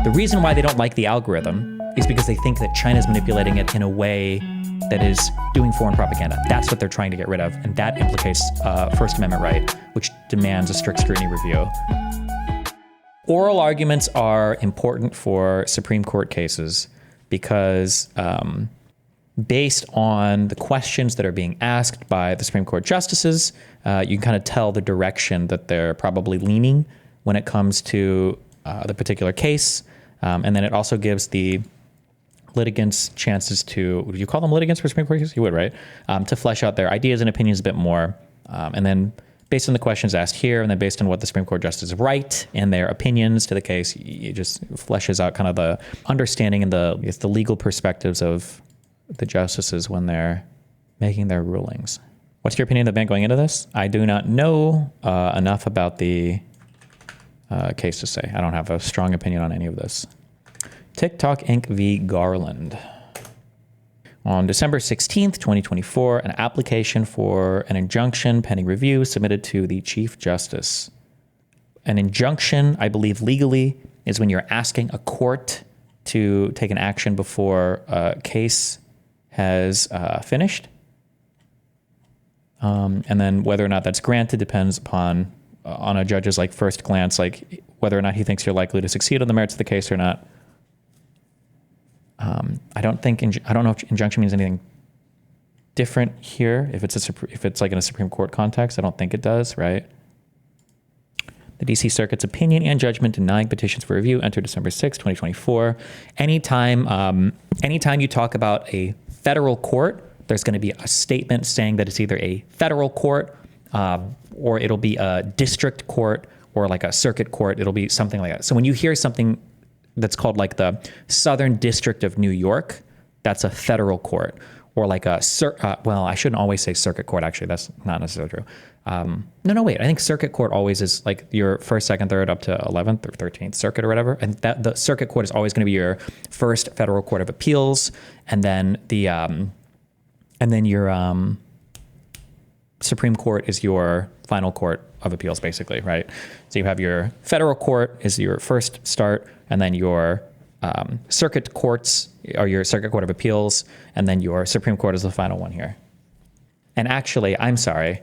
The reason why they don't like the algorithm is because they think that China's manipulating it in a way that is doing foreign propaganda. That's what they're trying to get rid of, and that implicates First Amendment right, which demands a strict scrutiny review. Oral arguments are important for Supreme Court cases because based on the questions that are being asked by the Supreme Court justices, you can kind of tell the direction that they're probably leaning when it comes to the particular case. And then it also gives the litigants chances to, would you call them litigants for Supreme Court cases? You would, right? To flesh out their ideas and opinions a bit more. And then based on the questions asked here, and then based on what the Supreme Court justices write and their opinions to the case, it just fleshes out kind of the understanding and the legal perspectives of the justices when they're making their rulings. What's your opinion of the bank going into this? I do not know enough about the case to say. I don't have a strong opinion on any of this. TikTok Inc. v. Garland. On December 16th, 2024, an application for an injunction pending review submitted to the Chief Justice. An injunction, I believe legally, is when you're asking a court to take an action before a case has finished. And then whether or not that's granted depends upon, on a judge's first glance, whether or not he thinks you're likely to succeed on the merits of the case or not. I don't know if injunction means anything different here. If it's like in a Supreme Court context, I don't think it does, right? The DC Circuit's opinion and judgment denying petitions for review entered December 6, 2024. Anytime you talk about a federal court, there's going to be a statement saying that it's either a federal court or it'll be a district court or like a circuit court. It'll be something like that. So when you hear something that's called like the Southern District of New York, that's a federal court. Or like a, well, I shouldn't always say circuit court, actually. That's not necessarily true. No, wait. I think circuit court always is like your first, second, third, up to 11th or 13th circuit or whatever. And that the circuit court is always going to be your first federal court of appeals. And then your Supreme Court is your final court of appeals, basically, right? So you have your federal court is your first start, and then your circuit courts are your circuit court of appeals, and then your Supreme Court is the final one here. And actually, I'm sorry,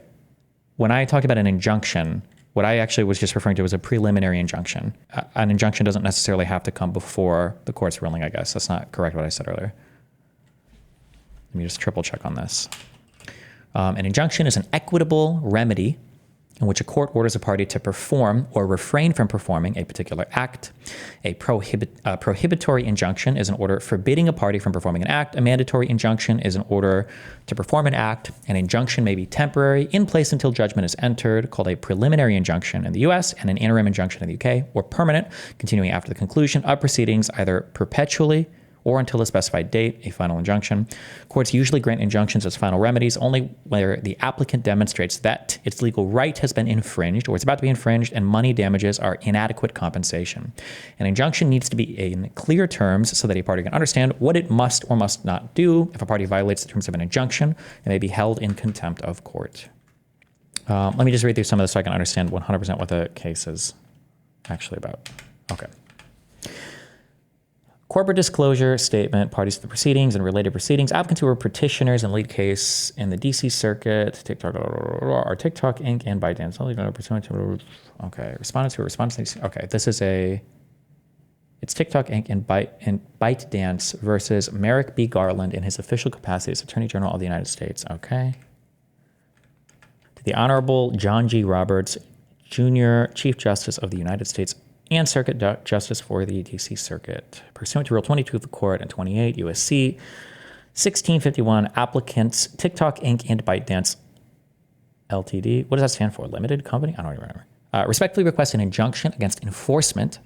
when I talked about an injunction, what I actually was just referring to was a preliminary injunction. An injunction doesn't necessarily have to come before the court's ruling, I guess. That's not correct what I said earlier. Let me just triple check on this. An injunction is an equitable remedy in which a court orders a party to perform or refrain from performing a particular act. A prohibitory injunction is an order forbidding a party from performing an act. A mandatory injunction is an order to perform an act. An injunction may be temporary, in place until judgment is entered, called a preliminary injunction in the US, and an interim injunction in the UK, or permanent, continuing after the conclusion of proceedings, either perpetually or until a specified date, a final injunction. Courts usually grant injunctions as final remedies only where the applicant demonstrates that its legal right has been infringed or it's about to be infringed and money damages are inadequate compensation. An injunction needs to be in clear terms so that a party can understand what it must or must not do. If a party violates the terms of an injunction, it may be held in contempt of court. Let me just read through some of this so I can understand 100% what the case is actually about. Okay. Corporate disclosure statement, parties to the proceedings and related proceedings, applicants who were petitioners in lead case in the DC Circuit, TikTok, are TikTok Inc. and ByteDance. Okay, respondents who are respondents. Okay, it's TikTok Inc. and ByteDance versus Merrick B. Garland in his official capacity as Attorney General of the United States. Okay. To the Honorable John G. Roberts, Jr., Chief Justice of the United States and Circuit Justice for the DC Circuit. Pursuant to Rule 22 of the Court and 28 U.S.C. 1651, applicants TikTok Inc. and ByteDance Ltd. What does that stand for? Limited company? I don't even remember. Respectfully request an injunction against enforcement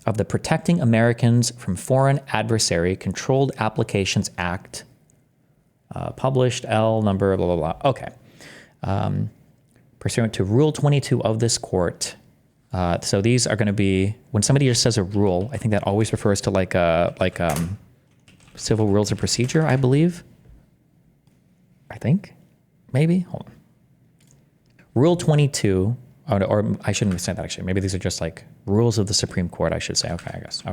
of the Protecting Americans from Foreign Adversary Controlled Applications Act, published L number blah, blah, blah. Okay. Pursuant to Rule 22 of this court. So these are going to be, when somebody just says a rule, I think that always refers to like civil rules of procedure, I believe. I think, maybe, hold on. Rule 22, or I shouldn't have said that actually. Maybe these are just like Rules of the Supreme Court, I should say. Okay, I guess.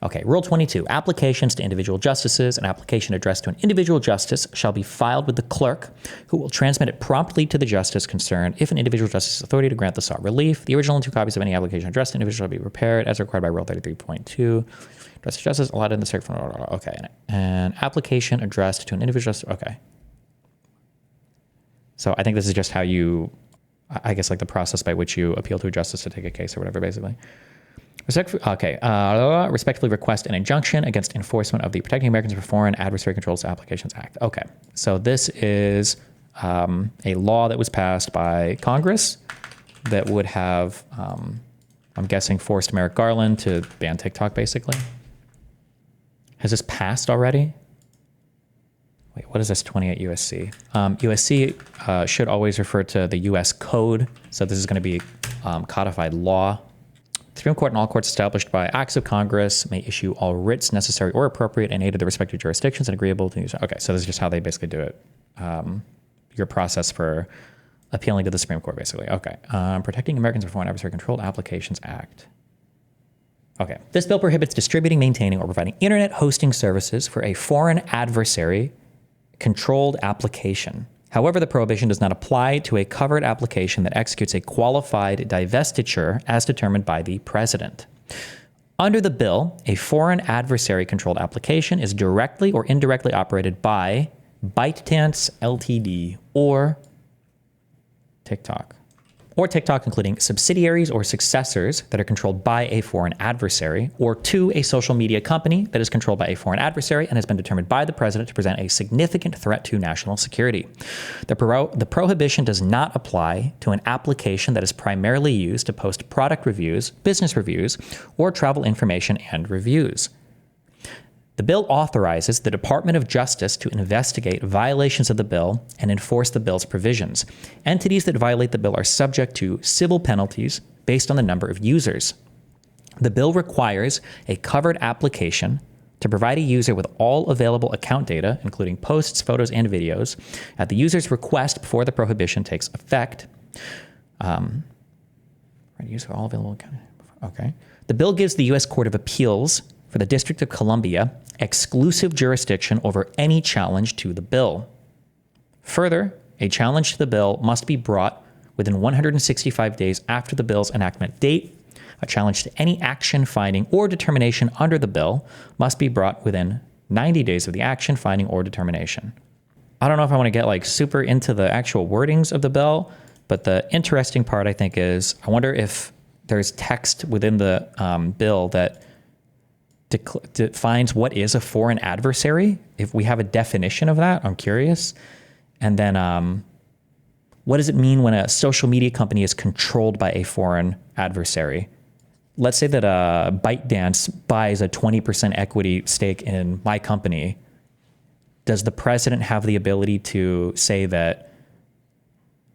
Okay, Rule 22. Applications to individual justices. An application addressed to an individual justice shall be filed with the clerk, who will transmit it promptly to the justice concerned. If an individual justice has authority to grant the sought relief, the original and 2 copies of any application addressed to an individual shall be prepared as required by Rule 33.2. Address to justice allotted in the circuit. Okay, an application addressed to an individual justice. Okay. So I think this is just how you, I guess, like the process by which you appeal to a justice to take a case or whatever, basically. Respectfully request an injunction against enforcement of the Protecting Americans from Foreign Adversary Controls Applications Act. Okay, so this is a law that was passed by Congress that would have, I'm guessing, forced Merrick Garland to ban TikTok, basically. Has this passed already? Wait, what is this 28 USC? USC should always refer to the US code. So this is going to be codified law. The Supreme Court and all courts established by acts of Congress may issue all writs necessary or appropriate in aid of the respective jurisdictions and agreeable to use. Okay, so this is just how they basically do it. Your process for appealing to the Supreme Court, basically. Okay, Protecting Americans from Foreign Adversary Controlled Applications Act. Okay, this bill prohibits distributing, maintaining, or providing internet hosting services for a foreign adversary controlled application. However, the prohibition does not apply to a covered application that executes a qualified divestiture as determined by the president. Under the bill, a foreign adversary controlled application is directly or indirectly operated by ByteDance Ltd. or TikTok. Or TikTok, including subsidiaries or successors that are controlled by a foreign adversary, or 2, a social media company that is controlled by a foreign adversary and has been determined by the president to present a significant threat to national security. The prohibition does not apply to an application that is primarily used to post product reviews, business reviews, or travel information and reviews. The bill authorizes the Department of Justice to investigate violations of the bill and enforce the bill's provisions. Entities that violate the bill are subject to civil penalties based on the number of users. The bill requires a covered application to provide a user with all available account data, including posts, photos, and videos, at the user's request before the prohibition takes effect. Use all available account. Okay. The bill gives the U.S. Court of Appeals for the District of Columbia exclusive jurisdiction over any challenge to the bill. Further, a challenge to the bill must be brought within 165 days after the bill's enactment date. A challenge to any action, finding, or determination under the bill must be brought within 90 days of the action, finding, or determination. I don't know if I want to get like super into the actual wordings of the bill, but the interesting part, I think, is I wonder if there's text within the bill that defines what is a foreign adversary. If we have a definition of that, I'm curious. And then what does it mean when a social media company is controlled by a foreign adversary? Let's say that ByteDance buys a 20% equity stake in my company. Does the president have the ability to say that?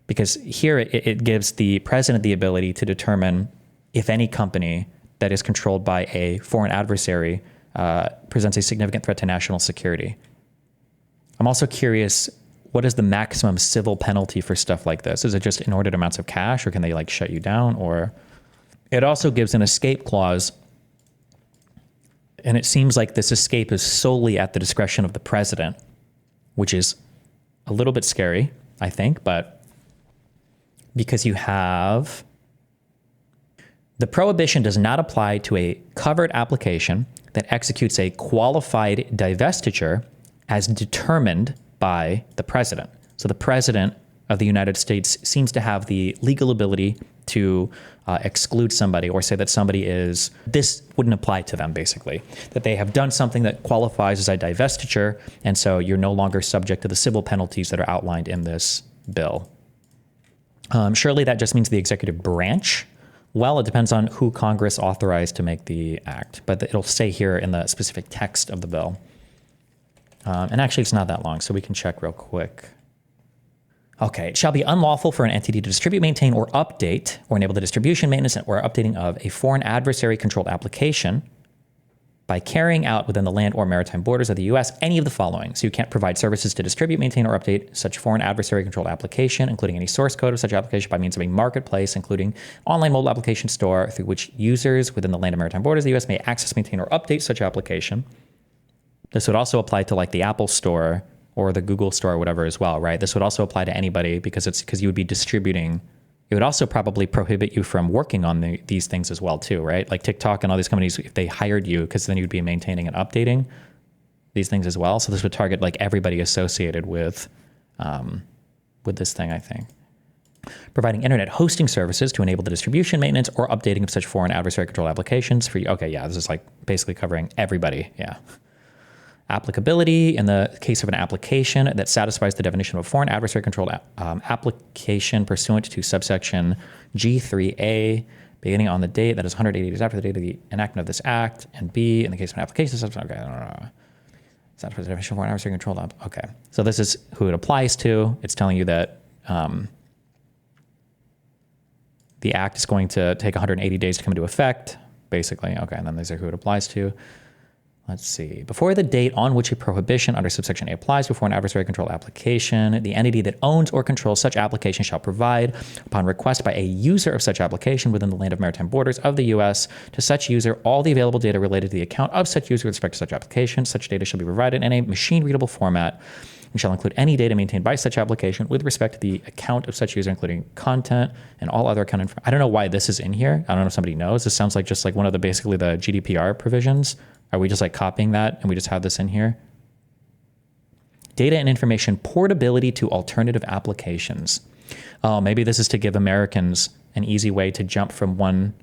Because here it gives the president the ability to determine if any company that is controlled by a foreign adversary presents a significant threat to national security. I'm also curious, what is the maximum civil penalty for stuff like this? Is it just inordinate amounts of cash, or can they like shut you down? Or it also gives an escape clause, and it seems like this escape is solely at the discretion of the president, which is a little bit scary, I think, but because you have... The prohibition does not apply to a covered application that executes a qualified divestiture as determined by the president. So the president of the United States seems to have the legal ability to exclude somebody or say that somebody is, this wouldn't apply to them, basically, that they have done something that qualifies as a divestiture, and so you're no longer subject to the civil penalties that are outlined in this bill. Surely that just means the executive branch. Well, it depends on who Congress authorized to make the act, but it'll say here in the specific text of the bill. And actually, it's not that long, so we can check real quick. Okay, it shall be unlawful for an entity to distribute, maintain, or update, or enable the distribution, maintenance, or updating of a foreign adversary-controlled application by carrying out within the land or maritime borders of the U.S. any of the following. So you can't provide services to distribute, maintain, or update such foreign adversary-controlled application, including any source code of such application by means of a marketplace, including online mobile application store through which users within the land and maritime borders of the U.S. may access, maintain, or update such application. This would also apply to like the Apple Store or the Google Store or whatever as well, right? This would also apply to anybody because you would be distributing. It would also probably prohibit you from working on these things as well too, right? Like TikTok and all these companies, if they hired you, because then you'd be maintaining and updating these things as well. So this would target like everybody associated with this thing, I think. Providing internet hosting services to enable the distribution, maintenance, or updating of such foreign adversary-controlled applications for you. Okay, yeah, this is like basically covering everybody, yeah. Applicability in the case of an application that satisfies the definition of a foreign adversary-controlled application pursuant to subsection G3A, beginning on the date that is 180 days after the date of the enactment of this act, and B, in the case of an application, okay, I don't know. Satisfies the definition of foreign adversary-controlled okay. So this is who it applies to. It's telling you that the act is going to take 180 days to come into effect, basically. Okay, and then these are who it applies to. Let's see. Before the date on which a prohibition under subsection A applies before an adversary-controlled application, the entity that owns or controls such application shall provide, upon request by a user of such application within the land of maritime borders of the U.S., to such user all the available data related to the account of such user with respect to such application. Such data shall be provided in a machine-readable format and shall include any data maintained by such application with respect to the account of such user, including content and all other account information. I don't know why this is in here. I don't know if somebody knows. This sounds like just like one of the basically the GDPR provisions. Are we just like copying that and we just have this in here? Data and information portability to alternative applications. Oh, maybe this is to give Americans an easy way to jump from one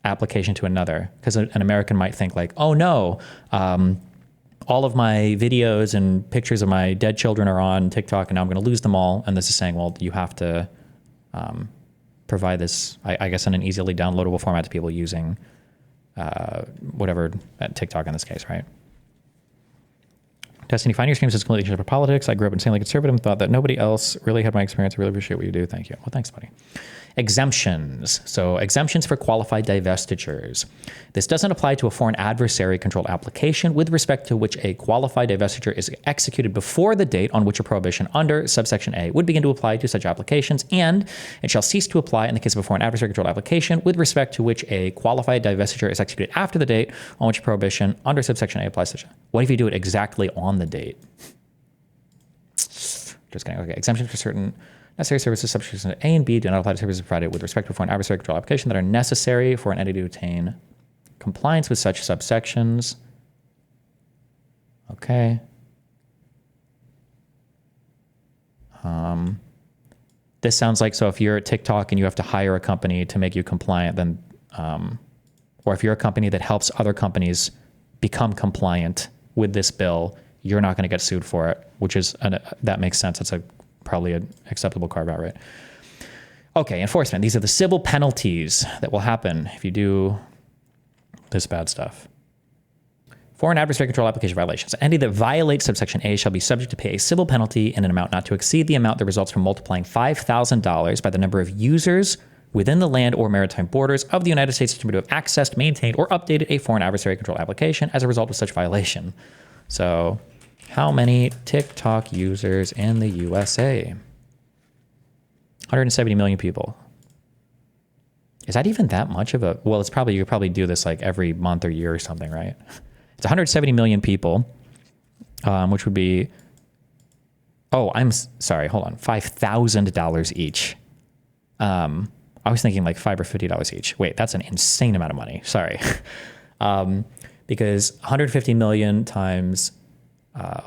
application to another. Because an American might think like, oh no, all of my videos and pictures of my dead children are on TikTok and now I'm going to lose them all. And this is saying, well, you have to provide this, I guess, in an easily downloadable format to people using whatever, TikTok in this case, right? Destiny, find your streams is completely for politics. I grew up insanely conservative and thought that nobody else really had my experience. I really appreciate what you do. Thank you. Well, thanks, buddy. Exemptions. So exemptions for qualified divestitures. This doesn't apply to a foreign adversary-controlled application with respect to which a qualified divestiture is executed before the date on which a prohibition under subsection A would begin to apply to such applications, and it shall cease to apply in the case of a foreign adversary-controlled application with respect to which a qualified divestiture is executed after the date on which a prohibition under subsection A applies to such. What if you do it exactly on the date? Just kidding. Okay, exemptions for certain necessary services subject to A and B do not apply to services provided with respect to a foreign adversary control application that are necessary for an entity to attain compliance with such subsections. Okay. This sounds like, so if you're at TikTok and you have to hire a company to make you compliant, then, or if you're a company that helps other companies become compliant with this bill, you're not going to get sued for it, which is, that makes sense. It's probably an acceptable carve out, right? Okay, enforcement. These are the civil penalties that will happen if you do this bad stuff. Foreign adversary control application violations. An entity that violates subsection A shall be subject to pay a civil penalty in an amount not to exceed the amount that results from multiplying $5,000 by the number of users within the land or maritime borders of the United States to have accessed, maintained, or updated a foreign adversary control application as a result of such violation. So, how many TikTok users in the USA? 170 million people. Is that even that much of a, well, it's probably, you could probably do this like every month or year or something, right? It's 170 million people, which would be, oh, I'm sorry, hold on, $5,000 each. I was thinking like $5 or $50 each. Wait, that's an insane amount of money. Sorry. Because 150 million times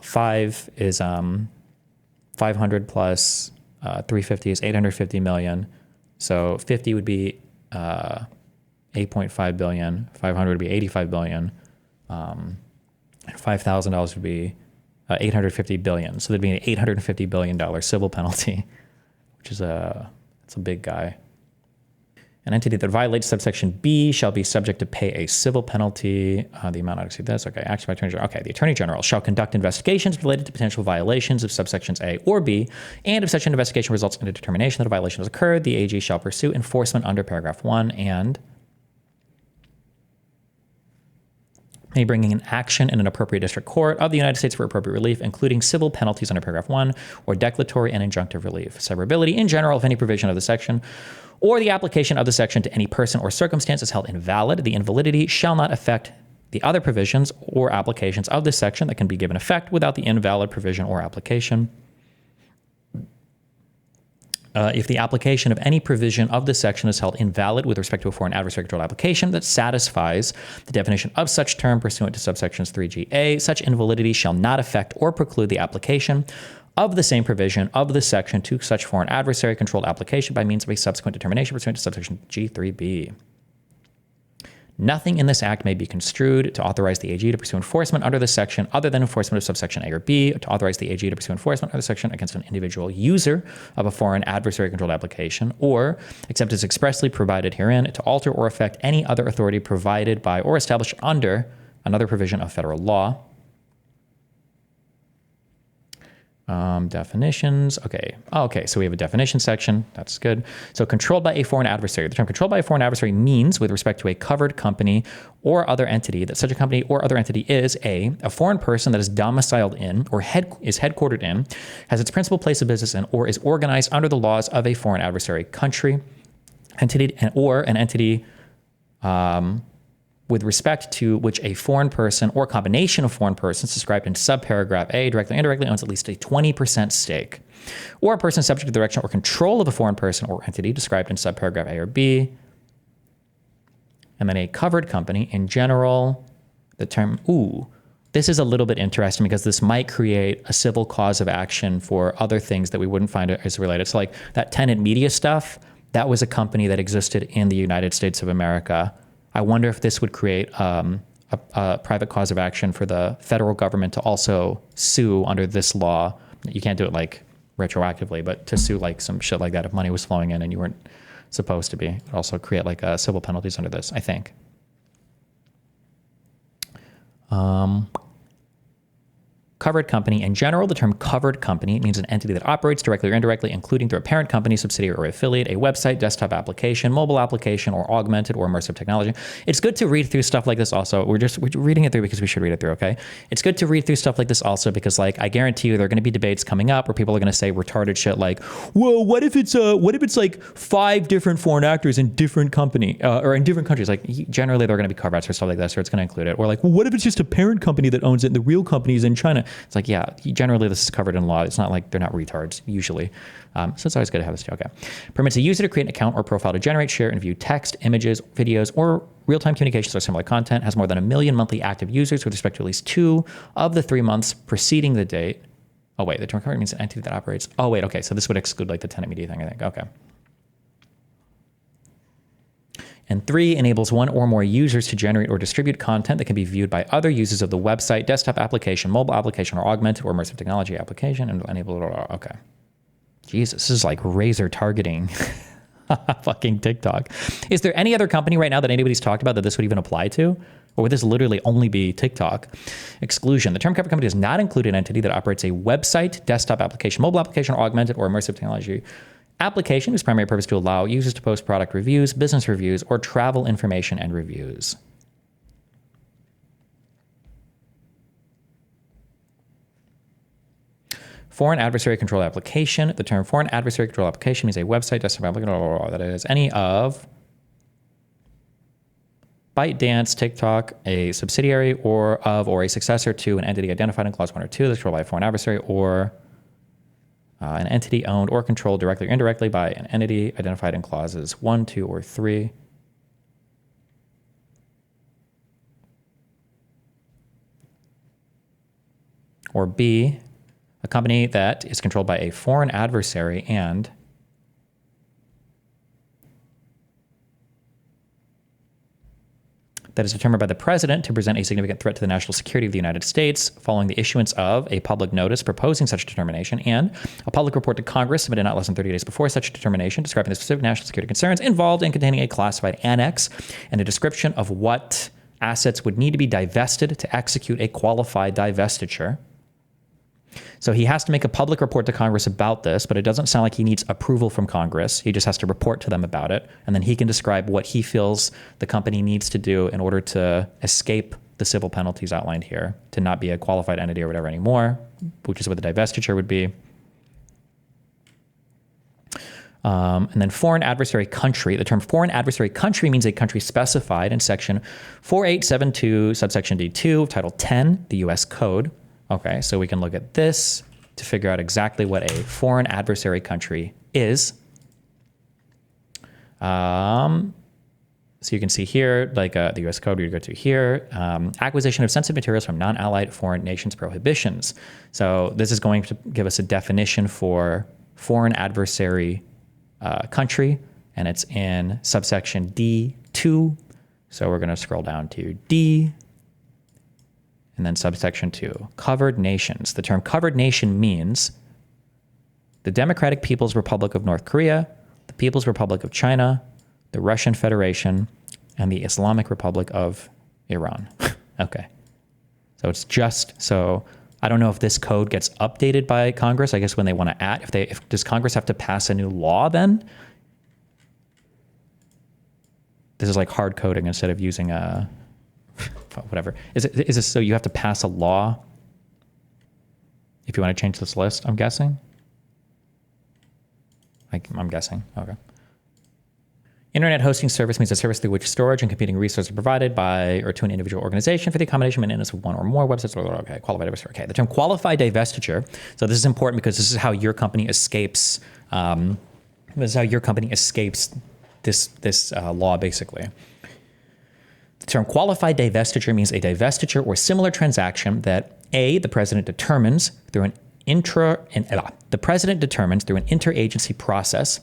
5 is 500 plus 350 is 850 million. So 50 would be 8.5 billion. 500 would be 85 billion. And $5,000 would be 850 billion. So there'd be an $850 billion civil penalty, which is it's a big guy. An entity that violates subsection B shall be subject to pay a civil penalty. The amount not exceed this. Okay, action by Attorney General. Okay, the Attorney General shall conduct investigations related to potential violations of subsections A or B, and if such an investigation results in a determination that a violation has occurred, the AG shall pursue enforcement under paragraph 1 and may bring an action in an appropriate district court of the United States for appropriate relief, including civil penalties under paragraph 1, or declaratory and injunctive relief. Severability in general of any provision of the section or the application of the section to any person or circumstance is held invalid. The invalidity shall not affect the other provisions or applications of this section that can be given effect without the invalid provision or application. If the application of any provision of this section is held invalid with respect to a foreign adversary controlled application that satisfies the definition of such term pursuant to subsections 3GA, such invalidity shall not affect or preclude the application of the same provision of this section to such foreign adversary controlled application by means of a subsequent determination pursuant to subsection G3B. Nothing in this act may be construed to authorize the AG to pursue enforcement under this section other than enforcement of subsection A or B, to authorize the AG to pursue enforcement under the section against an individual user of a foreign adversary controlled application, or, except as expressly provided herein, to alter or affect any other authority provided by or established under another provision of federal law. Definitions. Okay, so we have a definition section. That's good. So controlled by a foreign adversary. The term controlled by a foreign adversary means with respect to a covered company or other entity that such a company or other entity is a foreign person that is domiciled in or is headquartered in, has its principal place of business in, or is organized under the laws of a foreign adversary country, entity, or an entity with respect to which a foreign person or combination of foreign persons described in subparagraph A directly or indirectly owns at least a 20% stake, or a person subject to the direction or control of a foreign person or entity described in subparagraph A or B. And then a covered company in general, the term, this is a little bit interesting because this might create a civil cause of action for other things that we wouldn't find as related. So like that tenant media stuff, that was a company that existed in the United States of America. I wonder if this would create a private cause of action for the federal government to also sue under this law. You can't do it like retroactively, but to sue like some shit like that if money was flowing in and you weren't supposed to be. It would also create like civil penalties under this, I think. Covered company. In general, the term covered company means an entity that operates directly or indirectly, including through a parent company, subsidiary, or affiliate, a website, desktop application, mobile application, or augmented or immersive technology. It's good to read through stuff like this also. We're reading it through because we should read it through, okay? It's good to read through stuff like this also because, like, I guarantee you there are going to be debates coming up where people are going to say retarded shit like, well, what if it's like 5 different foreign actors in different company or in different countries? Like, generally they're going to be carve-outs for stuff like this, or it's going to include it. Or like, well, what if it's just a parent company that owns it and the real company is in China? It's like, yeah, generally this is covered in law. It's not like they're not retards, usually. So it's always good to have this too. Okay. Permits a user to create an account or profile to generate, share, and view text, images, videos, or real-time communications or similar content. Has more than 1 million monthly active users with respect to at least 2 of the 3 months preceding the date. Oh, wait, the term covered means an entity that operates. Oh, wait, okay. So this would exclude like the tenant media thing, I think. Okay. And 3, enables 1 or more users to generate or distribute content that can be viewed by other users of the website, desktop application, mobile application, or augmented or immersive technology application, and enable it. Okay. Jesus, this is like razor targeting fucking TikTok. Is there any other company right now that anybody's talked about that this would even apply to? Or would this literally only be TikTok? Exclusion. The term covered company does not include an entity that operates a website, desktop application, mobile application, or augmented or immersive technology application whose primary purpose to allow users to post product reviews, business reviews, or travel information and reviews. Foreign adversary control application. The term foreign adversary control application means a website, desktop application, that is any of ByteDance, TikTok, a subsidiary or a successor to an entity identified in clause 1 or 2 that's controlled by a foreign adversary, or an entity owned or controlled directly or indirectly by an entity identified in clauses 1, 2, or 3. Or B, a company that is controlled by a foreign adversary and that is determined by the president to present a significant threat to the national security of the United States following the issuance of a public notice proposing such determination and a public report to Congress submitted not less than 30 days before such determination describing the specific national security concerns involved and containing a classified annex and a description of what assets would need to be divested to execute a qualified divestiture. So he has to make a public report to Congress about this, but it doesn't sound like he needs approval from Congress. He just has to report to them about it, and then he can describe what he feels the company needs to do in order to escape the civil penalties outlined here to not be a qualified entity or whatever anymore, which is what the divestiture would be. And then foreign adversary country. The term foreign adversary country means a country specified in section 4872, subsection D2 of Title 10, the U.S. Code. Okay, so we can look at this to figure out exactly what a foreign adversary country is. So you can see here, like the U.S. Code, we go to here, acquisition of sensitive materials from non-allied foreign nations prohibitions. So this is going to give us a definition for foreign adversary country, and it's in subsection D2. So we're going to scroll down to D, and then subsection 2, covered nations. The term covered nation means the Democratic People's Republic of North Korea, the People's Republic of China, the Russian Federation, and the Islamic Republic of Iran. Okay. So it's just, so I don't know if this code gets updated by Congress. I guess when they want to add, does Congress have to pass a new law then? This is like hard coding instead of using a, whatever. Is this so you have to pass a law if you want to change this list, I'm guessing? I'm guessing, okay. Internet hosting service means a service through which storage and computing resources are provided by or to an individual organization for the accommodation and maintenance of one or more websites. Okay, qualified divestiture. Okay, the term qualified divestiture. So this is important because this is how your company escapes. This is how your company escapes this law, basically. The term qualified divestiture means a divestiture or similar transaction that the president determines through an interagency process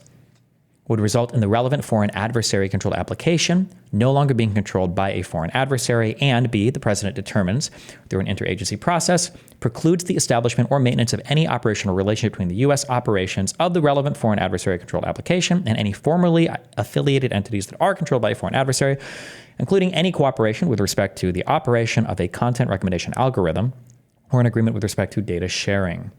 would result in the relevant foreign adversary controlled application no longer being controlled by a foreign adversary, and B, the president determines through an interagency process precludes the establishment or maintenance of any operational relationship between the U.S. operations of the relevant foreign adversary controlled application and any formerly affiliated entities that are controlled by a foreign adversary, including any cooperation with respect to the operation of a content recommendation algorithm or an agreement with respect to data sharing.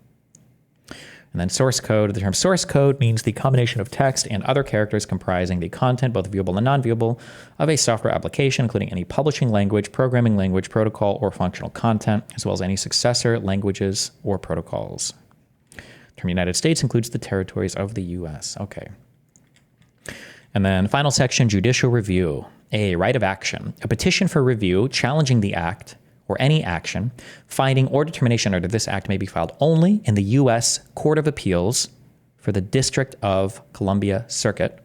And then source code. The term source code means the combination of text and other characters comprising the content, both viewable and non-viewable, of a software application, including any publishing language, programming language, protocol, or functional content, as well as any successor languages or protocols. The term United States includes the territories of the U.S. Okay. And then final section, judicial review. A right of action. A petition for review challenging the act or any action, finding or determination under this act may be filed only in the U.S. Court of Appeals for the District of Columbia Circuit.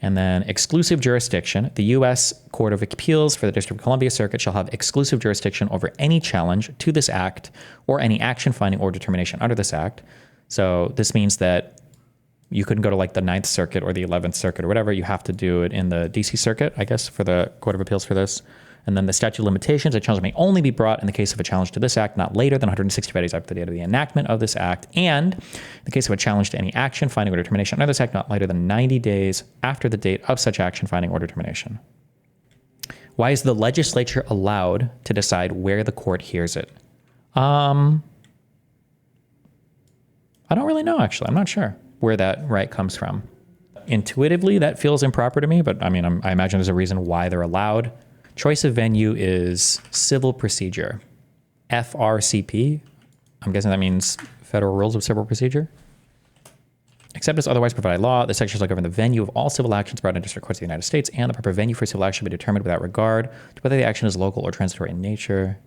And then exclusive jurisdiction. The U.S. Court of Appeals for the District of Columbia Circuit shall have exclusive jurisdiction over any challenge to this act or any action, finding, or determination under this act. So this means that you couldn't go to like the 9th Circuit or the 11th Circuit or whatever. You have to do it in the D.C. Circuit, I guess, for the Court of Appeals for this. And then the statute of limitations, a challenge may only be brought in the case of a challenge to this act not later than 165 days after the date of the enactment of this act, and in the case of a challenge to any action, finding, or determination under this act not later than 90 days after the date of such action, finding, or determination. Why is the legislature allowed to decide where the court hears it? I don't really know, actually. I'm not sure where that right comes from. Intuitively, that feels improper to me, but I mean, I imagine there's a reason why they're allowed. Choice of venue is civil procedure. FRCP, I'm guessing that means Federal Rules of Civil Procedure. Except as otherwise provided law, the section shall govern the venue of all civil actions brought in district courts of the United States, and the proper venue for civil action be determined without regard to whether the action is local or transitory in nature.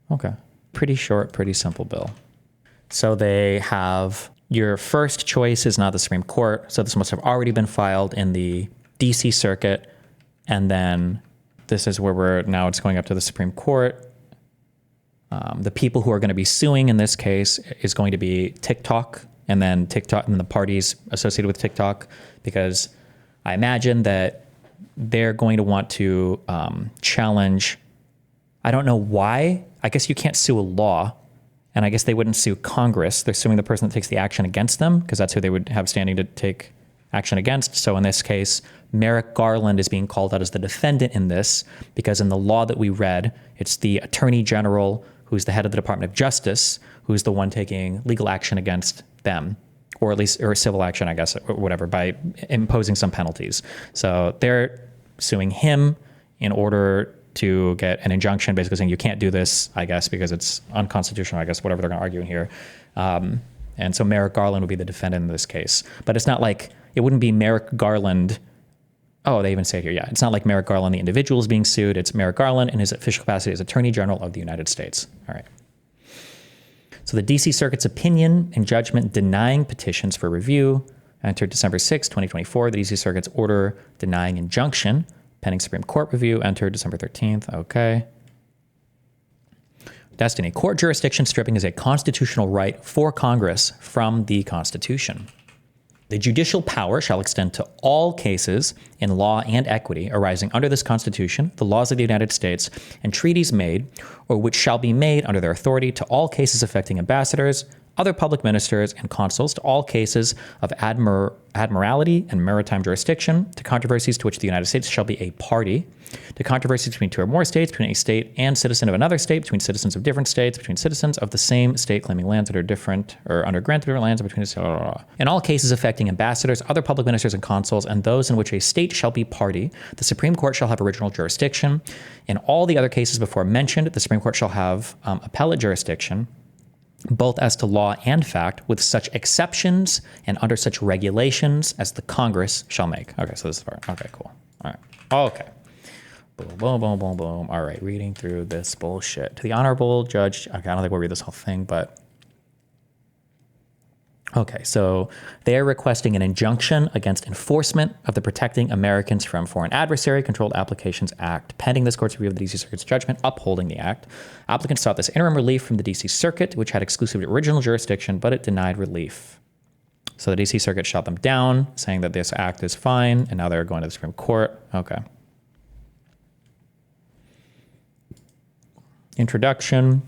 Okay. Pretty short, pretty simple bill. So they have your first choice is not the Supreme Court, so this must have already been filed in the DC Circuit. And then this is where it's going up to the Supreme Court. The people who are going to be suing in this case is going to be TikTok and the parties associated with TikTok, because I imagine that they're going to want to challenge, I don't know why. I guess you can't sue a law, and I guess they wouldn't sue Congress. They're suing the person that takes the action against them, because that's who they would have standing to take action against. So in this case, Merrick Garland is being called out as the defendant in this, because in the law that we read, it's the Attorney General, who's the head of the Department of Justice, who's the one taking legal action against them, or civil action, I guess, or whatever, by imposing some penalties. So they're suing him in order to get an injunction basically saying you can't do this, I guess, because it's unconstitutional, I guess, whatever they're going to argue in here. And so Merrick Garland would be the defendant in this case. But it's not like, it wouldn't be Merrick Garland. Oh, they even say it here, yeah. It's not like Merrick Garland, the individual, is being sued. It's Merrick Garland in his official capacity as Attorney General of the United States. All right. So the DC Circuit's opinion and judgment denying petitions for review entered December 6, 2024. The DC Circuit's order denying injunction pending Supreme Court review entered December 13th. Okay. Destiny. Court jurisdiction stripping is a constitutional right for Congress from the Constitution. The judicial power shall extend to all cases in law and equity arising under this Constitution, the laws of the United States, and treaties made or which shall be made under their authority, to all cases affecting ambassadors, other public ministers, and consuls, to all cases of admiralty and maritime jurisdiction, to controversies to which the United States shall be a party, to controversies between two or more states, between a state and citizen of another state, between citizens of different states, between citizens of the same state claiming lands that are different or under granted different lands, between in all cases affecting ambassadors, other public ministers and consuls, and those in which a state shall be party, the Supreme Court shall have original jurisdiction. In all the other cases before mentioned, the Supreme Court shall have appellate jurisdiction, both as to law and fact, with such exceptions and under such regulations as the Congress shall make. Okay, so this is part. Okay, cool. All right. Okay. Boom, boom, boom, boom, boom. All right, reading through this bullshit. To the Honorable Judge, okay, I don't think we'll read this whole thing, but okay, so they are requesting an injunction against enforcement of the Protecting Americans from Foreign Adversary Controlled Applications Act, pending this court's review of the D.C. Circuit's judgment upholding the act. Applicants sought this interim relief from the D.C. Circuit, which had exclusive original jurisdiction, but it denied relief. So the D.C. Circuit shot them down, saying that this act is fine, and now they're going to the Supreme Court. Okay. Introduction.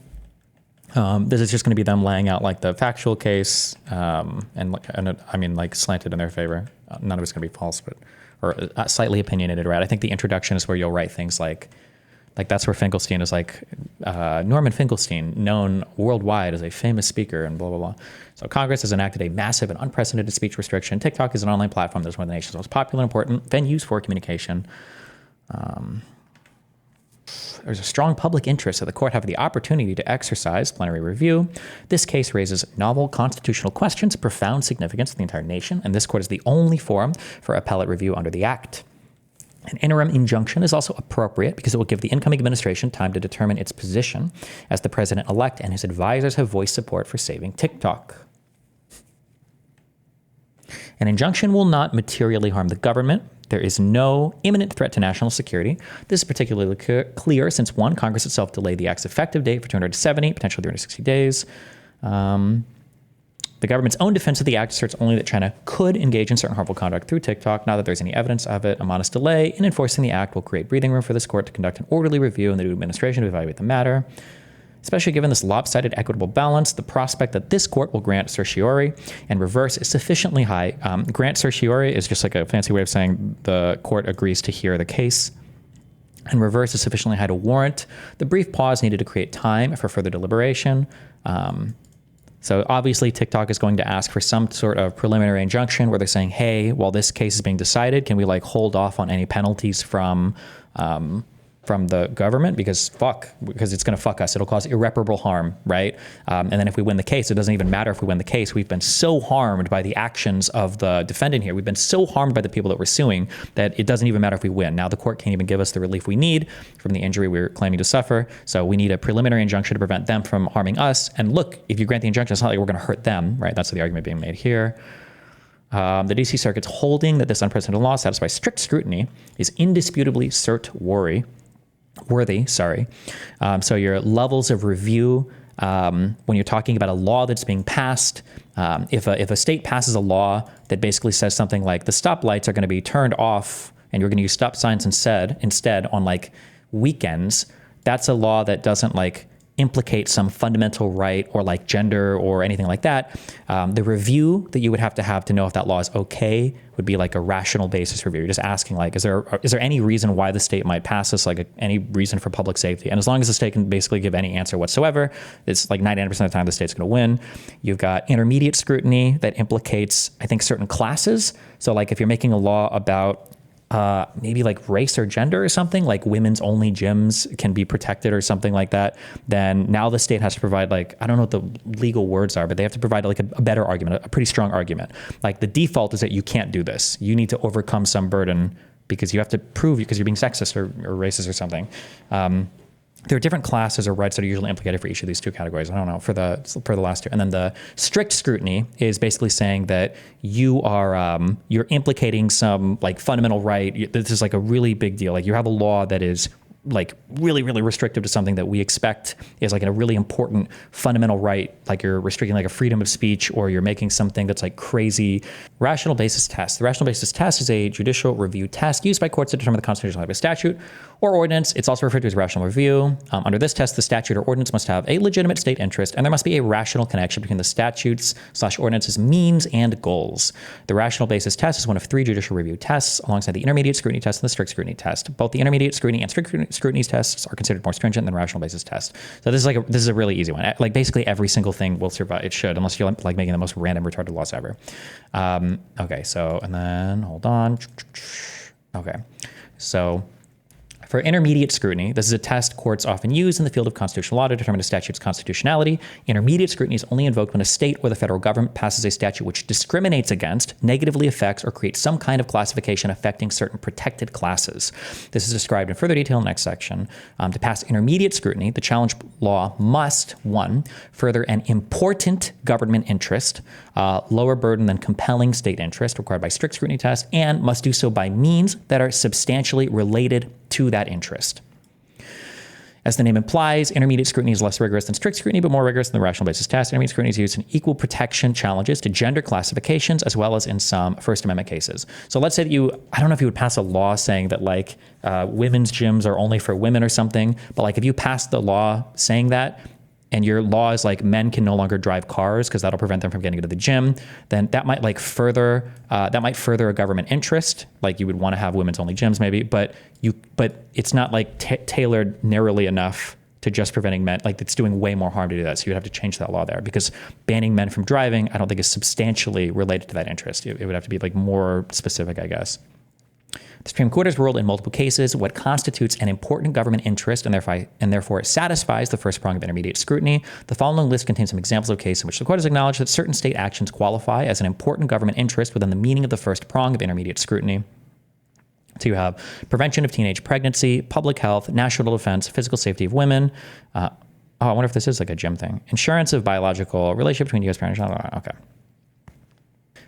This is just going to be them laying out like the factual case, and I mean like slanted in their favor. None of it's going to be false, but or slightly opinionated, right? I think the introduction is where you'll write things like that's where Finkelstein is like Norman Finkelstein, known worldwide as a famous speaker and blah blah blah. So Congress has enacted a massive and unprecedented speech restriction. TikTok is an online platform that's one of the nation's most popular and important venues for communication. There's a strong public interest that the court have the opportunity to exercise plenary review. This case raises novel constitutional questions of profound significance to the entire nation, and this court is the only forum for appellate review under the act. An interim injunction is also appropriate because it will give the incoming administration time to determine its position, as the president-elect and his advisors have voiced support for saving TikTok. An injunction will not materially harm the government. There is no imminent threat to national security. This is particularly clear since, one, Congress itself delayed the act's effective date for 270, potentially 360 days. The government's own defense of the act asserts only that China could engage in certain harmful conduct through TikTok, not that there's any evidence of it. A modest delay in enforcing the act will create breathing room for this court to conduct an orderly review and the new administration to evaluate the matter. Especially given this lopsided equitable balance, the prospect that this court will grant certiorari and reverse is sufficiently high. Grant certiorari is just like a fancy way of saying the court agrees to hear the case, and reverse is sufficiently high to warrant the brief pause needed to create time for further deliberation. So obviously TikTok is going to ask for some sort of preliminary injunction where they're saying, hey, while this case is being decided, can we like hold off on any penalties from the government because it's going to fuck us. It'll cause irreparable harm, right? And then if we win the case, it doesn't even matter if we win the case. We've been so harmed by the actions of the defendant here. We've been so harmed by the people that we're suing that it doesn't even matter if we win. Now the court can't even give us the relief we need from the injury we're claiming to suffer. So we need a preliminary injunction to prevent them from harming us. And look, if you grant the injunction, it's not like we're going to hurt them, right? That's the argument being made here. The D.C. Circuit's holding that this unprecedented law satisfies strict scrutiny is indisputably worthy. So your levels of review, when you're talking about a law that's being passed, if a state passes a law that basically says something like the stoplights are going to be turned off and you're going to use stop signs instead on like weekends, that's a law that doesn't like implicate some fundamental right or like gender or anything like that. The review that you would have to know if that law is okay would be like a rational basis review. You're just asking like, is there any reason why the state might pass this, like any reason for public safety? And as long as the state can basically give any answer whatsoever, it's like 99% of the time the state's going to win. You've got intermediate scrutiny that implicates, I think, certain classes. So like if you're making a law about maybe like race or gender or something, like women's only gyms can be protected or something like that, then now the state has to provide, like, I don't know what the legal words are, but they have to provide like a better argument, a pretty strong argument. Like the default is that you can't do this. You need to overcome some burden because you have to prove because you're being sexist or racist or something. There are different classes or rights that are usually implicated for each of these two categories. I don't know for the last two. And then the strict scrutiny is basically saying that you are you're implicating some like fundamental right. This is like a really big deal. Like you have a law that is like really, really restrictive to something that we expect is like a really important fundamental right. Like you're restricting like a freedom of speech, or you're making something that's like crazy. Rational basis test. The rational basis test is a judicial review test used by courts to determine the constitutionality of a statute or ordinance. It's also referred to as rational review. Under this test, the statute or ordinance must have a legitimate state interest, and there must be a rational connection between the statutes/ordinance's means and goals. The rational basis test is one of three judicial review tests alongside the intermediate scrutiny test and the strict scrutiny test. Both the intermediate scrutiny and strict scrutiny tests are considered more stringent than the rational basis test. So this is a really easy one. Like basically every single thing will survive. It should, unless you're like making the most random retarded laws ever. Okay, so, and then hold on. Okay, so for intermediate scrutiny, this is a test courts often use in the field of constitutional law to determine a statute's constitutionality. Intermediate scrutiny is only invoked when a state or the federal government passes a statute which discriminates against, negatively affects, or creates some kind of classification affecting certain protected classes. This is described in further detail in the next section. To pass intermediate scrutiny, the challenge law must, 1, further an important government interest, lower burden than compelling state interest required by strict scrutiny tests, and must do so by means that are substantially related to that interest. As the name implies, intermediate scrutiny is less rigorous than strict scrutiny, but more rigorous than the rational basis test. Intermediate scrutiny is used in equal protection challenges to gender classifications, as well as in some First Amendment cases. So let's say that I don't know if you would pass a law saying that like women's gyms are only for women or something, but like if you passed the law saying that, and your law is like men can no longer drive cars because that'll prevent them from getting to the gym, then that might like further a government interest. Like you would want to have women's only gyms maybe, but it's not like tailored narrowly enough to just preventing men. Like it's doing way more harm to do that. So you'd have to change that law there, because banning men from driving, I don't think is substantially related to that interest. It would have to be like more specific, I guess. The Supreme Court has ruled in multiple cases what constitutes an important government interest and therefore satisfies the first prong of intermediate scrutiny. The following list contains some examples of cases in which the court has acknowledged that certain state actions qualify as an important government interest within the meaning of the first prong of intermediate scrutiny. So you have prevention of teenage pregnancy, public health, national defense, physical safety of women. I wonder if this is like a gym thing. Insurance of biological relationship between U.S. parents.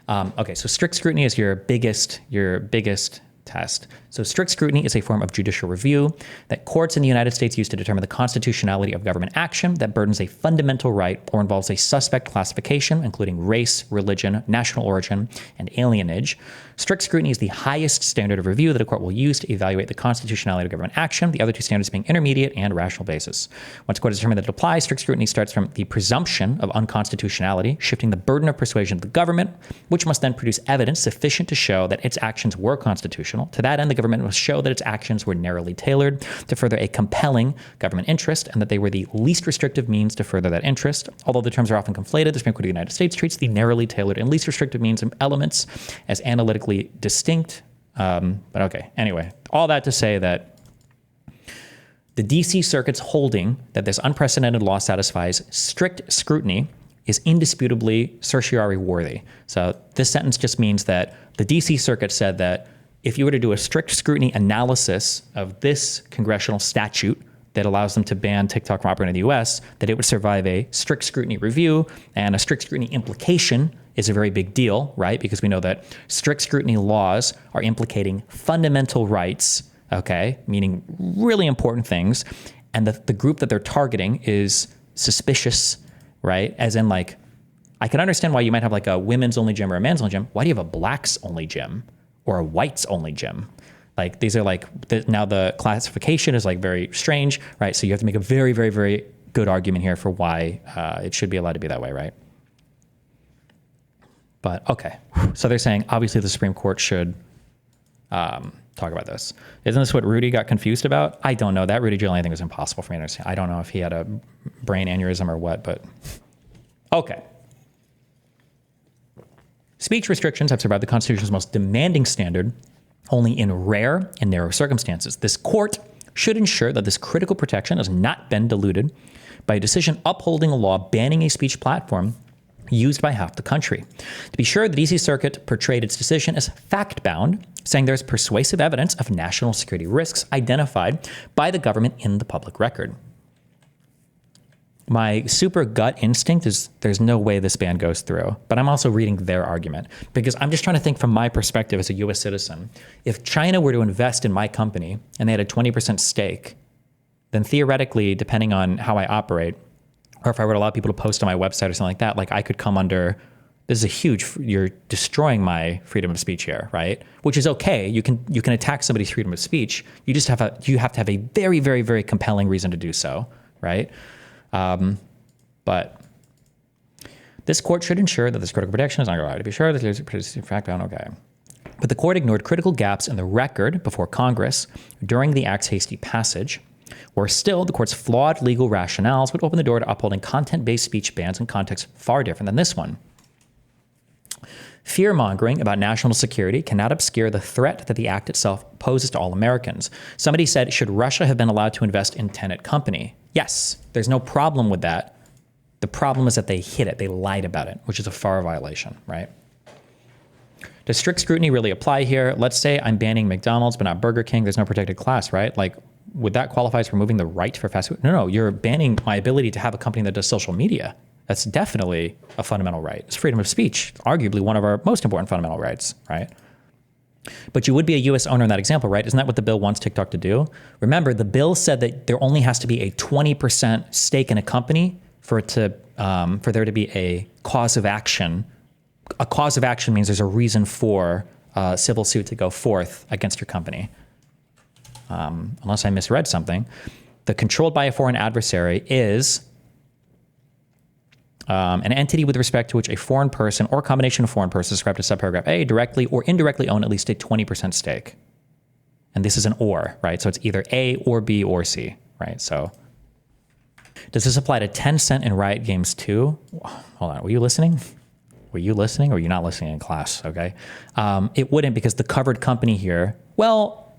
Okay, so strict scrutiny is your biggest test. So strict scrutiny is a form of judicial review that courts in the United States use to determine the constitutionality of government action that burdens a fundamental right or involves a suspect classification, including race, religion, national origin, and alienage. Strict scrutiny is the highest standard of review that a court will use to evaluate the constitutionality of government action, the other two standards being intermediate and rational basis. Once a court has determined that it applies, strict scrutiny starts from the presumption of unconstitutionality, shifting the burden of persuasion to the government, which must then produce evidence sufficient to show that its actions were constitutional. To that end, the government must show that its actions were narrowly tailored to further a compelling government interest and that they were the least restrictive means to further that interest. Although the terms are often conflated, the Supreme Court of the United States treats the narrowly tailored and least restrictive means and elements as analytically distinct. But okay, anyway, all that to say that the DC Circuit's holding that this unprecedented law satisfies strict scrutiny is indisputably certiorari worthy. So this sentence just means that the DC Circuit said that if you were to do a strict scrutiny analysis of this congressional statute that allows them to ban TikTok from operating in the US, that it would survive a strict scrutiny review, and a strict scrutiny implication is a very big deal, right? Because we know that strict scrutiny laws are implicating fundamental rights, okay, meaning really important things, and the group that they're targeting is suspicious, right? As in like, I can understand why you might have like a women's only gym or a man's only gym. Why do you have a blacks only gym or a whites only gym? Like these are like, now the classification is like very strange, right? So you have to make a very, very, very good argument here for why it should be allowed to be that way, right? But okay, so they're saying obviously the Supreme Court should talk about this. Isn't this what Rudy got confused about? I don't know. That Rudy Giuliani thing was impossible for me to understand. I don't know if he had a brain aneurysm or what, but okay. Speech restrictions have survived the Constitution's most demanding standard only in rare and narrow circumstances. This court should ensure that this critical protection has not been diluted by a decision upholding a law banning a speech platform used by half the country. To be sure, the D.C. Circuit portrayed its decision as fact-bound, saying there's persuasive evidence of national security risks identified by the government in the public record. My super gut instinct is there's no way this ban goes through, but I'm also reading their argument because I'm just trying to think from my perspective as a U.S. citizen. If China were to invest in my company and they had a 20% stake, then theoretically, depending on how I operate, or if I were to allow people to post on my website or something like that, like I could come under, this is a huge, you're destroying my freedom of speech here, right? Which is okay. You can attack somebody's freedom of speech. You just have to have a very, very, very compelling reason to do so, right? But this court should ensure that this critical protection is not allowed to be sure that there's a fact bound. Okay. But the court ignored critical gaps in the record before Congress during the act's hasty passage, where still the court's flawed legal rationales would open the door to upholding content-based speech bans in contexts far different than this one. Fear-mongering about national security cannot obscure the threat that the act itself poses to all Americans. Somebody said, should Russia have been allowed to invest in Tenet Company? Yes, there's no problem with that. The problem is that they hid it. They lied about it, which is a FAR violation, right? Does strict scrutiny really apply here? Let's say I'm banning McDonald's, but not Burger King. There's no protected class, right? Like, would that qualify as removing the right for fast food? No, you're banning my ability to have a company that does social media. That's definitely a fundamental right. It's freedom of speech, arguably one of our most important fundamental rights, right? But you would be a U.S. owner in that example, right? Isn't that what the bill wants TikTok to do? Remember, the bill said that there only has to be a 20% stake in a company for it to for there to be a cause of action. A cause of action means there's a reason for a civil suit to go forth against your company. Unless I misread something, the controlled by a foreign adversary is an entity with respect to which a foreign person or combination of foreign persons described as subparagraph A directly or indirectly own at least a 20% stake. And this is an or, right? So it's either A or B or C, right? So does this apply to Tencent and Riot Games too? Hold on, were you listening? Were you listening or were you not listening in class, okay? It wouldn't because the covered company here, well,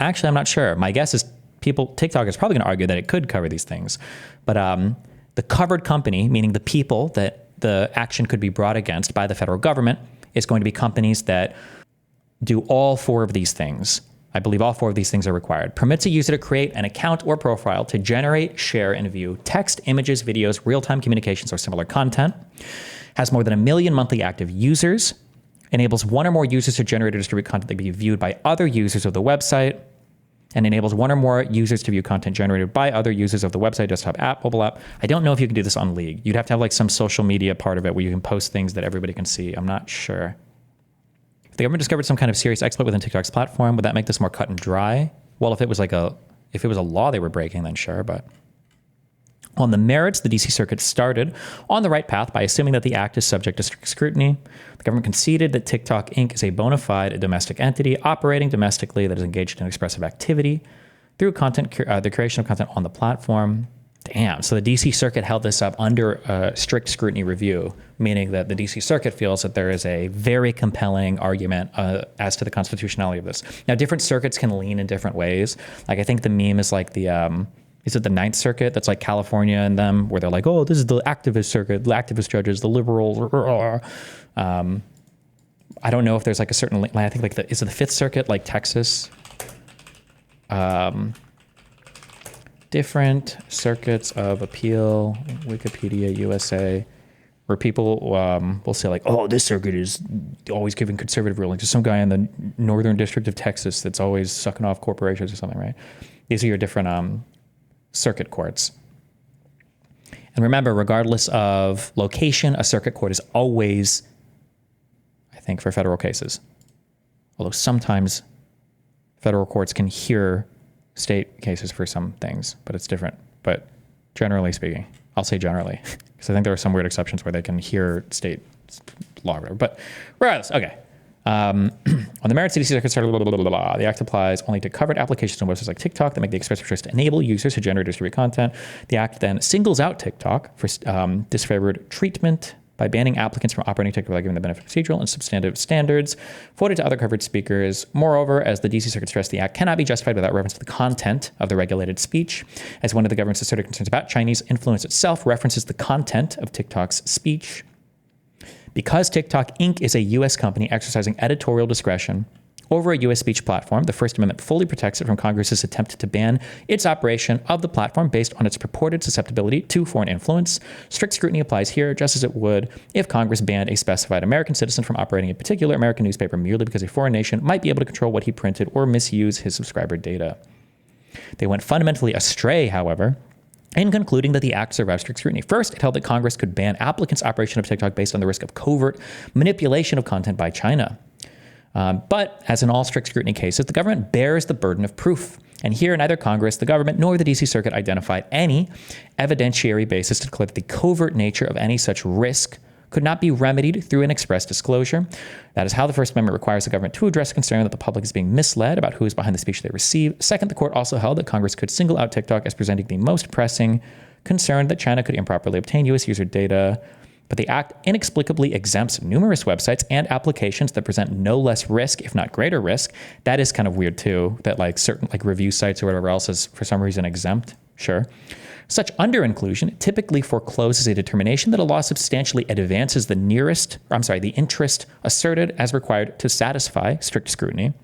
actually, I'm not sure. My guess is TikTok is probably going to argue that it could cover these things. But the covered company, meaning the people that the action could be brought against by the federal government, is going to be companies that do all four of these things. I believe all four of these things are required. Permits a user to create an account or profile to generate, share, and view text, images, videos, real-time communications, or similar content. Has more than 1 million monthly active users. Enables one or more users to generate or distribute content that can be viewed by other users of the website, and enables one or more users to view content generated by other users of the website, desktop app, mobile app. I don't know if you can do this on League. You'd have to have like some social media part of it where you can post things that everybody can see. I'm not sure. If the government discovered some kind of serious exploit within TikTok's platform, would that make this more cut and dry? Well, if it was a law they were breaking, then sure, but on the merits, the D.C. Circuit started on the right path by assuming that the act is subject to strict scrutiny. The government conceded that TikTok Inc. is a bona fide domestic entity operating domestically that is engaged in expressive activity through the creation of content on the platform. Damn. So the D.C. Circuit held this up under a strict scrutiny review, meaning that the D.C. Circuit feels that there is a very compelling argument as to the constitutionality of this. Now, different circuits can lean in different ways. Like I think the meme is like is it the Ninth Circuit? That's like California and them, where they're like, oh, this is the activist circuit, the activist judges, the liberals. I don't know if there's like a certain, I think like is it the Fifth Circuit, like Texas? Different circuits of appeal, Wikipedia, USA, where people will say like, oh, this circuit is always giving conservative rulings. There's some guy in the Northern District of Texas that's always sucking off corporations or something, right? These are your different circuit courts. And remember, regardless of location, a circuit court is always, I think, for federal cases. Although sometimes federal courts can hear state cases for some things, but it's different. But generally speaking, I'll say generally, because I think there are some weird exceptions where they can hear state law or whatever. But regardless, okay. On the merits, the D.C. Circuit started, the act applies only to covered applications on websites like TikTok that make the express choice to enable users to generate or distribute content. The act then singles out TikTok for disfavored treatment by banning applicants from operating TikTok without giving the benefit of procedural and substantive standards forwarded to other covered speakers. Moreover, as the DC Circuit stressed, the act cannot be justified without reference to the content of the regulated speech, as one of the government's asserted concerns about Chinese influence itself references the content of TikTok's speech. Because TikTok Inc. is a U.S. company exercising editorial discretion over a U.S. speech platform, the First Amendment fully protects it from Congress's attempt to ban its operation of the platform based on its purported susceptibility to foreign influence. Strict scrutiny applies here, just as it would if Congress banned a specified American citizen from operating a particular American newspaper merely because a foreign nation might be able to control what he printed or misuse his subscriber data. They went fundamentally astray, however, in concluding that the act survived strict scrutiny. First, it held that Congress could ban applicants' operation of TikTok based on the risk of covert manipulation of content by China. But as in all strict scrutiny cases, the government bears the burden of proof. And here, neither Congress, the government, nor the DC Circuit identified any evidentiary basis to declare that the covert nature of any such risk could not be remedied through an express disclosure. That is how the First Amendment requires the government to address concern that the public is being misled about who is behind the speech they receive. Second, the court also held that Congress could single out TikTok as presenting the most pressing concern that China could improperly obtain U.S. user data. But the act inexplicably exempts numerous websites and applications that present no less risk, if not greater risk. That is kind of weird too, that like certain like review sites or whatever else is for some reason exempt. Sure. Such under-inclusion typically forecloses a determination that a law substantially advances the interest asserted as required to satisfy strict scrutiny.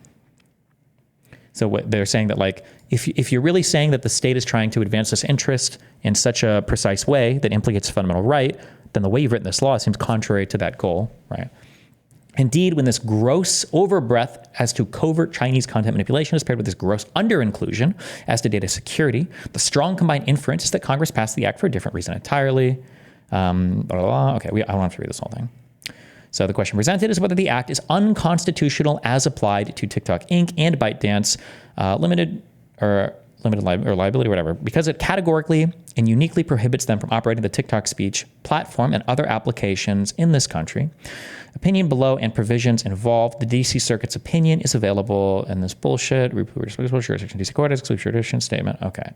So what they're saying that like, if you're really saying that the state is trying to advance this interest in such a precise way that implicates a fundamental right, then the way you've written this law seems contrary to that goal, right? Indeed, when this gross overbreadth as to covert Chinese content manipulation is paired with this gross under-inclusion as to data security, the strong combined inference is that Congress passed the act for a different reason entirely. Okay, I don't have to read this whole thing. So the question presented is whether the act is unconstitutional as applied to TikTok Inc. and ByteDance limited liability, whatever, because it categorically and uniquely prohibits them from operating the TikTok speech platform and other applications in this country. Opinion below and provisions involved. The DC Circuit's opinion is available in this bullshit. Jurisdiction DC Court exclusive jurisdiction statement. Okay.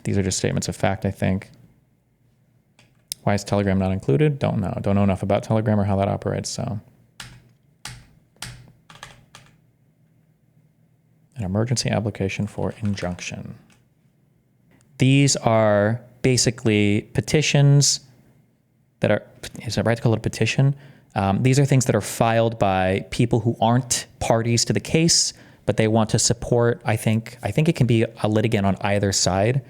These are just statements of fact, I think. Why is Telegram not included? Don't know. Don't know enough about Telegram or how that operates, so. An emergency application for injunction. These are basically petitions that are, is it right to call it a petition? These are things that are filed by people who aren't parties to the case, but they want to support, I think it can be a litigant on either side.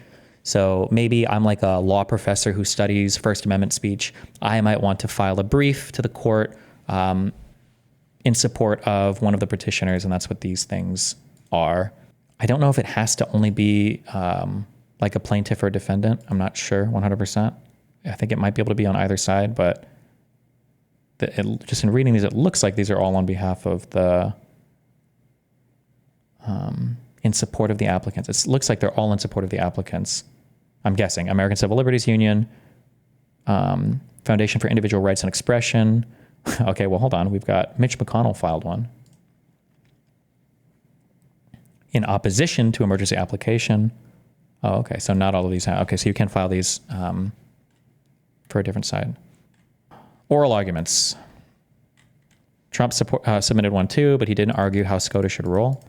So maybe I'm like a law professor who studies First Amendment speech. I might want to file a brief to the court in support of one of the petitioners, and that's what these things are. I don't know if it has to only be like a plaintiff or a defendant. I'm not sure 100%. I think it might be able to be on either side, but just in reading these, it looks like these are all on behalf of the, in support of the applicants. It looks like they're all in support of the applicants. I'm guessing American Civil Liberties Union, Foundation for Individual Rights and Expression. Okay, well, hold on. We've got Mitch McConnell filed one. In opposition to emergency application. Oh, okay. So not all of these have. Okay, so you can file these for a different side. Oral arguments. Trump submitted one too, but he didn't argue how SCOTUS should rule.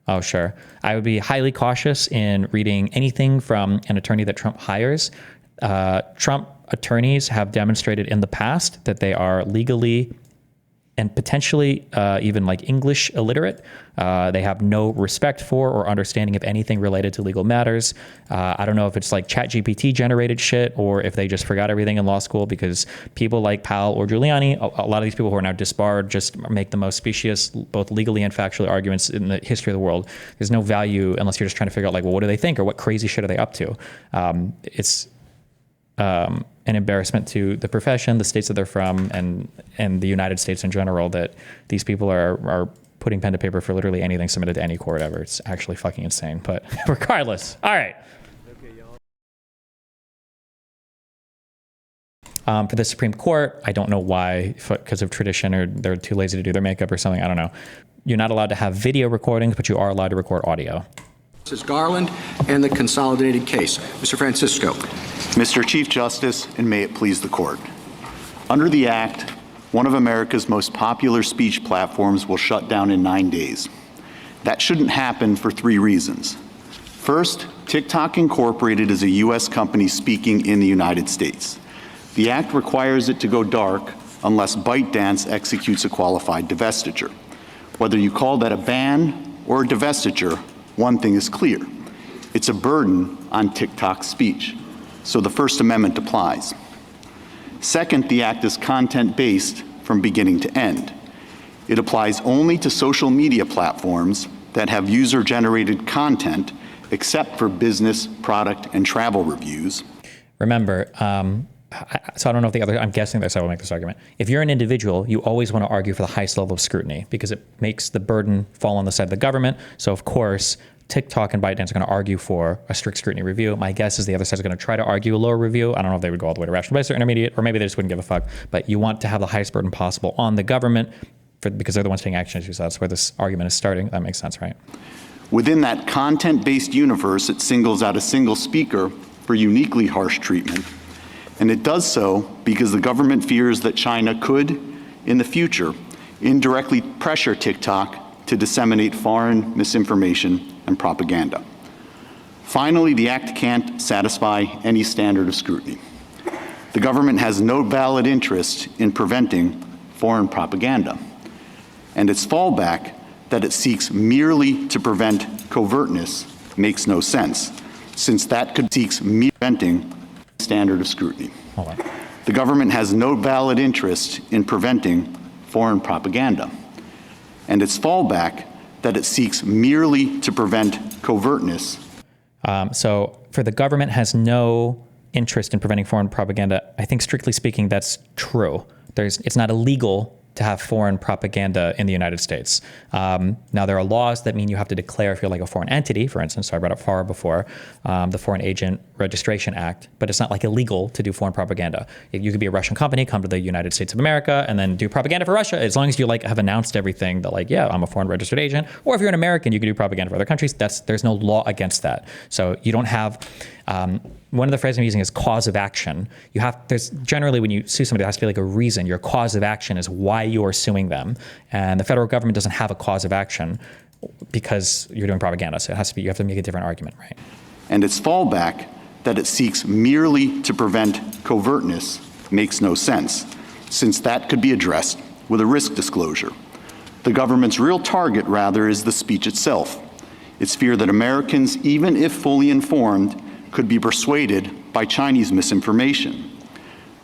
Oh, sure. I would be highly cautious in reading anything from an attorney that Trump hires. Trump attorneys have demonstrated in the past that they are legally and potentially even like English illiterate. They have no respect for or understanding of anything related to legal matters. I don't know if it's like ChatGPT generated shit or if they just forgot everything in law school, because people like Powell or Giuliani, a lot of these people who are now disbarred, just make the most specious, both legally and factually, arguments in the history of the world. There's no value unless you're just trying to figure out like, well, what do they think or what crazy shit are they up to? It's an embarrassment to the profession, the states that they're from, and the United States in general, that these people are putting pen to paper for literally anything submitted to any court ever. It's actually fucking insane, but regardless. All right. For the Supreme Court, I don't know why, because of tradition or they're too lazy to do their makeup or something, I don't know. You're not allowed to have video recordings, but you are allowed to record audio. Justice Garland and the consolidated case. Mr. Francisco. Mr. Chief Justice, and may it please the court. Under the Act, one of America's most popular speech platforms will shut down in 9 days. That shouldn't happen for 3 reasons. First, TikTok Incorporated is a U.S. company speaking in the United States. The Act requires it to go dark unless ByteDance executes a qualified divestiture. Whether you call that a ban or a divestiture, one thing is clear. It's a burden on TikTok's speech, so the First Amendment applies. Second, the Act is content-based from beginning to end. It applies only to social media platforms that have user-generated content, except for business, product, and travel reviews. Remember, so I don't know if the other, I'm guessing that's how we'll make this argument. If you're an individual, you always want to argue for the highest level of scrutiny because it makes the burden fall on the side of the government. So of course, TikTok and ByteDance are going to argue for a strict scrutiny review. My guess is the other side is going to try to argue a lower review. I don't know if they would go all the way to rational basis or intermediate, or maybe they just wouldn't give a fuck. But you want to have the highest burden possible on the government because they're the ones taking action issues. That's where this argument is starting. That makes sense, right? Within that content-based universe, it singles out a single speaker for uniquely harsh treatment. And it does so because the government fears that China could, in the future, indirectly pressure TikTok to disseminate foreign misinformation and propaganda. Finally, the Act can't satisfy any standard of scrutiny. The government has no valid interest in preventing foreign propaganda, and its fallback that it seeks merely to prevent covertness makes no sense, since that could seeks preventing standard of scrutiny. Hold on. The government has no valid interest in preventing foreign propaganda, and its fallback that it seeks merely to prevent covertness. So for the government has no interest in preventing foreign propaganda, I think strictly speaking, that's true. It's not illegal to have foreign propaganda in the United States. Now, there are laws that mean you have to declare if you're like a foreign entity, for instance, so I brought up FAR before, the Foreign Agent Registration Act, but it's not like illegal to do foreign propaganda. You could be a Russian company, come to the United States of America, and then do propaganda for Russia, as long as you like have announced everything that like, yeah, I'm a foreign registered agent, or if you're an American, you can do propaganda for other countries. There's no law against that. So you don't have, one of the phrases I'm using is cause of action. There's generally when you sue somebody, there has to be like a reason. Your cause of action is why you're suing them. And the federal government doesn't have a cause of action because you're doing propaganda. So it has to be, you have to make a different argument, right? And its fallback that it seeks merely to prevent covertness makes no sense, since that could be addressed with a risk disclosure. The government's real target, rather, is the speech itself. It's fear that Americans, even if fully informed, could be persuaded by Chinese misinformation.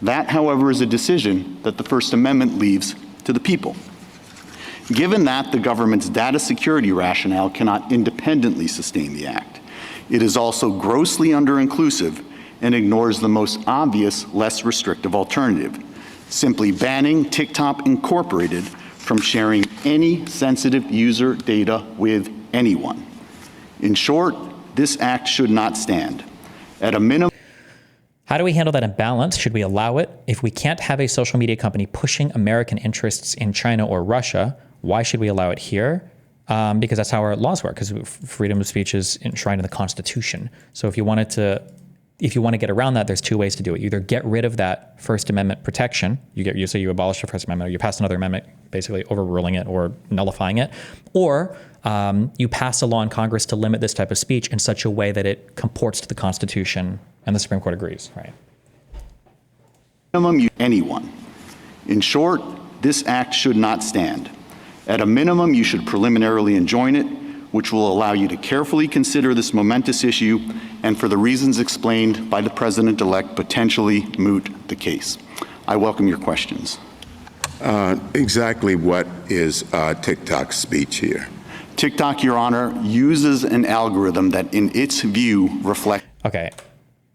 That, however, is a decision that the First Amendment leaves to the people. Given that the government's data security rationale cannot independently sustain the Act, it is also grossly under-inclusive and ignores the most obvious, less restrictive alternative, simply banning TikTok Incorporated from sharing any sensitive user data with anyone. In short, this Act should not stand. At a minimum, how do we handle that imbalance? Should we allow it? If we can't have a social media company pushing American interests in China or Russia, why should we allow it here? Because that's how our laws work, because freedom of speech is enshrined in the Constitution. So if you want to get around that, there's 2 ways to do it. You either get rid of that First Amendment protection, you abolish the First Amendment, or you pass another amendment basically overruling it or nullifying it, or you pass a law in Congress to limit this type of speech in such a way that it comports to the Constitution, and the Supreme Court agrees, right? Anyone. In short, this Act should not stand. At a minimum, you should preliminarily enjoin it, which will allow you to carefully consider this momentous issue and, for the reasons explained by the President-elect, potentially moot the case. I welcome your questions. Exactly what is TikTok's speech here? TikTok, Your Honor, uses an algorithm that, in its view, reflects. Okay.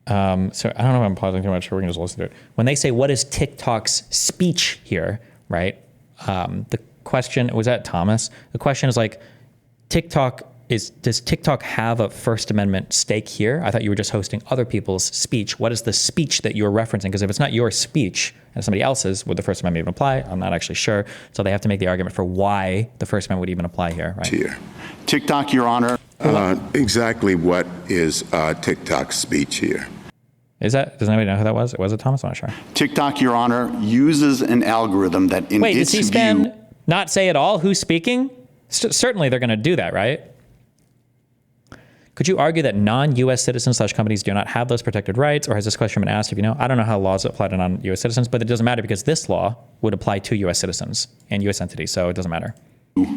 So I don't know if I'm pausing too much, or we can just listen to it. When they say, what is TikTok's speech here, right? The question, was that Thomas? The question is like, does TikTok have a First Amendment stake here? I thought you were just hosting other people's speech. What is the speech that you're referencing? Because if it's not your speech and somebody else's, would the First Amendment even apply? I'm not actually sure. So they have to make the argument for why the First Amendment would even apply here, right? Here. TikTok, Your Honor. Exactly what is TikTok's speech here? Does anybody know who that was? Was it Thomas? I'm not sure. TikTok, Your Honor, uses an algorithm that in Wait, its does view... C-SPAN not say at all who's speaking? Certainly they're going to do that, right? Could you argue that non-U.S. citizens / companies do not have those protected rights? Or has this question been asked? If you know, I don't know how laws apply to non-U.S. citizens, but it doesn't matter because this law would apply to U.S. citizens and U.S. entities, so it doesn't matter.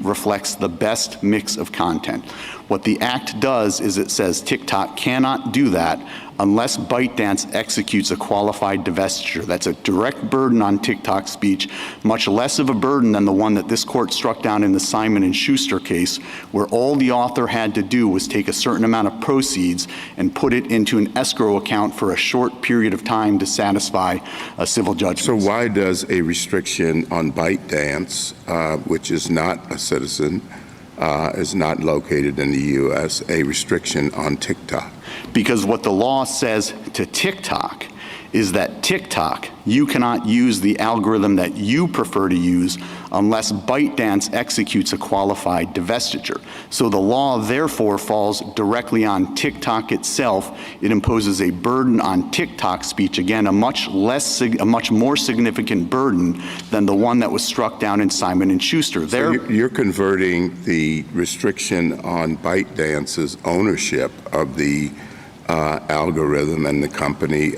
reflects the best mix of content. What the Act does is it says TikTok cannot do that unless ByteDance executes a qualified divestiture. That's a direct burden on TikTok speech, much less of a burden than the one that this court struck down in the Simon & Schuster case, where all the author had to do was take a certain amount of proceeds and put it into an escrow account for a short period of time to satisfy a civil judgment. So why does a restriction on ByteDance, which is not a citizen, is not located in the U.S., a restriction on TikTok? Because what the law says to TikTok is that TikTok, you cannot use the algorithm that you prefer to use unless ByteDance executes a qualified divestiture. So the law therefore falls directly on TikTok itself. It imposes a burden on TikTok speech, again, a much more significant burden than the one that was struck down in Simon & Schuster. So you're converting the restriction on ByteDance's ownership of the algorithm and the company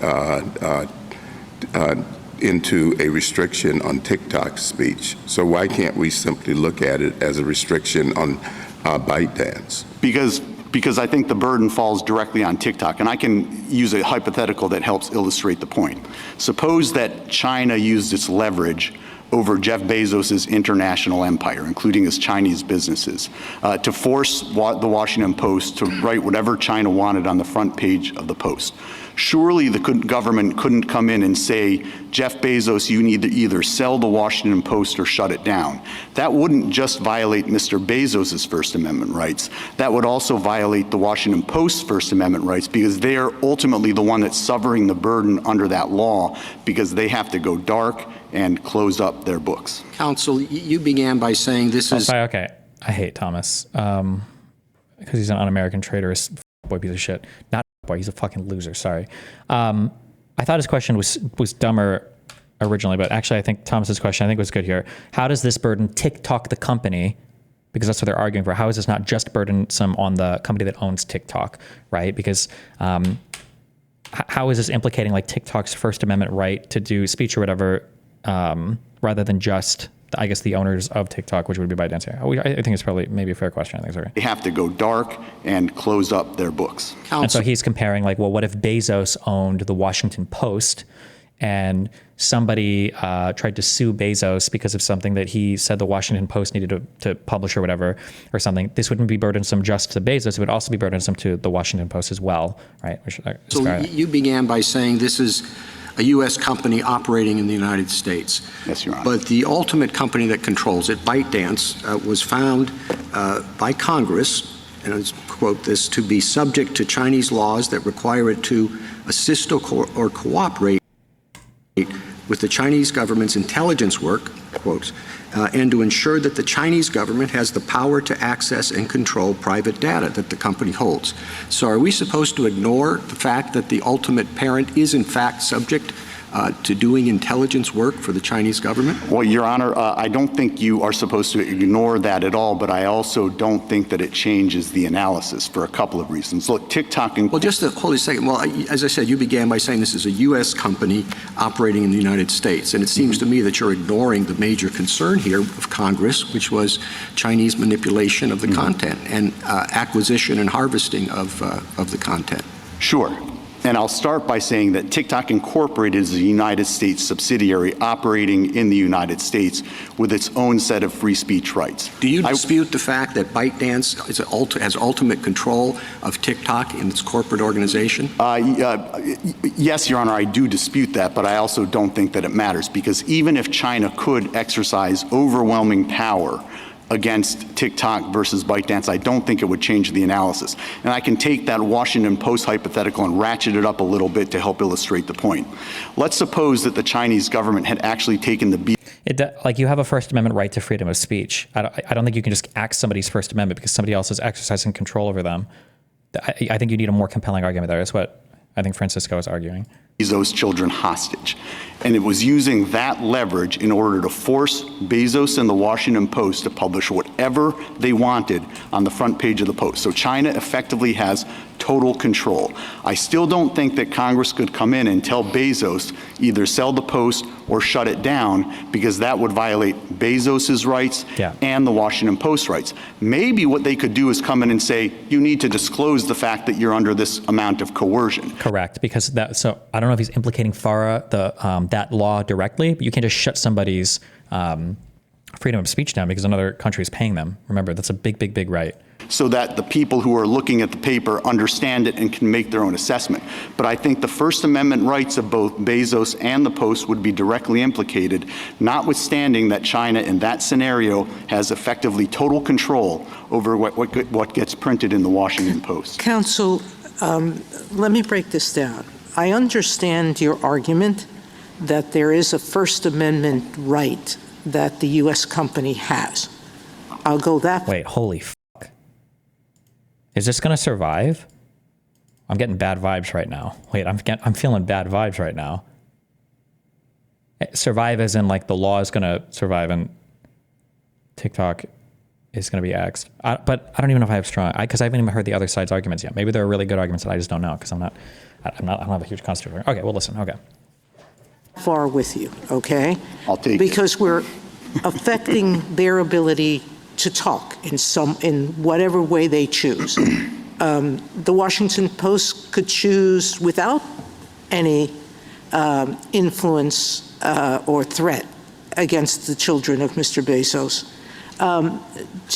into a restriction on TikTok speech. So why can't we simply look at it as a restriction on ByteDance? Because I think the burden falls directly on TikTok. And I can use a hypothetical that helps illustrate the point. Suppose that China used its leverage over Jeff Bezos's international empire, including his Chinese businesses, to force the Washington Post to write whatever China wanted on the front page of the Post. Surely the government couldn't come in and say, Jeff Bezos, you need to either sell the Washington Post or shut it down. That wouldn't just violate Mr. Bezos's First Amendment rights. That would also violate the Washington Post's First Amendment rights, because they are ultimately the one that's suffering the burden under that law, because they have to go dark and close up their books. Counsel, you began by saying this is... Sorry, okay. I hate Thomas because he's an un-American traitorous boy piece of shit. Not boy, he's a fucking loser, sorry. I thought his question was dumber originally, but actually I think Thomas's question, I think was good here. How does this burden TikTok the company? Because that's what they're arguing for. How is this not just burdensome on the company that owns TikTok, right? Because how is this implicating like TikTok's First Amendment right to do speech or whatever, rather than just, I guess, the owners of TikTok, which would be ByteDance here? I think it's probably maybe a fair question. I think sorry. They have to go dark and close up their books. And so he's comparing like, well, what if Bezos owned the Washington Post and somebody tried to sue Bezos because of something that he said the Washington Post needed to publish or whatever, or something? This wouldn't be burdensome just to Bezos. It would also be burdensome to the Washington Post as well, right? So you began by saying this is a U.S. company operating in the United States. Yes, Your Honor. But the ultimate company that controls it, ByteDance, was found by Congress, and I quote this, to be subject to Chinese laws that require it to assist or cooperate with the Chinese government's intelligence work, quotes, and to ensure that the Chinese government has the power to access and control private data that the company holds. So are we supposed to ignore the fact that the ultimate parent is in fact subject to doing intelligence work for the Chinese government? Well, Your Honor, I don't think you are supposed to ignore that at all, but I also don't think that it changes the analysis for a couple of reasons. Look, TikTok and... Well, just hold a second. Well, as I said, you began by saying this is a U.S. company operating in the United States, and it seems to me that you're ignoring the major concern here of Congress, which was Chinese manipulation of the content and acquisition and harvesting of the content. Sure. And I'll start by saying that TikTok Incorporated is a United States subsidiary operating in the United States with its own set of free speech rights. Do you dispute the fact that ByteDance has ultimate control of TikTok in its corporate organization? Yes, Your Honor, I do dispute that, but I also don't think that it matters, because even if China could exercise overwhelming power against TikTok versus ByteDance, I don't think it would change the analysis. And I can take that Washington Post hypothetical and ratchet it up a little bit to help illustrate the point. Let's suppose that the Chinese government had actually taken the beat. Like, you have a First Amendment right to freedom of speech. I don't think you can just axe somebody's First Amendment because somebody else is exercising control over them. I think you need a more compelling argument there. That's what I think Francisco is arguing. Bezos' children hostage. And it was using that leverage in order to force Bezos and the Washington Post to publish whatever they wanted on the front page of the Post. So China effectively has total control. I still don't think that Congress could come in and tell Bezos either sell the Post or shut it down, because that would violate Bezos's rights and the Washington Post rights. Maybe what they could do is come in and say, you need to disclose the fact that you're under this amount of coercion. Correct, because so I don't know if he's implicating FARA, that law directly, but you can't just shut somebody's freedom of speech down because another country is paying them. Remember, that's a big, big, big right. So that the people who are looking at the paper understand it and can make their own assessment. But I think the First Amendment rights of both Bezos and the Post would be directly implicated, notwithstanding that China in that scenario has effectively total control over what gets printed in the Washington Post. Counsel, let me break this down. I understand your argument that there is a First Amendment right that the U.S. company has. I'll go that way. Wait, holy fuck. Is this going to survive? I'm getting bad vibes right now. Wait, I'm feeling bad vibes right now. Survive as in like the law is going to survive and TikTok is going to be axed. But I don't even know if I have strong, because I haven't even heard the other side's arguments yet. Maybe there are really good arguments that I just don't know because I don't have a huge constitutional. Okay, well, listen, okay. Far with you, okay? I'll take because we're affecting their ability to talk in whatever way they choose. The Washington Post could choose without any influence or threat against the children of Mr. Bezos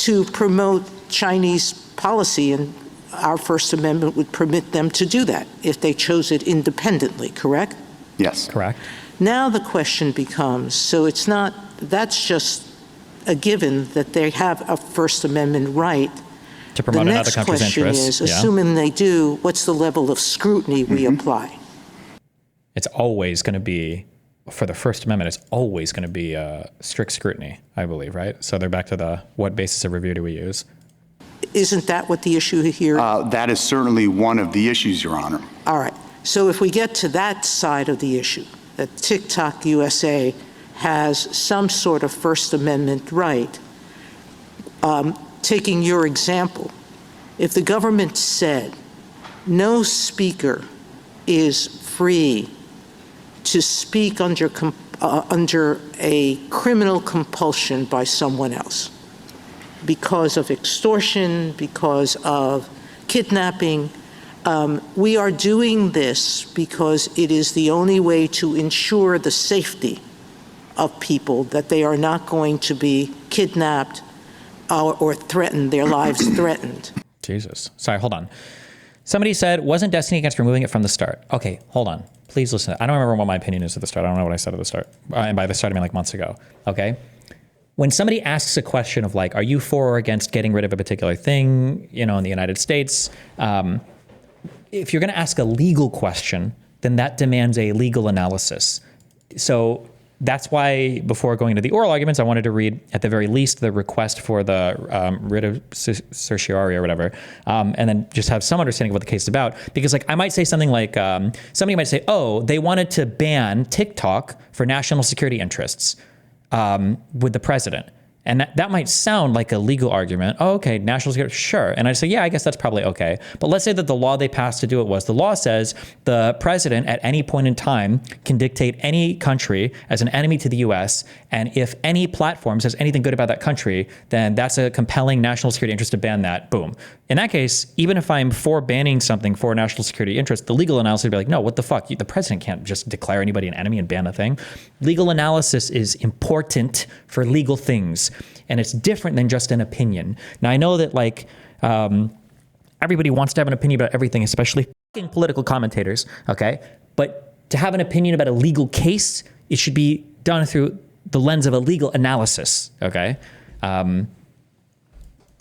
to promote Chinese policy, and our First Amendment would permit them to do that if they chose it independently, correct? Yes. Correct. Now the question becomes, so it's not, that's just a given that they have a First Amendment right. To promote another country's interests. The next question is, assuming they do, what's the level of scrutiny we apply? It's always going to be, for the First Amendment, it's always going to be strict scrutiny, I believe, right? So they're back to what basis of review do we use? Isn't that what the issue here? That is certainly one of the issues, Your Honor. All right. So if we get to that side of the issue, that TikTok USA has some sort of First Amendment right, taking your example, if the government said no speaker is free to speak under a criminal compulsion by someone else because of extortion, because of kidnapping, we are doing this because it is the only way to ensure the safety of people, that they are not going to be kidnapped or threatened, their lives threatened. Jesus. Sorry, hold on. Somebody said, wasn't Destiny against removing it from the start? Okay, hold on. Please listen. I don't remember what my opinion is at the start. I don't know what I said at the start. And by the start, I mean like months ago. Okay? When somebody asks a question of like, are you for or against getting rid of a particular thing, in the United States, if you're going to ask a legal question, then that demands a legal analysis. So that's why before going to the oral arguments, I wanted to read at the very least the request for the writ of certiorari or whatever, and then just have some understanding of what the case is about. Because like I might say something like, somebody might say, oh, they wanted to ban TikTok for national security interests with the president. And that might sound like a legal argument. Oh, okay, national security, sure. And I say, yeah, I guess that's probably okay. But let's say that the law they passed to do it was, the law says the president at any point in time can dictate any country as an enemy to the US. And if any platform says anything good about that country, then that's a compelling national security interest to ban that, boom. In that case, even if I'm for banning something for national security interest, the legal analysis would be like, no, what the fuck? The president can't just declare anybody an enemy and ban a thing. Legal analysis is important for legal things. And it's different than just an opinion. Now, I know that like everybody wants to have an opinion about everything, especially fucking political commentators, okay? But to have an opinion about a legal case, it should be done through the lens of a legal analysis, okay?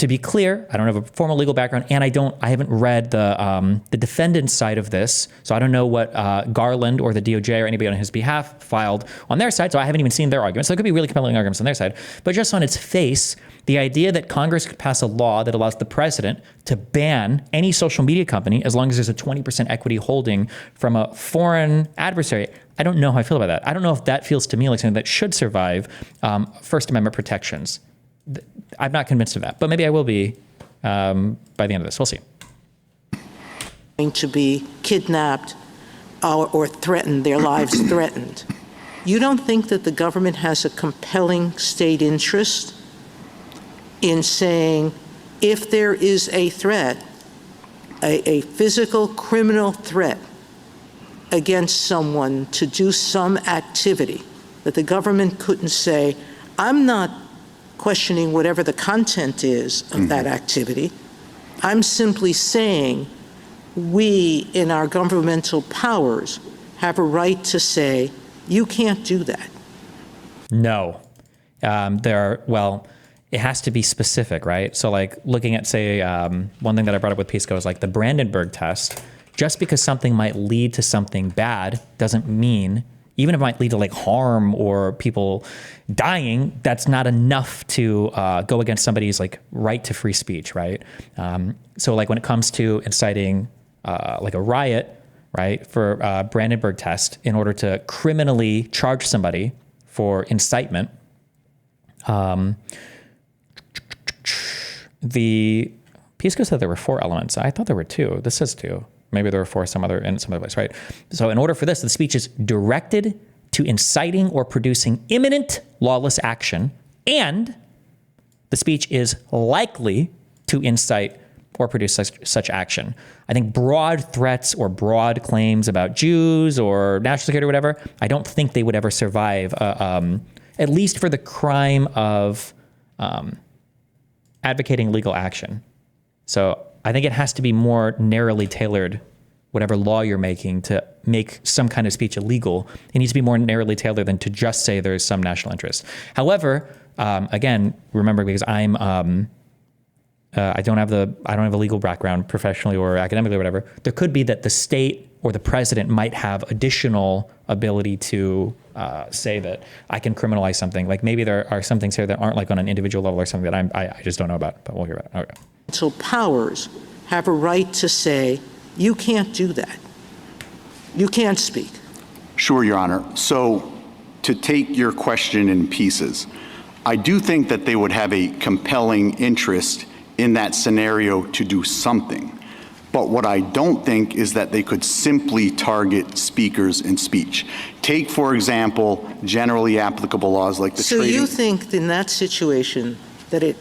To be clear, I don't have a formal legal background, and I haven't read the defendant's side of this, so I don't know what Garland or the DOJ or anybody on his behalf filed on their side, so I haven't even seen their arguments. So it could be really compelling arguments on their side. But just on its face, the idea that Congress could pass a law that allows the president to ban any social media company as long as there's a 20% equity holding from a foreign adversary, I don't know how I feel about that. I don't know if that feels to me like something that should survive First Amendment protections. I'm not convinced of that, but maybe I will be by the end of this. We'll see. Going to be kidnapped or threatened, their lives threatened. You don't think that the government has a compelling state interest in saying, if there is a threat, a physical criminal threat against someone to do some activity, that the government couldn't say, I'm not questioning whatever the content is of that activity. I'm simply saying we, in our governmental powers, have a right to say, you can't do that. No. It has to be specific, right? So like looking at, say, one thing that I brought up with Pisco is like the Brandenburg test. Just because something might lead to something bad doesn't mean, even if it might lead to like harm or people dying, that's not enough to go against somebody's like right to free speech, right? So like when it comes to inciting like a riot, right, for Brandenburg test, in order to criminally charge somebody for incitement, the Pisco said there were 4 elements. I thought there were 2. This says 2. Maybe there were 4 in some other place, right? So in order for this, the speech is directed to inciting or producing imminent lawless action, and the speech is likely to incite or produce such action. I think broad threats or broad claims about Jews or national security or whatever, I don't think they would ever survive, at least for the crime of advocating legal action. So I think it has to be more narrowly tailored, whatever law you're making, to make some kind of speech illegal. It needs to be more narrowly tailored than to just say there's some national interest. However, again, remember, because I don't have a legal background professionally or academically or whatever, there could be that the state or the president might have additional ability to say that I can criminalize something. Like maybe there are some things here that aren't like on an individual level or something that I just don't know about, but we'll hear about it. Okay. So powers have a right to say, you can't do that. You can't speak. Sure, Your Honor. So to take your question in pieces, I do think that they would have a compelling interest in that scenario to do something. But what I don't think is that they could simply target speakers in speech. Take, for example, generally applicable laws like the So trading. you think in that situation that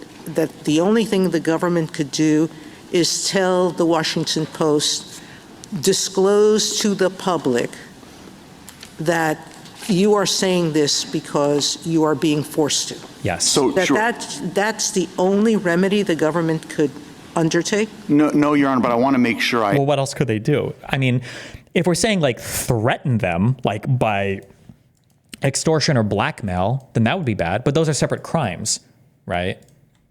the only thing the government could do is tell the Washington Post, disclose to the public that you are saying this because you are being forced to? Yes. So, sure. That's the only remedy the government could undertake? No, Your Honor, but I want to make sure Well, what else could they do? I mean, if we're saying like threaten them, like by extortion or blackmail, then that would be bad. But those are separate crimes, right?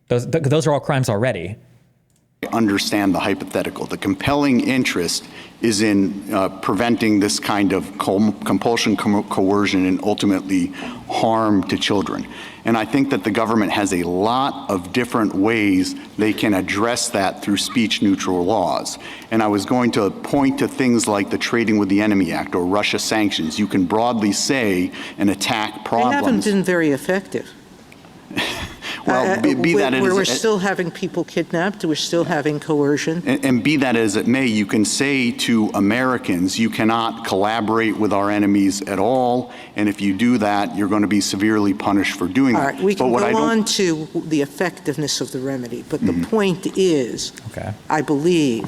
Those are all crimes already. understand the hypothetical. The compelling interest is in preventing this kind of compulsion, coercion, and ultimately harm to children. And I think that the government has a lot of different ways they can address that through speech-neutral laws. And I was going to point to things like the Trading with the Enemy Act or Russia sanctions. You can broadly say and attack problems. They haven't been very effective. Well, be that as we're still having people kidnapped. We're still having coercion. And be that as it may, you can say to Americans, you cannot collaborate with our enemies at all. And if you do that, you're going to be severely punished for doing that. All right, we can go on to the effectiveness of the remedy. But the point is, I believe,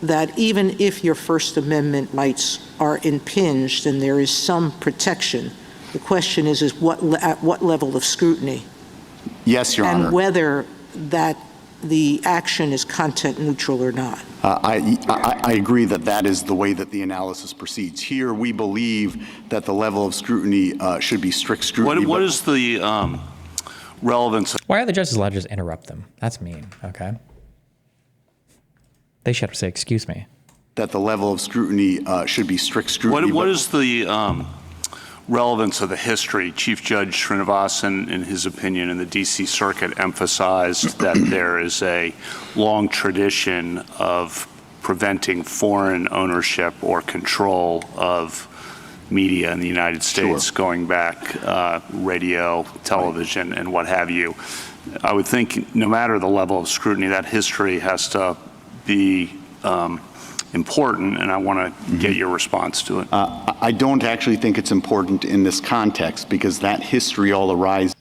that even if your First Amendment rights are impinged and there is some protection, the question is at what level of scrutiny? Yes, Your Honor. And whether that the action is content neutral or not. I agree that that is the way that the analysis proceeds. Here, we believe that the level of scrutiny should be strict scrutiny. What is the relevance. Why are the judges allowed to just interrupt them? That's mean, okay? They should have to say, excuse me. That the level of scrutiny should be strict scrutiny. What is the relevance of the history? Chief Judge Srinivasan, in his opinion, in the D.C. Circuit emphasized that there is a long tradition of preventing foreign ownership or control of media in the United States, Sure. going back radio, television, and what have you. I would think no matter the level of scrutiny, that history has to be important, and I want to get your response to it. I don't actually think it's important in this context because that history all arises.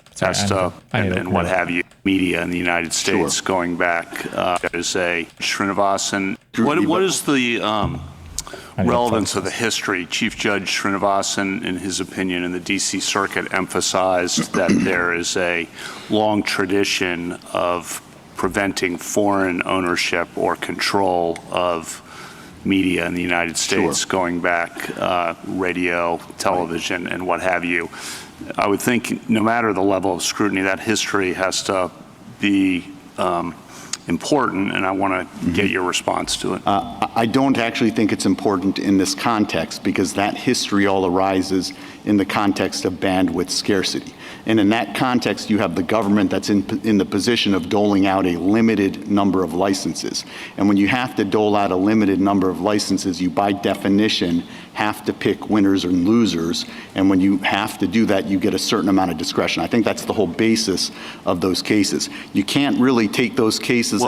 And what have you, media in the United States, Sure. going back as a Srinivasan. What is the relevance of the history? Chief Judge Srinivasan, in his opinion, in the D.C. Circuit emphasized that there is a long tradition of preventing foreign ownership or control of media in the United States, Sure. going back radio, television, and what have you. I would think no matter the level of scrutiny, that history has to be important, and I want to get your response to it. I don't actually think it's important in this context because that history all arises in the context of bandwidth scarcity. And in that context, you have the government that's in the position of doling out a limited number of licenses. And when you have to dole out a limited number of licenses, you by definition have to pick winners and losers. And when you have to do that, you get a certain amount of discretion. I think that's the whole basis of those cases. You can't really take those cases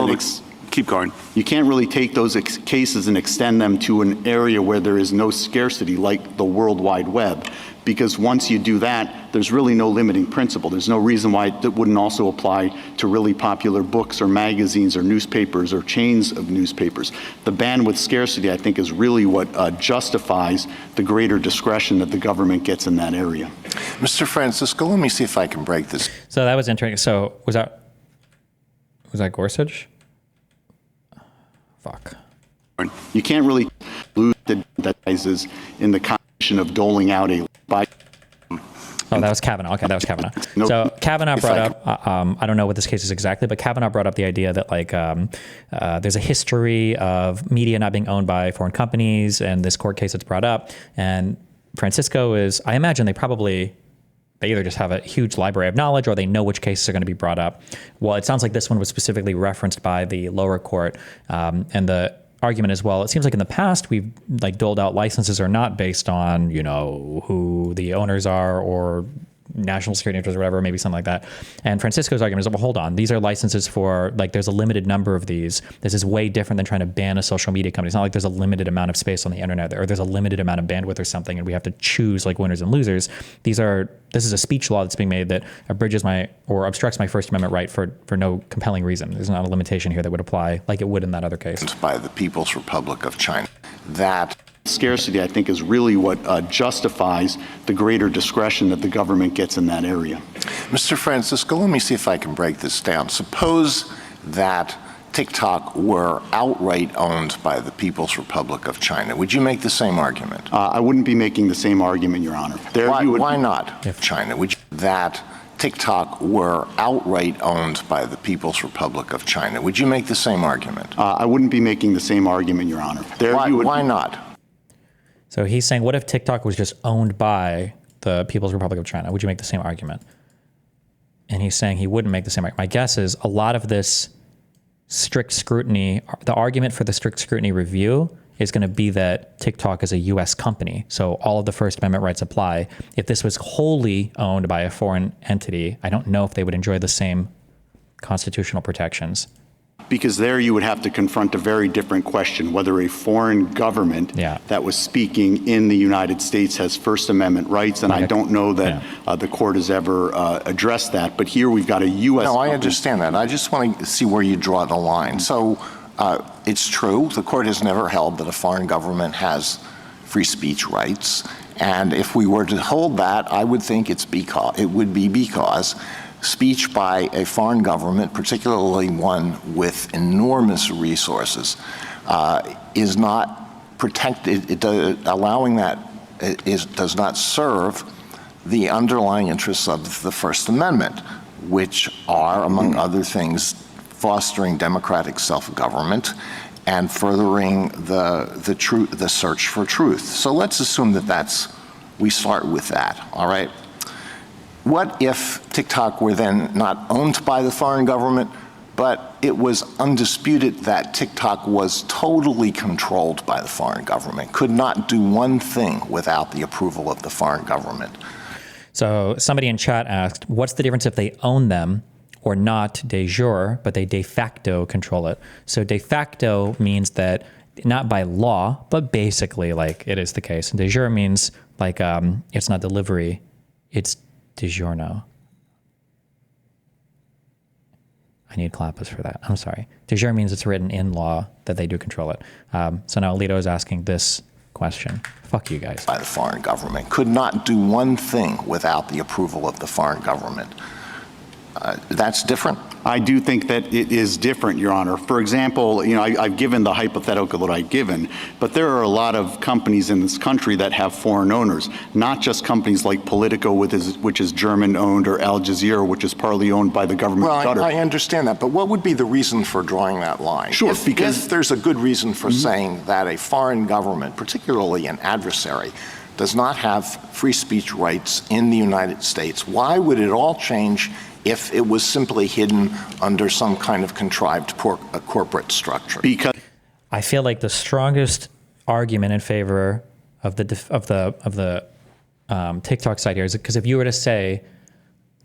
keep going. You can't really take those cases and extend them to an area where there is no scarcity like the World Wide Web. Because once you do that, there's really no limiting principle. There's no reason why that wouldn't also apply to really popular books or magazines or newspapers or chains of newspapers. The bandwidth scarcity, I think, is really what justifies the greater discretion that the government gets in that area. Mr. Francisco, let me see if I can break this. So that was interesting. So was that Gorsuch? Fuck. You can't really lose the devices in the condition of doling out a by. Oh, that was Kavanaugh. Okay, that was Kavanaugh. Nope. So Kavanaugh brought up, I don't know what this case is exactly, but Kavanaugh brought up the idea that there's a history of media not being owned by foreign companies, and this court case that's brought up. And Francisco is, I imagine they either just have a huge library of knowledge or they know which cases are going to be brought up. Well, it sounds like this one was specifically referenced by the lower court. And the argument as well, it seems like in the past we've doled out licenses are not based on, who the owners are or national security interests or whatever, maybe something like that. And Francisco's argument is, well, hold on, these are licenses for, there's a limited number of these. This is way different than trying to ban a social media company. It's not like there's a limited amount of space on the internet or there's a limited amount of bandwidth or something and we have to choose winners and losers. This is a speech law that's being made that abridges or obstructs my First Amendment right for no compelling reason. There's not a limitation here that would apply like it would in that other case. By the People's Republic of China. That Scarcity, I think, is really what justifies the greater discretion that the government gets in that area. Mr. Francisco, let me see if I can break this down. Suppose that TikTok were outright owned by the People's Republic of China. Would you make the same argument? I wouldn't be making the same argument, Your Honor. Why not? China? Would you, that TikTok were outright owned by the People's Republic of China? Would you make the same argument? I wouldn't be making the same argument, Your Honor. Why not? So he's saying, what if TikTok was just owned by the People's Republic of China? Would you make the same argument? And he's saying he wouldn't make the same argument. My guess is a lot of this strict scrutiny, the argument for the strict scrutiny review is going to be that TikTok is a U.S. company. So all of the First Amendment rights apply. If this was wholly owned by a foreign entity, I don't know if they would enjoy the same constitutional protections. Because there you would have to confront a very different question, whether a foreign government that was speaking in the United States has First Amendment rights, and I don't know that the court has ever addressed that. But here we've got a U.S. No, I understand that. I just want to see where you draw the line. So it's true, the court has never held that a foreign government has free speech rights. And if we were to hold that, I would think it would be because speech by a foreign government, particularly one with enormous resources, is not protected. Allowing that does not serve the underlying interests of the First Amendment, which are, among other things, fostering democratic self-government and furthering the search for truth. So let's assume that we start with that, all right? What if TikTok were then not owned by the foreign government, but it was undisputed that TikTok was totally controlled by the foreign government, could not do one thing without the approval of the foreign government? So somebody in chat asked, what's the difference if they own them or not de jure, but they de facto control it? So de facto means that not by law, but basically like it is the case. And de jure means like it's not delivery, it's de jure now. I need clappers for that. I'm sorry. De jure means it's written in law that they do control it. So now Alito is asking this question. Fuck you guys. By the foreign government, could not do one thing without the approval of the foreign government. That's different. I do think that it is different, Your Honor. For example, I've given the hypothetical that I've given, but there are a lot of companies in this country that have foreign owners, not just companies like Politico, which is German-owned, or Al Jazeera, which is partly owned by the government. Well, I understand that, but what would be the reason for drawing that line? Sure, if there's a good reason for saying that a foreign government, particularly an adversary, does not have free speech rights in the United States, why would it all change if it was simply hidden under some kind of contrived corporate structure? Because I feel like the strongest argument in favor of the TikTok side here is because if you were to say,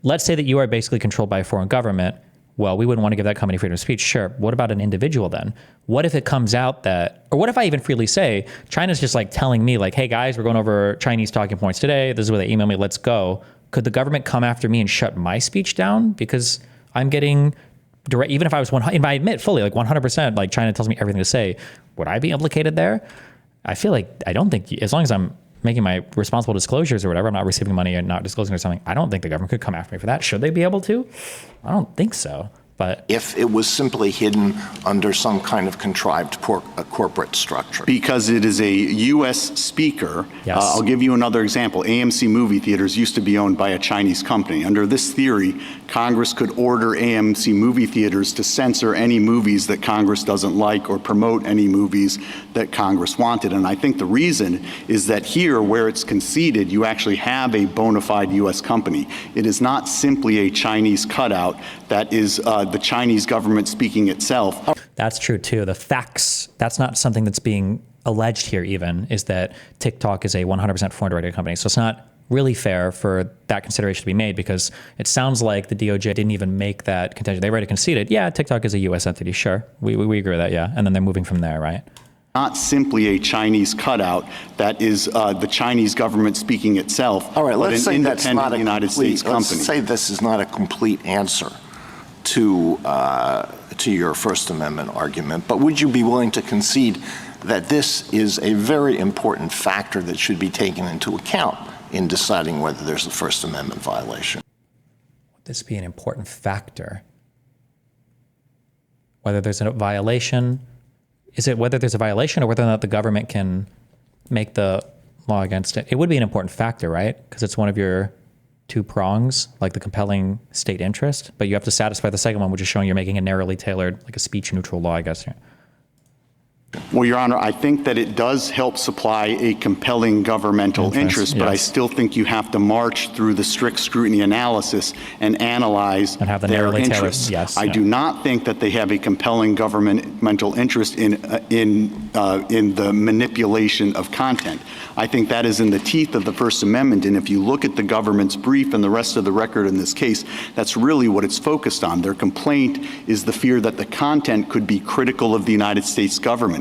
let's say that you are basically controlled by a foreign government, well, we wouldn't want to give that company freedom of speech. Sure. What about an individual then? What if it comes out that, or what if I even freely say, China's just like telling me like, hey guys, we're going over Chinese talking points today. This is where they email me, let's go. Could the government come after me and shut my speech down because I'm getting direct, even if I was if I admit fully, like 100%, like China tells me everything to say, would I be implicated there? I feel like, I don't think, as long as I'm making my responsible disclosures or whatever, I'm not receiving money and not disclosing or something, I don't think the government could come after me for that. Should they be able to? I don't think so. But if it was simply hidden under some kind of contrived corporate structure. Because it is a U.S. speaker. Yes. I'll give you another example. AMC movie theaters used to be owned by a Chinese company. Under this theory, Congress could order AMC movie theaters to censor any movies that Congress doesn't like or promote any movies that Congress wanted. And I think the reason is that here, where it's conceded, you actually have a bona fide U.S. company. It is not simply a Chinese cutout that is the Chinese government speaking itself. that's true too. The facts, that's not something that's being alleged here even, is that TikTok is a 100% foreign directed company. So it's not really fair for that consideration to be made because it sounds like the DOJ didn't even make that contention. They already conceded, yeah, TikTok is a U.S. entity, sure. We agree with that, yeah. And then they're moving from there, right? Not simply a Chinese cutout that is the Chinese government speaking itself. All right, let's but an say that's not a United States company. Let's say this is not a complete answer to your First Amendment argument, but would you be willing to concede that this is a very important factor that should be taken into account in deciding whether there's a First Amendment violation? Would this be an important factor? Whether there's a violation, is it whether there's a violation or whether or not the government can make the law against it? It would be an important factor, right? Because it's one of your two prongs, like the compelling state interest, but you have to satisfy the second one, which is showing you're making a narrowly tailored, like a speech neutral law, I guess. Well, Your Honor, I think that it does help supply a compelling governmental interest, but yes. I still think you have to march through the strict scrutiny analysis and analyze and have the their narrowly tailored, interests. yes, I do not think that they have a compelling governmental interest in the manipulation of content. I think that is in the teeth of the First Amendment, and if you look at the government's brief and the rest of the record in this case, that's really what it's focused on. Their complaint is the fear that the content could be critical of the United States government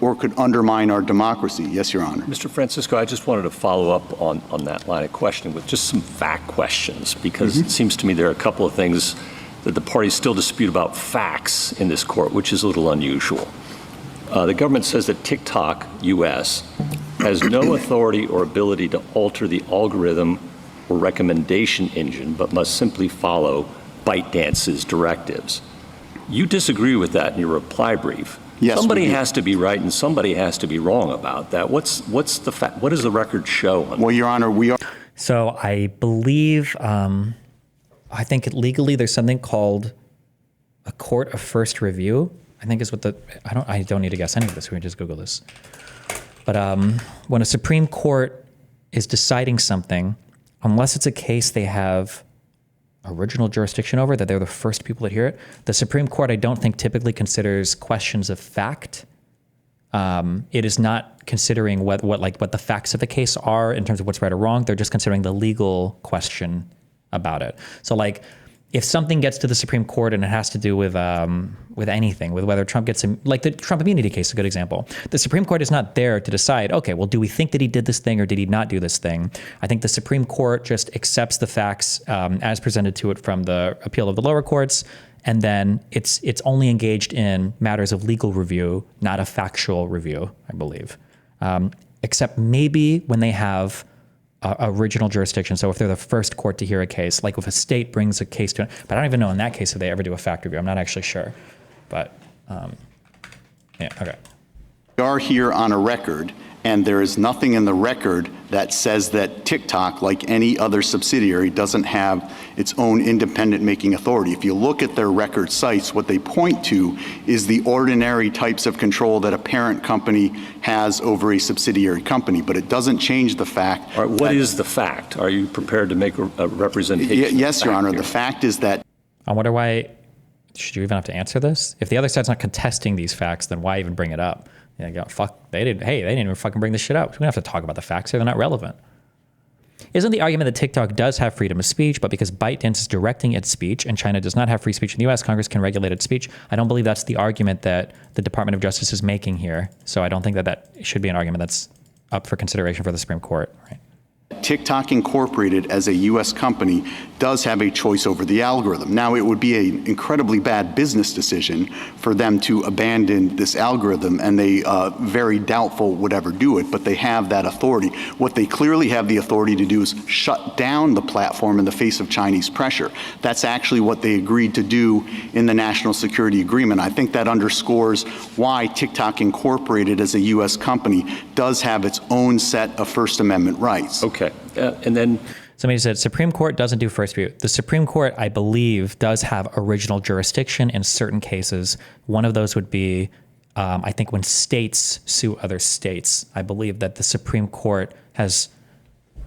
or could undermine our democracy. Yes, Your Honor. Mr. Francisco, I just wanted to follow up on that line of questioning with just some fact questions, because it seems to me there are a couple of things that the parties still dispute about facts in this court, which is a little unusual. The government says that TikTok, U.S., has no authority or ability to alter the algorithm or recommendation engine, but must simply follow ByteDance's directives. You disagree with that in your reply brief. Yes, somebody has to be right and somebody has to be wrong about that. What's the fact? What does the record show on that? Well, Your Honor, we are. So I believe I think legally there's something called a court of first review. I think is what I don't need to guess any of this. We can just Google this. But when a Supreme Court is deciding something, unless it's a case they have original jurisdiction over, that they're the first people that hear it, the Supreme Court, I don't think typically considers questions of fact. It is not considering what the facts of the case are in terms of what's right or wrong. They're just considering the legal question about it. So like, if something gets to the Supreme Court and it has to do with anything, with whether Trump gets like the Trump immunity case is a good example. The Supreme Court is not there to decide, okay, well, do we think that he did this thing or did he not do this thing? I think the Supreme Court just accepts the facts as presented to it from the appeal of the lower courts, and then it's only engaged in matters of legal review, not a factual review, I believe. Except maybe when they have original jurisdiction. So if they're the first court to hear a case, like if a state brings a case to, but I don't even know in that case if they ever do a fact review. I'm not actually sure, but yeah, okay. We are here on a record, and there is nothing in the record that says that TikTok, like any other subsidiary, doesn't have its own independent making authority. If you look at their record sites, what they point to is the ordinary types of control that a parent company has over a subsidiary company, but it doesn't change the fact. All right, what is the fact? Are you prepared to make a representation? Yes, Your Honor. Here? The fact is that. I wonder why, should you even have to answer this? If the other side's not contesting these facts, then why even bring it up? They didn't even fucking bring this shit up. We don't have to talk about the facts here. They're not relevant. Isn't the argument that TikTok does have freedom of speech, but because ByteDance is directing its speech and China does not have free speech in the US, Congress can regulate its speech? I don't believe that's the argument that the Department of Justice is making here. So I don't think that should be an argument that's up for consideration for the Supreme Court, right? TikTok Incorporated as a U.S. company does have a choice over the algorithm. Now, it would be an incredibly bad business decision for them to abandon this algorithm, and they very doubtful would ever do it, but they have that authority. What they clearly have the authority to do is shut down the platform in the face of Chinese pressure. That's actually what they agreed to do in the National Security Agreement. I think that underscores why TikTok Incorporated as a U.S. company does have its own set of First Amendment rights. Okay. And then somebody said Supreme Court doesn't do first review. The Supreme Court, I believe, does have original jurisdiction in certain cases. One of those would be, I think, when states sue other states. I believe that the Supreme Court has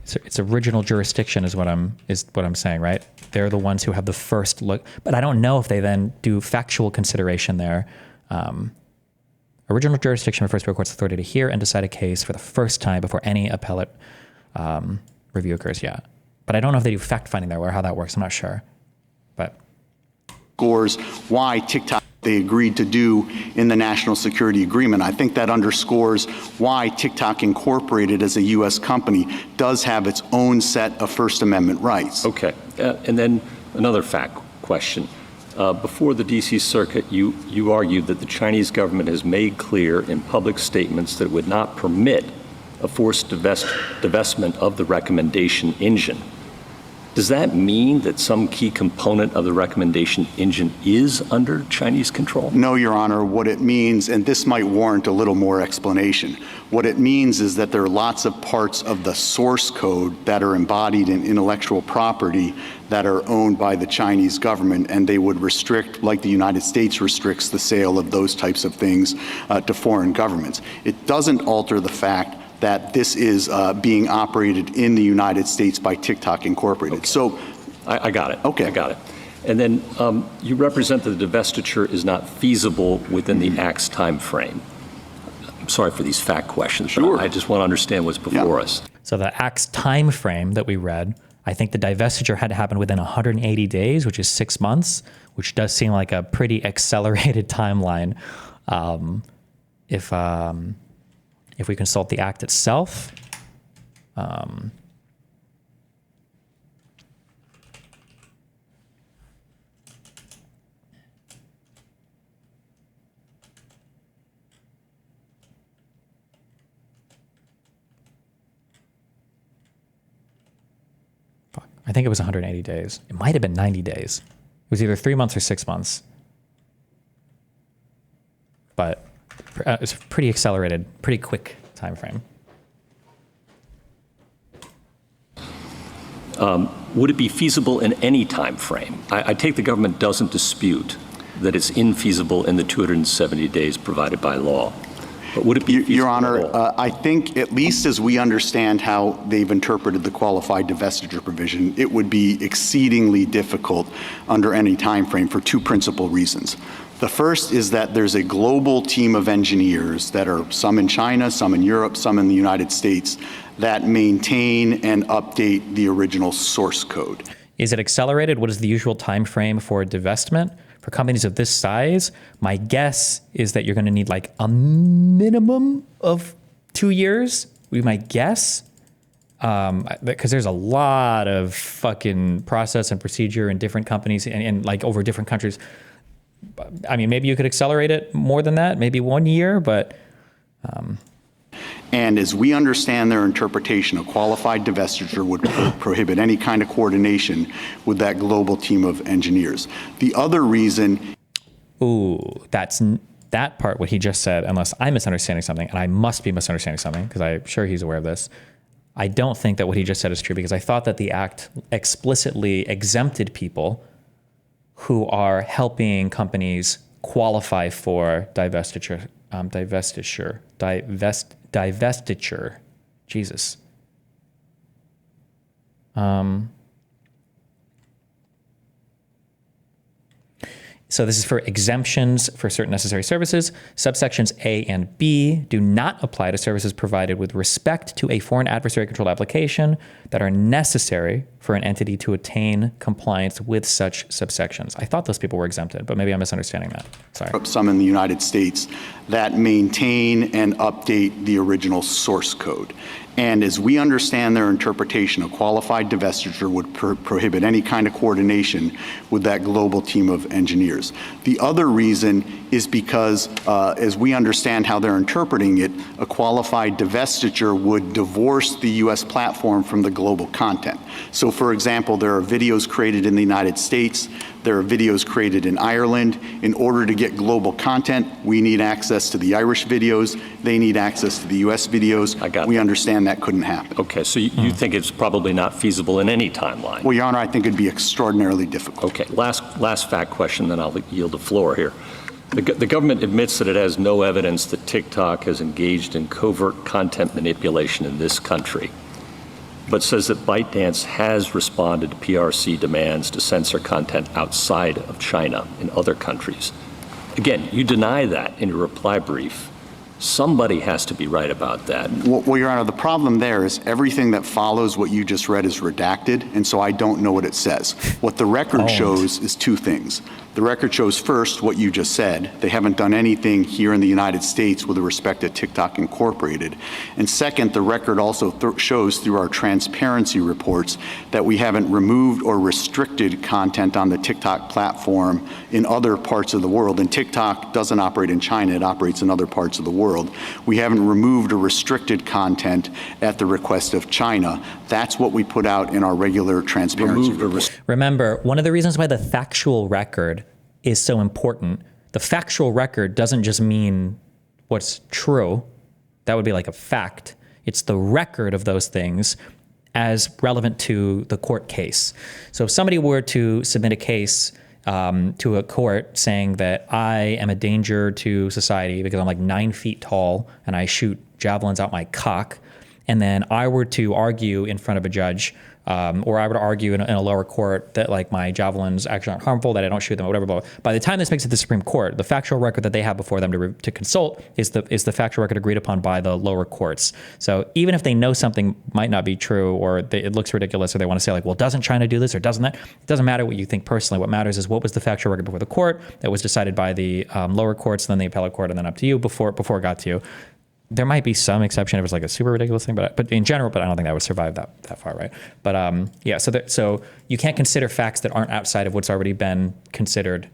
its original jurisdiction is what I'm saying, right? They're the ones who have the first look. But I don't know if they then do factual consideration there. Original jurisdiction refers to a court's authority to hear and decide a case for the first time before any appellate review occurs, yeah. But I don't know if they do fact-finding there or how that works. I'm not sure. But scores why TikTok they agreed to do in the National Security Agreement. I think that underscores why TikTok Incorporated as a U.S. company does have its own set of First Amendment rights. Okay. And then another fact question. Before the D.C. Circuit, you argued that the Chinese government has made clear in public statements that it would not permit a forced divestment of the recommendation engine. Does that mean that some key component of the recommendation engine is under Chinese control? No, Your Honor. What it means, and this might warrant a little more explanation, what it means is that there are lots of parts of the source code that are embodied in intellectual property that are owned by the Chinese government, and they would restrict, like the United States restricts the sale of those types of things to foreign governments. It doesn't alter the fact that this is being operated in the United States by TikTok Incorporated. Okay. So I got it. Okay. I got it. And then you represent that the divestiture is not feasible within the Act's time frame. I'm sorry for these fact questions, Sure. but I just want to understand what's before us. so the Act's time frame that we read, I think the divestiture had to happen within 180 days, which is 6 months, which does seem like a pretty accelerated timeline. If we consult the Act itself, I think it was 180 days. It might have been 90 days. It was either 3 months or 6 months. But it's pretty accelerated, pretty quick time frame. would it be feasible in any time frame? I take the government doesn't dispute that it's infeasible in the 270 days provided by law. But would it be feasible Your Honor, at all? I think at least as we understand how they've interpreted the qualified divestiture provision, it would be exceedingly difficult under any time frame for two principal reasons. The first is that there's a global team of engineers that are some in China, some in Europe, some in the United States that maintain and update the original source code. Is it accelerated? What is the usual time frame for divestment? For companies of this size, my guess is that you're going to need like a minimum of 2 years, would be my guess. Because there's a lot of fucking process and procedure in different companies and like over different countries. I mean, maybe you could accelerate it more than that, maybe 1 year, but. And as we understand their interpretation, a qualified divestiture would prohibit any kind of coordination with that global team of engineers. The other reason. Ooh, that part, what he just said, unless I'm misunderstanding something, and I must be misunderstanding something because I'm sure he's aware of this. I don't think that what he just said is true because I thought that the act explicitly exempted people who are helping companies qualify for divestiture. Divestiture. Jesus. So this is for exemptions for certain necessary services. Subsections A and B do not apply to services provided with respect to a foreign adversary controlled application that are necessary for an entity to attain compliance with such subsections. I thought those people were exempted, but maybe I'm misunderstanding that. Sorry. Some in the United States that maintain and update the original source code. And as we understand their interpretation, a qualified divestiture would prohibit any kind of coordination with that global team of engineers. The other reason is because, as we understand how they're interpreting it, a qualified divestiture would divorce the U.S. platform from the global content. So, for example, there are videos created in the United States. There are videos created in Ireland. In order to get global content, we need access to the Irish videos. They need access to the U.S. videos. We understand that couldn't happen. Okay, so you think it's probably not feasible in any timeline? Well, Your Honor, I think it'd be extraordinarily difficult. Okay, last fact question, then I'll yield the floor here. The government admits that it has no evidence that TikTok has engaged in covert content manipulation in this country, but says that ByteDance has responded to PRC demands to censor content outside of China in other countries. Again, you deny that in your reply brief. Somebody has to be right about that. Well, Your Honor, the problem there is everything that follows what you just read is redacted, and so I don't know what it says. What the record shows is two things. The record shows first what you just said. They haven't done anything here in the United States with respect to TikTok Incorporated. And second, the record also shows through our transparency reports that we haven't removed or restricted content on the TikTok platform in other parts of the world. And TikTok doesn't operate in China, it operates in other parts of the world. We haven't removed or restricted content at the request of China. That's what we put out in our regular transparency report. Remember, one of the reasons why the factual record is so important, the factual record doesn't just mean what's true. That would be like a fact. It's the record of those things as relevant to the court case. So if somebody were to submit a case to a court saying that I am a danger to society because I'm like 9 feet tall and I shoot javelins out my cock, and then I were to argue in front of a judge, or I would argue in a lower court that like my javelins actually aren't harmful, that I don't shoot them, or whatever. Blah, blah. By the time this makes it to the Supreme Court, the factual record that they have before them to consult is the factual record agreed upon by the lower courts. So even if they know something might not be true, or it looks ridiculous, or they want to say like, well, doesn't China do this, or doesn't that? It doesn't matter what you think personally. What matters is what was the factual record before the court that was decided by the lower courts, then the appellate court, and then up to you before it got to you. There might be some exception if it's like a super ridiculous thing, but in general, I don't think that would survive that far, right? But yeah, so you can't consider facts that aren't outside of what's already been considered,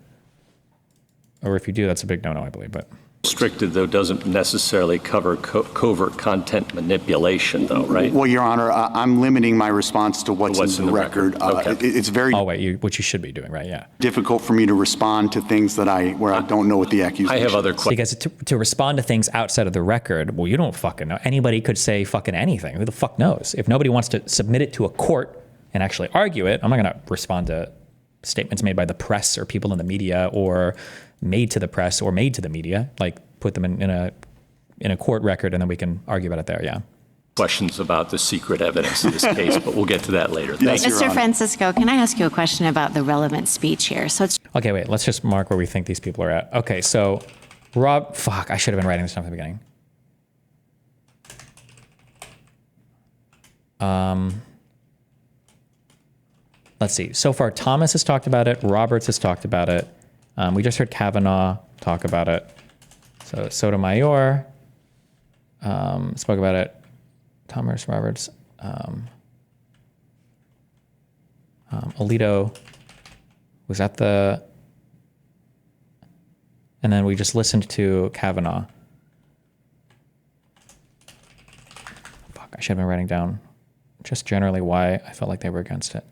or if you do, that's a big no-no, I believe. But restricted, though, doesn't necessarily cover covert content manipulation, though, right? Well, Your Honor, I'm limiting my response to what's in the record. Okay. It's very which you should be doing, right? Yeah. difficult for me to respond to things where I don't know what the accusation is. I have other questions. Because to respond to things outside of the record, well, you don't fucking know. Anybody could say fucking anything. Who the fuck knows? If nobody wants to submit it to a court and actually argue it. I'm not going to respond to statements made by the press or people in the media or made to the press or made to the media, like put them in a court record and then we can argue about it there. Yeah. Questions about the secret evidence in this case, but we'll get to that later. Thank you. Mr. Francisco, can I ask you a question about the relevant speech here? So it's Okay, wait, let's just mark where we think these people are at. Okay, so I should have been writing this down from the beginning. Let's see. So far, Thomas has talked about it. Roberts has talked about it. We just heard Kavanaugh talk about it. So Sotomayor spoke about it. Thomas, Roberts, Alito was at the, and then we just listened to Kavanaugh. Fuck, I should have been writing down just generally why I felt like they were against it.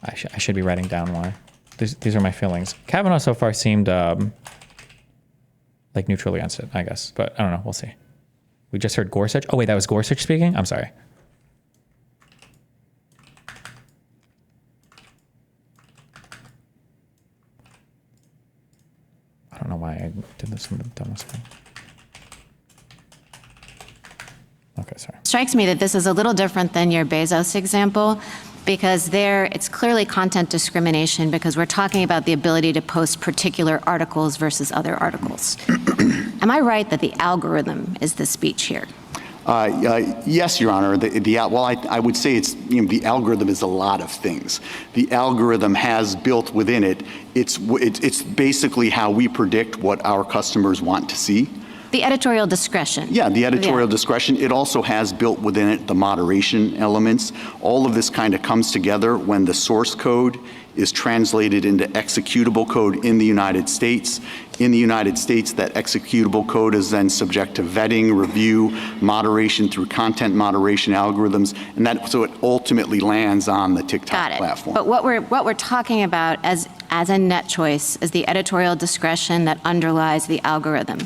I should be writing down why. These are my feelings. Kavanaugh so far seemed like neutral against it, I guess. But I don't know. We'll see. We just heard Gorsuch. Oh, wait, that was Gorsuch speaking? I'm sorry. I don't know why I did this in the dumbest thing. Okay, sorry. strikes me that this is a little different than your Bezos example, because there it's clearly content discrimination because we're talking about the ability to post particular articles versus other articles. Am I right that the algorithm is the speech here? Yes, Your Honor. I would say the algorithm is a lot of things. The algorithm has built within it, it's basically how we predict what our customers want to see. The editorial discretion. Yeah, the editorial discretion. It also has built within it the moderation elements. All of this kind of comes together when the source code is translated into executable code in the United States. In the United States, that executable code is then subject to vetting, review, moderation through content moderation algorithms, and so it ultimately lands on the TikTok platform. But what we're talking about as a net choice is the editorial discretion that underlies the algorithm.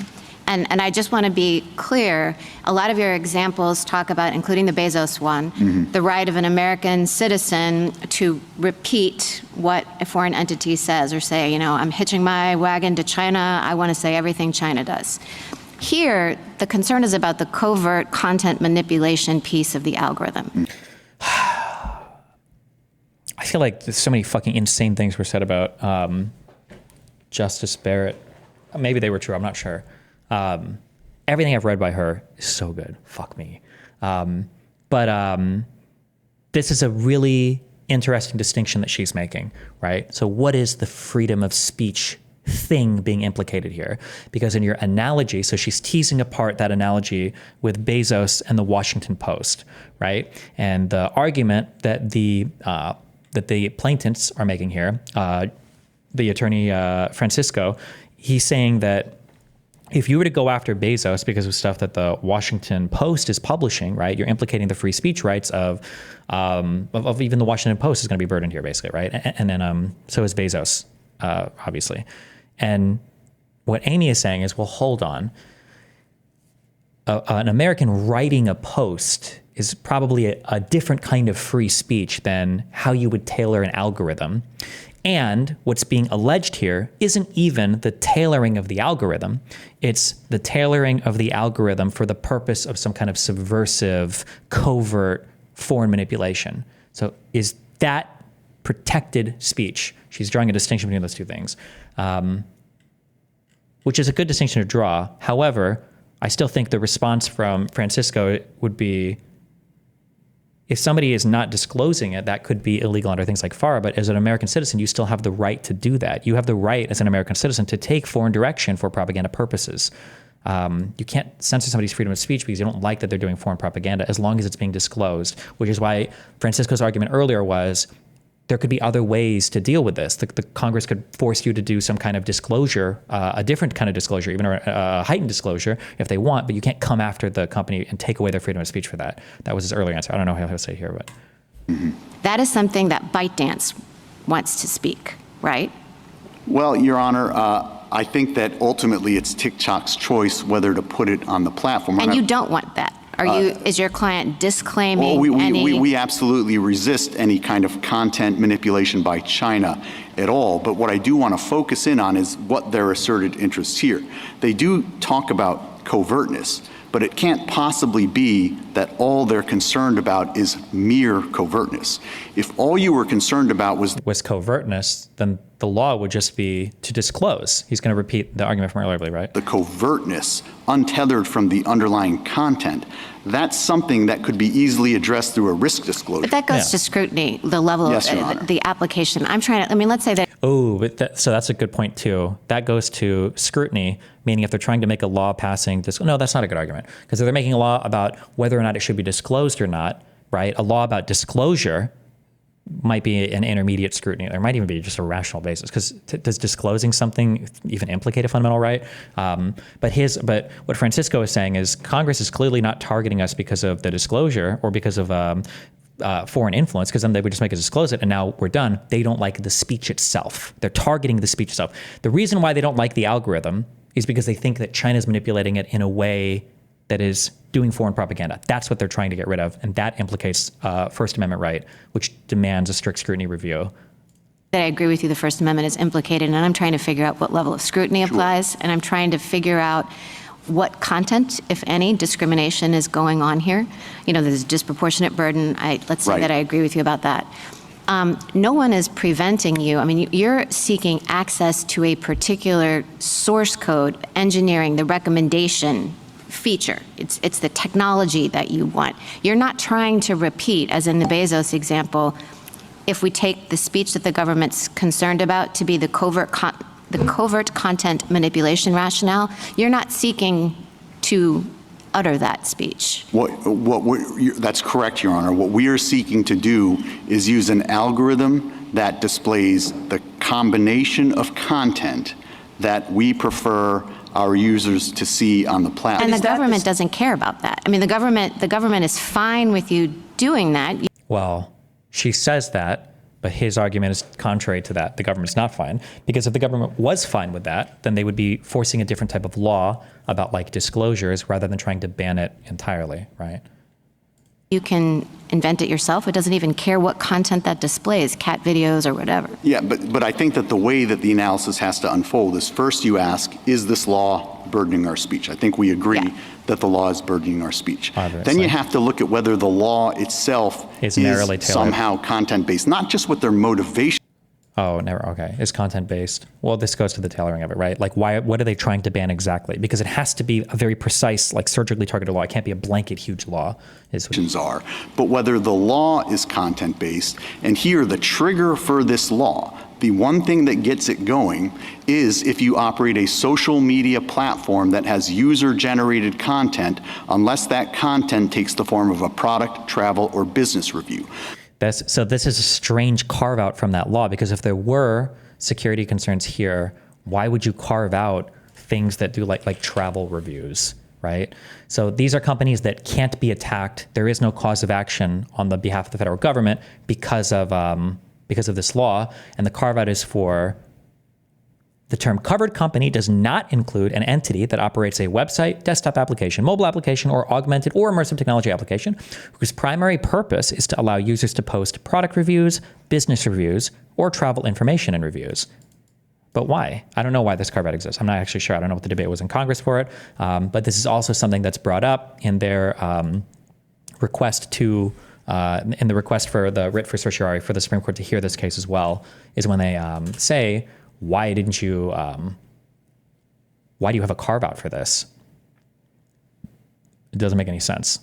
And I just want to be clear, a lot of your examples talk about, including the Bezos one, the right of an American citizen to repeat what a foreign entity says, or say, I'm hitching my wagon to China, I want to say everything China does. Here, the concern is about the covert content manipulation piece of the algorithm. I feel like there's so many fucking insane things were said about Justice Barrett. Maybe they were true, I'm not sure. Everything I've read by her is so good. Fuck me. But this is a really interesting distinction that she's making, right? So what is the freedom of speech thing being implicated here? Because in your analogy, so she's teasing apart that analogy with Bezos and the Washington Post, right? And the argument that the plaintiffs are making here, the attorney Francisco, he's saying that if you were to go after Bezos because of stuff that the Washington Post is publishing, right, you're implicating the free speech rights of even the Washington Post is going to be burdened here, basically, right? And then so is Bezos, obviously. And what Amy is saying is, well, hold on. An American writing a post is probably a different kind of free speech than how you would tailor an algorithm. And what's being alleged here isn't even the tailoring of the algorithm. It's the tailoring of the algorithm for the purpose of some kind of subversive, covert foreign manipulation. So is that protected speech? She's drawing a distinction between those two things, which is a good distinction to draw. However, I still think the response from Francisco would be, if somebody is not disclosing it, that could be illegal under things like FARA, but as an American citizen, you still have the right to do that. You have the right as an American citizen to take foreign direction for propaganda purposes. You can't censor somebody's freedom of speech because you don't like that they're doing foreign propaganda as long as it's being disclosed, which is why Francisco's argument earlier was there could be other ways to deal with this. The Congress could force you to do some kind of disclosure, a different kind of disclosure, even a heightened disclosure if they want, but you can't come after the company and take away their freedom of speech for that. That was his earlier answer. I don't know how he'll say it here, but. That is something that ByteDance wants to speak, right? Well, Your Honor, I think that ultimately it's TikTok's choice whether to put it on the platform. And you don't want that. Is your client disclaiming we absolutely resist any kind of content manipulation by China at all. But what I do want to focus in on is what their asserted interests here. They do talk about covertness, but it can't possibly be that all they're concerned about is mere covertness. If all you were concerned about was covertness, then the law would just be to disclose. He's going to repeat the argument from earlier, right? The covertness, untethered from the underlying content, that's something that could be easily addressed through a risk disclosure. But that goes to scrutiny, the level Yes, Your of Honor. the application. I'm trying to, let's say that. Oh, but so that's a good point too. That goes to scrutiny, meaning if they're trying to make a law passing, no, that's not a good argument. Because if they're making a law about whether or not it should be disclosed or not, right? A law about disclosure might be an intermediate scrutiny. There might even be just a rational basis, because does disclosing something even implicate a fundamental right? But what Francisco is saying is Congress is clearly not targeting us because of the disclosure or because of foreign influence, because then they would just make us disclose it and now we're done. They don't like the speech itself. They're targeting the speech itself. The reason why they don't like the algorithm is because they think that China's manipulating it in a way that is doing foreign propaganda. That's what they're trying to get rid of, and that implicates First Amendment right, which demands a strict scrutiny review. I agree with you, the First Amendment is implicated, and I'm trying to figure out what level of scrutiny applies, and I'm trying to figure out what content, if any, discrimination is going on here. There's a disproportionate burden. Let's say that I agree with you about that. No one is preventing you. You're seeking access to a particular source code, engineering, the recommendation feature. It's the technology that you want. You're not trying to repeat, as in the Bezos example, if we take the speech that the government's concerned about to be the covert content manipulation rationale, you're not seeking to utter that speech. That's correct, Your Honor. What we are seeking to do is use an algorithm that displays the combination of content that we prefer our users to see on the platform. And the government doesn't care about that. The government is fine with you doing that. Well, she says that, but his argument is contrary to that. The government's not fine, because if the government was fine with that, then they would be forcing a different type of law about disclosures rather than trying to ban it entirely, right? You can invent it yourself. It doesn't even care what content that displays, cat videos or whatever. Yeah, but I think that the way that the analysis has to unfold is first you ask, is this law burdening our speech? I think we agree that the law is burdening our speech. Obviously. Then you have to look at whether the law itself is narrowly tailored, somehow content-based, not just what their motivation. Oh, never. Okay. It's content-based. Well, this goes to the tailoring of it, right? What are they trying to ban exactly? Because it has to be a very precise, surgically targeted law. It can't be a blanket huge law. Are, but whether the law is content-based, and here the trigger for this law, the one thing that gets it going is if you operate a social media platform that has user-generated content, unless that content takes the form of a product, travel, or business review. So this is a strange carve out from that law, because if there were security concerns here, why would you carve out things that do like travel reviews, right? So these are companies that can't be attacked. There is no cause of action on the behalf of the federal government because of this law, and the carve out is for the term covered company does not include an entity that operates a website, desktop application, mobile application, or augmented or immersive technology application whose primary purpose is to allow users to post product reviews, business reviews, or travel information and reviews. But why? I don't know why this carve-out exists. I'm not actually sure. I don't know what the debate was in Congress for it. But this is also something that's brought up in their request to in the request for the writ for certiorari for the Supreme Court to hear this case as well, is when they say, why do you have a carve out for this? It doesn't make any sense.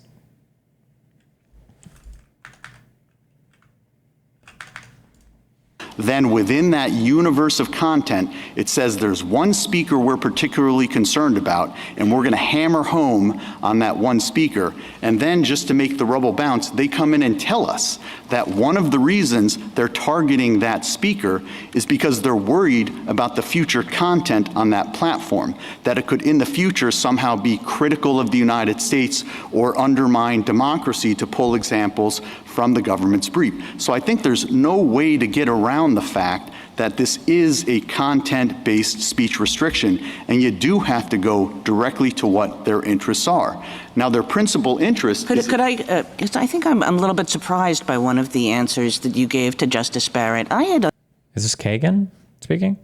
Then within that universe of content, it says there's one speaker we're particularly concerned about, and we're going to hammer home on that one speaker. And then just to make the rubble bounce, they come in and tell us that one of the reasons they're targeting that speaker is because they're worried about the future content on that platform, that it could in the future somehow be critical of the United States or undermine democracy, to pull examples from the government's brief. So I think there's no way to get around the fact that this is a content-based speech restriction, and you do have to go directly to what their interests are. Now, their principal interest is... I think I'm a little bit surprised by one of the answers that you gave to Justice Barrett. Is this Kagan speaking?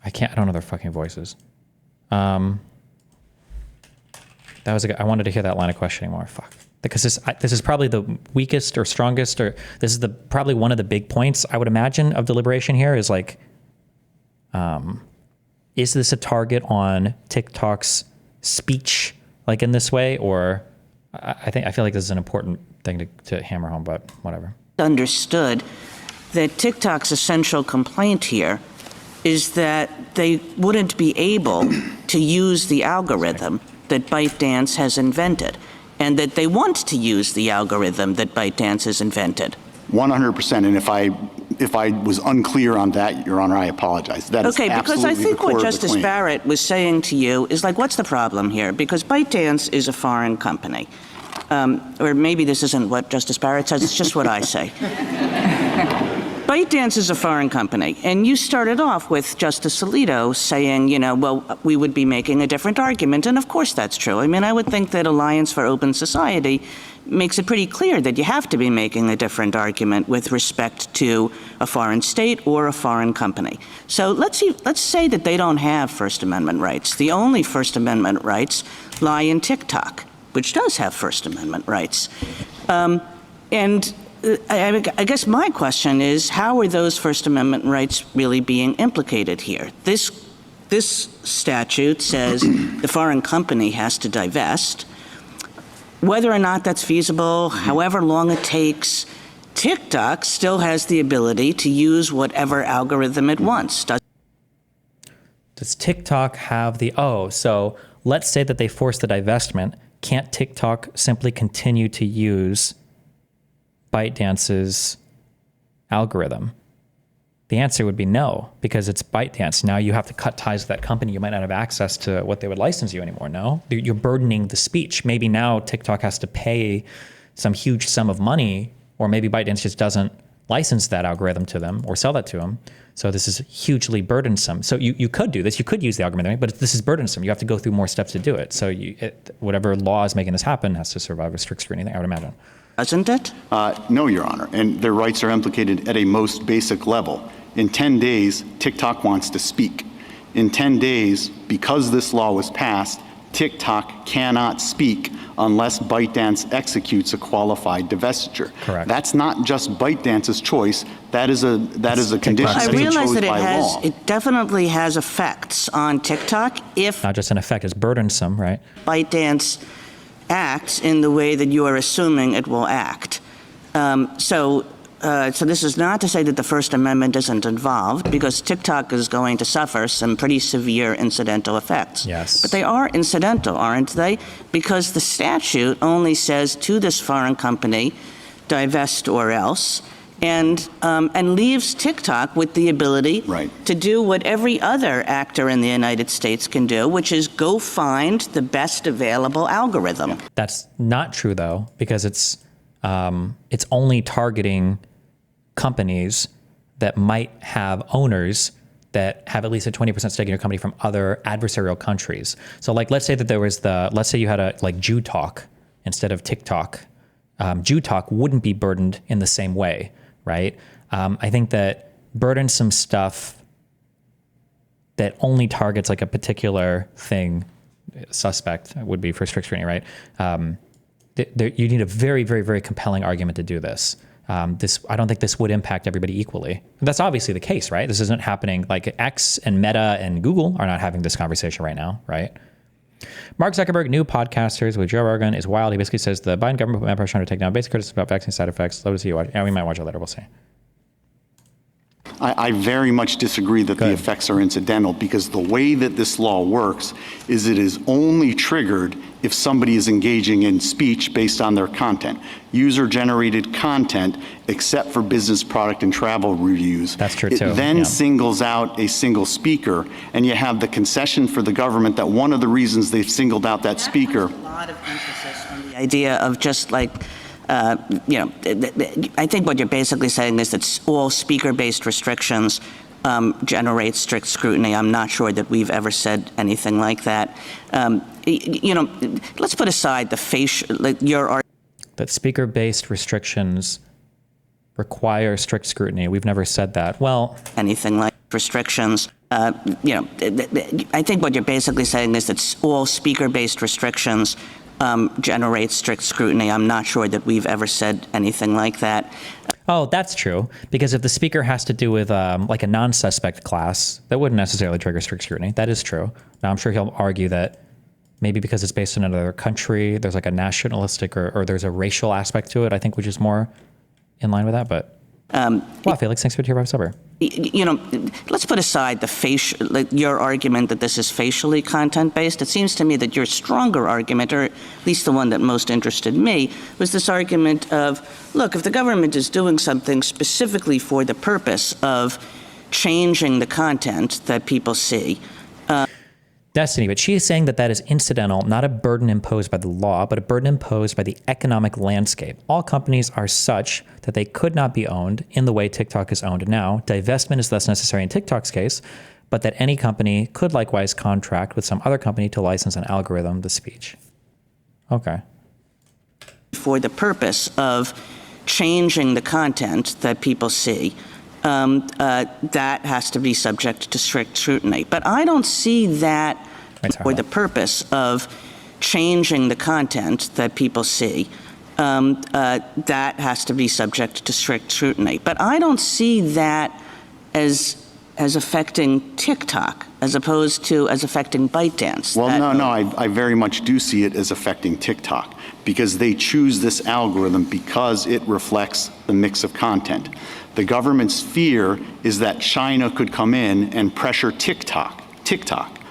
I don't know their fucking voices. That was I wanted to hear that line of questioning more. Fuck. Because this is probably the weakest or strongest, or this is probably one of the big points I would imagine of deliberation here is like, is this a target on TikTok's speech like in this way? Or I feel like this is an important thing to hammer home, but whatever. Understood that TikTok's essential complaint here is that they wouldn't be able to use the algorithm that ByteDance has invented, and that they want to use the algorithm that ByteDance has invented. 100%. And if I was unclear on that, Your Honor, I apologize. That okay, is because I think what Justice claim. Barrett was saying to you is like, what's the problem here? Because ByteDance is a foreign company. Or maybe this isn't what Justice Barrett says, it's just what I say. ByteDance is a foreign company, and you started off with Justice Alito saying, well, we would be making a different argument, and of course that's true. I mean, I would think that Alliance for Open Society makes it pretty clear that you have to be making a different argument with respect to a foreign state or a foreign company. So let's say that they don't have First Amendment rights. The only First Amendment rights lie in TikTok, which does have First Amendment rights. I guess my question is, how are those First Amendment rights really being implicated here? This statute says the foreign company has to divest. Whether or not that's feasible, however long it takes, TikTok still has the ability to use whatever algorithm it wants. Does TikTok have so let's say that they force the divestment. Can't TikTok simply continue to use ByteDance's algorithm? The answer would be no, because it's ByteDance. Now you have to cut ties with that company. You might not have access to what they would license you anymore, no? You're burdening the speech. Maybe now TikTok has to pay some huge sum of money, or maybe ByteDance just doesn't license that algorithm to them or sell that to them. So this is hugely burdensome. So you could do this. You could use the algorithm, but this is burdensome. You have to go through more steps to do it. So whatever law is making this happen has to survive a strict scrutiny, I would imagine. Doesn't it? No, Your Honor. And their rights are implicated at a most basic level. In 10 days, TikTok wants to speak. In 10 days, because this law was passed, TikTok cannot speak unless ByteDance executes a qualified divestiture. Correct. That's not just ByteDance's choice. That is a condition I that's realize imposed that by law. it definitely has effects on TikTok if Not just an effect, it's burdensome, right? ByteDance acts in the way that you are assuming it will act. So this is not to say that the First Amendment isn't involved, because TikTok is going to suffer some pretty severe incidental effects. Yes. But they are incidental, aren't they? Because the statute only says to this foreign company, divest or else, and leaves TikTok with the ability to do what every other actor in the United States can do, which is go find the best available algorithm. That's not true, though, because it's only targeting companies that might have owners that have at least a 20% stake in your company from other adversarial countries. So like, let's say that there was let's say you had Jew Talk instead of TikTok. Jew Talk wouldn't be burdened in the same way, right? I think that burdensome stuff that only targets like a particular thing, suspect would be for strict scrutiny, right? You need a very, very, very compelling argument to do this. I don't think this would impact everybody equally. And that's obviously the case, right? This isn't happening. Like X and Meta and Google are not having this conversation right now, right? Mark Zuckerberg, new podcasters with Joe Rogan, is wild. He basically says the Biden government put pressure on to take down basic criticism about vaccine side effects. Love to see you watch. Yeah, we might watch it later. We'll see. I very much disagree that the effects are incidental, because the way that this law works is it is only triggered if somebody is engaging in speech based on their content. User-generated content, except for business product and travel reviews. That's true, it too. then singles out a single speaker, and you have the concession for the government that one of the reasons they've singled out that speaker. A lot of emphasis on the idea of just like I think what you're basically saying is that all speaker-based restrictions generate strict scrutiny. I'm not sure that we've ever said anything like that. Let's put aside the that speaker-based restrictions require strict scrutiny. We've never said that. Well, anything like restrictions. I think what you're basically saying is that all speaker-based restrictions generate strict scrutiny. I'm not sure that we've ever said anything like that. Oh, that's true. Because if the speaker has to do with like a non-suspect class, that wouldn't necessarily trigger strict scrutiny. That is true. Now, I'm sure he'll argue that maybe because it's based in another country, there's like a nationalistic or there's a racial aspect to it, I think, which is more in line with that. But, wow, Felix, thanks for your sober. Let's put aside your argument that this is facially content-based. It seems to me that your stronger argument, or at least the one that most interested me, was this argument of, look, if the government is doing something specifically for the purpose of changing the content that people see. Destiny, but she is saying that that is incidental, not a burden imposed by the law, but a burden imposed by the economic landscape. All companies are such that they could not be owned in the way TikTok is owned now. Divestment is thus necessary in TikTok's case, but that any company could likewise contract with some other company to license an algorithm, the speech. Okay. For the purpose of changing the content that people see, that has to be subject to strict scrutiny. But I don't see that for the purpose of changing the content that people see. That has to be subject to strict scrutiny. But I don't see that as affecting TikTok as opposed to as affecting ByteDance. Well, I very much do see it as affecting TikTok because they choose this algorithm because it reflects the mix of content. The government's fear is that China could come in and pressure TikTok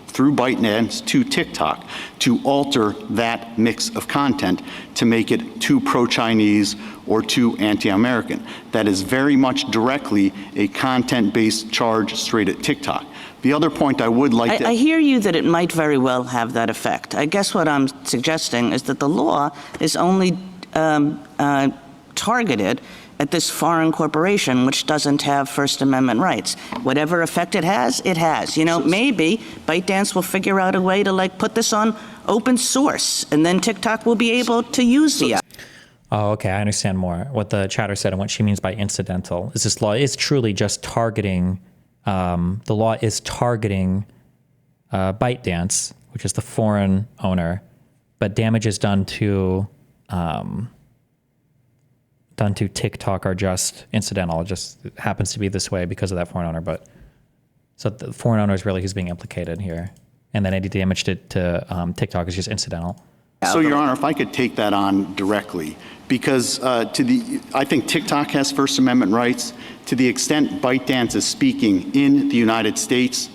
through ByteDance to TikTok to alter that mix of content to make it too pro-Chinese or too anti-American. That is very much directly a content-based charge straight at TikTok. The other point I would like I hear you that it might very well have that effect. I guess what I'm suggesting is that the law is only targeted at this foreign corporation, which doesn't have First Amendment rights. Whatever effect it has, it has. Maybe ByteDance will figure out a way to put this on open source, and then TikTok will be able to use the. Oh, okay, I understand more what the chatter said and what she means by incidental. Is this law is truly just targeting, the law is targeting ByteDance, which is the foreign owner, but damage is done to TikTok are just incidental. It just happens to be this way because of that foreign owner. But so the foreign owner is really who's being implicated here. And then any damage to TikTok is just incidental. So, Your Honor, if I could take that on directly, because I think TikTok has First Amendment rights to the extent ByteDance is speaking in the United States.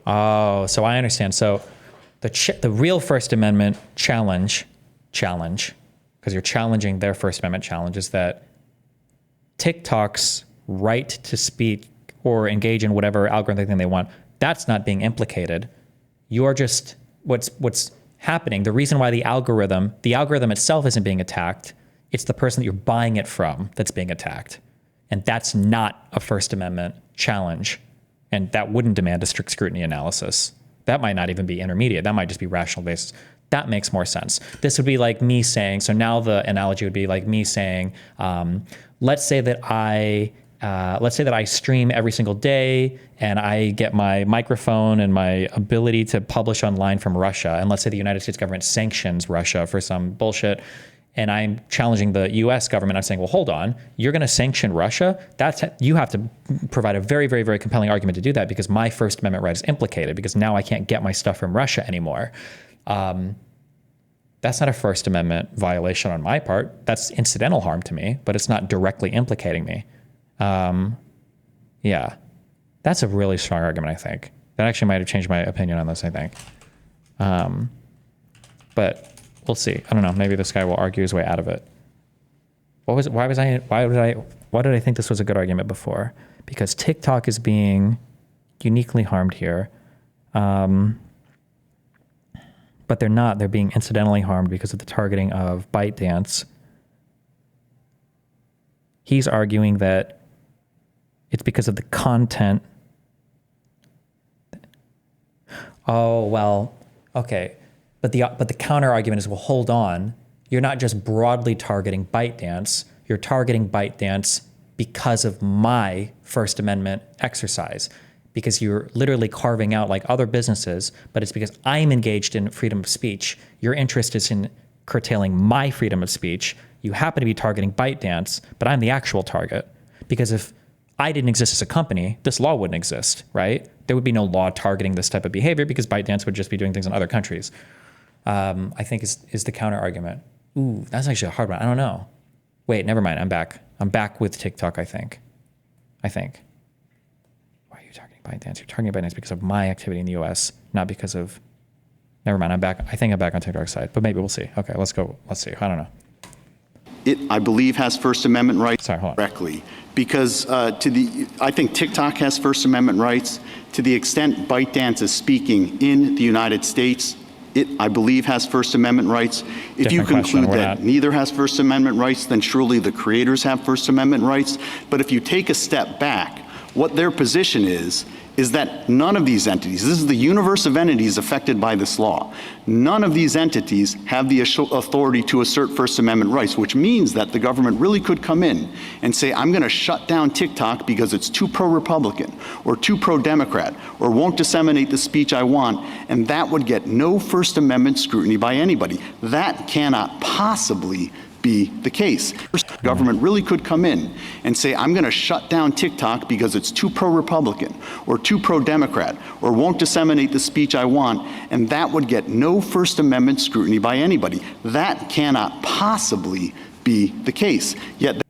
Oh, so I understand. So the real First Amendment challenge, because you're challenging their First Amendment challenge, is that TikTok's right to speak or engage in whatever algorithmic thing they want, that's not being implicated. You're just, what's happening, the reason why the algorithm itself isn't being attacked, it's the person that you're buying it from that's being attacked. And that's not a First Amendment challenge. And that wouldn't demand a strict scrutiny analysis. That might not even be intermediate. That might just be rational basis. That makes more sense. This would be like me saying, so now the analogy would be like me saying, let's say that I stream every single day and I get my microphone and my ability to publish online from Russia. And let's say the United States government sanctions Russia for some bullshit. And I'm challenging the US government. I'm saying, well, hold on, you're going to sanction Russia? You have to provide a very, very, very compelling argument to do that because my First Amendment right is implicated because now I can't get my stuff from Russia anymore. That's not a First Amendment violation on my part. That's incidental harm to me, but it's not directly implicating me. Yeah, that's a really strong argument, I think. That actually might have changed my opinion on this, I think. But we'll see. I don't know. Maybe this guy will argue his way out of it. Why did I think this was a good argument before? Because TikTok is being uniquely harmed here. But but they're not. They're being incidentally harmed because of the targeting of ByteDance. He's arguing that it's because of the content. Oh, well, okay. But the counter argument is, well, hold on. You're not just broadly targeting ByteDance. You're targeting ByteDance because of my First Amendment exercise, because you're literally carving out like other businesses, but it's because I'm engaged in freedom of speech. Your interest is in curtailing my freedom of speech. You happen to be targeting ByteDance, but I'm the actual target. Because if I didn't exist as a company, this law wouldn't exist, right? There would be no law targeting this type of behavior because ByteDance would just be doing things in other countries. I think is the counter argument. Ooh, that's actually a hard one. I don't know. Wait, never mind. I'm back. I'm back with TikTok, I think. Why are you targeting ByteDance? You're targeting ByteDance because of my activity in the US, not because of... Never mind. I'm back. I think I'm back on TikTok's side, but maybe we'll see. Okay, let's go. Let's see. I don't know. It, I believe, has First Amendment rights. Sorry, hold on. Directly. Because I think TikTok has First Amendment rights. To the extent ByteDance is speaking in the United States, it, I believe, has First Amendment rights. If you conclude that neither has First Amendment rights, then surely the creators have First Amendment rights. But if you take a step back, what their position is that none of these entities, this is the universe of entities affected by this law, none of these entities have the authority to assert First Amendment rights, which means that the government really could come in and say, I'm going to shut down TikTok because it's too pro-Republican or too pro-Democrat or won't disseminate the speech I want, and that would get no First Amendment scrutiny by anybody. That cannot possibly be the case. The government really could come in and say, I'm going to shut down TikTok because it's too pro-Republican or too pro-Democrat or won't disseminate the speech I want, and that would get no First Amendment scrutiny by anybody. That cannot possibly be the case. Yet,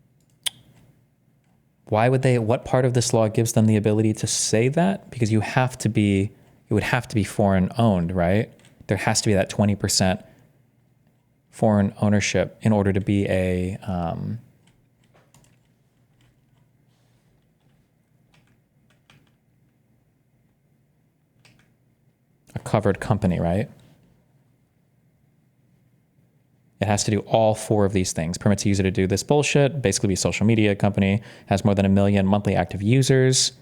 why would they? What part of this law gives them the ability to say that? Because it would have to be foreign owned, right? There has to be that 20% foreign ownership in order to be a covered company, right? It has to do all four of these things. Permits a user to do this bullshit, basically be a social media company, has more than 1 million monthly active users,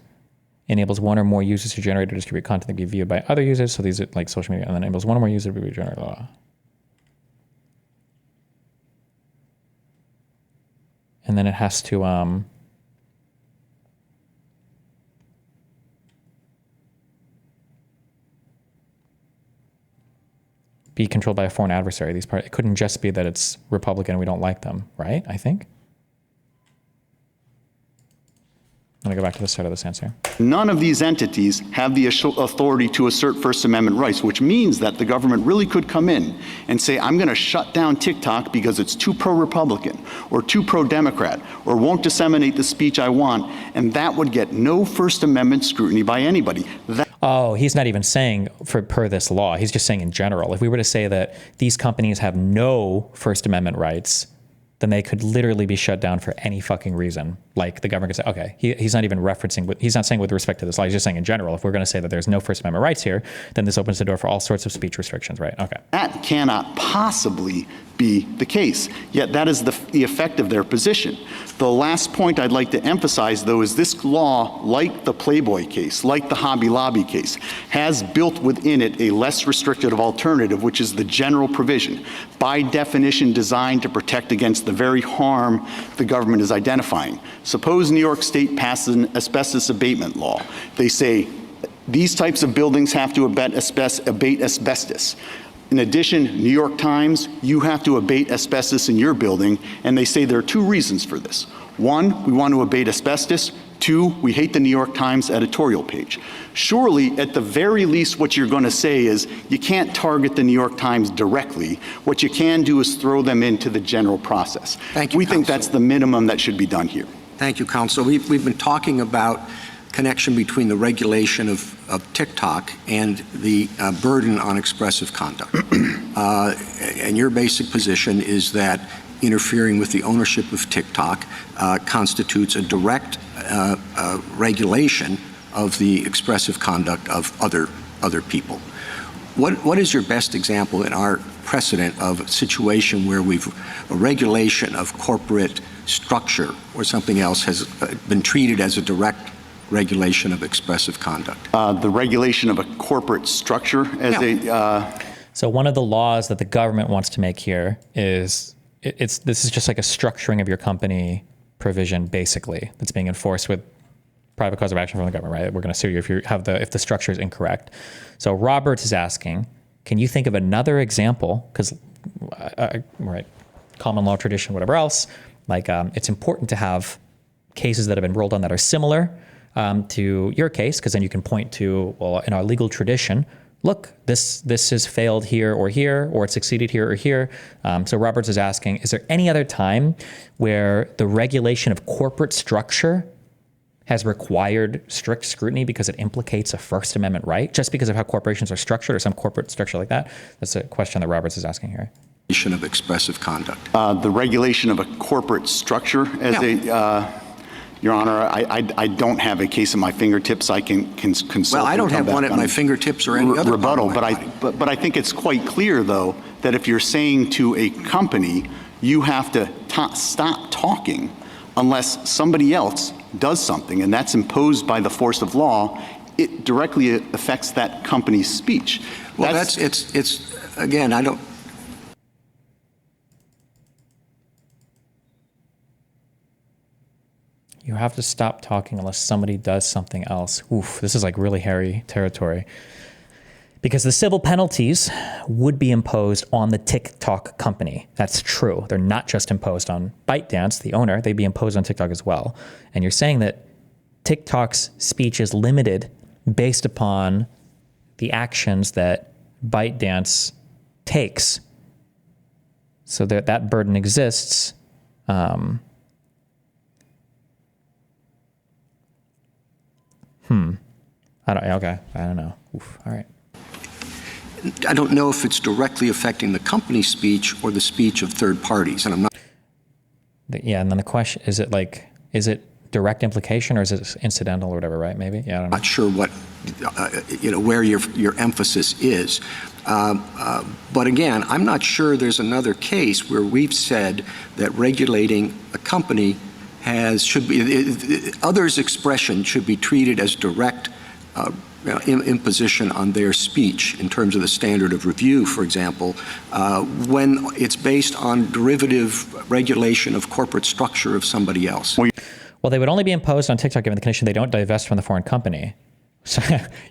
enables one or more users to generate or distribute content that can be viewed by other users. So these are like social media, and then enables one or more users to be generated. And then it has to be controlled by a foreign adversary. It couldn't just be that it's Republican and we don't like them, right? I think. I'm going to go back to the start of this answer. none of these entities have the authority to assert First Amendment rights, which means that the government really could come in and say, I'm going to shut down TikTok because it's too pro-Republican or too pro-Democrat or won't disseminate the speech I want, and that would get no First Amendment scrutiny by anybody. Oh, he's not even saying per this law. He's just saying in general. If we were to say that these companies have no First Amendment rights, then they could literally be shut down for any fucking reason. Like the government could say, okay, he's not even referencing, he's not saying with respect to this law, he's just saying in general, if we're going to say that there's no First Amendment rights here, then this opens the door for all sorts of speech restrictions, right? Okay. That cannot possibly be the case, yet that is the effect of their position. The last point I'd like to emphasize, though, is this law, like the Playboy case, like the Hobby Lobby case, has built within it a less restrictive alternative, which is the general provision, by definition designed to protect against the very harm the government is identifying. Suppose New York State passes an asbestos abatement law. They say these types of buildings have to abate asbestos. In addition, New York Times, you have to abate asbestos in your building, and they say there are two reasons for this. One, we want to abate asbestos. Two, we hate the New York Times editorial page. Surely, at the very least, what you're going to say is you can't target the New York Times directly. What you can do is throw them into the general process. Thank you, we think that's the minimum that should be done here. Thank you, Counsel. We've been talking about connection between the regulation of TikTok and the burden on expressive conduct. And your basic position is that interfering with the ownership of TikTok constitutes a direct regulation of the expressive conduct of other people. What is your best example in our precedent of a situation where a regulation of corporate structure or something else has been treated as a direct regulation of expressive conduct? The regulation of a corporate structure as So one of the laws that the government wants to make here is this is just like a structuring of your company provision, basically, that's being enforced with private cause of action from the government, right? We're going to sue you if the structure is incorrect. So Roberts is asking, can you think of another example? Because right, common law tradition, whatever else, like it's important to have cases that have been ruled on that are similar to your case, because then you can point to, well, in our legal tradition, look, this has failed here, or it succeeded here or here. So Roberts is asking, is there any other time where the regulation of corporate structure has required strict scrutiny because it implicates a First Amendment right, just because of how corporations are structured or some corporate structure like that? That's a question that Roberts is asking here. Of expressive conduct. The regulation of a corporate structure as Your Honor, I don't have a case at my fingertips. I can consult. Well, I don't have one at my fingertips or any other rebuttal, but I think it's quite clear, though, that if you're saying to a company, you have to stop talking unless somebody else does something, and that's imposed by the force of law, it directly affects that company's speech. Well, it's again, I don't. You have to stop talking unless somebody does something else. Oof, this is like really hairy territory. Because the civil penalties would be imposed on the TikTok company. That's true. They're not just imposed on ByteDance, the owner. They'd be imposed on TikTok as well. And you're saying that TikTok's speech is limited based upon the actions that ByteDance takes. So that burden exists. I don't know. Oof. All right. I don't know if it's directly affecting the company's speech or the speech of third parties, and I'm not. Yeah, and then the question is it direct implication or is it incidental or whatever? Right? Maybe. Yeah, I don't know. Not sure what where your emphasis is, but again, I'm not sure there's another case where we've said that regulating a company others' expression should be treated as direct imposition on their speech in terms of the standard of review, for example, when it's based on derivative regulation of corporate structure of somebody else. Well, they would only be imposed on TikTok given the condition they don't divest from the foreign company. So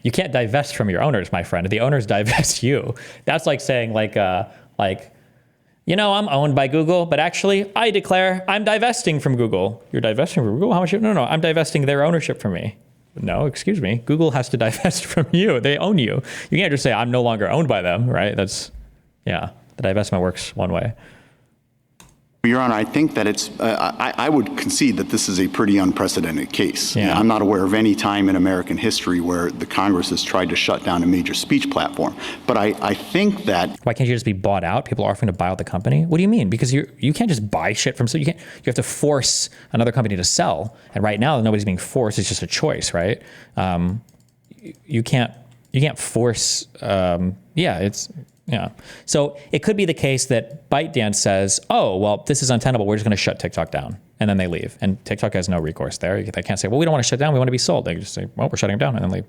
you can't divest from your owners, my friend. The owners divest you. That's like saying I'm owned by Google, but actually I declare I'm divesting from Google. You're divesting from Google? How much? No, I'm divesting their ownership from me. No, excuse me. Google has to divest from you. They own you. You can't just say I'm no longer owned by them, right? The divestment works one way. Your Honor, I think that I would concede that this is a pretty unprecedented case. Yeah. I'm not aware of any time in American history where the Congress has tried to shut down a major speech platform. But I think that... Why can't you just be bought out? People are offering to buy out the company? What do you mean? Because you can't just buy shit from... You have to force another company to sell. And right now, nobody's being forced. It's just a choice, right? You can't force... Yeah. So it could be the case that ByteDance says, oh, well, this is untenable. We're just going to shut TikTok down. And then they leave. And TikTok has no recourse there. They can't say, well, we don't want to shut down. We want to be sold. They just say, well, we're shutting it down, and then leave.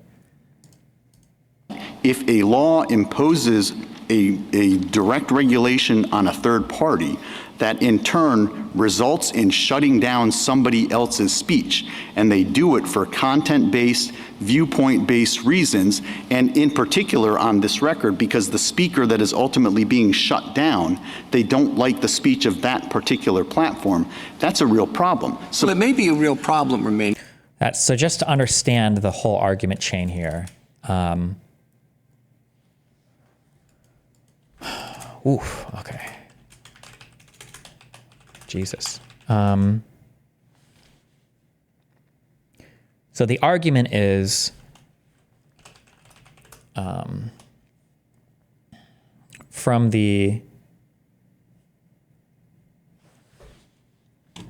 If a law imposes a direct regulation on a third party, that in turn results in shutting down somebody else's speech, and they do it for content-based, viewpoint-based reasons, and in particular on this record, because the speaker that is ultimately being shut down, they don't like the speech of that particular platform, that's a real problem. So it may be a real problem remaining. So just to understand the whole argument chain here, okay. Jesus. So the argument is from the...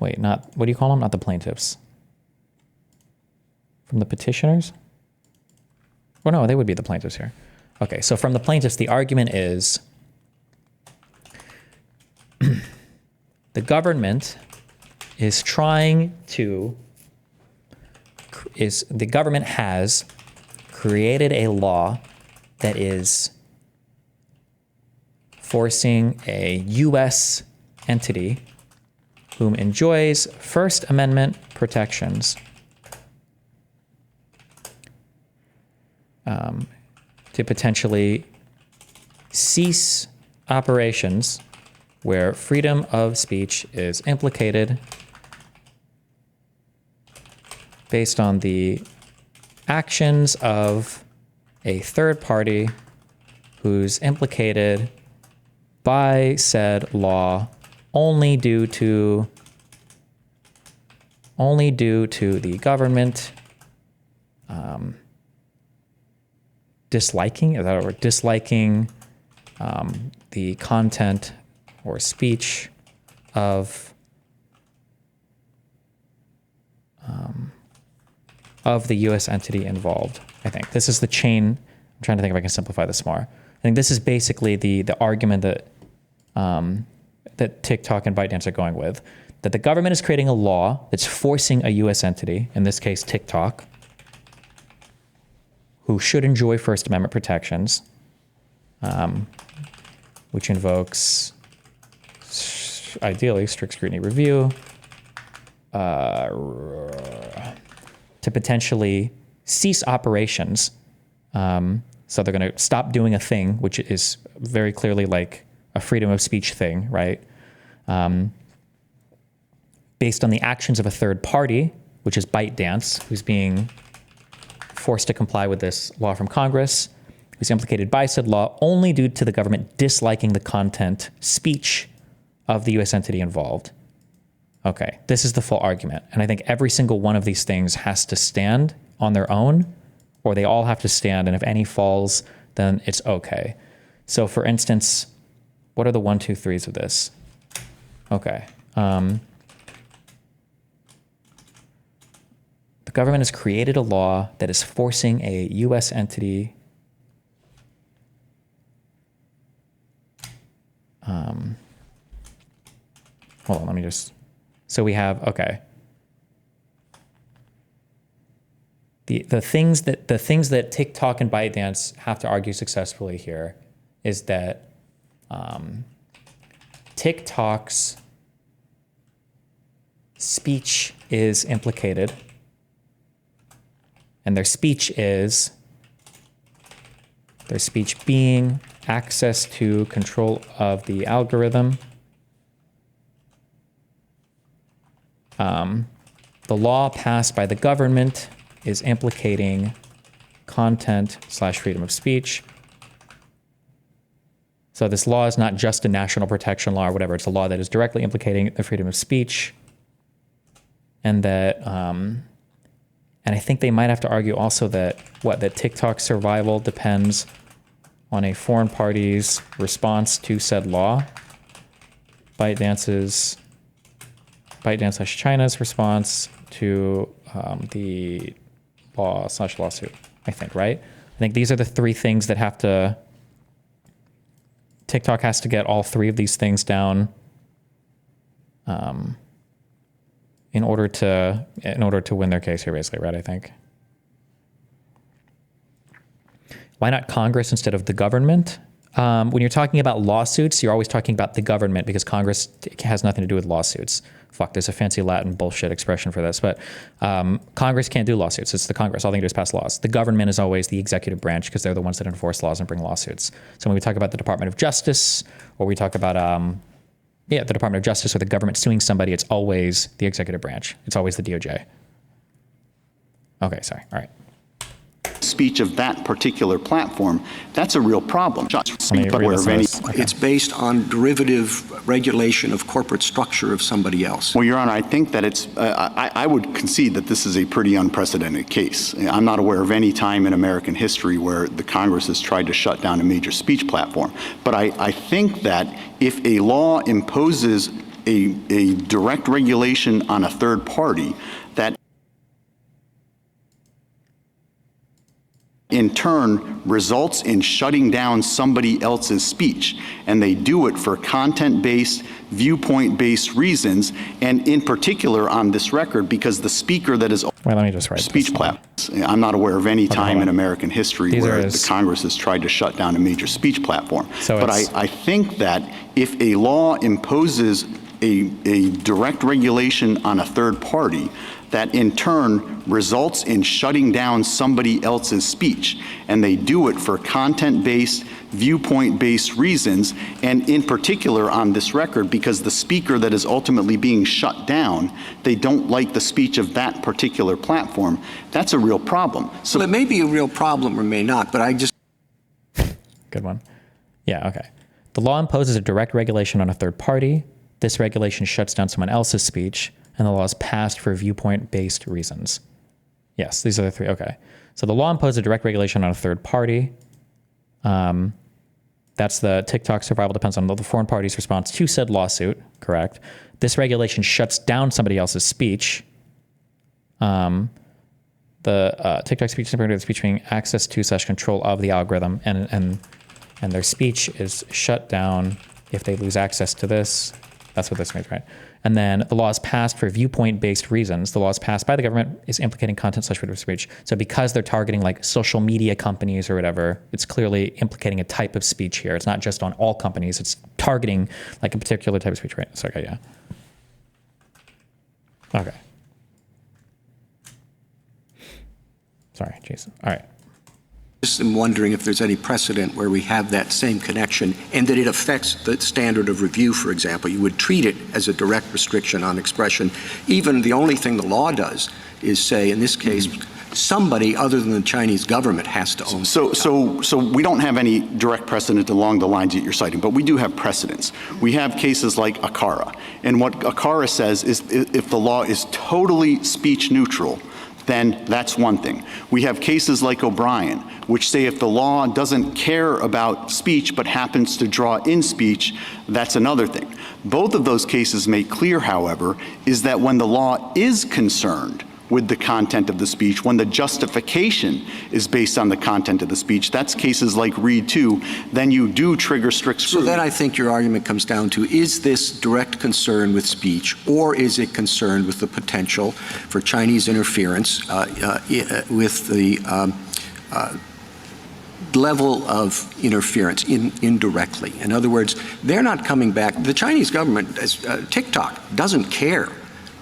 Wait, what do you call them? Not the plaintiffs. From the petitioners? Oh, no, they would be the plaintiffs here. Okay, so from the plaintiffs, the argument is the government is trying to, the government has created a law that is forcing a U.S. entity whom enjoys First Amendment protections to potentially cease operations where freedom of speech is implicated based on the actions of a third party who's implicated by said law only due to the government disliking, is that a word? Disliking the content or speech of the U.S. entity involved. I think this is the chain. I'm trying to think if I can simplify this more. I think this is basically the argument that that TikTok and ByteDance are going with, that the government is creating a law that's forcing a U.S. entity, in this case TikTok, who should enjoy First Amendment protections, which invokes ideally strict scrutiny review, to potentially cease operations. So they're going to stop doing a thing, which is very clearly like a freedom of speech thing, right? Based on the actions of a third party, which is ByteDance, who's being forced to comply with this law from Congress, who's implicated by said law only due to the government disliking the content, speech of the U.S. entity involved. Okay, this is the full argument. And I think every single one of these things has to stand on their own, or they all have to stand, and if any falls, then it's okay. So for instance, what are the 1, 2, 3s of this? Okay. The government has created a law that is forcing a U.S. entity hold on, let me just, so we have, okay. The things that TikTok and ByteDance have to argue successfully here is that TikTok's speech is implicated, and their speech being access to control of the algorithm. The law passed by the government is implicating content / freedom of speech. So this law is not just a national protection law or whatever. It's a law that is directly implicating the freedom of speech. And that, and I think they might have to argue also that, that TikTok's survival depends on a foreign party's response to said law. ByteDance / China's response to the law / lawsuit, I think, right? I think these are the three things that have to, TikTok has to get all three of these things down in order to win their case here, basically, right? I think. Why not Congress instead of the government? When you're talking about lawsuits, you're always talking about the government because Congress has nothing to do with lawsuits. Fuck, there's a fancy Latin bullshit expression for this, but Congress can't do lawsuits. It's the Congress. All they can do is pass laws. The government is always the executive branch because they're the ones that enforce laws and bring lawsuits. So when we talk about the Department of Justice, or we talk about the Department of Justice or the government suing somebody, it's always the executive branch. It's always the DOJ. Okay, sorry. All right. Speech of that particular platform, that's a real problem. It's based on derivative regulation of corporate structure of somebody else. Well, Your Honor, I think that it's, I would concede that this is a pretty unprecedented case. I'm not aware of any time in American history where the Congress has tried to shut down a major speech platform. But I think that if a law imposes a direct regulation on a third party, that in turn results in shutting down somebody else's speech. And they do it for content-based, viewpoint-based reasons, and in particular on this record, because the speaker that is Wait, let me just write speech platforms. I'm not aware of any time in American history These where are the Congress has tried to shut down a major speech platform. So but I think that if a law imposes a direct regulation on a third party, that in turn results in shutting down somebody else's speech. And they do it for content-based, viewpoint-based reasons, and in particular on this record, because the speaker that is ultimately being shut down, they don't like the speech of that particular platform. That's a real problem. So Well, it may be a real problem or may not, but I just... Good one. Yeah, okay. The law imposes a direct regulation on a third party. This regulation shuts down someone else's speech, and the law is passed for viewpoint-based reasons. Yes, these are the three. Okay. So the law imposes a direct regulation on a third party. That's the TikTok survival depends on the foreign party's response to said lawsuit, correct? This regulation shuts down somebody else's speech. The TikTok speech is the speech being access to / control of the algorithm, and their speech is shut down if they lose access to this. That's what this means, right? And then the law is passed for viewpoint-based reasons. The law is passed by the government is implicating content / freedom of speech. So because they're targeting like social media companies or whatever, it's clearly implicating a type of speech here. It's not just on all companies. It's targeting like a particular type of speech, right? So, okay, yeah. Okay. Sorry, Jason. All right. just am wondering if there's any precedent where we have that same connection and that it affects the standard of review, for example. You would treat it as a direct restriction on expression. Even the only thing the law does is say, in this case, somebody other than the Chinese government has to own. So we don't have any direct precedent along the lines that you're citing, but we do have precedents. We have cases like ACARA. And what ACARA says is if the law is totally speech neutral, then that's one thing. We have cases like O'Brien, which say if the law doesn't care about speech but happens to draw in speech, that's another thing. Both of those cases make clear, however, is that when the law is concerned with the content of the speech, when the justification is based on the content of the speech, that's cases like Reed 2, then you do trigger strict scrutiny. So then I think your argument comes down to, is this direct concern with speech, or is it concerned with the potential for Chinese interference with the level of interference indirectly? In other words, they're not coming back. The Chinese government, TikTok, doesn't care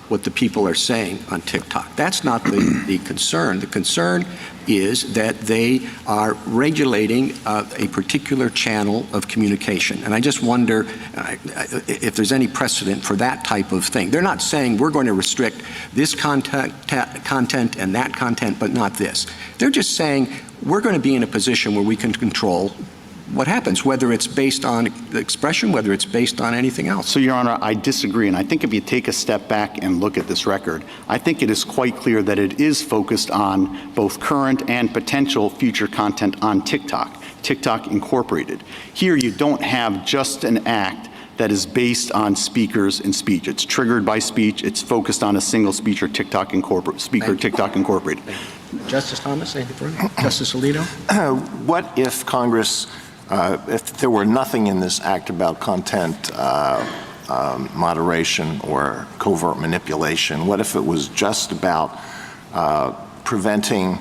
what the people are saying on TikTok. That's not the concern. The concern is that they are regulating a particular channel of communication. And I just wonder if there's any precedent for that type of thing. They're not saying we're going to restrict this content and that content, but not this. They're just saying we're going to be in a position where we can control what happens, whether it's based on expression, whether it's based on anything else. So, Your Honor, I disagree. And I think if you take a step back and look at this record, I think it is quite clear that it is focused on both current and potential future content on TikTok, TikTok Incorporated. Here, you don't have just an act that is based on speakers and speech. It's triggered by speech. It's focused on a single speaker, TikTok Incorporated. Justice Thomas, anything further? Justice Alito? What if Congress, if there were nothing in this act about content moderation or covert manipulation, what if it was just about preventing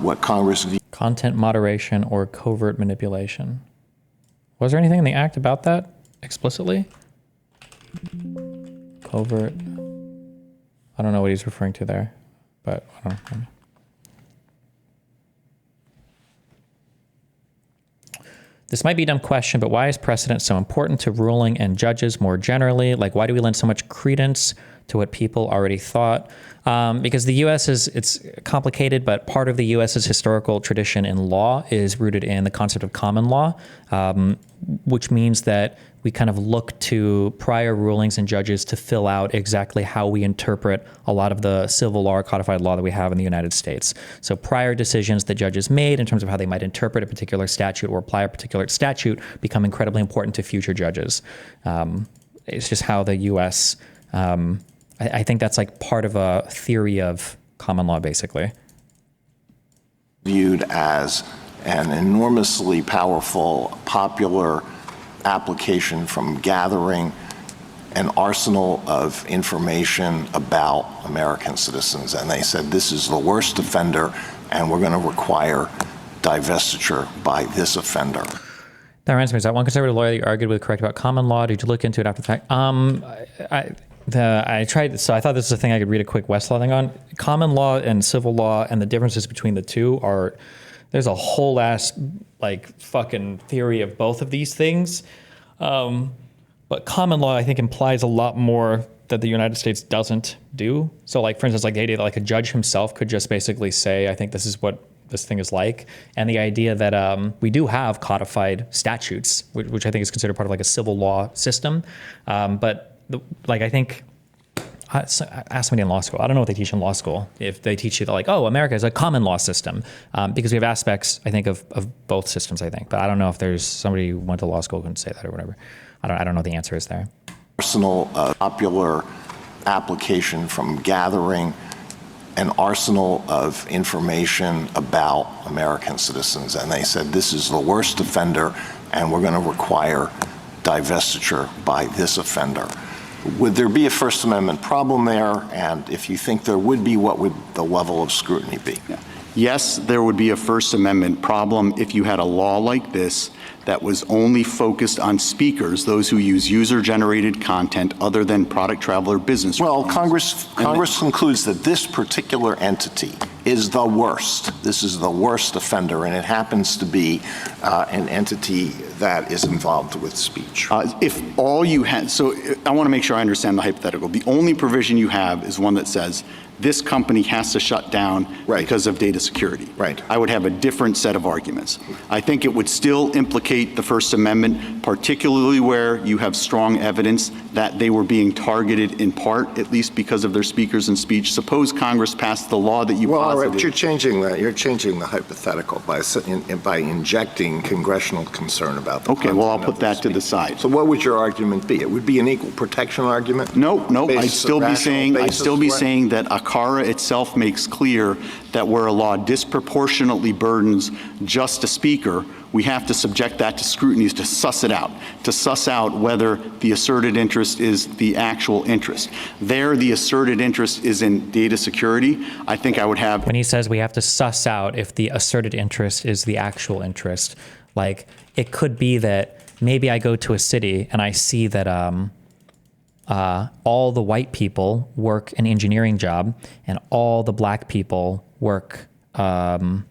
what Congress views? Content moderation or covert manipulation. Was there anything in the act about that explicitly? Covert. I don't know what he's referring to there, but I don't know. This might be a dumb question, but why is precedent so important to ruling and judges more generally? Like, why do we lend so much credence to what people already thought? Because the U.S. it's complicated, but part of the U.S.'s historical tradition in law is rooted in the concept of common law, which means that we kind of look to prior rulings and judges to fill out exactly how we interpret a lot of the civil law or codified law that we have in the United States. So prior decisions that judges made in terms of how they might interpret a particular statute or apply a particular statute become incredibly important to future judges. It's just how the U.S., I think that's like part of a theory of common law, basically. viewed as an enormously powerful, popular application from gathering an arsenal of information about American citizens. And they said, this is the worst offender, and we're going to require divestiture by this offender. That reminds me, is that one conservative lawyer that you argued with correct about common law? Did you look into it after the fact? I tried, so I thought this was a thing I could read a quick Westlaw thing on. Common law and civil law and the differences between the two are, there's a whole ass like fucking theory of both of these things. But common law, I think, implies a lot more that the United States doesn't do. So like, for instance, like the idea that like a judge himself could just basically say, I think this is what this thing is like. And the idea that we do have codified statutes, which I think is considered part of like a civil law system. But I think, ask somebody in law school. I don't know what they teach in law school. If they teach you that like, oh, America is a common law system, because we have aspects, I think, of both systems, I think. But I don't know if there's somebody who went to law school who can say that or whatever. I don't know what the answer is there. Arsenal, popular application from gathering an arsenal of information about American citizens. And they said, this is the worst offender, and we're going to require divestiture by this offender. Would there be a First Amendment problem there? And if you think there would be, what would the level of scrutiny be? Yeah. Yes, there would be a First Amendment problem if you had a law like this that was only focused on speakers, those who use user-generated content other than product, travel, or business. Well, Congress concludes that this particular entity is the worst. This is the worst offender, and it happens to be an entity that is involved with speech. If all you had, so I want to make sure I understand the hypothetical. The only provision you have is one that says this company has to shut down because of data security. Right. I would have a different set of arguments. I think it would still implicate the First Amendment, particularly where you have strong evidence that they were being targeted in part, at least because of their speakers and speech. Suppose Congress passed the law that you well, posited. All right, you're changing the hypothetical by injecting congressional concern about the Okay, well, I'll put that to the side. So what would your argument be? It would be an equal protection argument? No, I'd still be saying that ACARA itself makes clear that where a law disproportionately burdens just a speaker, we have to subject that to scrutiny to suss it out, to suss out whether the asserted interest is the actual interest. There, the asserted interest is in data security. I think I would have... When he says we have to suss out if the asserted interest is the actual interest, like it could be that maybe I go to a city and I see that all the white people work an engineering job and all the black people work an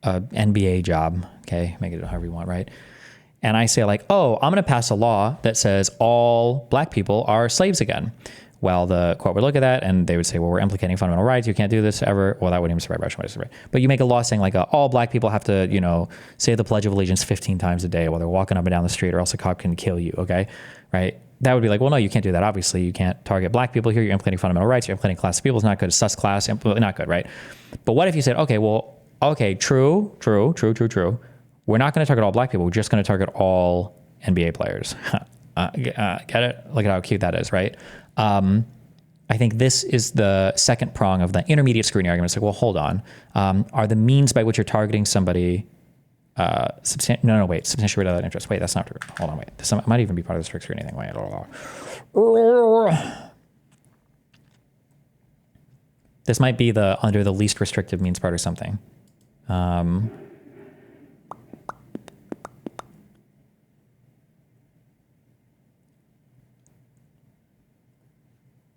NBA job. Okay, make it however you want, right? And I say like, oh, I'm going to pass a law that says all black people are slaves again. Well, the court would look at that and they would say, well, we're implicating fundamental rights. You can't do this ever. Well, that wouldn't even survive Russian. But you make a law saying like all black people have to, say the Pledge of Allegiance 15 times a day while they're walking up and down the street, or else a cop can kill you. Okay, right? That would be like, well, no, you can't do that. Obviously, you can't target black people here. You're implicating fundamental rights. You're implicating class of people. It's not good. Sus class, not good, right? But what if you said, okay, true. We're not going to target all black people. We're just going to target all NBA players. Get it? Look at how cute that is, right? I think this is the second prong of the intermediate scrutiny argument. It's like, well, hold on. Are the means by which you're targeting somebody substantially without interest? Wait, that's not true. Hold on, wait. This might even be part of the strict scrutiny thing. Wait, this might be under the least restrictive means part or something.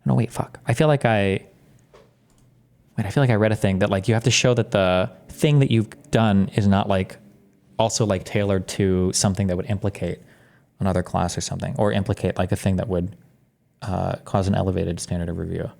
No, wait, fuck. I feel like I read a thing that like you have to show that the thing that you've done is not like also like tailored to something that would implicate another class or something, or implicate like a thing that would cause an elevated standard of review.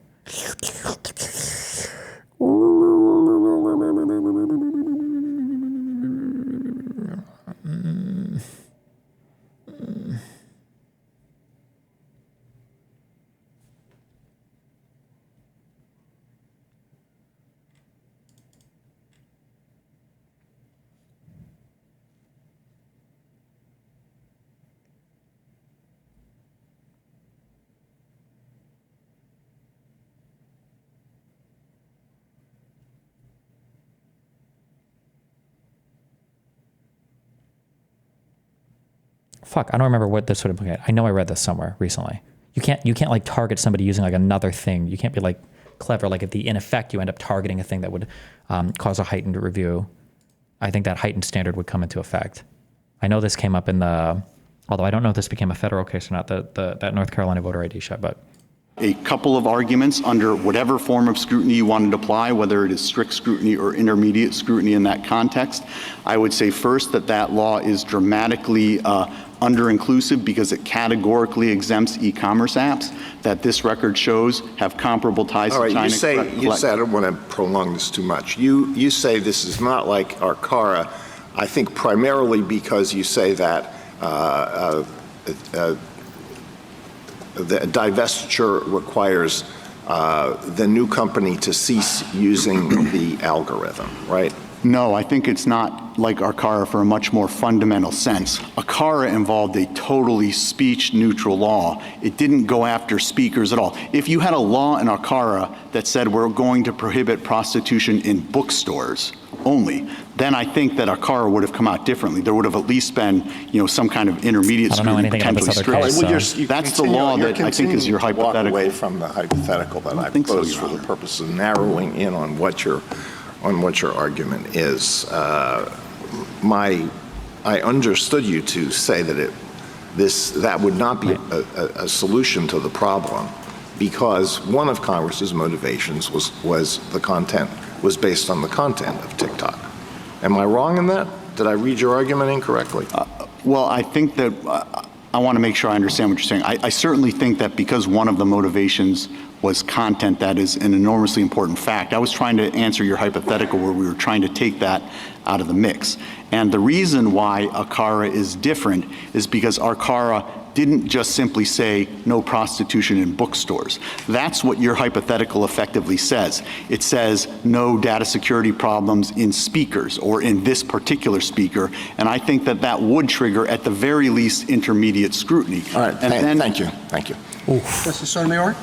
fuck, I don't remember what this would implicate. I know I read this somewhere recently. You can't like target somebody using like another thing. You can't be like clever. Like in effect, you end up targeting a thing that would cause a heightened review. I think that heightened standard would come into effect. I know this came up in although I don't know if this became a federal case or not, that North Carolina voter ID shot, but. A couple of arguments under whatever form of scrutiny you wanted to apply, whether it is strict scrutiny or intermediate scrutiny in that context. I would say first that law is dramatically under-inclusive because it categorically exempts e-commerce apps that this record shows have comparable ties to China. You say, I don't want to prolong this too much. You say this is not like Arcara, I think primarily because you say that the divestiture requires the new company to cease using the algorithm, right? No, I think it's not like Arcara for a much more fundamental sense. Arcara involved a totally speech-neutral law. It didn't go after speakers at all. If you had a law in Arcara that said we're going to prohibit prostitution in bookstores only, then I think that Arcara would have come out differently. There would have at least been, some kind of intermediate scrutiny, potentially strict. That's the law that I think is your hypothetical. Walk away from the hypothetical that I posed for the purpose of narrowing in on what your argument is. I understood you to say that that would not be a solution to the problem because one of Congress's motivations was based on the content of TikTok. Am I wrong in that? Did I read your argument incorrectly? Well, I think that I want to make sure I understand what you're saying. I certainly think that because one of the motivations was content, that is an enormously important fact. I was trying to answer your hypothetical where we were trying to take that out of the mix. And the reason why Arcara is different is because Arcara didn't just simply say no prostitution in bookstores. That's what your hypothetical effectively says. It says no data security problems in speakers or in this particular speaker. And I think that would trigger at the very least intermediate scrutiny. All right, thank you. Justice Sotomayor?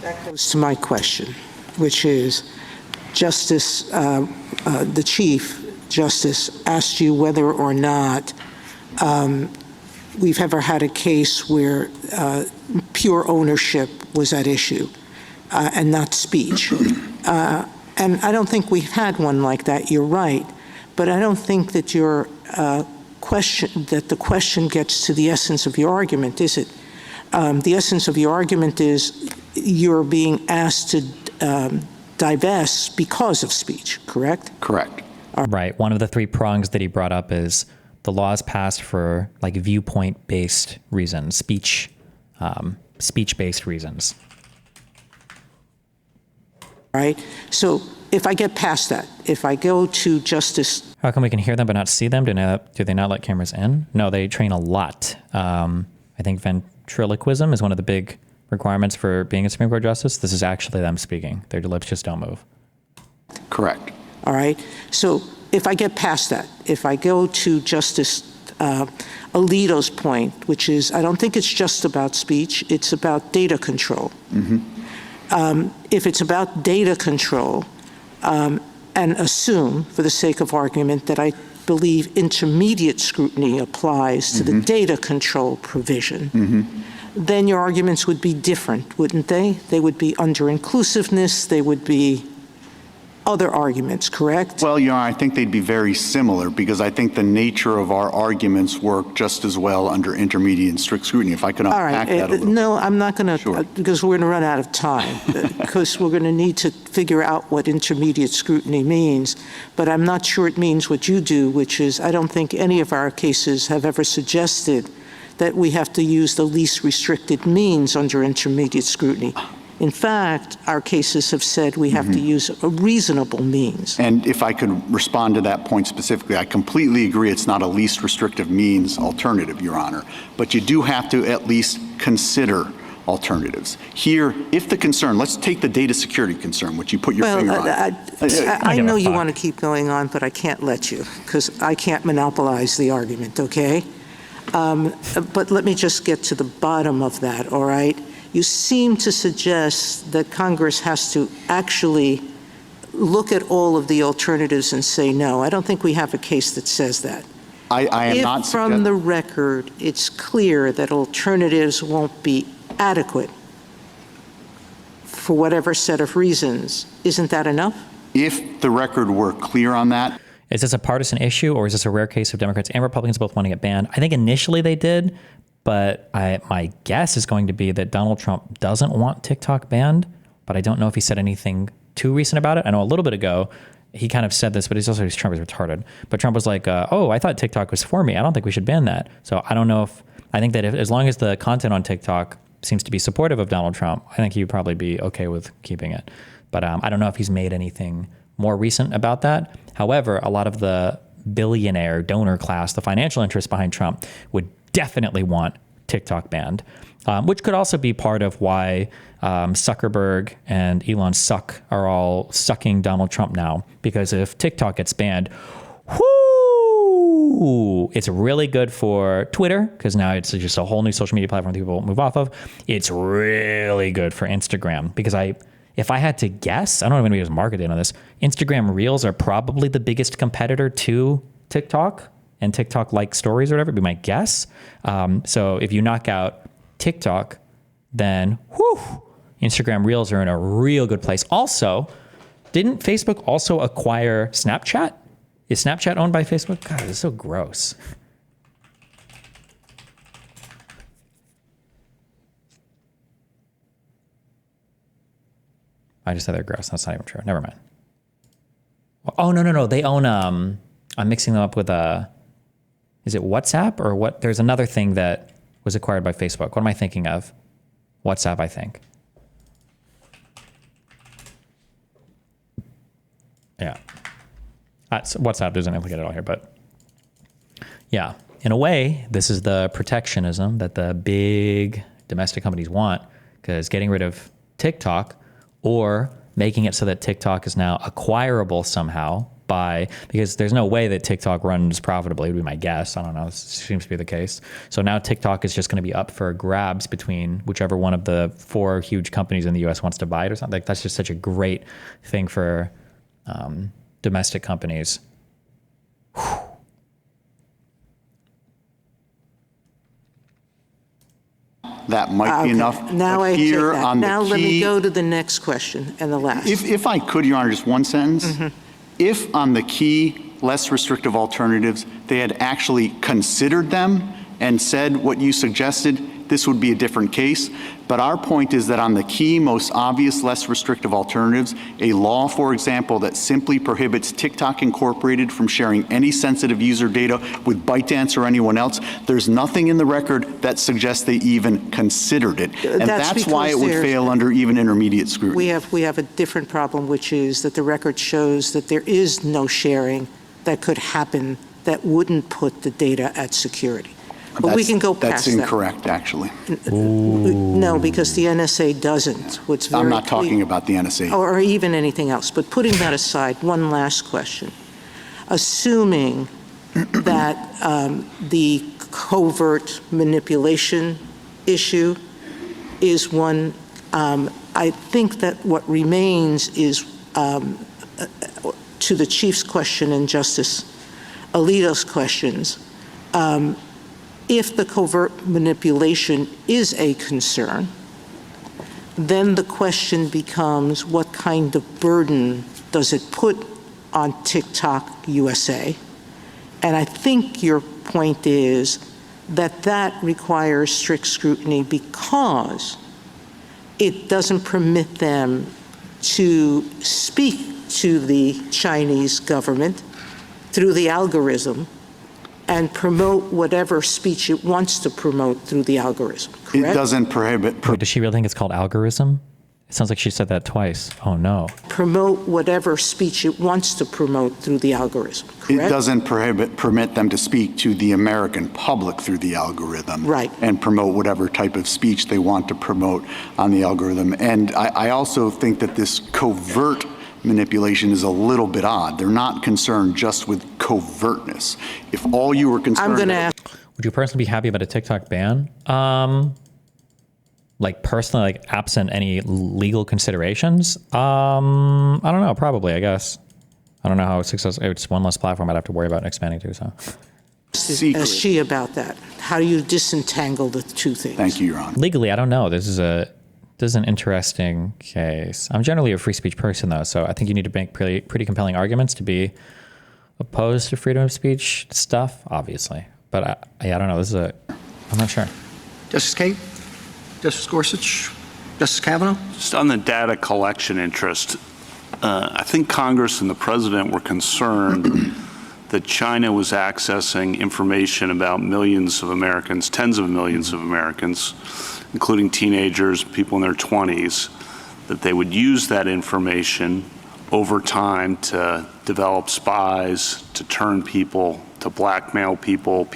That goes to my question, which is the Chief Justice asked you whether or not we've ever had a case where pure ownership was at issue and not speech. And I don't think we've had one like that, you're right, but I don't think that the question gets to the essence of your argument, is it? The essence of your argument is you're being asked to divest because of speech, correct? Correct. Right. One of the three prongs that he brought up is the laws passed for like viewpoint-based reasons, speech-based reasons. Right. So if I get past that, if I go to Justice... How come we can hear them but not see them? Do they not let cameras in? No, they train a lot. I think ventriloquism is one of the big requirements for being a Supreme Court justice. This is actually them speaking. Their lips just don't move. Correct. All right. So if I get past that, if I go to Justice Alito's point, which is I don't think it's just about speech, it's about data control. Mm-hmm. If it's about data control, and assume, for the sake of argument, that I believe intermediate scrutiny applies to the data control provision, then your arguments would be different, wouldn't they? They would be under inclusiveness, they would be other arguments, correct? Well, I think they'd be very similar because I think the nature of our arguments work just as well under intermediate and strict scrutiny. If I could unpack that a little. No, I'm not going to, Sure. Because we're going to run out of time, because we're going to need to figure out what intermediate scrutiny means, but I'm not sure it means what you do, which is I don't think any of our cases have ever suggested that we have to use the least restricted means under intermediate scrutiny. In fact, our cases have said we have to use a reasonable means. And if I could respond to that point specifically, I completely agree it's not a least restrictive means alternative, Your Honor, but you do have to at least consider alternatives. Here, if the concern, let's take the data security concern, which you put your finger on. I know you want to keep going on, but I can't let you, because I can't monopolize the argument, okay? But let me just get to the bottom of that, all right? You seem to suggest that Congress has to actually look at all of the alternatives and say no. I don't think we have a case that says that. I am not If from the record it's clear that alternatives won't be adequate for whatever set of reasons, isn't that enough? If the record were clear on that. Is this a partisan issue, or is this a rare case of Democrats and Republicans both wanting it banned? I think initially they did, but my guess is going to be that Donald Trump doesn't want TikTok banned, but I don't know if he said anything too recent about it. I know a little bit ago he kind of said this, but Trump is retarded. But Trump was like, oh, I thought TikTok was for me. I don't think we should ban that. So I don't know I think that as long as the content on TikTok seems to be supportive of Donald Trump, I think he would probably be okay with keeping it. But I don't know if he's made anything more recent about that. However, a lot of the billionaire donor class, the financial interests behind Trump, would definitely want TikTok banned, which could also be part of why Zuckerberg and Elon are all sucking Donald Trump now. Because if TikTok gets banned, it's really good for Twitter, because now it's just a whole new social media platform that people move off of. It's really good for Instagram, because if I had to guess, I don't know if anybody was marketing on this, Instagram Reels are probably the biggest competitor to TikTok and TikTok-like stories or whatever, would be my guess. So if you knock out TikTok, then Instagram Reels are in a real good place. Also, didn't Facebook also acquire Snapchat? Is Snapchat owned by Facebook? God, this is so gross. I just said they're gross. That's not even true. Never mind. Oh, no. They own, I'm mixing them up with is it WhatsApp or what? There's another thing that was acquired by Facebook. What am I thinking of? WhatsApp, I think. Yeah. WhatsApp doesn't implicate it all here, but yeah, in a way, this is the protectionism that the big domestic companies want, because getting rid of TikTok or making it so that TikTok is now acquirable somehow because there's no way that TikTok runs profitably, would be my guess. I don't know. This seems to be the case. So now TikTok is just going to be up for grabs between whichever one of the 4 huge companies in the US wants to buy it or something. That's just such a great thing for domestic companies. That might be enough. Now I take that. Now let me key, go to the next question and the last. If I could, Your Honor, just one sentence. Mm-hmm. If on the key less restrictive alternatives, they had actually considered them and said what you suggested, this would be a different case. But our point is that on the key, most obvious, less restrictive alternatives, a law, for example, that simply prohibits TikTok Incorporated from sharing any sensitive user data with ByteDance or anyone else, there's nothing in the record that suggests they even considered it. And that's why it would fail under even intermediate scrutiny. We have a different problem, which is that the record shows that there is no sharing that could happen that wouldn't put the data at security. But we can go past that. That's incorrect, actually. No, because the NSA doesn't. I'm not talking about the NSA. Or even anything else. But putting that aside, one last question. Assuming that the covert manipulation issue is one, I think that what remains is, to the Chief's question and Justice Alito's questions, if the covert manipulation is a concern, then the question becomes what kind of burden does it put on TikTok USA? And I think your point is that that requires strict scrutiny because it doesn't permit them to speak to the Chinese government through the algorithm and promote whatever speech it wants to promote through the algorithm, correct? It doesn't prohibit. Wait, does she really think it's called algorithm? It sounds like she said that twice. Oh, no. Promote whatever speech it wants to promote through the algorithm, correct? It doesn't permit them to speak to the American public through the algorithm. Right. And promote whatever type of speech they want to promote on the algorithm. And I also think that this covert manipulation is a little bit odd. They're not concerned just with covertness. If all you were concerned I'm going to ask. Would you personally be happy about a TikTok ban? Like personally, like absent any legal considerations? I don't know, probably, I guess. I don't know how successful, it's one less platform I'd have to worry about expanding to, so. ask Xi about that. How do you disentangle the two things? Thank you, Your Honor. Legally, I don't know. This is an interesting case. I'm generally a free speech person, though, so I think you need to make pretty compelling arguments to be opposed to freedom of speech stuff, obviously. But I don't know. I'm not sure. Justice Kate? Justice Gorsuch? Justice Kavanaugh? Just on the data collection interest, I think Congress and the president were concerned that China was accessing information about millions of Americans, tens of millions of Americans, including teenagers, people in their 20s, that they would use that information over time to develop spies, to turn people, to blackmail people.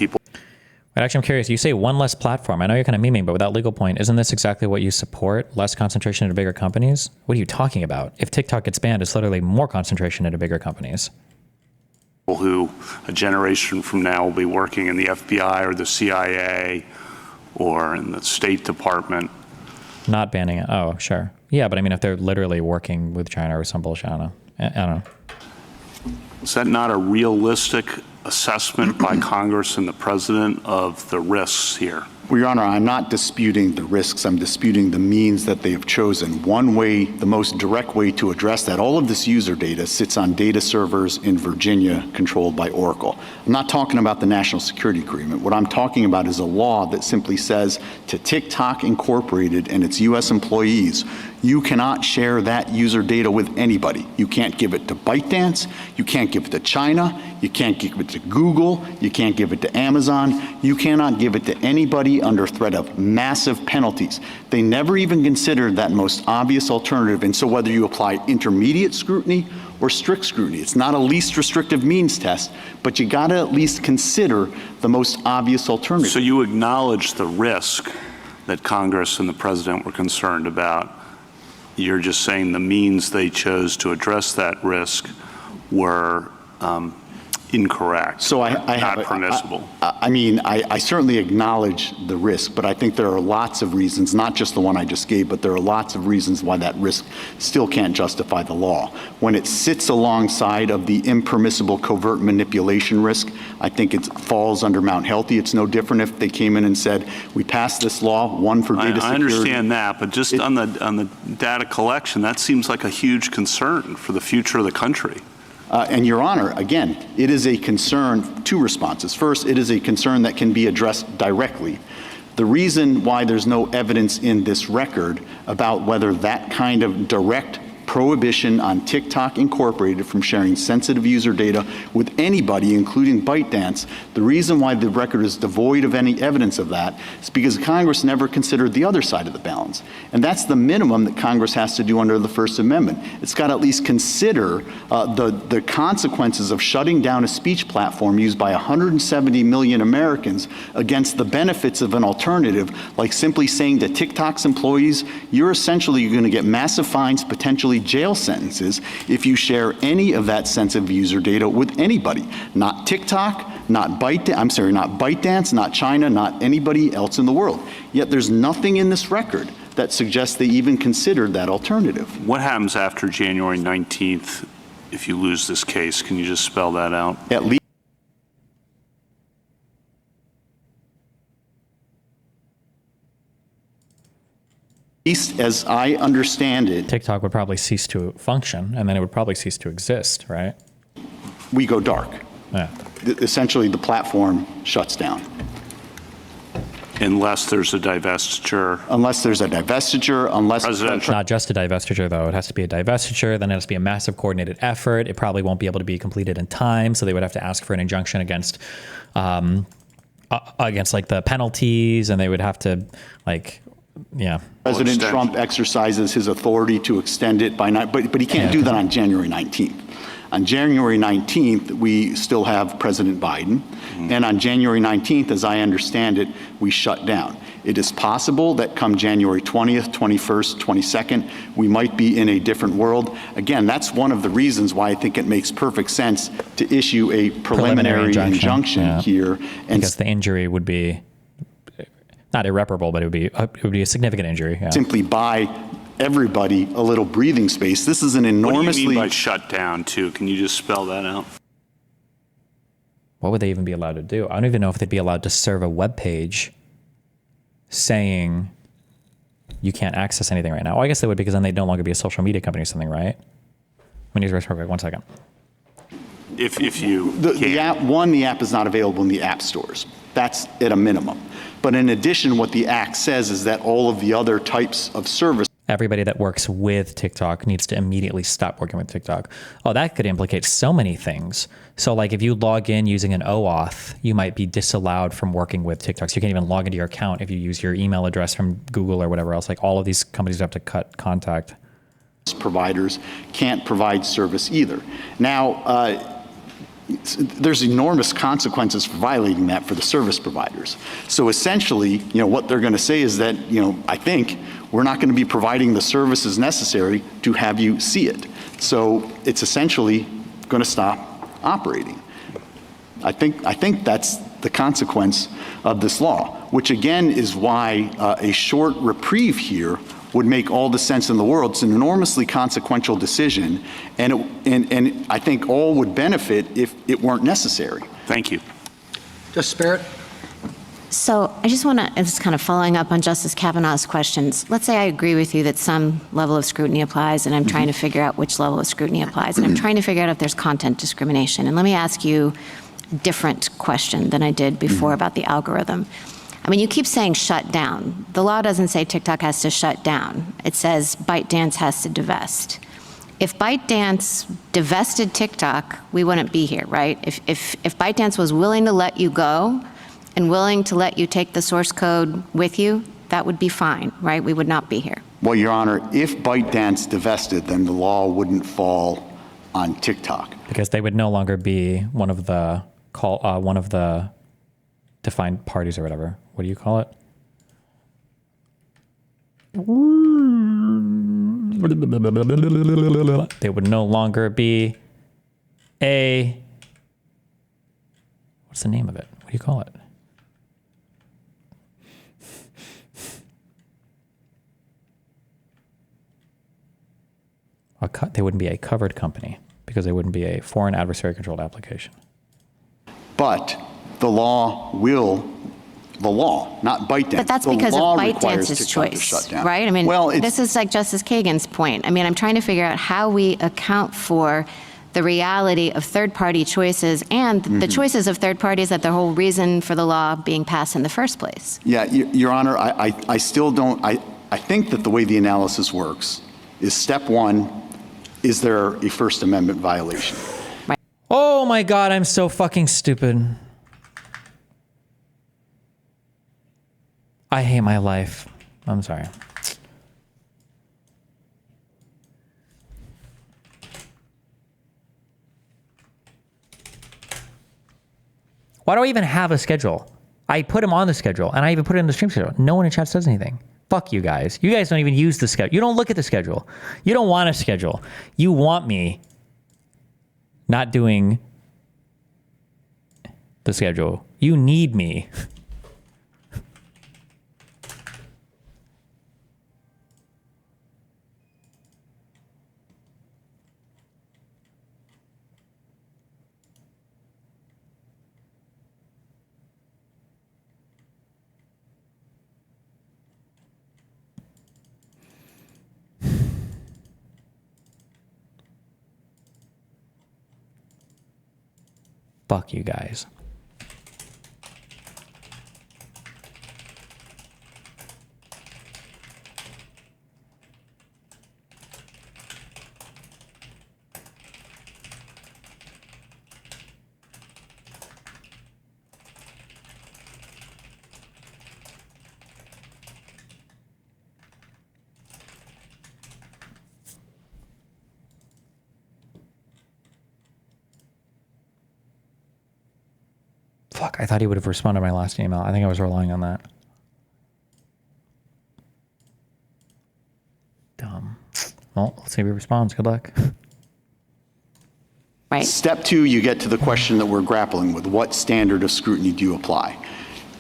But actually, I'm curious. You say one less platform. I know you're kind of memeing, but without legal point, isn't this exactly what you support? Less concentration into bigger companies? What are you talking about? If TikTok gets banned, it's literally more concentration into bigger companies. Who a generation from now will be working in the FBI or the CIA or in the State Department. Not banning it. Oh, sure. Yeah, but I mean, if they're literally working with China or some bullshit, I don't know. Is that not a realistic assessment by Congress and the president of the risks here? Well, Your Honor, I'm not disputing the risks. I'm disputing the means that they have chosen. One way, the most direct way to address that, all of this user data sits on data servers in Virginia controlled by Oracle. I'm not talking about the National Security Agreement. What I'm talking about is a law that simply says to TikTok Incorporated and its U.S. employees, you cannot share that user data with anybody. You can't give it to ByteDance. You can't give it to China. You can't give it to Google. You can't give it to Amazon. You cannot give it to anybody under threat of massive penalties. They never even considered that most obvious alternative. And so whether you apply intermediate scrutiny or strict scrutiny, it's not a least restrictive means test, but you got to at least consider the most obvious alternative. So you acknowledge the risk that Congress and the president were concerned about. You're just saying the means they chose to address that risk were incorrect, so not permissible. I certainly acknowledge the risk, but I think there are lots of reasons, not just the one I just gave, but there are lots of reasons why that risk still can't justify the law. When it sits alongside of the impermissible covert manipulation risk, I think it falls under Mount Healthy. It's no different if they came in and said, we passed this law, one for data security. I understand that, but just on the data collection, that seems like a huge concern for the future of the country. And Your Honor, again, it is a concern, two responses. First, it is a concern that can be addressed directly. The reason why there's no evidence in this record about whether that kind of direct prohibition on TikTok Incorporated from sharing sensitive user data with anybody, including ByteDance, the reason why the record is devoid of any evidence of that is because Congress never considered the other side of the balance. And that's the minimum that Congress has to do under the First Amendment. It's got to at least consider the consequences of shutting down a speech platform used by 170 million Americans against the benefits of an alternative, like simply saying to TikTok's employees, you're essentially going to get massive fines, potentially jail sentences, if you share any of that sensitive user data with anybody. Not TikTok, not ByteDance, not China, not anybody else in the world. Yet there's nothing in this record that suggests they even considered that alternative. What happens after January 19th if you lose this case? Can you just spell that out? At least as I understand it, TikTok would probably cease to function, and then it would probably cease to exist, right? we go dark. Yeah. Essentially, the platform shuts down. Unless there's a divestiture. Unless there's a divestiture, unless... Not just a divestiture, though. It has to be a divestiture, then it has to be a massive coordinated effort. It probably won't be able to be completed in time, so they would have to ask for an injunction against like the penalties, and they would have to, like, yeah. President Trump exercises his authority to extend it by night, but he can't do that on January 19th. On January 19th, we still have President Biden. And on January 19th, as I understand it, we shut down. It is possible that come January 20th, 21st, 22nd, we might be in a different world. Again, that's one of the reasons why I think it makes perfect sense to issue a preliminary injunction here. And because the injury would be not irreparable, but it would be a significant injury. Yeah. Simply buy everybody a little breathing space. This is an enormously... What do you mean by shut down, too? Can you just spell that out? what would they even be allowed to do? I don't even know if they'd be allowed to serve a web page saying you can't access anything right now. Well, I guess they would, because then they'd no longer be a social media company or something, right? My news is perfect. 1 second. If you The app is not available in the app stores. That's at a minimum. But in addition, what the act says is that all of the other types of service. Everybody that works with TikTok needs to immediately stop working with TikTok. Oh, that could implicate so many things. So like if you log in using an OAuth, you might be disallowed from working with TikTok. So you can't even log into your account if you use your email address from Google or whatever else. Like all of these companies have to cut contact. Providers can't provide service either. Now, there's enormous consequences for violating that for the service providers. So essentially, what they're going to say is that, I think we're not going to be providing the services necessary to have you see it. So it's essentially going to stop operating. I think that's the consequence of this law, which again is why a short reprieve here would make all the sense in the world. It's an enormously consequential decision, and I think all would benefit if it weren't necessary. Thank you. Justice Barrett? So I just want to, it's kind of following up on Justice Kavanaugh's questions. Let's say I agree with you that some level of scrutiny applies, and I'm trying to figure out which level of scrutiny applies, and I'm trying to figure out if there's content discrimination. And let me ask you a different question than I did before about the algorithm. I mean, you keep saying shut down. The law doesn't say TikTok has to shut down. It says ByteDance has to divest. If ByteDance divested TikTok, we wouldn't be here, right? If ByteDance was willing to let you go and willing to let you take the source code with you, that would be fine, right? We would not be here. Well, Your Honor, if ByteDance divested, then the law wouldn't fall on TikTok. Because they would no longer be one of the defined parties or whatever. What do you call it? They would no longer be what's the name of it? What do you call it? They wouldn't be a covered company because they wouldn't be a foreign adversary controlled application. But the law, not ByteDance. But that's because of ByteDance's choice, right? I mean, this is like Justice Kagan's point. I mean, I'm trying to figure out how we account for the reality of third-party choices and the choices of third parties that the whole reason for the law being passed in the first place. Yeah, Your Honor, I still don't, I think that the way the analysis works is step one, is there a First Amendment violation? Right. Oh my God, I'm so fucking stupid. I hate my life. I'm sorry. Why do I even have a schedule? I put him on the schedule, and I even put it in the stream schedule. No one in chat says anything. Fuck you guys. You guys don't even use the schedule. You don't look at the schedule. You don't want a schedule. You want me not doing the schedule. You need me. Fuck you guys. Fuck, I thought he would have responded to my last email. I think I was relying on that. Dumb. Well, let's see if he responds. Good luck. Right. Step two, you get to the question that we're grappling with. What standard of scrutiny do you apply?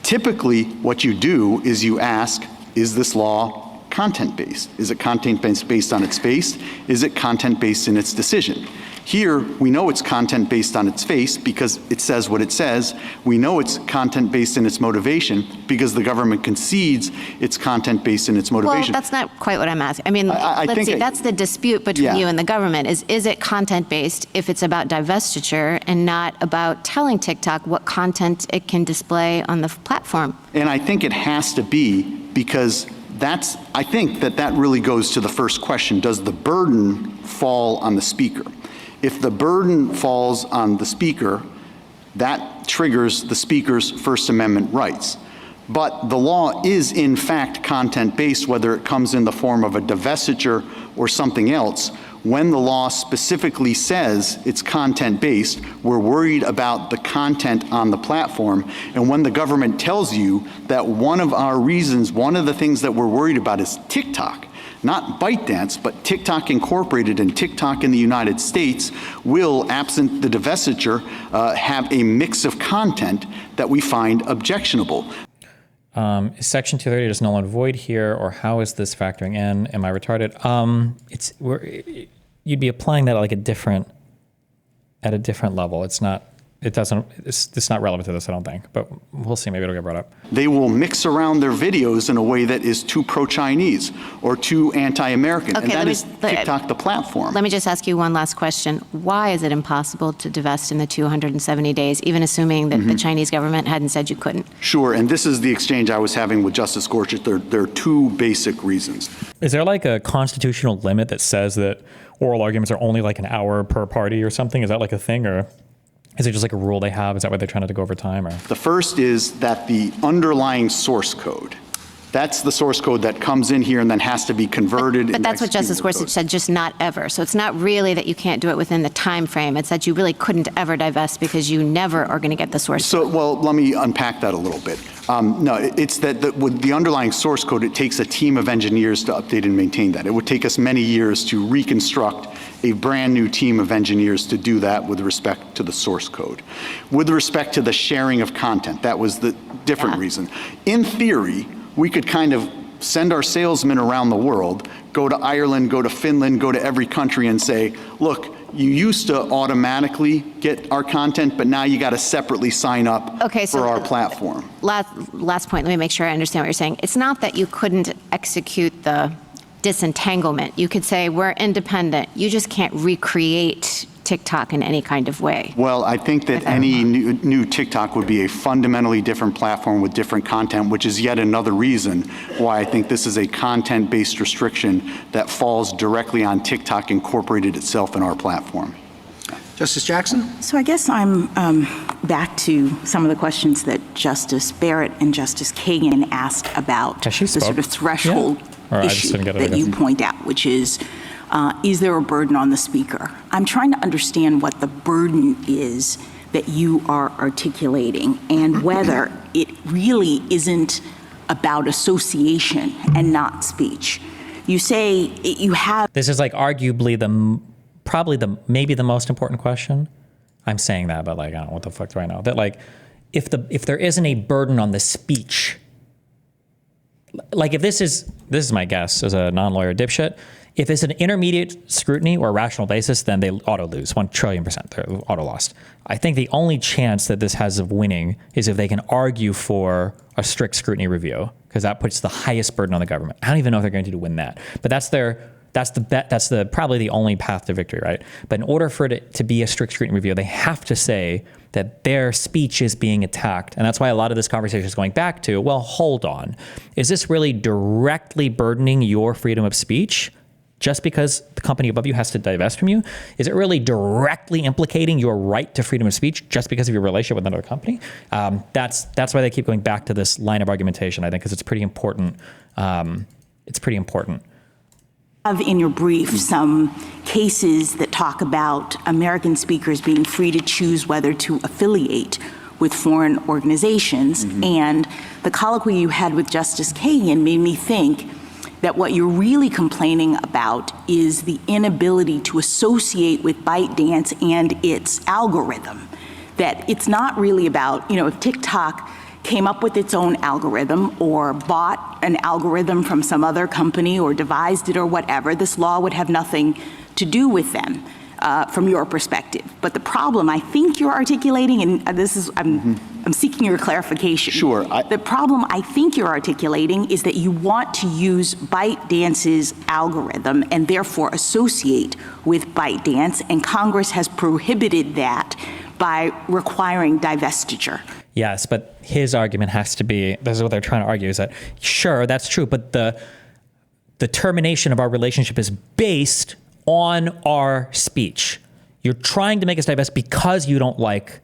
Typically, what you do is you ask, is this law content-based? Is it content-based based on its face? Is it content-based in its decision? Here, we know it's content-based on its face because it says what it says. We know it's content-based in its motivation because the government concedes it's content-based in its motivation. Well, that's not quite what I'm asking. I mean, let's see, that's the dispute between you and the government is it content-based if it's about divestiture and not about telling TikTok what content it can display on the platform? And I think it has to be because I think that really goes to the first question. Does the burden fall on the speaker? If the burden falls on the speaker, that triggers the speaker's First Amendment rights. But the law is in fact content-based, whether it comes in the form of a divestiture or something else. When the law specifically says it's content-based, we're worried about the content on the platform. And when the government tells you that one of the things that we're worried about is TikTok, not ByteDance, but TikTok Incorporated and TikTok in the United States will, absent the divestiture, have a mix of content that we find objectionable. Is Section 230 just null and void here, or how is this factoring in? Am I retarded? You'd be applying that at a different level. It's not relevant to this, I don't think, but we'll see. Maybe it'll get brought up. They will mix around their videos in a way that is too pro-Chinese or too anti-American, and that is TikTok, the platform. Let me just ask you one last question. Why is it impossible to divest in the 270 days, even assuming that the Chinese government hadn't said you couldn't? Sure, and this is the exchange I was having with Justice Gorsuch. There are two basic reasons. Is there a constitutional limit that says that oral arguments are only an hour per party or something? Is that a thing, or is it just a rule they have? Is that why they're trying to go over time? Or? The first is that the underlying source code, that's the source code that comes in here and then has to be converted. But that's what Justice Gorsuch said, just not ever. So it's not really that you can't do it within the time frame. It's that you really couldn't ever divest because you never are going to get the source code. Well, let me unpack that a little bit. No, it's that with the underlying source code, it takes a team of engineers to update and maintain that. It would take us many years to reconstruct a brand new team of engineers to do that with respect to the source code. With respect to the sharing of content, that was the different reason. In theory, we could kind of send our salesmen around the world, go to Ireland, go to Finland, go to every country and say, look, you used to automatically get our content, but now you got to separately sign up for our platform. Last point, let me make sure I understand what you're saying. It's not that you couldn't execute the disentanglement. You could say, we're independent. You just can't recreate TikTok in any kind of way. Well, I think that any new TikTok would be a fundamentally different platform with different content, which is yet another reason why I think this is a content-based restriction that falls directly on TikTok Incorporated itself in our platform. Justice Jackson? So I guess I'm back to some of the questions that Justice Barrett and Justice Kagan asked about the sort of threshold issue that you point out, which is there a burden on the speaker? I'm trying to understand what the burden is that you are articulating and whether it really isn't about association and not speech. You say you have... This is arguably maybe the most important question. I'm saying that, but I don't know what the fuck do I know? That if there isn't a burden on the speech, if this is my guess as a non-lawyer dipshit, if it's an intermediate scrutiny or rational basis, then they auto lose 1 trillion %. They're auto lost. I think the only chance that this has of winning is if they can argue for a strict scrutiny review, because that puts the highest burden on the government. I don't even know if they're going to win that, but that's probably the only path to victory, right? But in order for it to be a strict scrutiny review, they have to say that their speech is being attacked. And that's why a lot of this conversation is going back to, well, hold on. Is this really directly burdening your freedom of speech just because the company above you has to divest from you? Is it really directly implicating your right to freedom of speech just because of your relationship with another company? That's why they keep going back to this line of argumentation, I think, because it's pretty important. Have in your brief some cases that talk about American speakers being free to choose whether to affiliate with foreign organizations. And the colloquy you had with Justice Kagan made me think that what you're really complaining about is the inability to associate with ByteDance and its algorithm. That it's not really about, if TikTok came up with its own algorithm or bought an algorithm from some other company or devised it or whatever, this law would have nothing to do with them. from your perspective. But the problem I think you're articulating, and this is, I'm seeking your clarification. Sure. The problem I think you're articulating is that you want to use ByteDance's algorithm and therefore associate with ByteDance, and Congress has prohibited that by requiring divestiture. Yes, but his argument has to be, this is what they're trying to argue, is that, sure, that's true, but the termination of our relationship is based on our speech. You're trying to make us divest because you don't like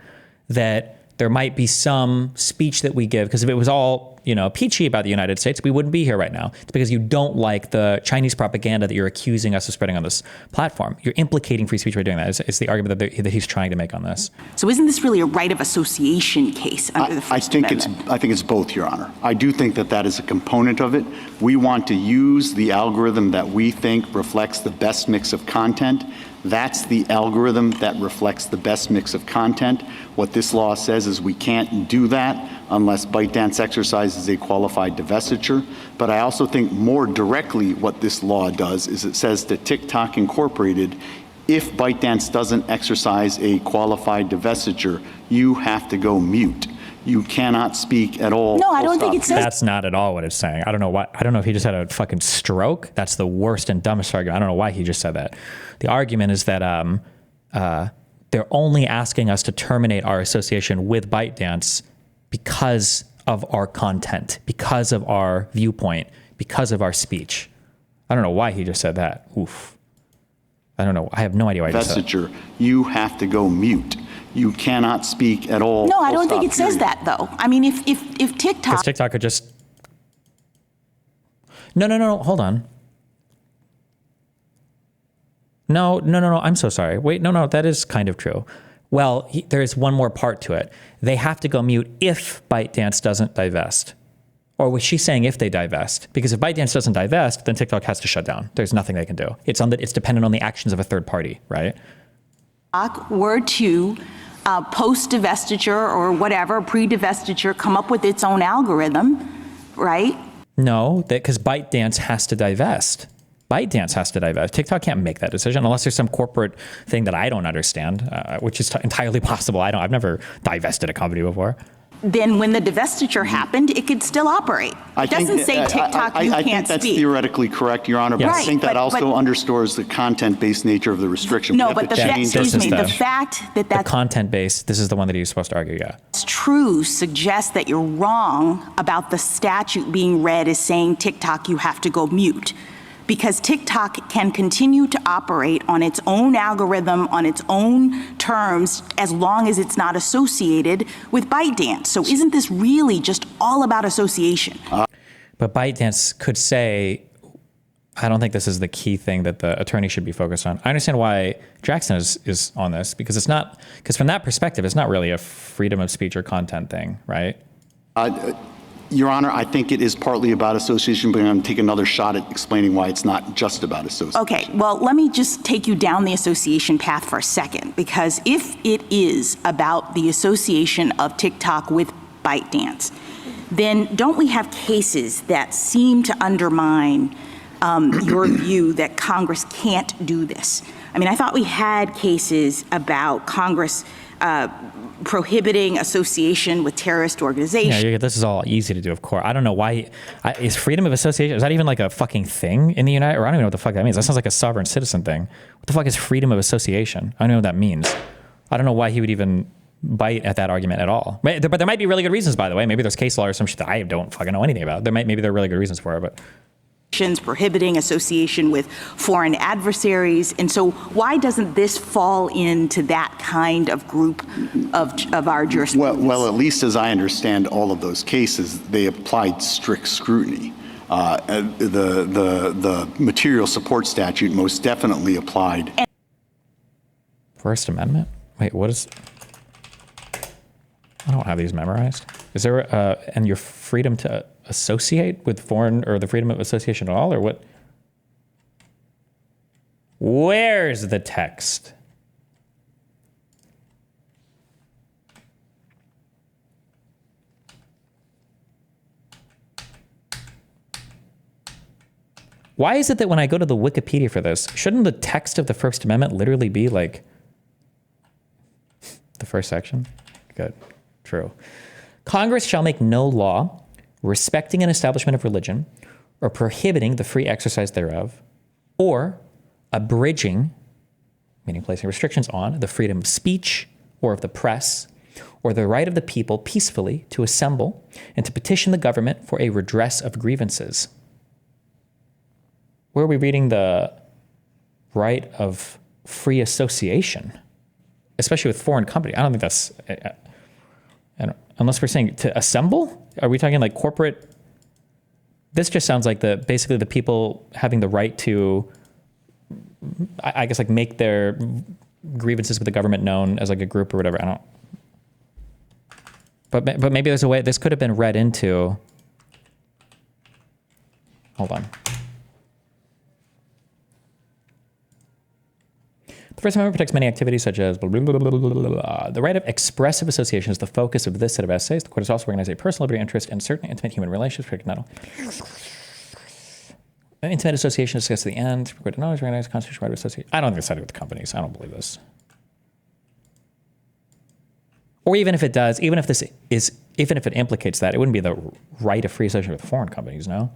that there might be some speech that we give, because if it was all, peachy about the United States, we wouldn't be here right now. It's because you don't like the Chinese propaganda that you're accusing us of spreading on this platform. You're implicating free speech by doing that. It's the argument that he's trying to make on this. So isn't this really a right of association case under the First Amendment? I think it's both, Your Honor. I do think that is a component of it. We want to use the algorithm that we think reflects the best mix of content. That's the algorithm that reflects the best mix of content. What this law says is we can't do that unless ByteDance exercises a qualified divestiture. But I also think more directly what this law does is it says to TikTok Incorporated, if ByteDance doesn't exercise a qualified divestiture, you have to go mute. You cannot speak at all. No, I don't think it says. That's not at all what it's saying. I don't know why. I don't know if he just had a fucking stroke. That's the worst and dumbest argument. I don't know why he just said that. The argument is that they're only asking us to terminate our association with ByteDance because of our content, because of our viewpoint, because of our speech. I don't know why he just said that. Oof. I don't know. I have no idea why he just said that. Divestiture, you have to go mute. You cannot speak at all. No, I don't think it says that, though. I mean, if TikTok... Because TikTok could just... No, hold on. No, I'm so sorry. Wait, no, that is kind of true. Well, there is one more part to it. They have to go mute if ByteDance doesn't divest. Or was she saying if they divest? Because if ByteDance doesn't divest, then TikTok has to shut down. There's nothing they can do. It's dependent on the actions of a third party, right? Were to post-divestiture or whatever, pre-divestiture, come up with its own algorithm, right? No, because ByteDance has to divest. ByteDance has to divest. TikTok can't make that decision unless there's some corporate thing that I don't understand, which is entirely possible. I've never divested a company before. Then when the divestiture happened, it could still operate. It doesn't say TikTok, you can't speak. I think that's theoretically correct, Your Honor, but I think that also underscores the content-based nature of the restriction. No, but the fact that that's... The content-based, this is the one that he's supposed to argue, yeah. It's true, suggests that you're wrong about the statute being read as saying TikTok, you have to go mute. Because TikTok can continue to operate on its own algorithm, on its own terms, as long as it's not associated with ByteDance. So isn't this really just all about association? But ByteDance could say, I don't think this is the key thing that the attorney should be focused on. I understand why Jackson is on this, because from that perspective, it's not really a freedom of speech or content thing, right? Your Honor, I think it is partly about association, but I'm going to take another shot at explaining why it's not just about association. Okay, well, let me just take you down the association path for a second, because if it is about the association of TikTok with ByteDance, then don't we have cases that seem to undermine your view that Congress can't do this? I mean, I thought we had cases about Congress prohibiting association with terrorist organizations. Yeah, this is all easy to do, of course. I don't know why. Is freedom of association, is that even like a fucking thing in the United, or I don't even know what the fuck that means. That sounds like a sovereign citizen thing. What the fuck is freedom of association? I don't know what that means. I don't know why he would even bite at that argument at all. But there might be really good reasons, by the way. Maybe there's case law or some shit that I don't fucking know anything about. Maybe there are really good reasons for it, but... prohibiting association with foreign adversaries. And so why doesn't this fall into that kind of group of our jurisprudence? Well, at least as I understand all of those cases, they applied strict scrutiny. The material support statute most definitely applied. First Amendment? Wait, what is... I don't have these memorized. Is there, and your freedom to associate with foreign, or the freedom of association at all, or what? Where's the text? Why is it that when I go to the Wikipedia for this, shouldn't the text of the First Amendment literally be like the first section? Good. True. Congress shall make no law respecting an establishment of religion or prohibiting the free exercise thereof or abridging, meaning placing restrictions on, the freedom of speech or of the press or the right of the people peacefully to assemble and to petition the government for a redress of grievances. Where are we reading the right of free association, especially with foreign company? I don't think that's, unless we're saying to assemble? Are we talking like corporate? This just sounds like basically the people having the right to, I guess, like make their grievances with the government known as like a group or whatever. I don't. But maybe there's a way this could have been read into. Hold on. The First Amendment protects many activities such as blah, blah, blah, blah, blah, blah, blah. The right of expressive association is the focus of this set of essays. The court has also recognized a personal liberty interest in certain intimate human relationships. Intimate association discussed at the end. The court did not always recognize the constitutional right of association. I don't think it's sided with the companies. I don't believe this. Or even if it does, even if it implicates that, it wouldn't be the right of free association with foreign companies, no?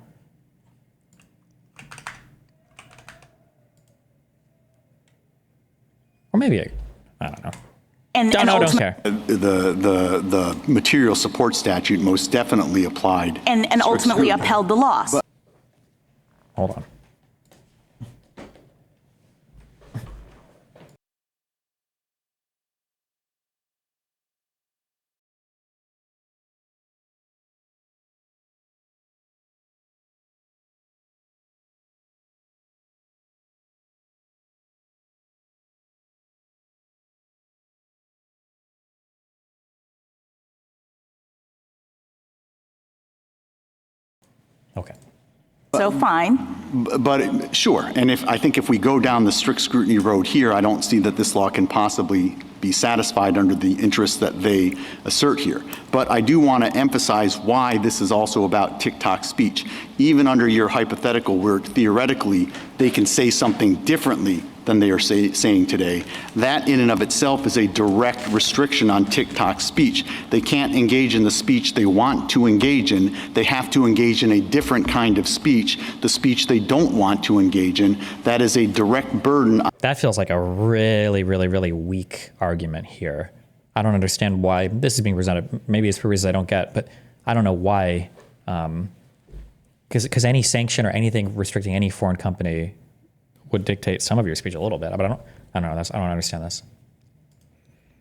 Or maybe, I don't know. Don't care. The material support statute most definitely applied. And ultimately upheld the loss. Hold on. Okay. So fine. But sure, and I think if we go down the strict scrutiny road here, I don't see that this law can possibly be satisfied under the interests that they assert here. But I do want to emphasize why this is also about TikTok speech. Even under your hypothetical where theoretically they can say something differently than they are saying today, that in and of itself is a direct restriction on TikTok speech. They can't engage in the speech they want to engage in. They have to engage in a different kind of speech, the speech they don't want to engage in. That is a direct burden. That feels like a really, really, really weak argument here. I don't understand why this is being presented. Maybe it's for reasons I don't get, but I don't know why. Because any sanction or anything restricting any foreign company would dictate some of your speech a little bit, but I don't know. I don't understand this.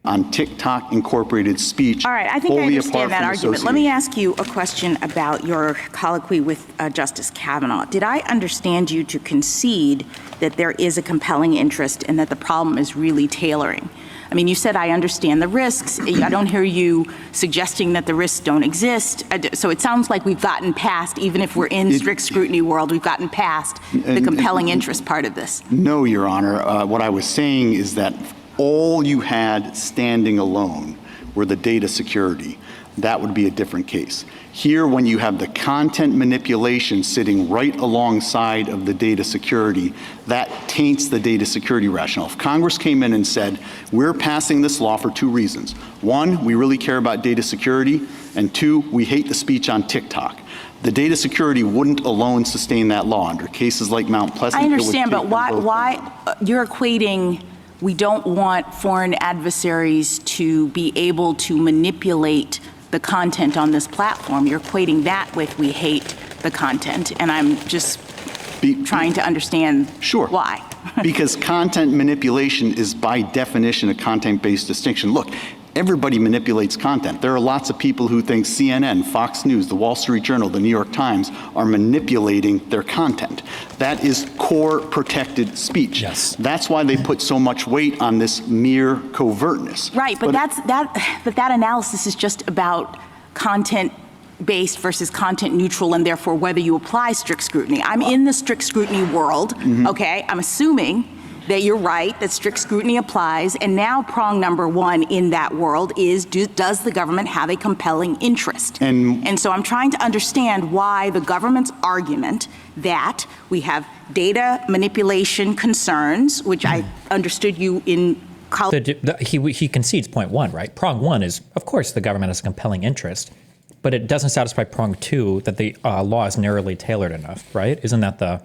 On TikTok incorporated speech. All right, I think I understand that argument. Let me ask you a question about your colloquy with Justice Kavanaugh. Did I understand you to concede that there is a compelling interest and that the problem is really tailoring? I mean, you said, I understand the risks. I don't hear you suggesting that the risks don't exist. So it sounds like we've gotten past, even if we're in strict scrutiny world, we've gotten past the compelling interest part of this. No, Your Honor. What I was saying is that all you had standing alone were the data security. That would be a different case. Here, when you have the content manipulation sitting right alongside of the data security, that taints the data security rationale. If Congress came in and said, we're passing this law for two reasons. One, we really care about data security, and two, we hate the speech on TikTok. The data security wouldn't alone sustain that law under cases like Mount Pleasant. I understand, but why you're equating we don't want foreign adversaries to be able to manipulate the content on this platform. You're equating that with we hate the content, and I'm just trying to understand why. Because content manipulation is by definition a content-based distinction. Look, everybody manipulates content. There are lots of people who think CNN, Fox News, the Wall Street Journal, the New York Times are manipulating their content. That is core protected speech. Yes. That's why they put so much weight on this mere covertness. Right, but that analysis is just about content-based versus content neutral, and therefore whether you apply strict scrutiny. I'm in the strict scrutiny world, okay? I'm assuming that you're right, that strict scrutiny applies, and now prong number one in that world is, does the government have a compelling interest? And so I'm trying to understand why the government's argument that we have data manipulation concerns, which I understood you in he concedes point one, right? Prong one is, of course, the government has a compelling interest, but it doesn't satisfy prong two that the law is narrowly tailored enough, right? Isn't that the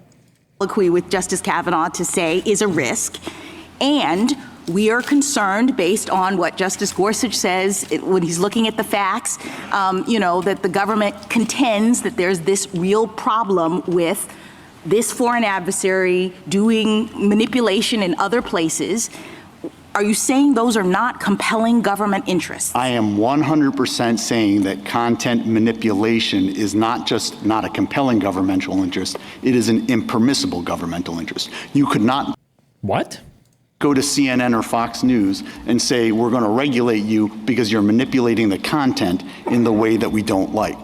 colloquy with Justice Kavanaugh to say is a risk? And we are concerned, based on what Justice Gorsuch says when he's looking at the facts, that the government contends that there's this real problem with this foreign adversary doing manipulation in other places. Are you saying those are not compelling government interests? I am 100% saying that content manipulation is not just not a compelling governmental interest, it is an impermissible governmental interest. You could not go to CNN or Fox News and say, we're going to regulate you because you're manipulating the content in the way that we don't like.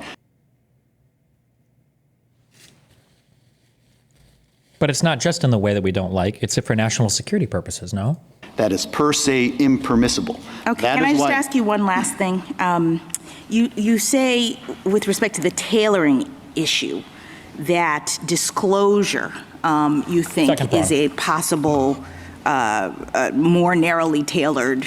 But it's not just in the way that we don't like, it's for national security purposes, no? That is per se impermissible. Okay, can I just ask you one last thing? You say, with respect to the tailoring issue, that disclosure, you think, is a possible, more narrowly tailored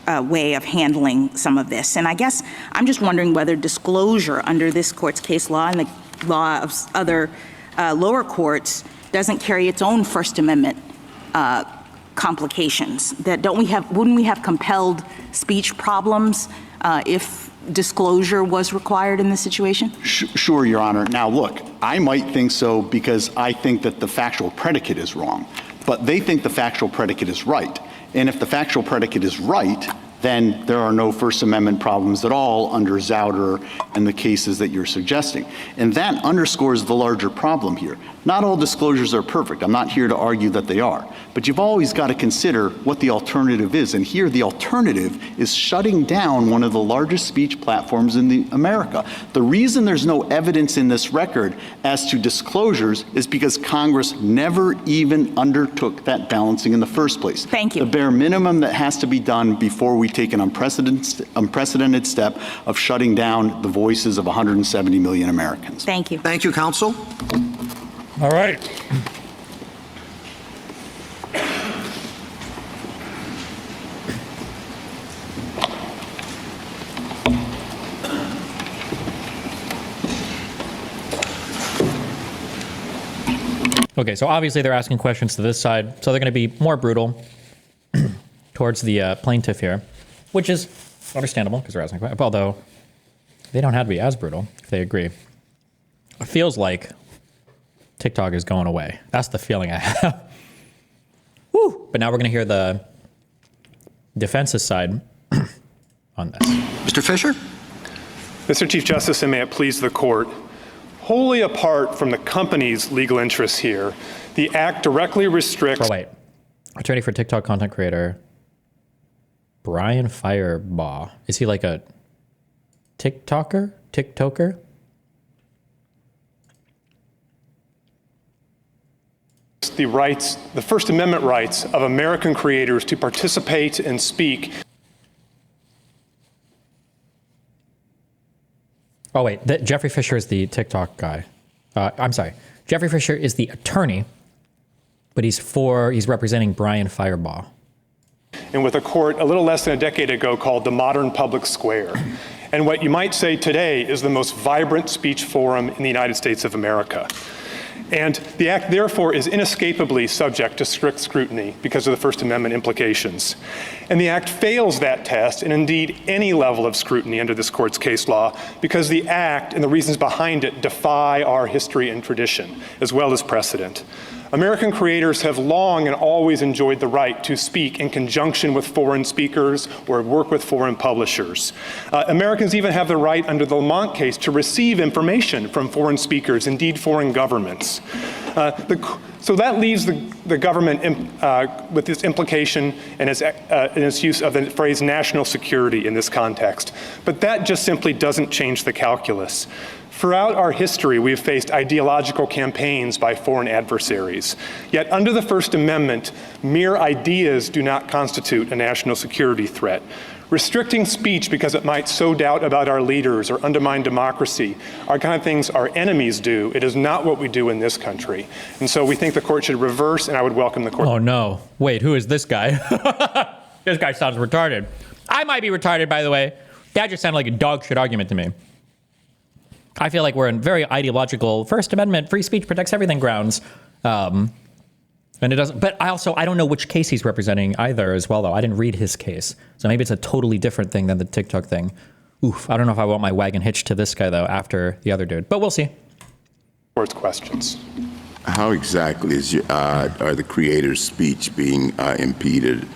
way of handling some of this. And I guess I'm just wondering whether disclosure under this court's case law and the law of other lower courts doesn't carry its own First Amendment complications. That wouldn't we have compelled speech problems if disclosure was required in this situation? Sure, Your Honor. Now, look, I might think so because I think that the factual predicate is wrong, but they think the factual predicate is right. And if the factual predicate is right, then there are no First Amendment problems at all under Zauder and the cases that you're suggesting. And that underscores the larger problem here. Not all disclosures are perfect. I'm not here to argue that they are. But you've always got to consider what the alternative is. And here the alternative is shutting down one of the largest speech platforms in America. The reason there's no evidence in this record as to disclosures is because Congress never even undertook that balancing in the first place. Thank you. The bare minimum that has to be done before we take an unprecedented step of shutting down the voices of 170 million Americans. Thank you. Thank you, counsel. All right. Okay, so obviously they're asking questions to this side, so they're going to be more brutal towards the plaintiff here, which is understandable because they're asking questions, although they don't have to be as brutal if they agree. It feels like TikTok is going away. That's the feeling I have. Woo! But now we're going to hear the defense's side on this. Mr. Fisher? Mr. Chief Justice, and may it please the court, wholly apart from the company's legal interests here, the act directly restricts... Oh, wait. Attorney for TikTok content creator Brian Firebaugh. Is he like a TikToker? The rights, the First Amendment rights of American creators to participate and speak. Oh, wait. Jeffrey Fisher is the TikTok guy. I'm sorry. Jeffrey Fisher is the attorney, but he's representing Brian Firebaugh. And with a court a little less than a decade ago called the Modern Public Square. And what you might say today is the most vibrant speech forum in the United States of America. And the act, therefore, is inescapably subject to strict scrutiny because of the First Amendment implications. And the act fails that test, and indeed any level of scrutiny under this court's case law, because the act and the reasons behind it defy our history and tradition, as well as precedent. American creators have long and always enjoyed the right to speak in conjunction with foreign speakers or work with foreign publishers. Americans even have the right under the Lamont case to receive information from foreign speakers, indeed foreign governments. So that leaves the government with this implication and its use of the phrase national security in this context. But that just simply doesn't change the calculus. Throughout our history, we have faced ideological campaigns by foreign adversaries. Yet under the First Amendment, mere ideas do not constitute a national security threat. Restricting speech because it might sow doubt about our leaders or undermine democracy are kind of things our enemies do. It is not what we do in this country. And so we think the court should reverse, and I would welcome the court. Oh, no. Wait, who is this guy? This guy sounds retarded. I might be retarded, by the way. That just sounded like a dog shit argument to me. I feel like we're in very ideological First Amendment, free speech protects everything grounds. And it doesn't, but I don't know which case he's representing either as well, though. I didn't read his case. So maybe it's a totally different thing than the TikTok thing. Oof, I don't know if I want my wagon hitched to this guy, though, after the other dude, but we'll see. Court's questions. How exactly are the creators' speech being impeded?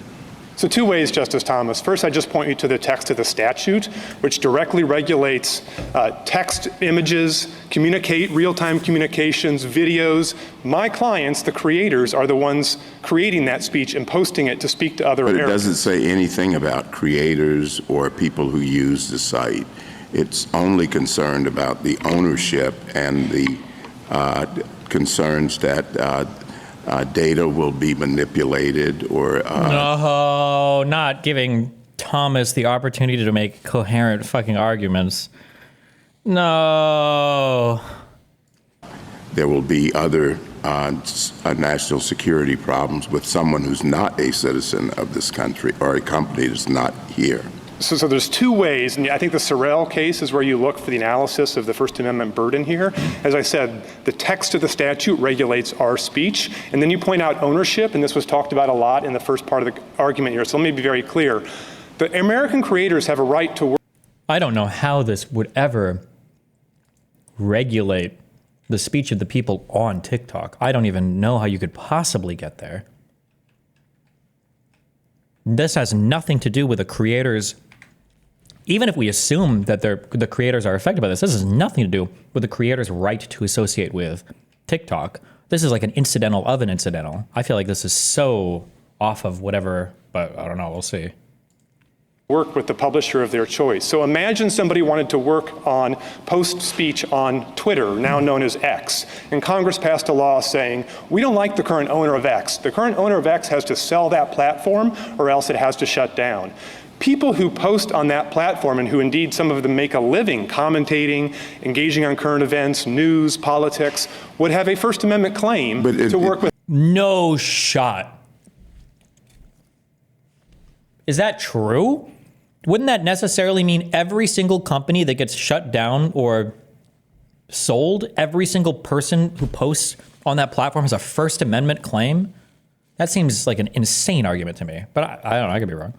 So two ways, Justice Thomas. First, I just point you to the text of the statute, which directly regulates text, images, real-time communications, videos. My clients, the creators, are the ones creating that speech and posting it to speak to other But Americans. it doesn't say anything about creators or people who use the site. It's only concerned about the ownership and the concerns that data will be manipulated or... No, not giving Thomas the opportunity to make coherent fucking arguments. No. There will be other national security problems with someone who's not a citizen of this country or a company that's not here. So there's two ways, and I think the Sorrell case is where you look for the analysis of the First Amendment burden here. As I said, the text of the statute regulates our speech, and then you point out ownership, and this was talked about a lot in the first part of the argument here, so let me be very clear. The American creators have a right to work. I don't know how this would ever regulate the speech of the people on TikTok. I don't even know how you could possibly get there. This has nothing to do with the creators. Even if we assume that the creators are affected by this has nothing to do with the creators' right to associate with TikTok. This is like an incidental of an incidental. I feel like this is so off of whatever, but I don't know, we'll see. Work with the publisher of their choice. So imagine somebody wanted to work on post speech on Twitter, now known as X, and Congress passed a law saying, we don't like the current owner of X. The current owner of X has to sell that platform or else it has to shut down. People who post on that platform, and who indeed some of them make a living commentating, engaging on current events, news, politics, would have a First Amendment claim to work with. No shot. Is that true? Wouldn't that necessarily mean every single company that gets shut down or sold, every single person who posts on that platform has a First Amendment claim? That seems like an insane argument to me, but I don't know, I could be wrong.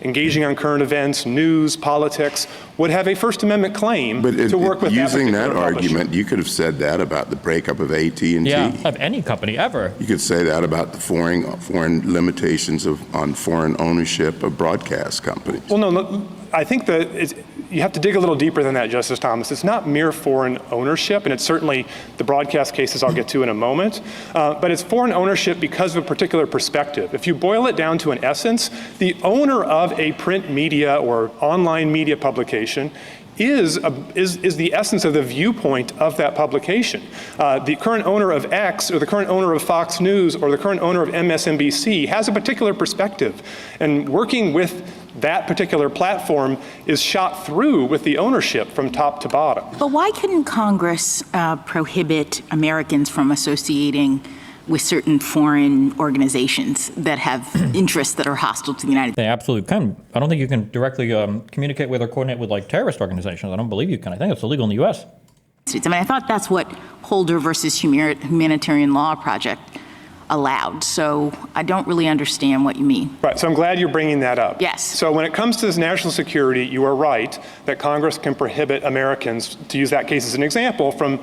Engaging on current events, news, politics, would have a First Amendment claim to work with using that particular argument, you could have said that about the breakup of AT&T. Yeah, of any company ever. You could say that about the foreign limitations on foreign ownership of broadcast companies. Well, no, I think that you have to dig a little deeper than that, Justice Thomas. It's not mere foreign ownership, and it's certainly the broadcast cases I'll get to in a moment, but it's foreign ownership because of a particular perspective. If you boil it down to an essence, the owner of a print media or online media publication is the essence of the viewpoint of that publication. The current owner of X, or the current owner of Fox News, or the current owner of MSNBC has a particular perspective, and working with that particular platform is shot through with the ownership from top to bottom. But why couldn't Congress prohibit Americans from associating with certain foreign organizations that have interests that are hostile to the United States? They absolutely can. I don't think you can directly communicate with or coordinate with like terrorist organizations. I don't believe you can. I think it's illegal in the U.S. I mean, I thought that's what Holder versus Humanitarian Law Project allowed. So I don't really understand what you mean. Right, so I'm glad you're bringing that up. Yes. So when it comes to this national security, you are right that Congress can prohibit Americans, to use that case as an example, from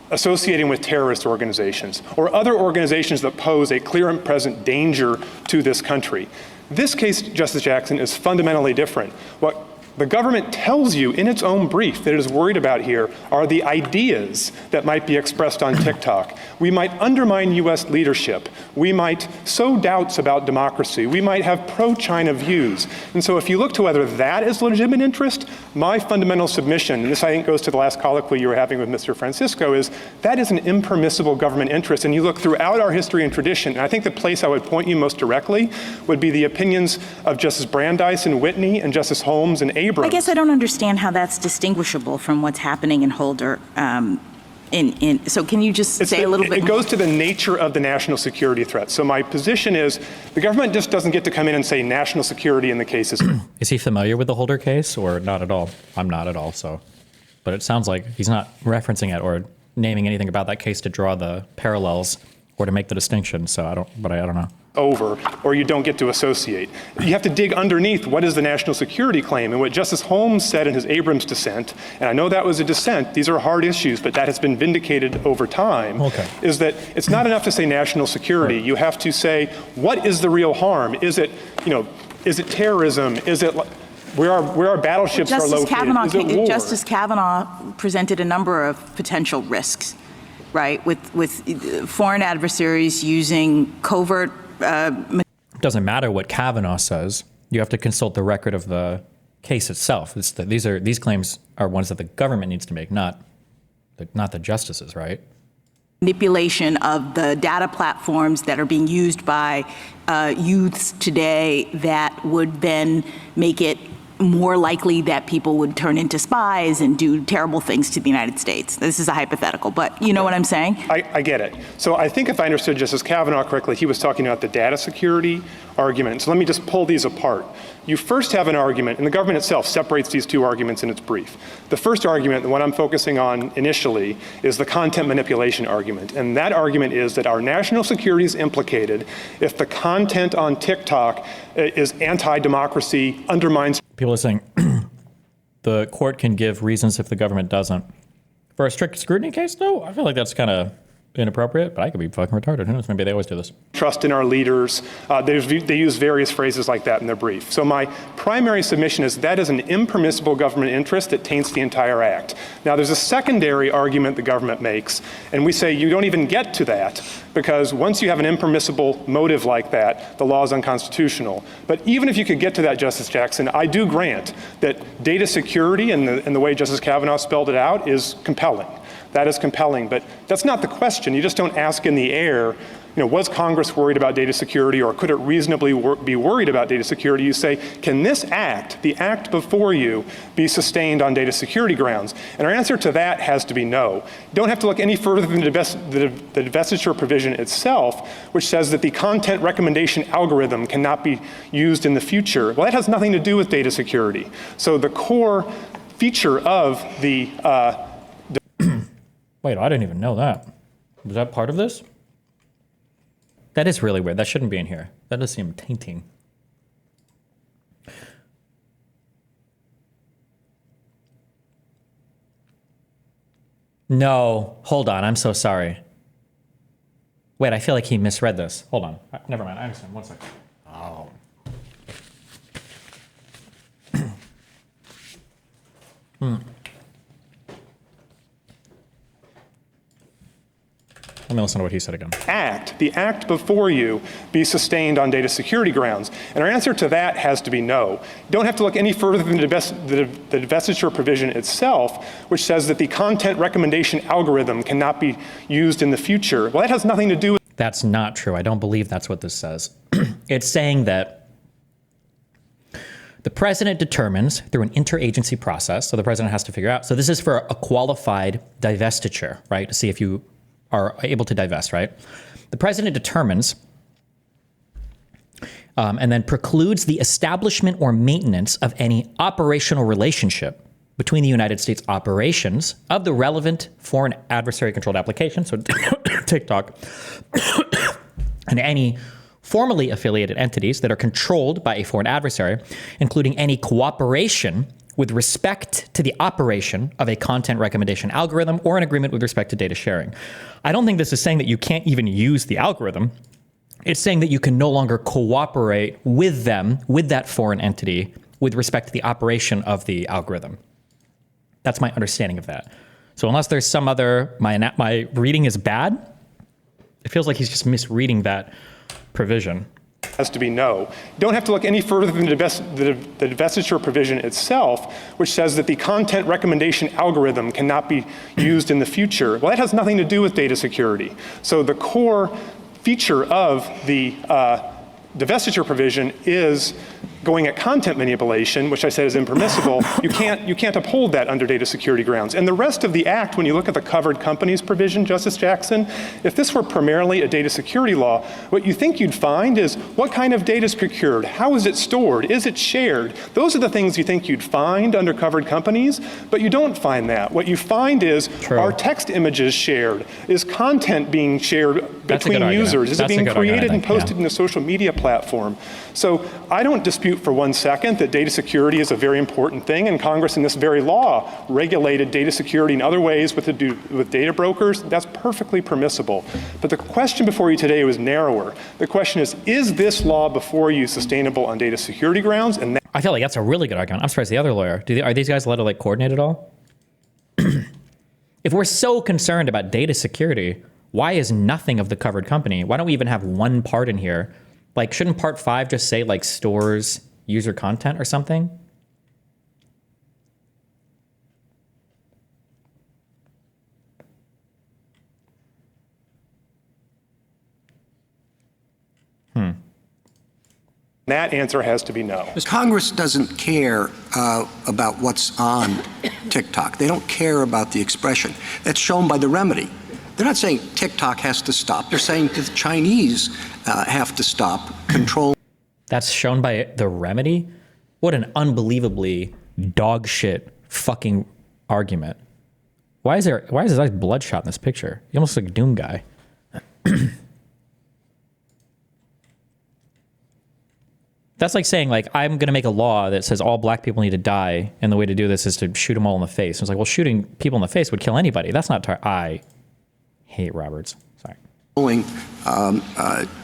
associating with terrorist organizations or other organizations that pose a clear and present danger to this country. This case, Justice Jackson, is fundamentally different. What The government tells you in its own brief that it is worried about here are the ideas that might be expressed on TikTok. We might undermine U.S. leadership. We might sow doubts about democracy. We might have pro-China views. And so if you look to whether that is legitimate interest, my fundamental submission, and this I think goes to the last colloquy you were having with Mr. Francisco, is that is an impermissible government interest. And you look throughout our history and tradition, and I think the place I would point you most directly would be the opinions of Justice Brandeis and Whitney and Justice Holmes and Abrams. I guess I don't understand how that's distinguishable from what's happening in Holder. So can you just say a little bit more? It goes to the nature of the national security threat. So my position is the government just doesn't get to come in and say national security in the cases. Is he familiar with the Holder case or not at all? I'm not at all, so. But it sounds like he's not referencing it or naming anything about that case to draw the parallels or to make the distinction. So I don't know. Over, or you don't get to associate. You have to dig underneath what is the national security claim. And what Justice Holmes said in his Abrams dissent, and I know that was a dissent, these are hard issues, but that has been vindicated over time, is that it's not enough to say national security. You have to say, what is the real harm? Is it terrorism? Is it where our battleships are located? Justice Kavanaugh presented a number of potential risks, right, with foreign adversaries using covert. It doesn't matter what Kavanaugh says. You have to consult the record of the case itself. These claims are ones that the government needs to make, not the justices, right? Manipulation of the data platforms that are being used by youths today that would then make it more likely that people would turn into spies and do terrible things to the United States. This is a hypothetical, but you know what I'm saying? I get it. So I think if I understood Justice Kavanaugh correctly, he was talking about the data security argument. So let me just pull these apart. You first have an argument, and the government itself separates these two arguments in its brief. The first argument, the one I'm focusing on initially, is the content manipulation argument. And that argument is that our national security is implicated if the content on TikTok is anti-democracy, undermines. People are saying the court can give reasons if the government doesn't. For a strict scrutiny case, though, I feel like that's kind of inappropriate, but I could be fucking retarded. Who knows? Maybe they always do this. Trust in our leaders. They use various phrases like that in their brief. So my primary submission is that is an impermissible government interest that taints the entire act. Now, there's a secondary argument the government makes, and we say you don't even get to that because once you have an impermissible motive like that, the law is unconstitutional. But even if you could get to that, Justice Jackson, I do grant that data security and the way Justice Kavanaugh spelled it out is compelling. That is compelling, but that's not the question. You just don't ask in the air, was Congress worried about data security or could it reasonably be worried about data security? You say, can this act, the act before you, be sustained on data security grounds? And our answer to that has to be no. You don't have to look any further than the divestiture provision itself, which says that the content recommendation algorithm cannot be used in the future. Well, that has nothing to do with data security. So the core feature of the Wait, I didn't even know that. Was that part of this? That is really weird. That shouldn't be in here. That does seem tainting. No, hold on. I'm so sorry. Wait, I feel like he misread this. Hold on. Never mind. I understand. 1 second. Oh. Let me listen to what he said again. The act before you, be sustained on data security grounds. And our answer to that has to be no. You don't have to look any further than the divestiture provision itself, which says that the content recommendation algorithm cannot be used in the future. Well, that has nothing to do with. That's not true. I don't believe that's what this says. It's saying that the president determines through an interagency process, so the president has to figure out. So this is for a qualified divestiture, right? To see if you are able to divest, right? The president determines and then precludes the establishment or maintenance of any operational relationship between the United States operations of the relevant foreign adversary-controlled application, so TikTok, and any formally affiliated entities that are controlled by a foreign adversary, including any cooperation with respect to the operation of a content recommendation algorithm or an agreement with respect to data sharing. I don't think this is saying that you can't even use the algorithm. It's saying that you can no longer cooperate with them, with that foreign entity, with respect to the operation of the algorithm. That's my understanding of that. So unless there's some other, my reading is bad, it feels like he's just misreading that provision. Has to be no. You don't have to look any further than the divestiture provision itself, which says that the content recommendation algorithm cannot be used in the future. Well, that has nothing to do with data security. So the core feature of the divestiture provision is going at content manipulation, which I said is impermissible. You can't uphold that under data security grounds. And the rest of the act, when you look at the covered companies provision, Justice Jackson, if this were primarily a data security law, what you think you'd find is what kind of data is procured? How is it stored? Is it shared? Those are the things you think you'd find under covered companies, but you don't find that. What you find is, are text images shared? Is content being shared between users? Is it being created and posted in a social media platform? So I don't dispute for 1 second that data security is a very important thing, and Congress in this very law regulated data security in other ways with data brokers. That's perfectly permissible. But the question before you today was narrower. The question is this law before you sustainable on data security grounds? And I feel like that's a really good argument. I'm surprised the other lawyer. Are these guys allowed to like coordinate at all? If we're so concerned about data security, why is nothing of the covered company? Why don't we even have one part in here? Like, shouldn't part 5 just say like stores user content or something? That answer has to be no. Congress doesn't care about what's on TikTok. They don't care about the expression. That's shown by the remedy. They're not saying TikTok has to stop. They're saying the Chinese have to stop control. That's shown by the remedy? What an unbelievably dog shit fucking argument. Why is his eyes bloodshot in this picture? He almost looks like a Doom guy. That's like saying, like, I'm going to make a law that says all black people need to die, and the way to do this is to shoot them all in the face. It's like, well, shooting people in the face would kill anybody. That's not... I hate Roberts. Sorry.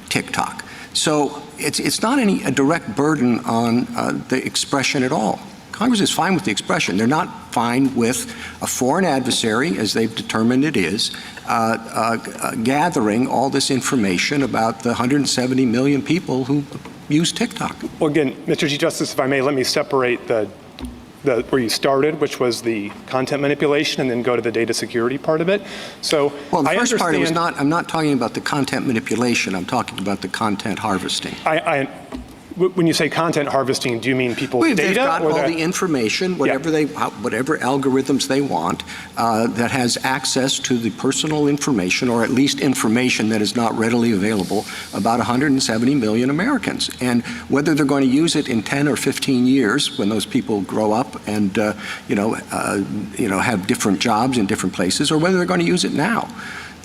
TikTok. So it's not a direct burden on the expression at all. Congress is fine with the expression. They're not fine with a foreign adversary, as they've determined it is, gathering all this information about the 170 million people who use TikTok. Well, again, Mr. Chief Justice, if I may, let me separate the where you started, which was the content manipulation, and then go to the data security part of it. So, well, the first part was not. I'm not talking about the content manipulation. I'm talking about the content harvesting. When you say content harvesting, do you mean people's data? They've got all the information, whatever algorithms they want, that has access to the personal information, or at least information that is not readily available about 170 million Americans. And whether they're going to use it in 10 or 15 years, when those people grow up and have different jobs in different places, or whether they're going to use it now.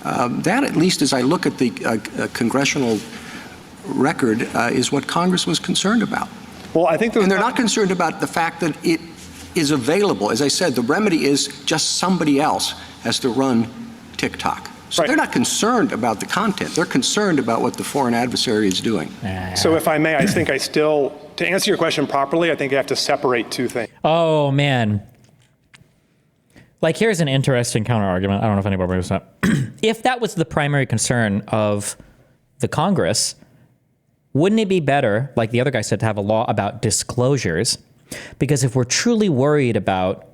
That, at least as I look at the congressional record, is what Congress was concerned about. Well, I think and they're not concerned about the fact that it is available. As I said, the remedy is just somebody else has to run TikTok. So they're not concerned about the content. They're concerned about what the foreign adversary is doing. So if I may, I think to answer your question properly, I think you have to separate two things. Oh, man. Like, here's an interesting counter argument. I don't know if anybody brings up. If that was the primary concern of the Congress, wouldn't it be better, like the other guy said, to have a law about disclosures? Because if we're truly worried about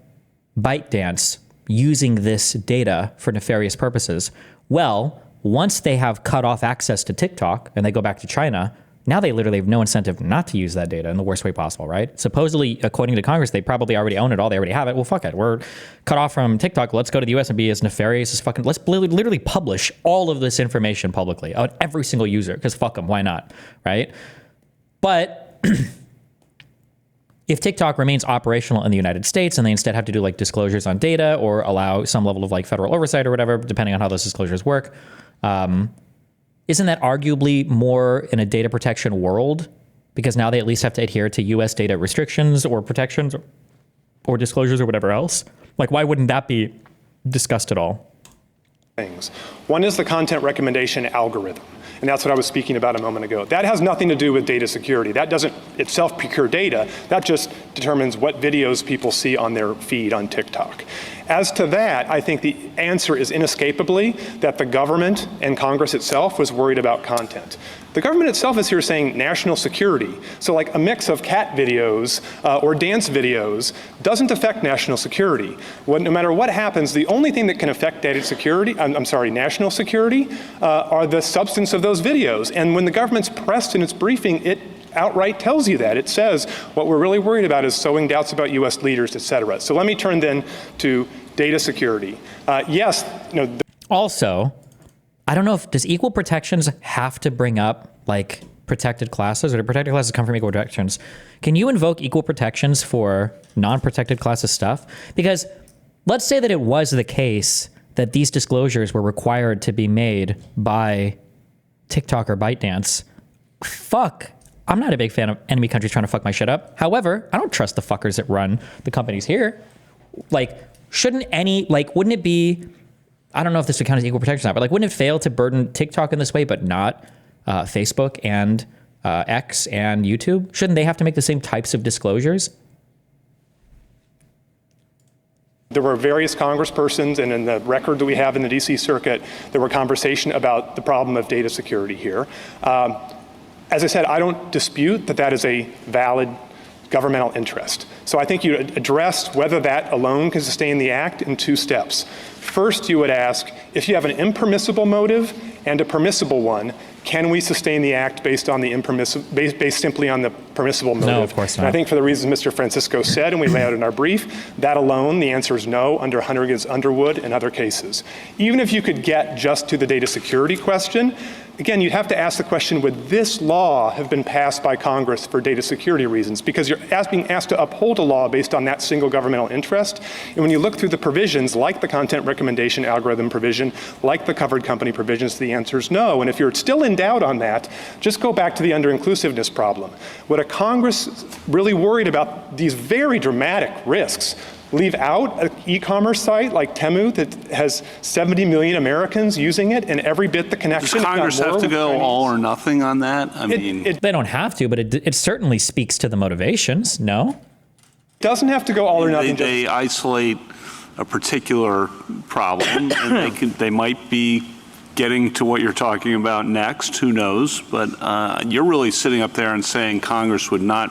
ByteDance using this data for nefarious purposes, well, once they have cut off access to TikTok and they go back to China, now they literally have no incentive not to use that data in the worst way possible, right? Supposedly, according to Congress, they probably already own it all. They already have it. Well, fuck it. We're cut off from TikTok. Let's go to the US and be as nefarious as fucking... Let's literally publish all of this information publicly on every single user, because fuck them. Why not, right? But if TikTok remains operational in the United States and they instead have to do like disclosures on data or allow some level of like federal oversight or whatever, depending on how those disclosures work, isn't that arguably more in a data protection world? Because now they at least have to adhere to US data restrictions or protections or disclosures or whatever else. Like, why wouldn't that be discussed at all? Things. One is the content recommendation algorithm. And that's what I was speaking about a moment ago. That has nothing to do with data security. That doesn't itself procure data. That just determines what videos people see on their feed on TikTok. As to that, I think the answer is inescapably that the government and Congress itself was worried about content. The government itself is here saying national security. So like a mix of cat videos or dance videos doesn't affect national security. No matter what happens, the only thing that can affect national security are the substance of those videos. And when the government's pressed in its briefing, it outright tells you that. It says, what we're really worried about is sowing doubts about US leaders, et cetera. So let me turn then to data security. Yes, Also, I don't know does equal protections have to bring up like protected classes, or do protected classes come from equal protections? Can you invoke equal protections for non-protected classes stuff? Because let's say that it was the case that these disclosures were required to be made by TikTok or ByteDance. Fuck. I'm not a big fan of enemy countries trying to fuck my shit up. However, I don't trust the fuckers that run the companies here. Like, wouldn't it be, I don't know if this would count as equal protection or not, but like, wouldn't it fail to burden TikTok in this way, but not Facebook and X and YouTube? Shouldn't they have to make the same types of disclosures? There were various congresspersons, and in the record that we have in the DC Circuit, there were conversation about the problem of data security here. As I said, I don't dispute that that is a valid governmental interest. So I think you addressed whether that alone can sustain the act in two steps. First, you would ask, if you have an impermissible motive and a permissible one, can we sustain the act based on the based simply on the permissible motive? No, of course not. And I think for the reasons Mr. Francisco said, and we lay out in our brief, that alone, the answer is no under Hunter against Underwood and other cases. Even if you could get just to the data security question, again, you'd have to ask the question, would this law have been passed by Congress for data security reasons? Because you're being asked to uphold a law based on that single governmental interest. And when you look through the provisions, like the content recommendation algorithm provision, like the covered company provisions, the answer is no. And if you're still in doubt on that, just go back to the under-inclusiveness problem. Would a Congress really worried about these very dramatic risks leave out an e-commerce site like Temu that has 70 million Americans using it and every bit the connection? Does Congress have to go all or nothing on that? I mean, they don't have to, but it certainly speaks to the motivations, no? It doesn't have to go all or nothing. They isolate a particular problem, and they might be getting to what you're talking about next, who knows? But you're really sitting up there and saying Congress would not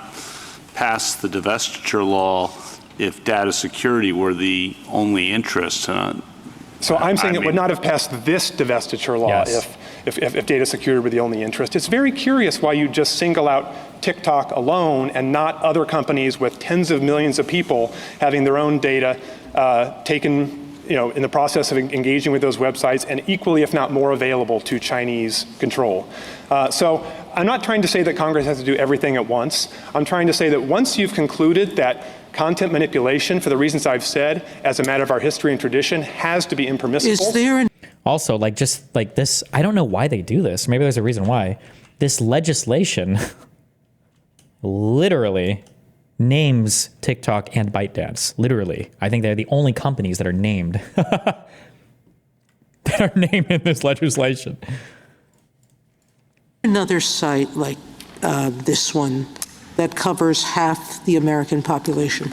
pass the divestiture law if data security were the only interest. So I'm saying it would not have passed this divestiture law Yes. if data security were the only interest. It's very curious why you just single out TikTok alone and not other companies with tens of millions of people having their own data taken, in the process of engaging with those websites, and equally, if not more, available to Chinese control. So I'm not trying to say that Congress has to do everything at once. I'm trying to say that once you've concluded that content manipulation, for the reasons I've said, as a matter of our history and tradition, has to be impermissible. Is there Also, just like this, I don't know why they do this. Maybe there's a reason why. This legislation literally names TikTok and ByteDance. Literally. I think they're the only companies that are named. that are named in this legislation. another site like this one that covers half the American population?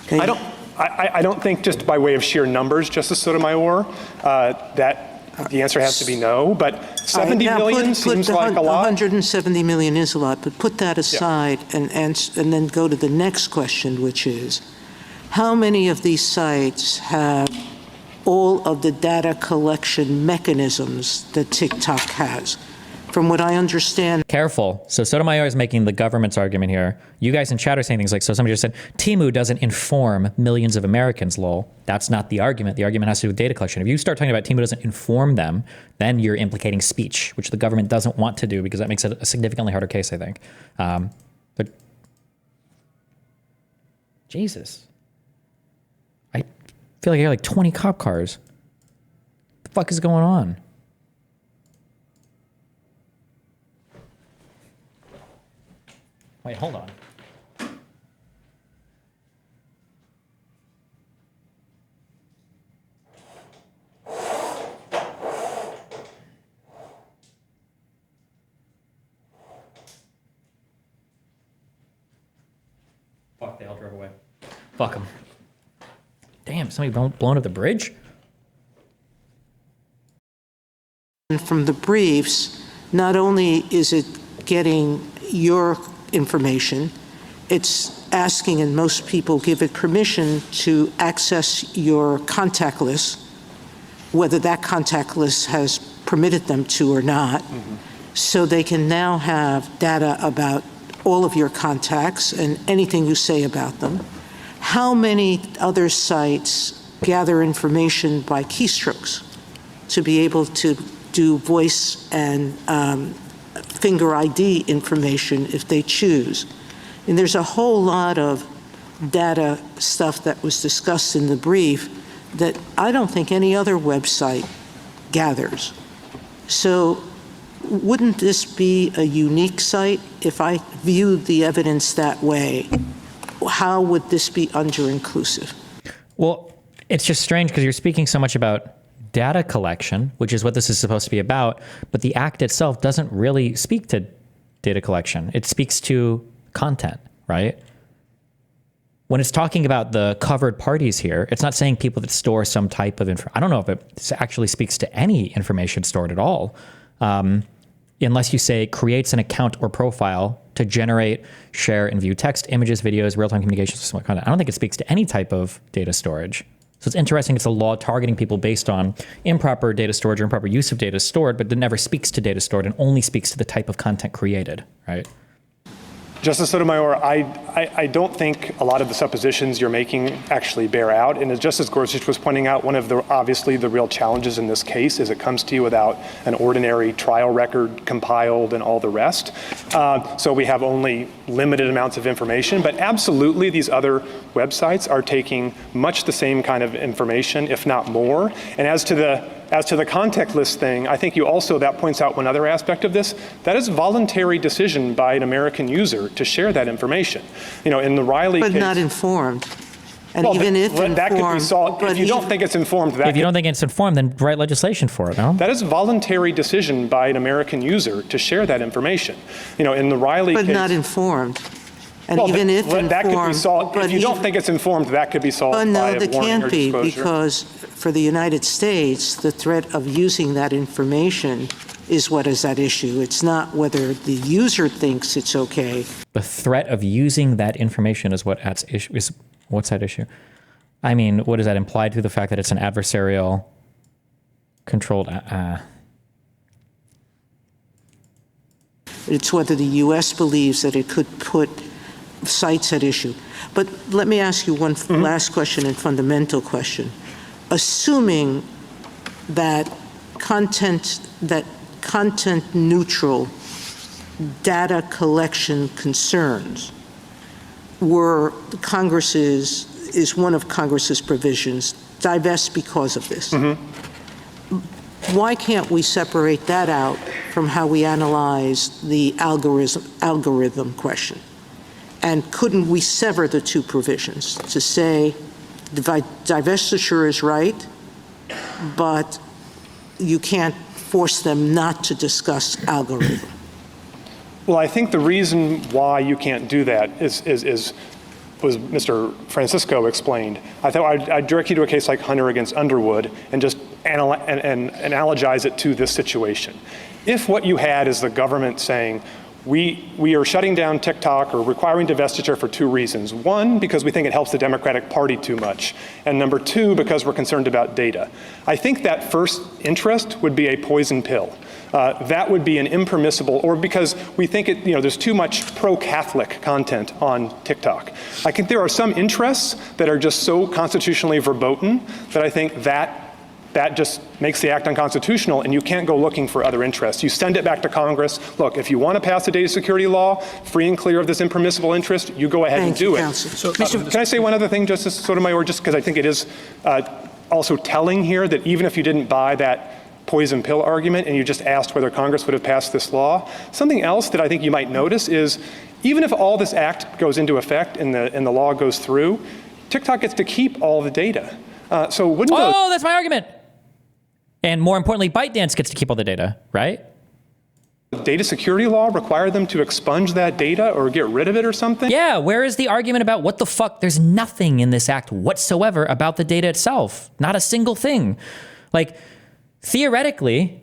Okay. I don't think, just by way of sheer numbers, Justice Sotomayor, that the answer has to be no, but 70 million seems like a lot. 170 million is a lot, but put that aside and then go to the next question, which is, how many of these sites have all of the data collection mechanisms that TikTok has? From what I understand. Careful. So Sotomayor is making the government's argument here. You guys in chat are saying things like, so somebody just said, Temu doesn't inform millions of Americans, lol. That's not the argument. The argument has to do with data collection. If you start talking about Temu doesn't inform them, then you're implicating speech, which the government doesn't want to do because that makes it a significantly harder case, I think. But Jesus. I feel like I hear like 20 cop cars. What the fuck is going on? Wait, hold on. Fuck, they all Welcome. Damn, somebody blown up the bridge? From the briefs, not only is it getting your information, it's asking, and most people give it permission to access your contact list, whether that contact list has permitted them to or not. Mm-hmm. So they can now have data about all of your contacts and anything you say about them. How many other sites gather information by keystrokes to be able to do voice and finger ID information if they choose? And there's a whole lot of data stuff that was discussed in the brief that I don't think any other website gathers. So wouldn't this be a unique site? If I viewed the evidence that way, how would this be under-inclusive? Well, it's just strange because you're speaking so much about data collection, which is what this is supposed to be about, but the act itself doesn't really speak to data collection. It speaks to content, right? When it's talking about the covered parties here, it's not saying people that store some type of info. I don't know if it actually speaks to any information stored at all, unless you say creates an account or profile to generate, share, and view text, images, videos, real-time communications, system content. I don't think it speaks to any type of data storage. So it's interesting. It's a law targeting people based on improper data storage or improper use of data stored, but it never speaks to data stored and only speaks to the type of content created, right? Justice Sotomayor, I don't think a lot of the suppositions you're making actually bear out. And as Justice Gorsuch was pointing out, one of the obviously the real challenges in this case is it comes to you without an ordinary trial record compiled and all the rest. So we have only limited amounts of information. But absolutely, these other websites are taking much the same kind of information, if not more. And as to the contact list thing, I think that points out one other aspect of this. That is voluntary decision by an American user to share that information. In the Riley case. But not informed. And well, even if informed. That could be solved. If you don't think it's informed, if you don't think it's informed, then write legislation for it, no? That is voluntary decision by an American user to share that information. In the Riley case. But not informed. And well, even if informed. That could be solved. If you don't think it's informed, that could be solved by a warning or disclosure. No, that can't be, because for the United States, the threat of using that information is what is at issue. It's not whether the user thinks it's okay. The threat of using that information is what's at issue. I mean, what is that implied through the fact that it's an adversarial controlled? It's whether the U.S. believes that it could put sites at issue. But let me ask you one last question and fundamental question. Assuming that content neutral data collection concerns were is one of Congress's provisions, divest because of this. Why can't we separate that out from how we analyze the algorithm question? And couldn't we sever the two provisions to say divestiture is right, but you can't force them not to discuss algorithm? Well, I think the reason why you can't do that was Mr. Francisco explained. I thought I'd direct you to a case like Hunter against Underwood and just analogize it to this situation. If what you had is the government saying, we are shutting down TikTok or requiring divestiture for two reasons. One, because we think it helps the Democratic Party too much. And number two, because we're concerned about data. I think that first interest would be a poison pill. That would be an impermissible, or because we think there's too much pro-Catholic content on TikTok. I think there are some interests that are just so constitutionally verboten that I think that just makes the act unconstitutional, and you can't go looking for other interests. You send it back to Congress. Look, if you want to pass a data security law free and clear of this impermissible interest, you go ahead and do it. So, can I say one other thing, Justice Sotomayor, just because I think it is also telling here that even if you didn't buy that poison pill argument and you just asked whether Congress would have passed this law, something else that I think you might notice is even if all this act goes into effect and the law goes through, TikTok gets to keep all the data. So wouldn't that's my argument. And more importantly, ByteDance gets to keep all the data, right? data security law require them to expunge that data or get rid of it or something? Yeah, where is the argument about what the fuck? There's nothing in this act whatsoever about the data itself. Not a single thing. Like, theoretically,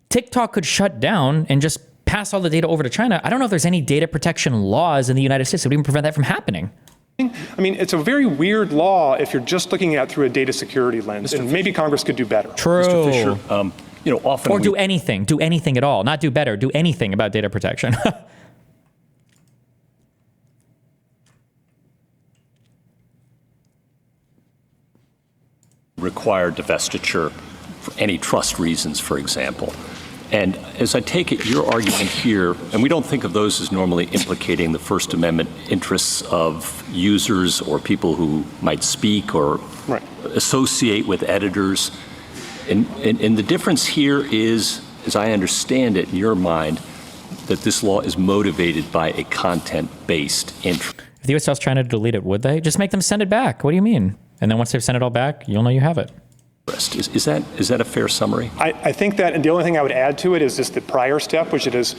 TikTok could shut down and just pass all the data over to China. I don't know if there's any data protection laws in the United States that would even prevent that from happening. I mean, it's a very weird law if you're just looking at it through a data security lens, and maybe Congress could do better. True. Mr. Fisher, often or do anything at all. Not do better, do anything about data protection. require divestiture for antitrust reasons, for example. And as I take it, your argument here, and we don't think of those as normally implicating the First Amendment interests of users or people who might speak or associate with editors. And the difference here is, as I understand it in your mind, that this law is motivated by a content-based interest. If the U.S. was trying to delete it, would they? Just make them send it back. What do you mean? And then once they've sent it all back, you'll know you have it. Is that a fair summary? I think that, and the only thing I would add to it is just the prior step, which it is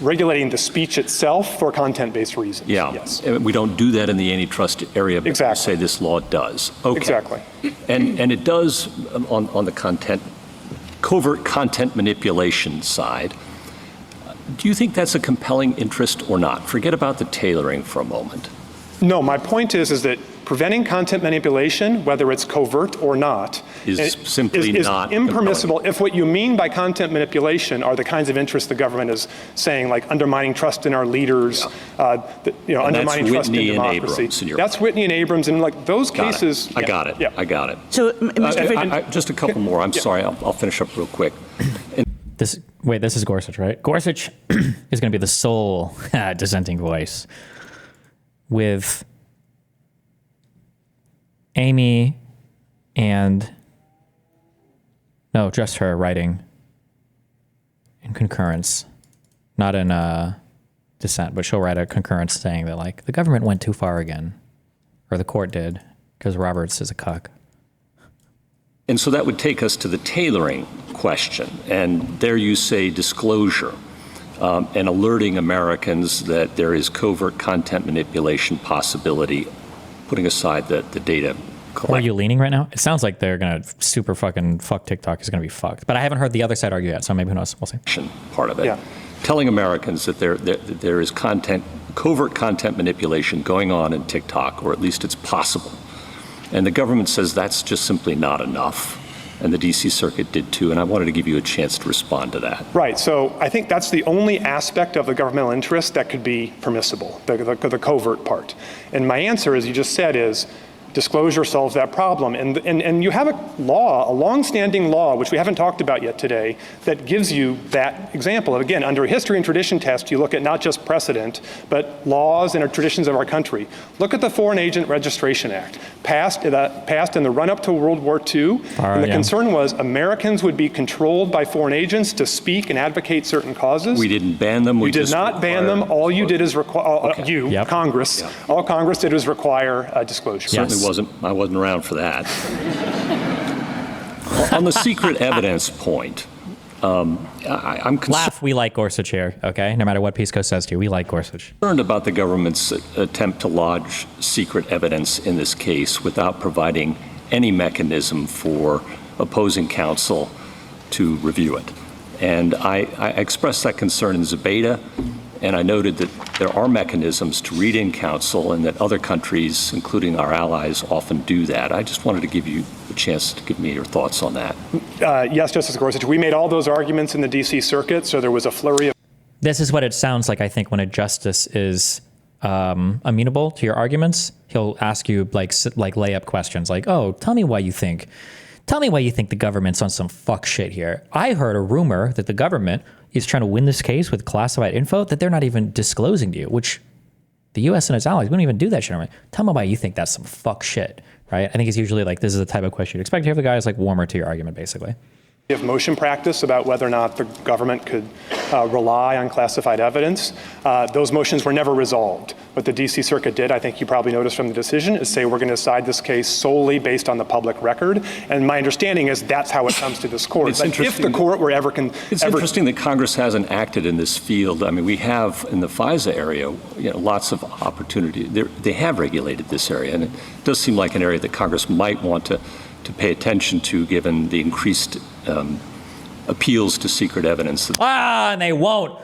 regulating the speech itself for content-based reasons. Yeah, yes. We don't do that in the antitrust area, but exactly. say this law does. Okay. Exactly. And it does on the covert content manipulation side. Do you think that's a compelling interest or not? Forget about the tailoring for a moment. No, my point is that preventing content manipulation, whether it's covert or not, is simply not impermissible compelling. if what you mean by content manipulation are the kinds of interests the government is saying, like undermining trust in our leaders, undermining trust in democracy. That's Whitney and Abrams, and like those cases. I got it. I got it. So, Mr. Fisher, just a couple more. I'm sorry. I'll finish up real quick. This is Gorsuch, right? Gorsuch is going to be the sole dissenting voice with Amy and just her writing in concurrence, not in dissent, but she'll write a concurrence saying that like the government went too far again, or the court did, because Roberts is a cuck. And so that would take us to the tailoring question. And there you say disclosure and alerting Americans that there is covert content manipulation possibility, putting aside the data collection. Are you leaning right now? It sounds like they're going to super fucking fuck TikTok is going to be fucked. But I haven't heard the other side argue yet, so maybe who knows? We'll see. Part of it. Yeah. Telling Americans that there is covert content manipulation going on in TikTok, or at least it's possible. And the government says that's just simply not enough. And the D.C. Circuit did too, and I wanted to give you a chance to respond to that. Right, so I think that's the only aspect of the governmental interest that could be permissible, the covert part. And my answer, as you just said, is disclosure solves that problem. And you have a long-standing law, which we haven't talked about yet today, that gives you that example. Again, under a history and tradition test, you look at not just precedent, but laws and traditions of our country. Look at the Foreign Agent Registration Act, passed in the run-up to World War II. And the concern was Americans would be controlled by foreign agents to speak and advocate certain causes. We didn't ban them. You did not ban them. All you did is Congress, all Congress did was require disclosure. Certainly I wasn't around for that. On the secret evidence point, I'm concerned. We like Gorsuch here, okay? No matter what Peace Coast says to you, we like Gorsuch. Concerned about the government's attempt to lodge secret evidence in this case without providing any mechanism for opposing counsel to review it. And I expressed that concern in Zebeda, and I noted that there are mechanisms to read in counsel and that other countries, including our allies, often do that. I just wanted to give you a chance to give me your thoughts on that. Yes, Justice Gorsuch. We made all those arguments in the D.C. Circuit, so there was a flurry of... This is what it sounds like, I think, when a justice is amenable to your arguments. He'll ask you like layup questions like, oh, tell me why you think the government's on some fuck shit here. I heard a rumor that the government is trying to win this case with classified info that they're not even disclosing to you, which the U.S. and its allies wouldn't even do that shit. Right? Tell me why you think that's some fuck shit, right? I think it's usually like, this is the type of question you'd expect to hear. The guy is like warmer to your argument, basically. of motion practice about whether or not the government could rely on classified evidence. Those motions were never resolved. What the D.C. Circuit did, I think you probably noticed from the decision, is say we're going to decide this case solely based on the public record. And my understanding is that's how it comes to this court. It's but if the court were ever... It's interesting that Congress hasn't acted in this field. I mean, we have in the FISA area, lots of opportunity. They have regulated this area, and it does seem like an area that Congress might want to pay attention to, given the increased appeals to secret evidence. And they won't.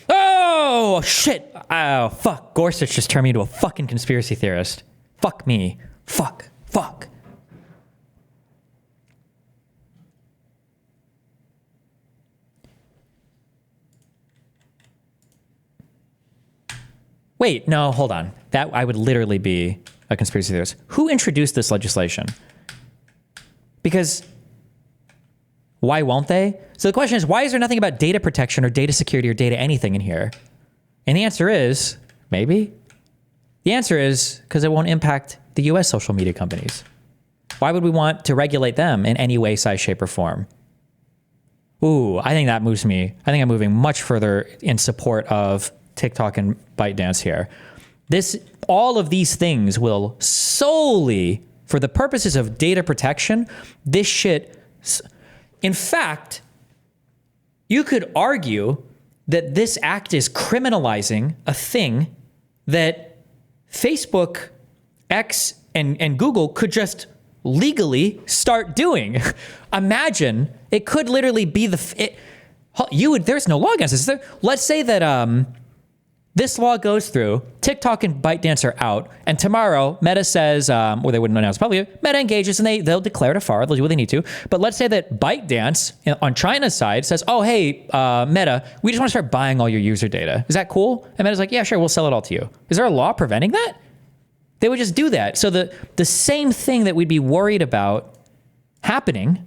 Oh, shit. Oh, fuck. Gorsuch just turned me into a fucking conspiracy theorist. Fuck me. Fuck. Wait, no, hold on. That I would literally be a conspiracy theorist. Who introduced this legislation? Because why won't they? So the question is, why is there nothing about data protection or data security or data anything in here? And the answer is, maybe. The answer is because it won't impact the US social media companies. Why would we want to regulate them in any way, size, shape, or form? Ooh, I think that moves me. I think I'm moving much further in support of TikTok and ByteDance here. All of these things will solely, for the purposes of data protection, this shit. In fact, you could argue that this act is criminalizing a thing that Facebook, X, and Google could just legally start doing. Imagine, it could literally be there's no law against this. Let's say that this law goes through, TikTok and ByteDance are out, and tomorrow Meta says, or they wouldn't announce publicly, Meta engages and they'll declare it a FAR, they'll do what they need to. But let's say that ByteDance on China's side says, oh, hey, Meta, we just want to start buying all your user data. Is that cool? And Meta's like, yeah, sure, we'll sell it all to you. Is there a law preventing that? They would just do that. So the same thing that we'd be worried about happening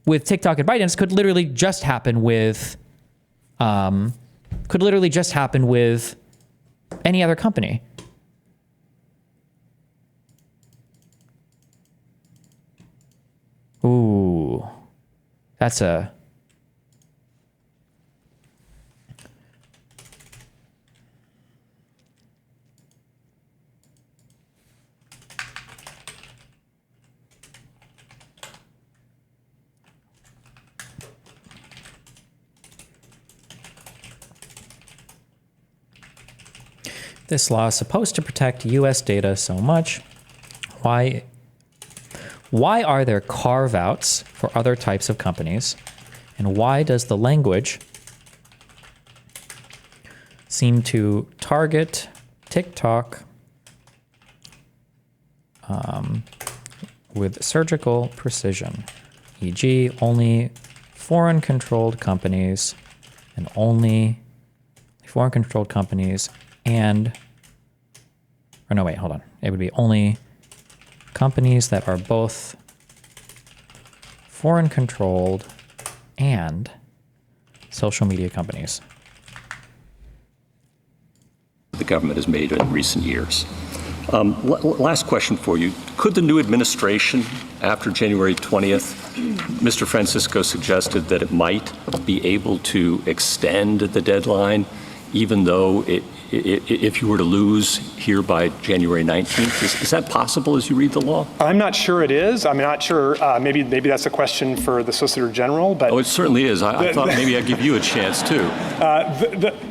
with TikTok and ByteDance could literally just happen with any other company. Ooh, that's a... This law is supposed to protect U.S. data so much. Why are there carve-outs for other types of companies? And why does the language seem to target TikTok with surgical precision? E.g., only foreign-controlled companies and only foreign-controlled companies and, or no, wait, hold on. It would be only companies that are both foreign-controlled and social media companies. The government has made in recent years. Last question for you. Could the new administration, after January 20th, Mr. Francisco suggested that it might be able to extend the deadline, even though if you were to lose here by January 19th? Is that possible as you read the law? I'm not sure it is. I'm not sure. Maybe that's a question for the Solicitor General. But it certainly is. I thought maybe I'd give you a chance, too.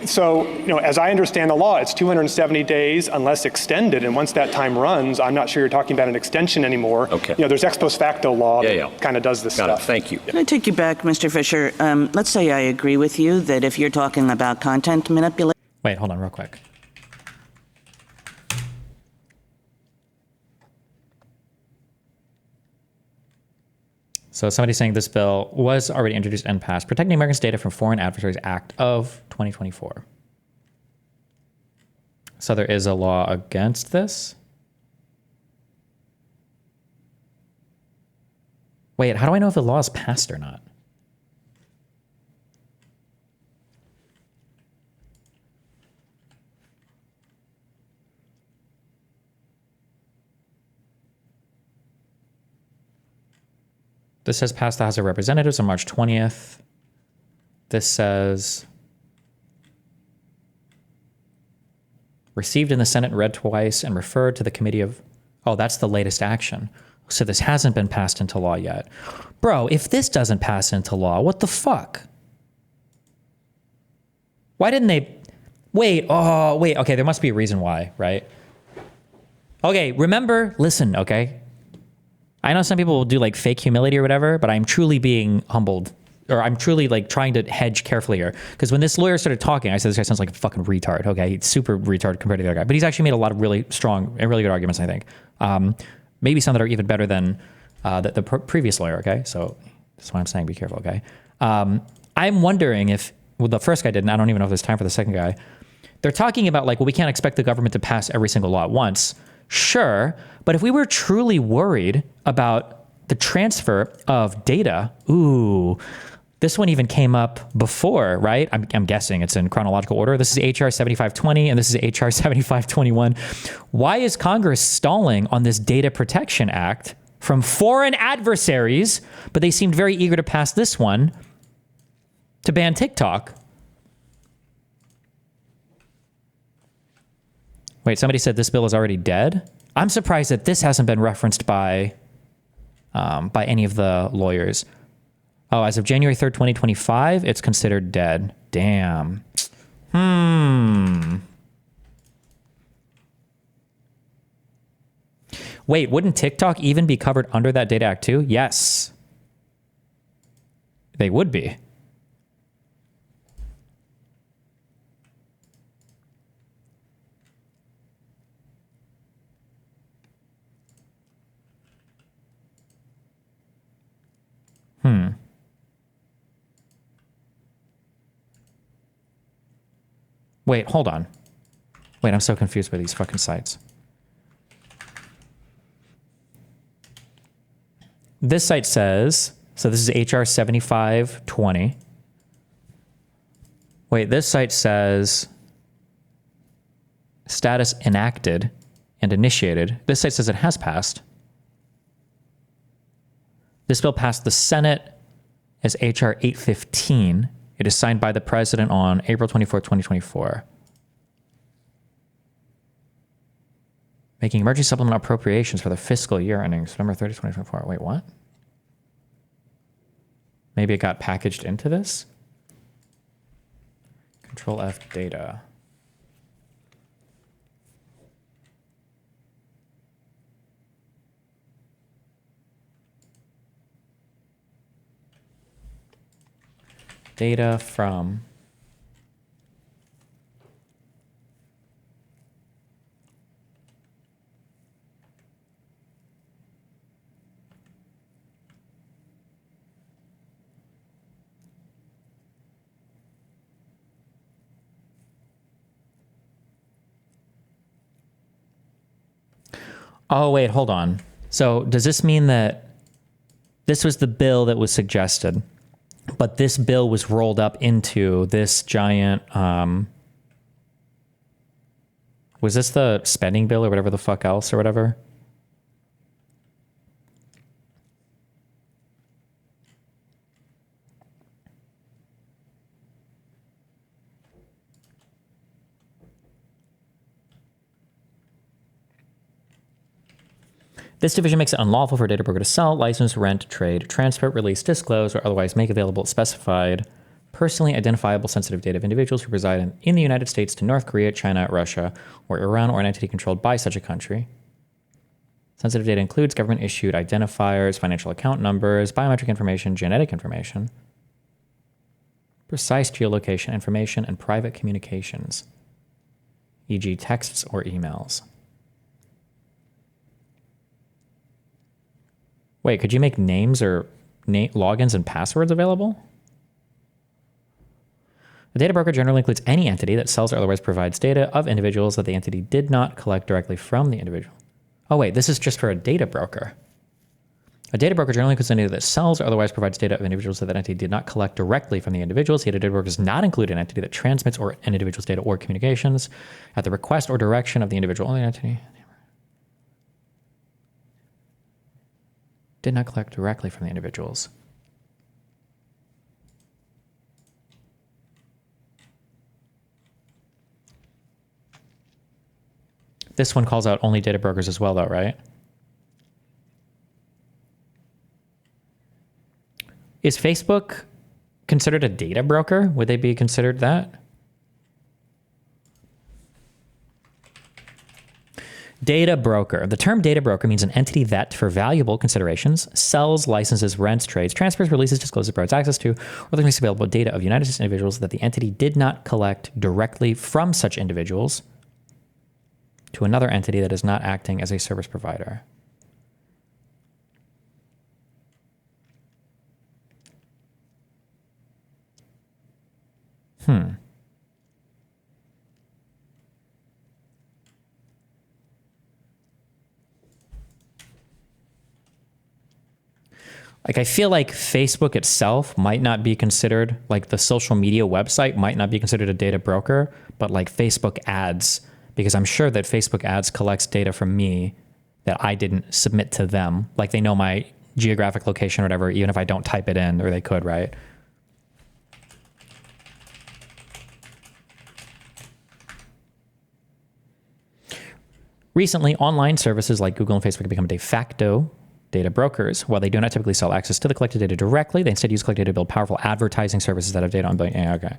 So, as I understand the law, it's 270 days unless extended. And once that time runs, I'm not sure you're talking about an extension anymore. Okay. There's ex post facto law that kind of does this stuff. Thank you. Can I take you back, Mr. Fisher? Let's say I agree with you that if you're talking about content manipulation. Wait, hold on real quick. So somebody's saying this bill was already introduced and passed, Protecting Americans' Data from Foreign Adversaries Act of 2024. So there is a law against this? Wait, how do I know if the law is passed or not? This says passed the House of Representatives on March 20th. This says received in the Senate, read twice, and referred to the committee of... Oh, that's the latest action. So this hasn't been passed into law yet. Bro, if this doesn't pass into law, what the fuck? Why didn't they... Wait, okay, there must be a reason why, right? Okay, remember, listen, okay? I know some people will do like fake humility or whatever, but I'm truly being humbled, or I'm truly like trying to hedge carefully here. Because when this lawyer started talking, I said, this guy sounds like a fucking retard, okay? He's super retard compared to the other guy. But he's actually made a lot of really strong and really good arguments, I think. Maybe some that are even better than the previous lawyer, okay? So that's why I'm saying be careful, okay? I'm wondering if, well, the first guy didn't, I don't even know if there's time for the second guy. They're talking about like, well, we can't expect the government to pass every single law at once. Sure, but if we were truly worried about the transfer of data, ooh, this one even came up before, right? I'm guessing it's in chronological order. This is HR 7520 and this is HR 7521. Why is Congress stalling on this Data Protection Act from foreign adversaries, but they seemed very eager to pass this one to ban TikTok? Wait, somebody said this bill is already dead? I'm surprised that this hasn't been referenced by any of the lawyers. Oh, as of January 3rd, 2025, it's considered dead. Damn. Wait, wouldn't TikTok even be covered under that Data Act too? Yes. They would be. Wait, hold on. Wait, I'm so confused by these fucking sites. This site says, so this is HR 7520. Wait, this site says status enacted and initiated. This site says it has passed. This bill passed the Senate as HR 815. It is signed by the president on April 24, 2024. Making emergency supplemental appropriations for the fiscal year ending September 30, 2024. Wait, what? Maybe it got packaged into this? Control F data. Data from Oh, wait, hold on. So does this mean that this was the bill that was suggested, but this bill was rolled up into this giant, was this the spending bill or whatever the fuck else or whatever? This division makes it unlawful for a data broker to sell, license, rent, trade, transfer, release, disclose, or otherwise make available specified personally identifiable sensitive data of individuals who reside in the United States to North Korea, China, Russia, or Iran, or an entity controlled by such a country. Sensitive data includes government-issued identifiers, financial account numbers, biometric information, genetic information, precise geolocation information, and private communications, e.g. texts or emails. Wait, could you make names or logins and passwords available? A data broker generally includes any entity that sells or otherwise provides data of individuals that the entity did not collect directly from the individual. Oh wait, this is just for a data broker. A data broker generally includes an entity that sells or otherwise provides data of individuals that that entity did not collect directly from the individuals. The data broker does not include an entity that transmits or an individual's data or communications at the request or direction of the individual. Only entity. did not collect directly from the individuals. This one calls out only data brokers as well, though, right? Is Facebook considered a data broker? Would they be considered that? Data broker. The term data broker means an entity that, for valuable considerations, sells, licenses, rents, trades, transfers, releases, discloses, provides access to, or makes available data of United States individuals that the entity did not collect directly from such individuals to another entity that is not acting as a service provider. Like, I feel like Facebook itself might not be considered, like the social media website might not be considered a data broker, but like Facebook ads, because I'm sure that Facebook ads collects data from me that I didn't submit to them. Like, they know my geographic location or whatever, even if I don't type it in, or they could, right? Recently, online services like Google and Facebook have become de facto data brokers. While they do not typically sell access to the collected data directly, they instead use collected data to build powerful advertising services that have data on billion. Yeah, okay.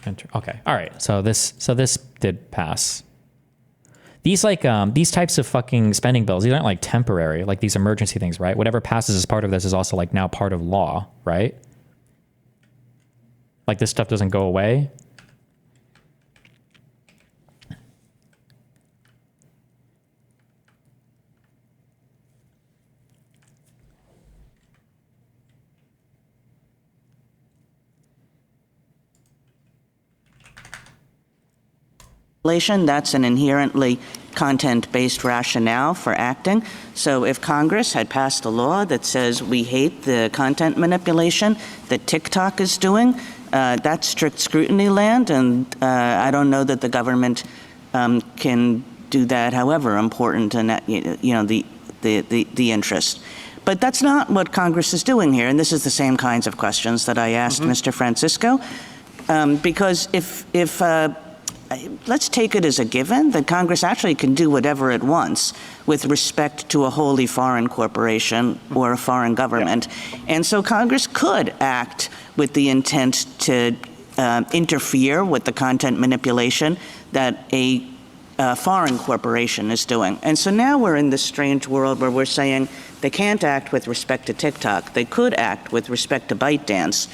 Enter. Okay. All right. So this did pass. These these types of fucking spending bills, these aren't like temporary, like these emergency things, right? Whatever passes as part of this is also like now part of law, right? Like, this stuff doesn't go away. That's an inherently content-based rationale for acting. So if Congress had passed a law that says we hate the content manipulation that TikTok is doing, that's strict scrutiny land, and I don't know that the government can do that, however important and the interest. But that's not what Congress is doing here, and this is the same kinds of questions that I asked Mr. Francisco, because if let's take it as a given that Congress actually can do whatever it wants with respect to a wholly foreign corporation or a foreign government. Yeah. And so Congress could act with the intent to interfere with the content manipulation that a foreign corporation is doing. And so now we're in this strange world where we're saying they can't act with respect to TikTok. They could act with respect to ByteDance.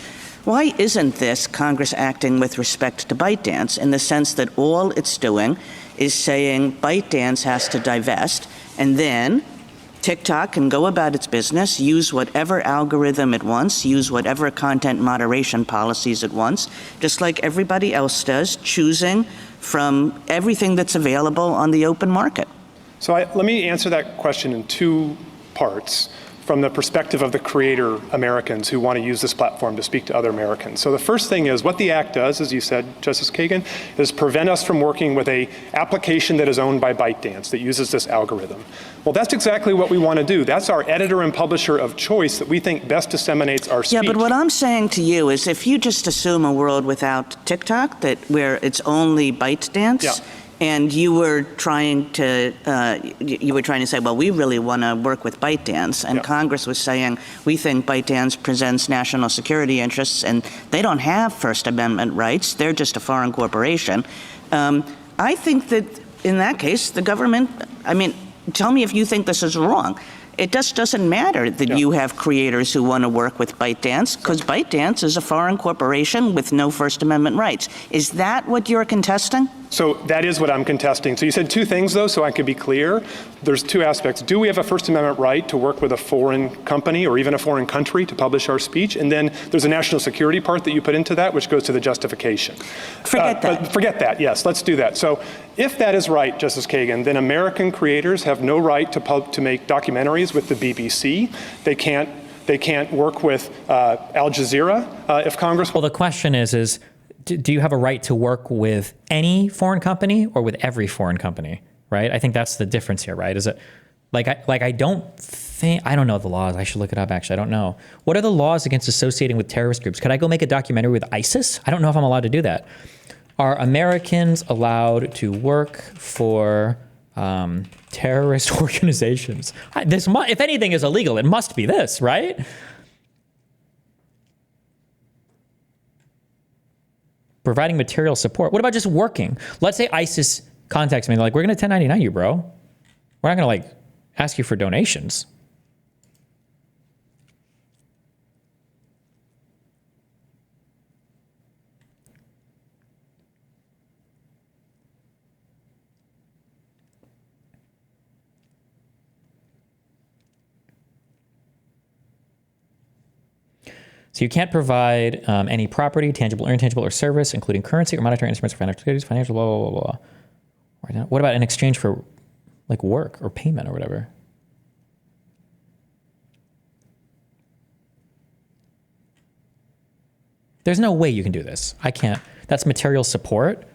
Why isn't this Congress acting with respect to ByteDance in the sense that all it's doing is saying ByteDance has to divest, and then TikTok can go about its business, use whatever algorithm it wants, use whatever content moderation policies it wants, just like everybody else does, choosing from everything that's available on the open market? So let me answer that question in two parts, from the perspective of the creator Americans who want to use this platform to speak to other Americans. So the first thing is, what the act does, as you said, Justice Kagan, is prevent us from working with a application that is owned by ByteDance that uses this algorithm. Well, that's exactly what we want to do. That's our editor and publisher of choice that we think best disseminates our speech. Yeah, but what I'm saying to you is, if you just assume a world without TikTok, where it's only ByteDance, yeah, and you were trying to say, well, we really want to work with ByteDance, and Congress was saying, we think ByteDance presents national security interests, and they don't have First Amendment rights. They're just a foreign corporation. I think that in that case, the government, tell me if you think this is wrong. It just doesn't matter that you have creators who want to work with ByteDance, because ByteDance is a foreign corporation with no First Amendment rights. Is that what you're contesting? So that is what I'm contesting. So you said two things, though, so I could be clear. There's two aspects. Do we have a First Amendment right to work with a foreign company or even a foreign country to publish our speech? And then there's a national security part that you put into that, which goes to the justification. Forget that. Forget that, yes. Let's do that. So if that is right, Justice Kagan, then American creators have no right to make documentaries with the BBC. They can't work with Al Jazeera if Congress... Well, the question is do you have a right to work with any foreign company or with every foreign company, right? I think that's the difference here, right? Is it I don't know the laws. I should look it up, actually. I don't know. What are the laws against associating with terrorist groups? Could I go make a documentary with ISIS? I don't know if I'm allowed to do that. Are Americans allowed to work for terrorist organizations? If anything is illegal, it must be this, right? Providing material support. What about just working? Let's say ISIS contacts me. They're like, we're going to 1099 you, bro. We're not going to ask you for donations. So you can't provide any property, tangible or intangible, or service, including currency or monetary instruments for financial securities, financial blah, blah, blah, blah. What about in exchange for work or payment or whatever? There's no way you can do this. I can't. That's material support.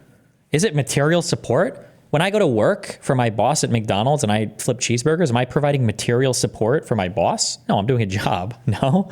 Is it material support? When I go to work for my boss at McDonald's and I flip cheeseburgers, am I providing material support for my boss? No, I'm doing a job. No.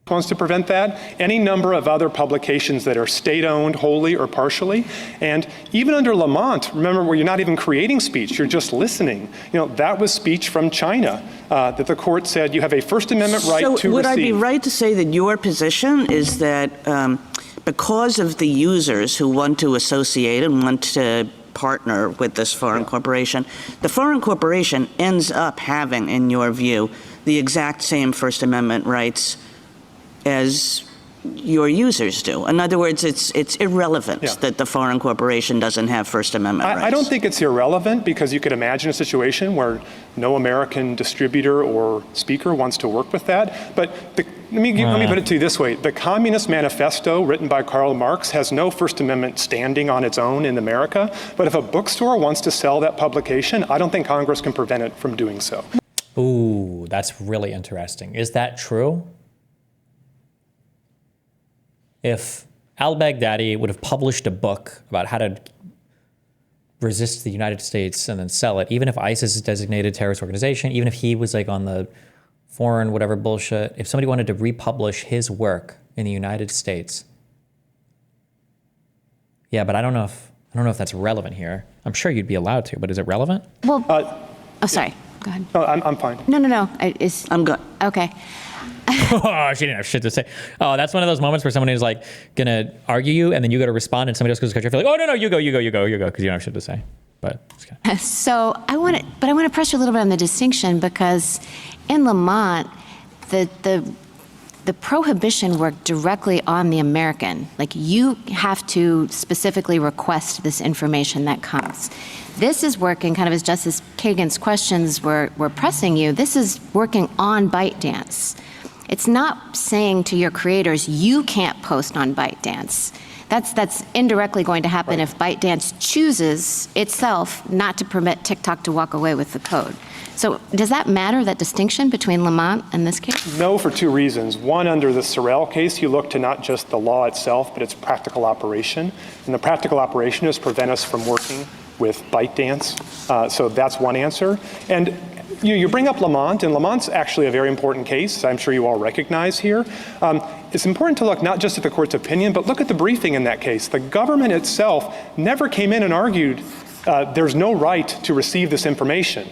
Wants to prevent that, any number of other publications that are state-owned wholly or partially, and even under Lamont, remember, where you're not even creating speech, you're just listening. That was speech from China that the court said you have a First Amendment right to receive. So would I be right to say that your position is that because of the users who want to associate and want to partner with this foreign corporation, the foreign corporation ends up having, in your view, the exact same First Amendment rights as your users do? In other words, it's irrelevant that the foreign corporation doesn't have First Amendment rights. I don't think it's irrelevant, because you could imagine a situation where no American distributor or speaker wants to work with that. But let me put it to you this way. The Communist Manifesto, written by Karl Marx, has no First Amendment standing on its own in America. But if a bookstore wants to sell that publication, I don't think Congress can prevent it from doing so. Ooh, that's really interesting. Is that true? If al-Baghdadi would have published a book about how to resist the United States and then sell it, even if ISIS is designated a terrorist organization, even if he was on the foreign whatever bullshit, if somebody wanted to republish his work in the United States, yeah, but I don't know if that's relevant here. I'm sure you'd be allowed to, but is it relevant? Well, sorry. Go ahead. No, I'm fine. No. I'm good. Okay. Oh, she didn't have shit to say. Oh, that's one of those moments where someone is gonna argue you, and then you go to respond, and somebody else goes to cut you off. You're like, oh no, you go, because you don't have shit to say. But so I want to press you a little bit on the distinction, because in Lamont, the prohibition worked directly on the American. You have to specifically request this information that comes. This is working kind of as Justice Kagan's questions were pressing you. This is working on ByteDance. It's not saying to your creators, you can't post on ByteDance. That's indirectly going to happen if ByteDance chooses itself not to permit TikTok to walk away with the code. So does that matter, that distinction between Lamont and this case? No, for two reasons. One, under the Sorrell case, you look to not just the law itself, but its practical operation. And the practical operation is prevent us from working with ByteDance. So that's one answer. And you bring up Lamont, and Lamont's actually a very important case, I'm sure you all recognize here. It's important to look not just at the court's opinion, but look at the briefing in that case. The government itself never came in and argued there's no right to receive this information.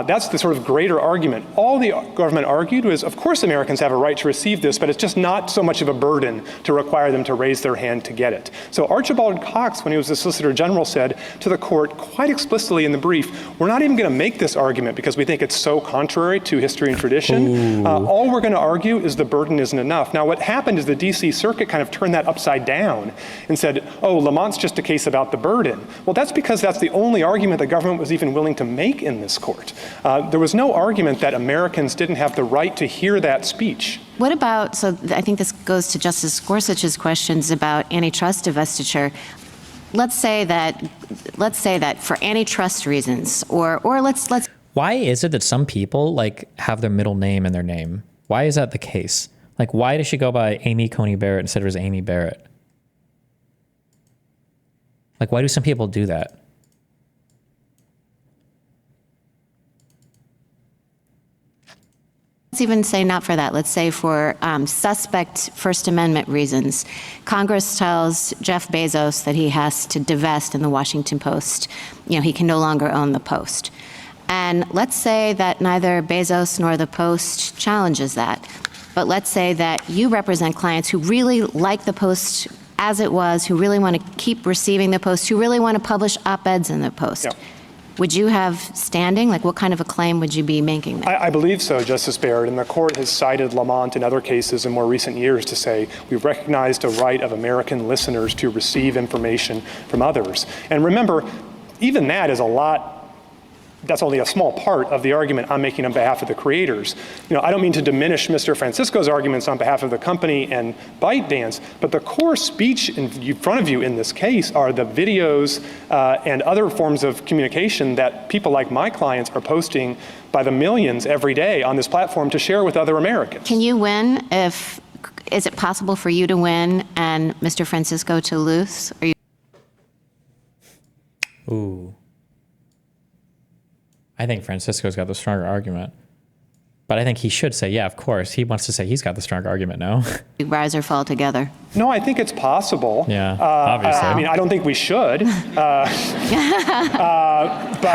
That's the sort of greater argument. All the government argued was, of course Americans have a right to receive this, but it's just not so much of a burden to require them to raise their hand to get it. So Archibald Cox, when he was the Solicitor General, said to the court quite explicitly in the brief, we're not even going to make this argument because we think it's so contrary to history and tradition. All we're going to argue is the burden isn't enough. Now what happened is the DC Circuit kind of turned that upside down and said, oh, Lamont's just a case about the burden. Well, that's because that's the only argument the government was even willing to make in this court. There was no argument that Americans didn't have the right to hear that speech. What about, so I think this goes to Justice Gorsuch's questions about antitrust divestiture. Let's say that for antitrust reasons, or let's. Why is it that some people have their middle name in their name? Why is that the case? Like, why does she go by Amy Coney Barrett instead of just Amy Barrett? Like, why do some people do that? Let's even say not for that. Let's say for suspect First Amendment reasons. Congress tells Jeff Bezos that he has to divest in the Washington Post. You know, he can no longer own the Post. And let's say that neither Bezos nor the Post challenges that. But let's say that you represent clients who really like the Post as it was, who really want to keep receiving the Post, who really want to publish op-eds in the Post. Yeah. Would you have standing? Like, what kind of a claim would you be making there? I believe so, Justice Barrett, and the court has cited Lamont in other cases in more recent years to say we've recognized a right of American listeners to receive information from others. And remember, even that is that's only a small part of the argument I'm making on behalf of the creators. You know, I don't mean to diminish Mr. Francisco's arguments on behalf of the company and ByteDance, but the core speech in front of you in this case are the videos and other forms of communication that people like my clients are posting by the millions every day on this platform to share with other Americans. Can you win is it possible for you to win and Mr. Francisco to lose? Ooh. I think Francisco's got the stronger argument. But I think he should say, yeah, of course. He wants to say he's got the stronger argument, no? You rise or fall together. No, I think it's possible. Yeah, obviously. I mean, I don't think we should. But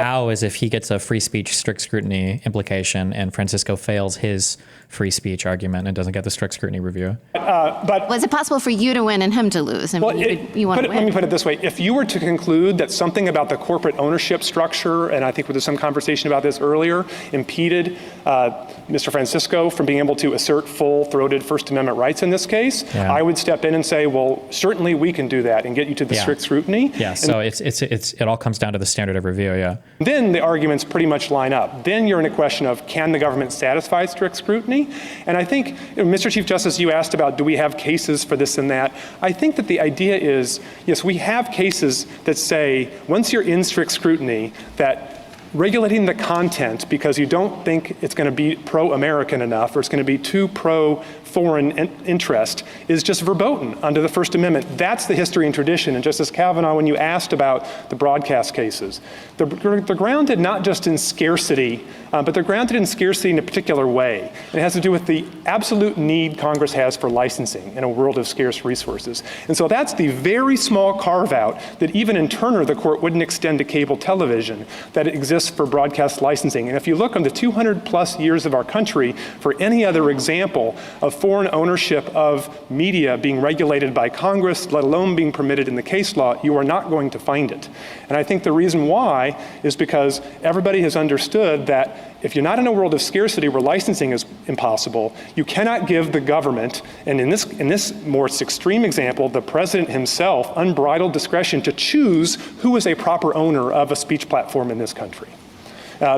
how is if he gets a free speech strict scrutiny implication and Francisco fails his free speech argument and doesn't get the strict scrutiny review? But was it possible for you to win and him to lose? I mean, you want to win. Let me put it this way. If you were to conclude that something about the corporate ownership structure, and I think there was some conversation about this earlier, impeded Mr. Francisco from being able to assert full-throated First Amendment rights in this case, I would step in and say, well, certainly we can do that and get you to the strict scrutiny. Yeah, so it all comes down to the standard of review, yeah. Then the arguments pretty much line up. Then you're in a question of, can the government satisfy strict scrutiny? And I think, Mr. Chief Justice, you asked about, do we have cases for this and that? I think that the idea is, yes, we have cases that say, once you're in strict scrutiny, that regulating the content because you don't think it's going to be pro-American enough or it's going to be too pro-foreign interest is just verboten under the First Amendment. That's the history and tradition. And Justice Kavanaugh, when you asked about the broadcast cases, they're grounded not just in scarcity, but they're grounded in scarcity in a particular way. And it has to do with the absolute need Congress has for licensing in a world of scarce resources. And so that's the very small carve-out that even in Turner, the court wouldn't extend to cable television, that it exists for broadcast licensing. And if you look on the 200 plus years of our country for any other example of foreign ownership of media being regulated by Congress, let alone being permitted in the case law, you are not going to find it. And I think the reason why is because everybody has understood that if you're not in a world of scarcity where licensing is impossible, you cannot give the government, and in this more extreme example, the president himself, unbridled discretion to choose who is a proper owner of a speech platform in this country.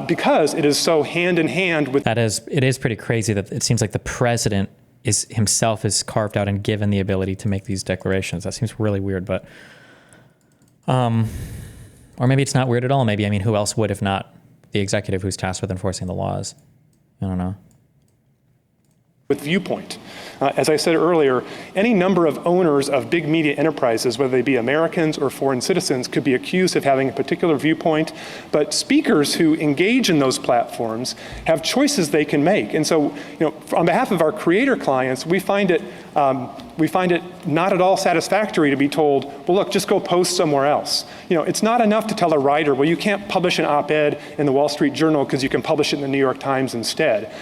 Because it is so hand in hand with... It is pretty crazy that it seems like the president himself is carved out and given the ability to make these declarations. That seems really weird, but... or maybe it's not weird at all. Maybe, I mean, who else would if not the executive who's tasked with enforcing the laws? I don't know. With viewpoint. As I said earlier, any number of owners of big media enterprises, whether they be Americans or foreign citizens, could be accused of having a particular viewpoint, but speakers who engage in those platforms have choices they can make. And so, on behalf of our creator clients, we find it not at all satisfactory to be told, well, look, just go post somewhere else. It's not enough to tell a writer, well, you can't publish an op-ed in the Wall Street Journal because you can publish it in the New York Times instead.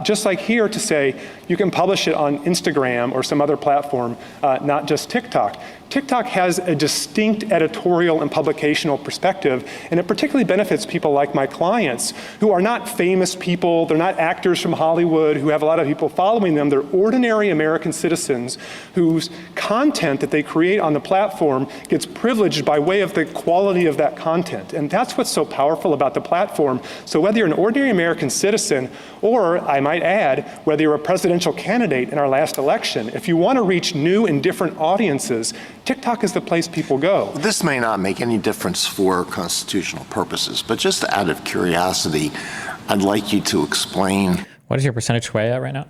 Just like here to say, you can publish it on Instagram or some other platform, not just TikTok. TikTok has a distinct editorial and publicational perspective, and it particularly benefits people like my clients who are not famous people, they're not actors from Hollywood who have a lot of people following them, they're ordinary American citizens whose content that they create on the platform gets privileged by way of the quality of that content. And that's what's so powerful about the platform. So whether you're an ordinary American citizen, or I might add, whether you're a presidential candidate in our last election, if you want to reach new and different audiences, TikTok is the place people go. This may not make any difference for constitutional purposes, but just out of curiosity, I'd like you to explain. What is your percentage sway at right now?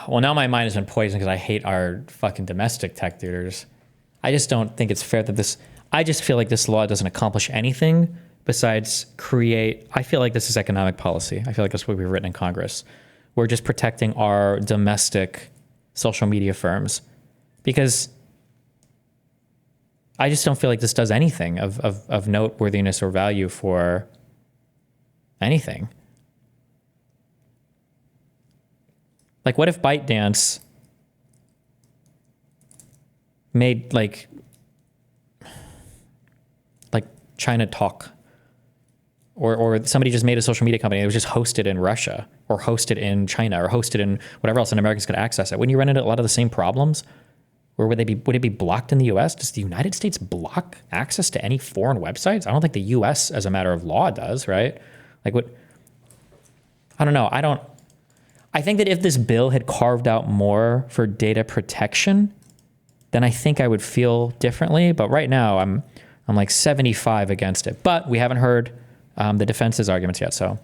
Well, now my mind has been poisoned because I hate our fucking domestic tech tutors. I just don't think it's fair that I just feel like this law doesn't accomplish anything besides I feel like this is economic policy. I feel like that's what we've written in Congress. We're just protecting our domestic social media firms because I just don't feel like this does anything of noteworthiness or value for anything. Like, what if ByteDance made like China Talk, or somebody just made a social media company that was just hosted in Russia or hosted in China or hosted in whatever else, and Americans could access it? Wouldn't you run into a lot of the same problems? Or would it be blocked in the U.S.? Does the United States block access to any foreign websites? I don't think the U.S. as a matter of law does, right? Like what? I don't know. I think that if this bill had carved out more for data protection, then I think I would feel differently. But right now I'm like 75 against it. But we haven't heard the defense's arguments yet, so.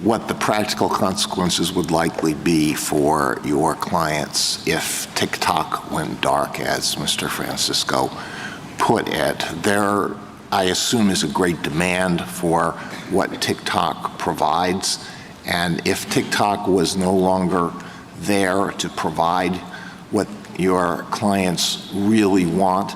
What the practical consequences would likely be for your clients if TikTok went dark, as Mr. Francisco put it. There, I assume, is a great demand for what TikTok provides. And if TikTok was no longer there to provide what your clients really want,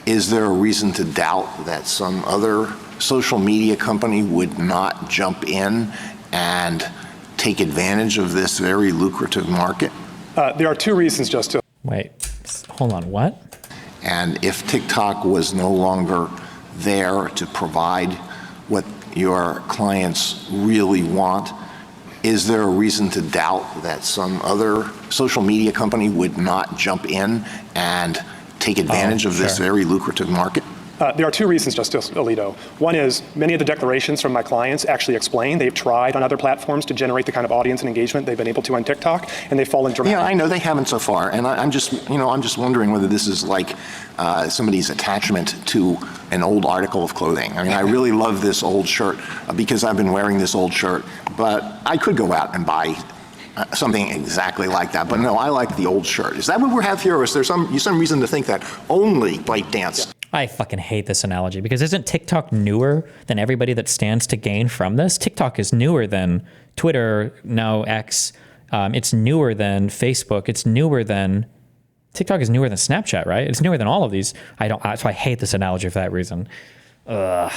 is there a reason to doubt that some other social media company would not jump in and take advantage of this very lucrative market? There are two reasons, Justice. Wait, hold on, what? And if TikTok was no longer there to provide what your clients really want, is there a reason to doubt that some other social media company would not jump in and take advantage of this very lucrative market? There are two reasons, Justice Alito. One is many of the declarations from my clients actually explain they've tried on other platforms to generate the kind of audience and engagement they've been able to on TikTok, and they've fallen dramatically. Yeah, I know they haven't so far, and I'm just wondering whether this is like somebody's attachment to an old article of clothing. I mean, I really love this old shirt because I've been wearing this old shirt, but I could go out and buy something exactly like that. But no, I like the old shirt. Is that what we have here, or is there some reason to think that only ByteDance? I fucking hate this analogy because isn't TikTok newer than everybody that stands to gain from this? TikTok is newer than Twitter, now X. It's newer than Facebook. TikTok is newer than Snapchat, right? It's newer than all of these. So I hate this analogy for that reason. The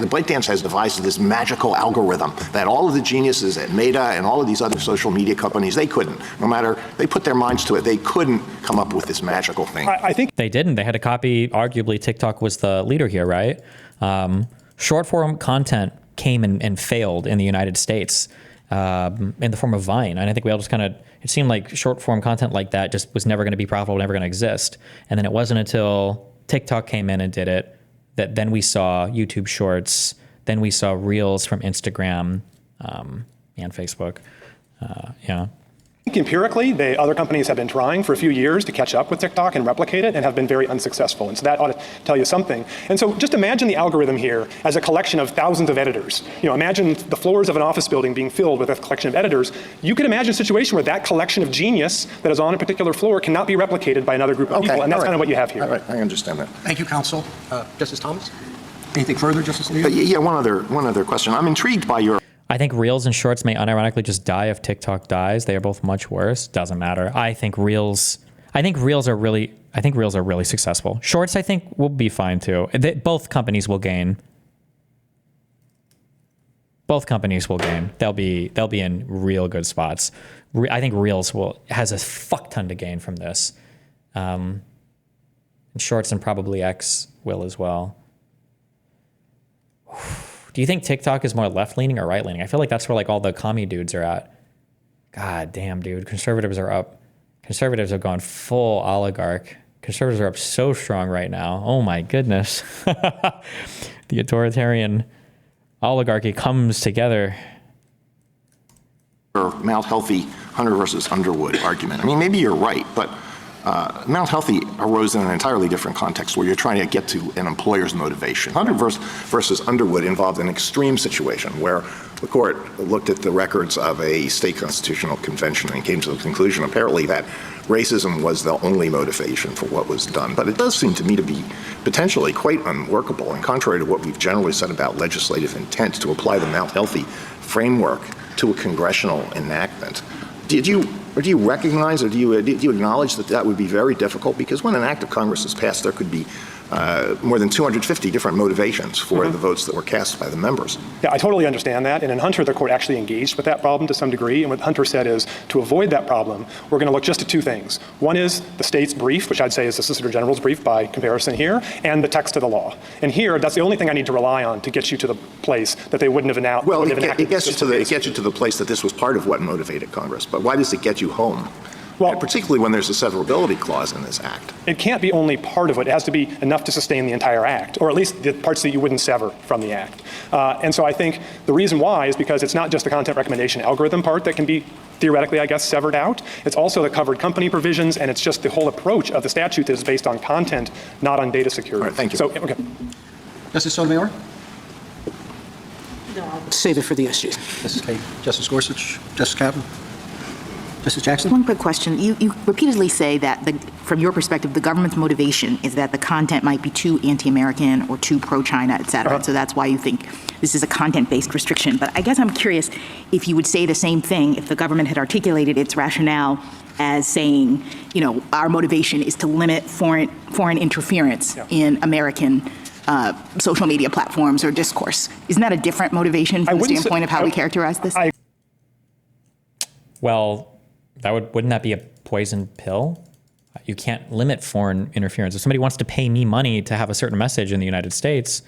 ByteDance has devised this magical algorithm that all of the geniuses at Meta and all of these other social media companies, they couldn't. No matter, they put their minds to it, they couldn't come up with this magical thing. I think they didn't. They had to copy, arguably TikTok was the leader here, right? Short form content came and failed in the United States in the form of Vine. And I think we all just it seemed like short form content like that just was never going to be profitable, never going to exist. And then it wasn't until TikTok came in and did it that then we saw YouTube Shorts, then we saw Reels from Instagram and Facebook. I think empirically, other companies have been trying for a few years to catch up with TikTok and replicate it and have been very unsuccessful. And so that ought to tell you something. And so just imagine the algorithm here as a collection of thousands of editors. Imagine the floors of an office building being filled with a collection of editors. You could imagine a situation where that collection of genius that is on a particular floor cannot be replicated by another group of people. And that's kind of what you have here. All right, I understand that. Thank you, counsel. Justice Thomas? Anything further, Justice Alito? Yeah, one other question. I'm intrigued by your... I think Reels and Shorts may unironically just die if TikTok dies. They are both much worse. Doesn't matter. I think Reels are really successful. Shorts, I think, will be fine too. Both companies will gain. They'll be in real good spots. I think Reels has a fuck ton to gain from this. And Shorts and probably X will as well. Do you think TikTok is more left-leaning or right-leaning? I feel like that's where all the commie dudes are at. God damn, dude. Conservatives are up. Conservatives have gone full oligarch. Conservatives are up so strong right now. Oh my goodness. The authoritarian oligarchy comes together. Mount Healthy Hunter versus Underwood argument. I mean, maybe you're right, but Mount Healthy arose in an entirely different context where you're trying to get to an employer's motivation. Hunter versus Underwood involved an extreme situation where the court looked at the records of a state constitutional convention and came to the conclusion apparently that racism was the only motivation for what was done. But it does seem to me to be potentially quite unworkable and contrary to what we've generally said about legislative intent to apply the Mount Healthy framework to a congressional enactment. Do you recognize or do you acknowledge that that would be very difficult? Because when an act of Congress is passed, there could be more than 250 different motivations for the votes that were cast by the members. Yeah, I totally understand that. And in Hunter, the court actually engaged with that problem to some degree. And what Hunter said is, to avoid that problem, we're going to look just at two things. One is the state's brief, which I'd say is the Solicitor General's brief by comparison here, and the text of the law. And here, that's the only thing I need to rely on to get you to the place that they wouldn't have announced. Well, it gets you to the place that this was part of what motivated Congress. But why does it get you home? Well, and particularly when there's a severability clause in this act. It can't be only part of it. It has to be enough to sustain the entire act, or at least the parts that you wouldn't sever from the act. And so I think the reason why is because it's not just the content recommendation algorithm part that can be theoretically, I guess, severed out. It's also the covered company provisions, and it's just the whole approach of the statute that is based on content, not on data security. All right, thank you. So, okay. Justice Sotomayor? No, I'll save it for the SG. Justice Kagan? Justice Gorsuch? Justice Kavanaugh? Justice Jackson? One quick question. You repeatedly say that, from your perspective, the government's motivation is that the content might be too anti-American or too pro-China, et cetera. So that's why you think this is a content-based restriction. But I guess I'm curious if you would say the same thing if the government had articulated its rationale as saying, you know, our motivation is to limit foreign interference in American social media platforms or discourse. Isn't that a different motivation from the standpoint of how we characterize this? Well, wouldn't that be a poison pill? You can't limit foreign interference. If somebody wants to pay me money to have a certain message in the United States,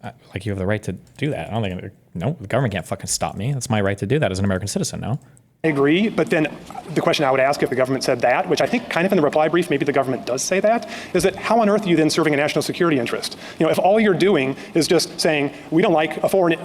like you have the right to do that. I don't think, no, the government can't fucking stop me. That's my right to do that as an American citizen, no? I agree, but then the question I would ask if the government said that, which I think kind of in the reply brief, maybe the government does say that, is that how on earth are you then serving a national security interest? You know, if all you're doing is just saying, we don't like a foreign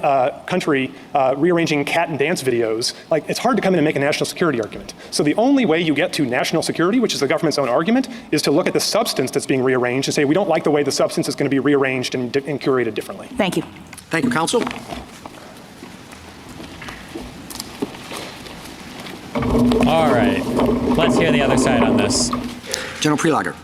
country rearranging cat and dance videos, like it's hard to come in and make a national security argument. So the only way you get to national security, which is the government's own argument, is to look at the substance that's being rearranged and say, we don't like the way the substance is going to be rearranged and curated differently. Thank you. Thank you, counsel. All right, let's hear the other side on this. General Prelager.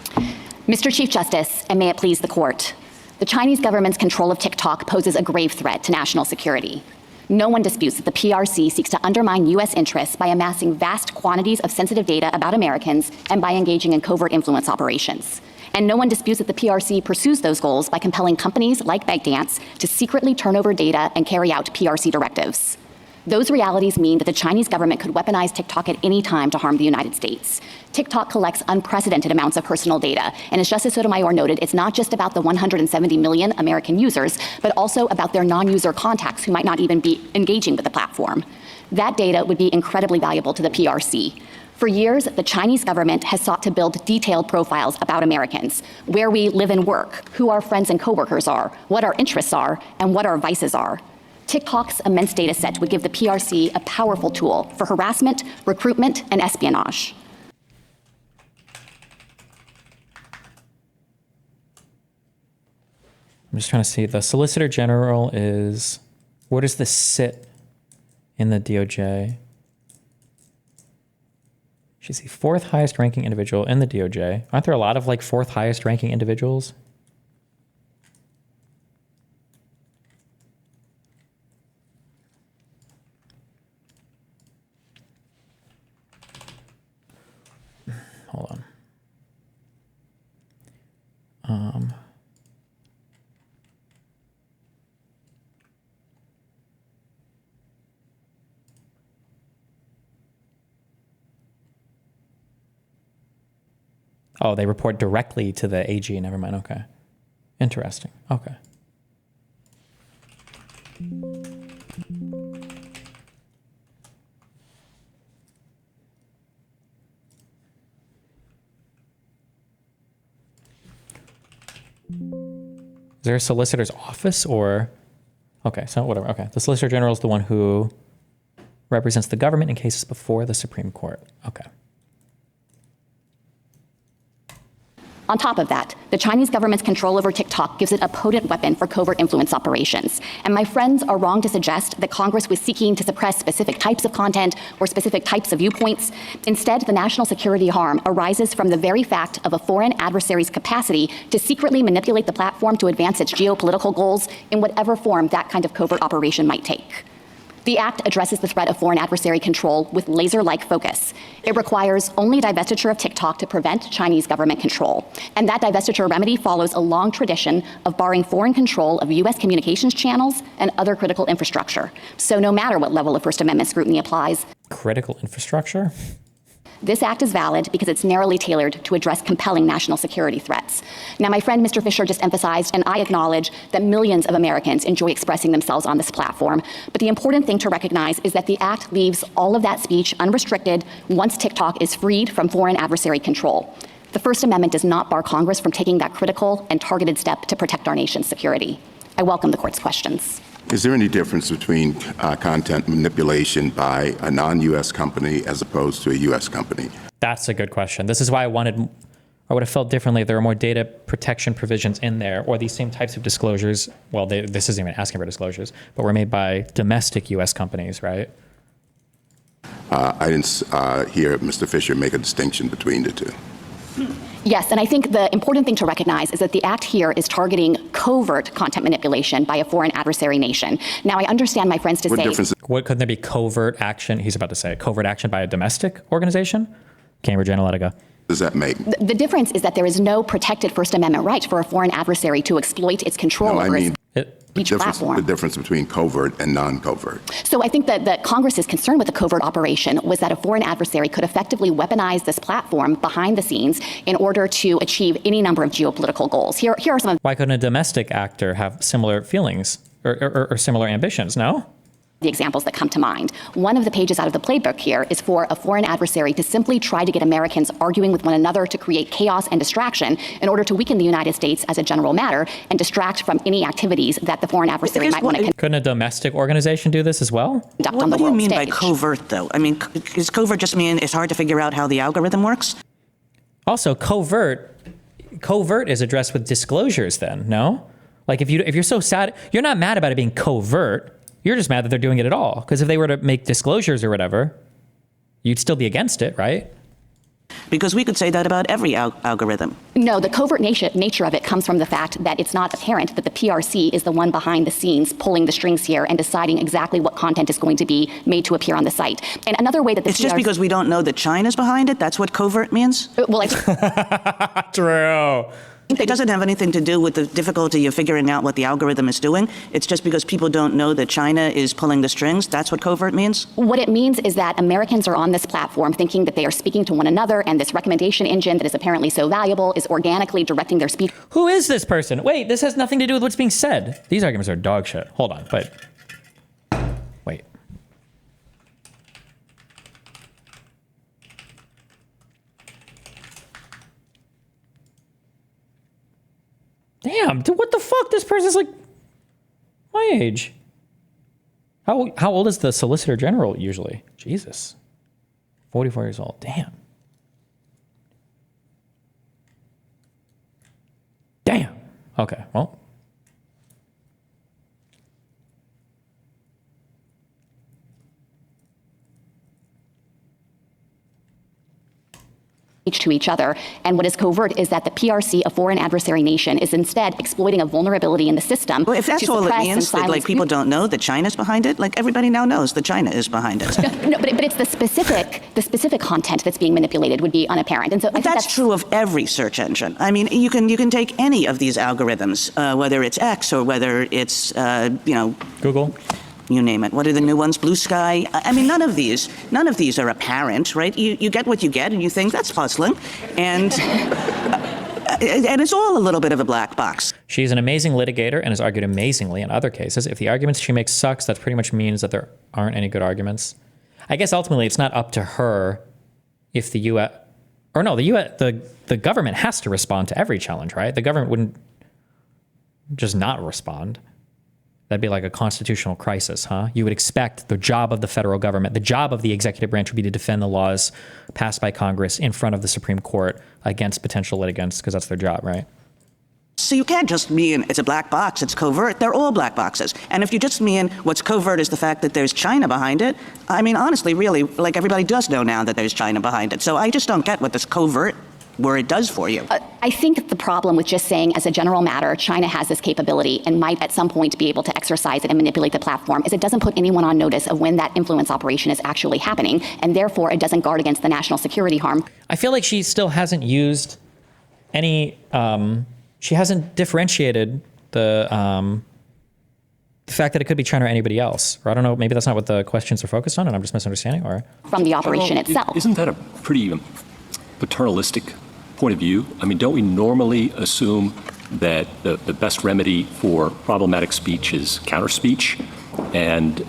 Mr. Chief Justice, and may it please the court, the Chinese government's control of TikTok poses a grave threat to national security. No one disputes that the PRC seeks to undermine U.S. interests by amassing vast quantities of sensitive data about Americans and by engaging in covert influence operations. And no one disputes that the PRC pursues those goals by compelling companies like ByteDance to secretly turn over data and carry out PRC directives. Those realities mean that the Chinese government could weaponize TikTok at any time to harm the United States. TikTok collects unprecedented amounts of personal data, and as Justice Sotomayor noted, it's not just about the 170 million American users, but also about their non-user contacts who might not even be engaging with the platform. That data would be incredibly valuable to the PRC. For years, the Chinese government has sought to build detailed profiles about Americans, where we live and work, who our friends and coworkers are, what our interests are, and what our vices are. TikTok's immense data set would give the PRC a powerful tool for harassment, recruitment, and espionage. I'm just trying to see. The Solicitor General is, where does this sit in the DOJ? She's the fourth highest ranking individual in the DOJ. Aren't there a lot of like fourth highest ranking individuals? Hold on. Oh, they report directly to the AG. Never mind. Okay. Interesting. Okay. Is there a solicitor's office or? Okay, so whatever. Okay. The Solicitor General is the one who represents the government in cases before the Supreme Court. Okay. On top of that, the Chinese government's control over TikTok gives it a potent weapon for covert influence operations. And my friends are wrong to suggest that Congress was seeking to suppress specific types of content or specific types of viewpoints. Instead, the national security harm arises from the very fact of a foreign adversary's capacity to secretly manipulate the platform to advance its geopolitical goals in whatever form that kind of covert operation might take. The Act addresses the threat of foreign adversary control with laser-like focus. It requires only divestiture of TikTok to prevent Chinese government control. And that divestiture remedy follows a long tradition of barring foreign control of U.S. communications channels and other critical infrastructure. So no matter what level of First Amendment scrutiny applies, critical infrastructure? This act is valid because it's narrowly tailored to address compelling national security threats. Now, my friend Mr. Fisher just emphasized, and I acknowledge, that millions of Americans enjoy expressing themselves on this platform. But the important thing to recognize is that the act leaves all of that speech unrestricted once TikTok is freed from foreign adversary control. The First Amendment does not bar Congress from taking that critical and targeted step to protect our nation's security. I welcome the court's questions. Is there any difference between content manipulation by a non-U.S. company as opposed to a U.S. company? That's a good question. This is why I would have felt differently if there were more data protection provisions in there, or these same types of disclosures. Well, this isn't even asking for disclosures, but were made by domestic U.S. companies, right? I didn't hear Mr. Fisher make a distinction between the two. Yes, and I think the important thing to recognize is that the act here is targeting covert content manipulation by a foreign adversary nation. Now, I understand my friends to say— What couldn't there be covert action? He's about to say covert action by a domestic organization? Cambridge Analytica. Does that make? The difference is that there is no protected First Amendment right for a foreign adversary to exploit its control over each platform. The difference between covert and non-covert. So I think that Congress's concern with the covert operation was that a foreign adversary could effectively weaponize this platform behind the scenes in order to achieve any number of geopolitical goals. Here are some of— Why couldn't a domestic actor have similar feelings or similar ambitions? No? The examples that come to mind. One of the pages out of the playbook here is for a foreign adversary to simply try to get Americans arguing with one another to create chaos and distraction in order to weaken the United States as a general matter and distract from any activities that the foreign adversary might want to— Couldn't a domestic organization do this as well? What do you mean by covert, though? I mean, does covert just mean it's hard to figure out how the algorithm works? Also, covert is addressed with disclosures then, no? Like if you're so sad, you're not mad about it being covert. You're just mad that they're doing it at all. Because if they were to make disclosures or whatever, you'd still be against it, right? Because we could say that about every algorithm. No, the covert nature of it comes from the fact that it's not apparent that the PRC is the one behind the scenes pulling the strings here and deciding exactly what content is going to be made to appear on the site. And another way that the It's just because we don't know that China's behind it? That's what covert means? Well, True. It doesn't have anything to do with the difficulty of figuring out what the algorithm is doing. It's just because people don't know that China is pulling the strings. That's what covert means? What it means is that Americans are on this platform thinking that they are speaking to one another, and this recommendation engine that is apparently so valuable is organically directing their speech. Who is this person? Wait, this has nothing to do with what's being said. These arguments are dog shit. Hold on, but wait. Damn, dude, what the fuck? This person's like my age. How old is the Solicitor General usually? Jesus. 44 years old. Damn. Damn. Okay, well. To each other. And what is covert is that the PRC, a foreign adversary nation, is instead exploiting a vulnerability in the system. Well, if that's all it means, that like people don't know that China's behind it, like everybody now knows that China is behind it. No, but it's the specific content that's being manipulated would be unapparent. And so I think that's true of every search engine. I mean, you can take any of these algorithms, whether it's X or whether it's Google. You name it. What are the new ones? Blue Sky? I mean, none of these are apparent, right? You get what you get and you think that's puzzling. And it's all a little bit of a black box. She's an amazing litigator and has argued amazingly in other cases. If the arguments she makes sucks, that pretty much means that there aren't any good arguments. I guess ultimately it's not up to her if the U.S. or no, the government has to respond to every challenge, right? The government wouldn't just not respond. That'd be like a constitutional crisis, huh? You would expect the job of the federal government, the job of the executive branch would be to defend the laws passed by Congress in front of the Supreme Court against potential litigants, because that's their job, right? So you can't just mean it's a black box, it's covert. They're all black boxes. And if you just mean what's covert is the fact that there's China behind it, I mean, honestly, really, like everybody does know now that there's China behind it. So I just don't get what this covert word does for you. I think the problem with just saying as a general matter, China has this capability and might at some point be able to exercise it and manipulate the platform is it doesn't put anyone on notice of when that influence operation is actually happening. And therefore, it doesn't guard against the national security harm. I feel like she still hasn't used any, she hasn't differentiated the fact that it could be China or anybody else. Or I don't know, maybe that's not what the questions are focused on and I'm just misunderstanding, or? From the operation itself. Isn't that a pretty paternalistic point of view? I mean, don't we normally assume that the best remedy for problematic speech is counter speech? And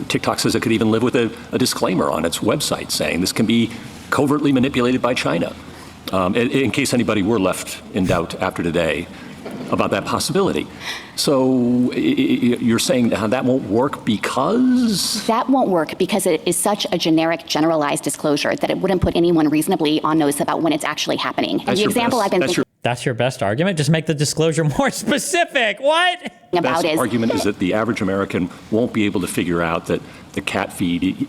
TikTok says it could even live with a disclaimer on its website saying this can be covertly manipulated by China. In case anybody were left in doubt after today about that possibility. So you're saying that won't work because? That won't work because it is such a generic, generalized disclosure that it wouldn't put anyone reasonably on notice about when it's actually happening. And the example I've been thinking That's your best argument? Just make the disclosure more specific. What? The best argument is that the average American won't be able to figure out that the cat feed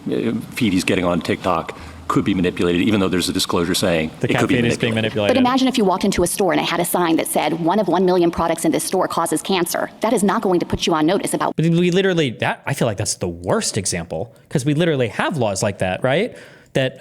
he's getting on TikTok could be manipulated, even though there's a disclosure saying the cat feed is being manipulated. But imagine if you walked into a store and it had a sign that said 1 of 1 million products in this store causes cancer. That is not going to put you on notice about. But we literally, I feel like that's the worst example because we literally have laws like that, right? That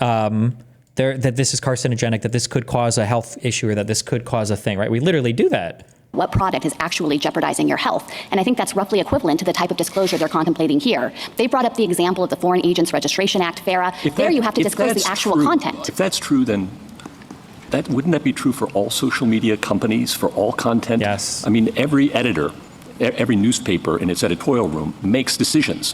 that this is carcinogenic, that this could cause a health issue, or that this could cause a thing, right? We literally do that. What product is actually jeopardizing your health? And I think that's roughly equivalent to the type of disclosure they're contemplating here. They brought up the example of the Foreign Agents Registration Act, FARA. There you have to disclose the actual content. If that's true, then wouldn't that be true for all social media companies, for all content? Yes. I mean, every editor, every newspaper in its editorial room makes decisions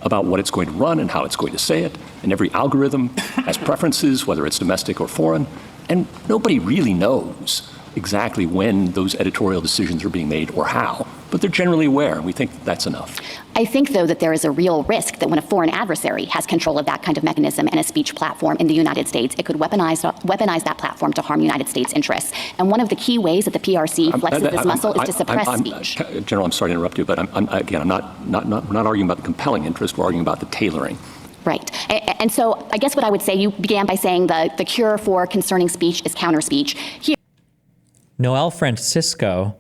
about what it's going to run and how it's going to say it. And every algorithm has preferences, whether it's domestic or foreign. And nobody really knows exactly when those editorial decisions are being made or how, but they're generally aware, and we think that's enough. I think, though, that there is a real risk that when a foreign adversary has control of that kind of mechanism and a speech platform in the United States, it could weaponize that platform to harm United States interests. And one of the key ways that the PRC flexes this muscle is to suppress speech. General, I'm sorry to interrupt you, but we're not arguing about the compelling interest, we're arguing about the tailoring. Right. And so I guess what I would say, you began by saying the cure for concerning speech is counter speech. Here, Noel Francisco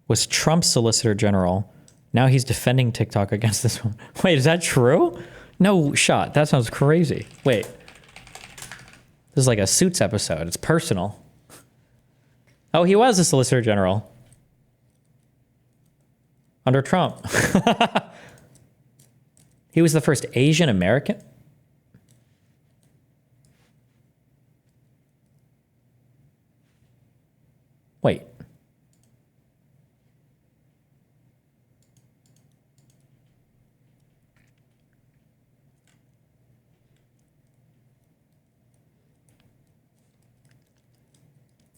was Trump's Solicitor General. Now he's defending TikTok against this one. Wait, is that true? No shot. That sounds crazy. Wait. This is like a Suits episode. It's personal. Oh, he was a Solicitor General. Under Trump. He was the first Asian American. Wait.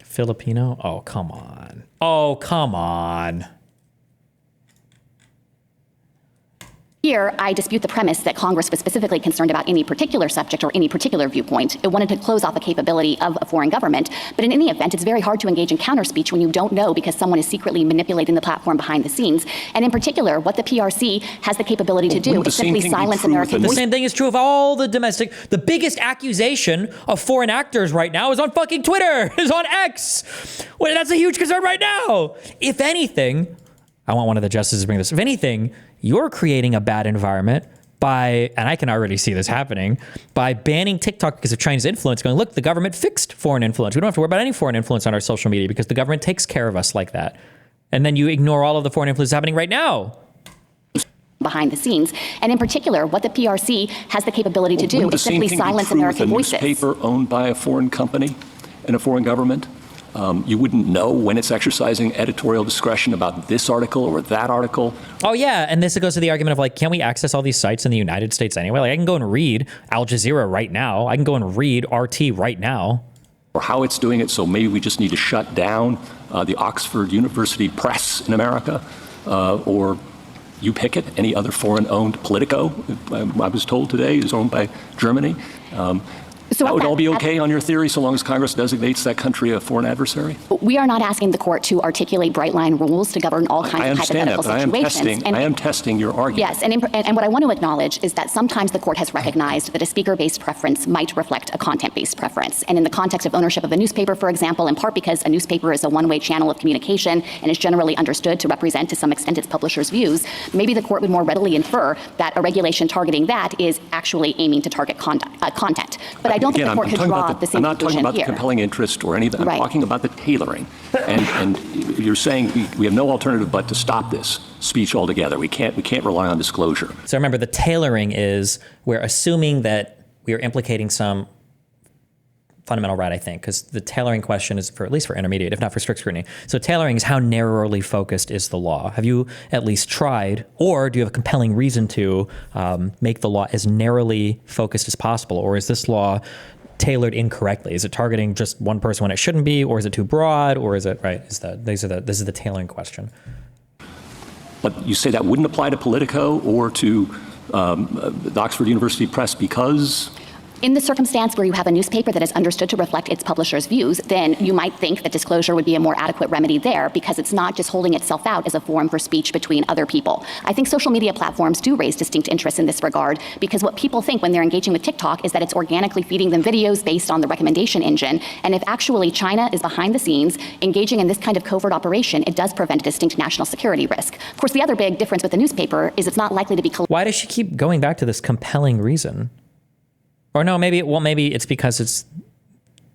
Filipino? Oh, come on. Oh, come on. Here, I dispute the premise that Congress was specifically concerned about any particular subject or any particular viewpoint. It wanted to close off the capability of a foreign government. But in any event, it's very hard to engage in counter speech when you don't know because someone is secretly manipulating the platform behind the scenes. And in particular, what the PRC has the capability to do is simply silence American voices. The same thing is true of all the domestic. The biggest accusation of foreign actors right now is on fucking Twitter, is on X. Well, that's a huge concern right now. If anything, I want one of the justices to bring this. If anything, you're creating a bad environment by, and I can already see this happening, by banning TikTok because of Chinese influence, going, look, the government fixed foreign influence. We don't have to worry about any foreign influence on our social media because the government takes care of us like that. And then you ignore all of the foreign influence happening right now. Behind the scenes. And in particular, what the PRC has the capability to do is simply silence American voices. A newspaper owned by a foreign company and a foreign government? You wouldn't know when it's exercising editorial discretion about this article or that article. Oh, yeah. And this goes to the argument of like, can't we access all these sites in the United States anyway? Like I can go and read Al Jazeera right now. I can go and read RT right now. Or how it's doing it. So maybe we just need to shut down the Oxford University Press in America or You pick it. Any other foreign-owned Politico, I was told today, is owned by Germany. So that would all be okay on your theory, so long as Congress designates that country a foreign adversary? We are not asking the court to articulate bright-line rules to govern all kinds of hypothetical situations. I am testing your argument. Yes, and what I want to acknowledge is that sometimes the court has recognized that a speaker-based preference might reflect a content-based preference. And in the context of ownership of a newspaper, for example, in part because a newspaper is a one-way channel of communication and is generally understood to represent to some extent its publisher's views, maybe the court would more readily infer that a regulation targeting that is actually aiming to target content. But I don't think the court could draw the same conclusion here. I'm not talking about the compelling interest or anything. I'm talking about the tailoring. And you're saying we have no alternative but to stop this speech altogether. We can't rely on disclosure. So remember, the tailoring is we're assuming that we are implicating some fundamental right, I think, because the tailoring question is for at least for intermediate, if not for strict scrutiny. So tailoring is how narrowly focused is the law? Have you at least tried, or do you have a compelling reason to make the law as narrowly focused as possible? Or is this law tailored incorrectly? Is it targeting just one person when it shouldn't be, or is it too broad, or is it right? This is the tailoring question. But you say that wouldn't apply to Politico or to the Oxford University Press because? In the circumstance where you have a newspaper that is understood to reflect its publisher's views, then you might think that disclosure would be a more adequate remedy there because it's not just holding itself out as a forum for speech between other people. I think social media platforms do raise distinct interests in this regard because what people think when they're engaging with TikTok is that it's organically feeding them videos based on the recommendation engine. And if actually China is behind the scenes engaging in this kind of covert operation, it does present a distinct national security risk. Of course, the other big difference with the newspaper is it's not likely to be... Why does she keep going back to this compelling reason? Or no, maybe it's because it's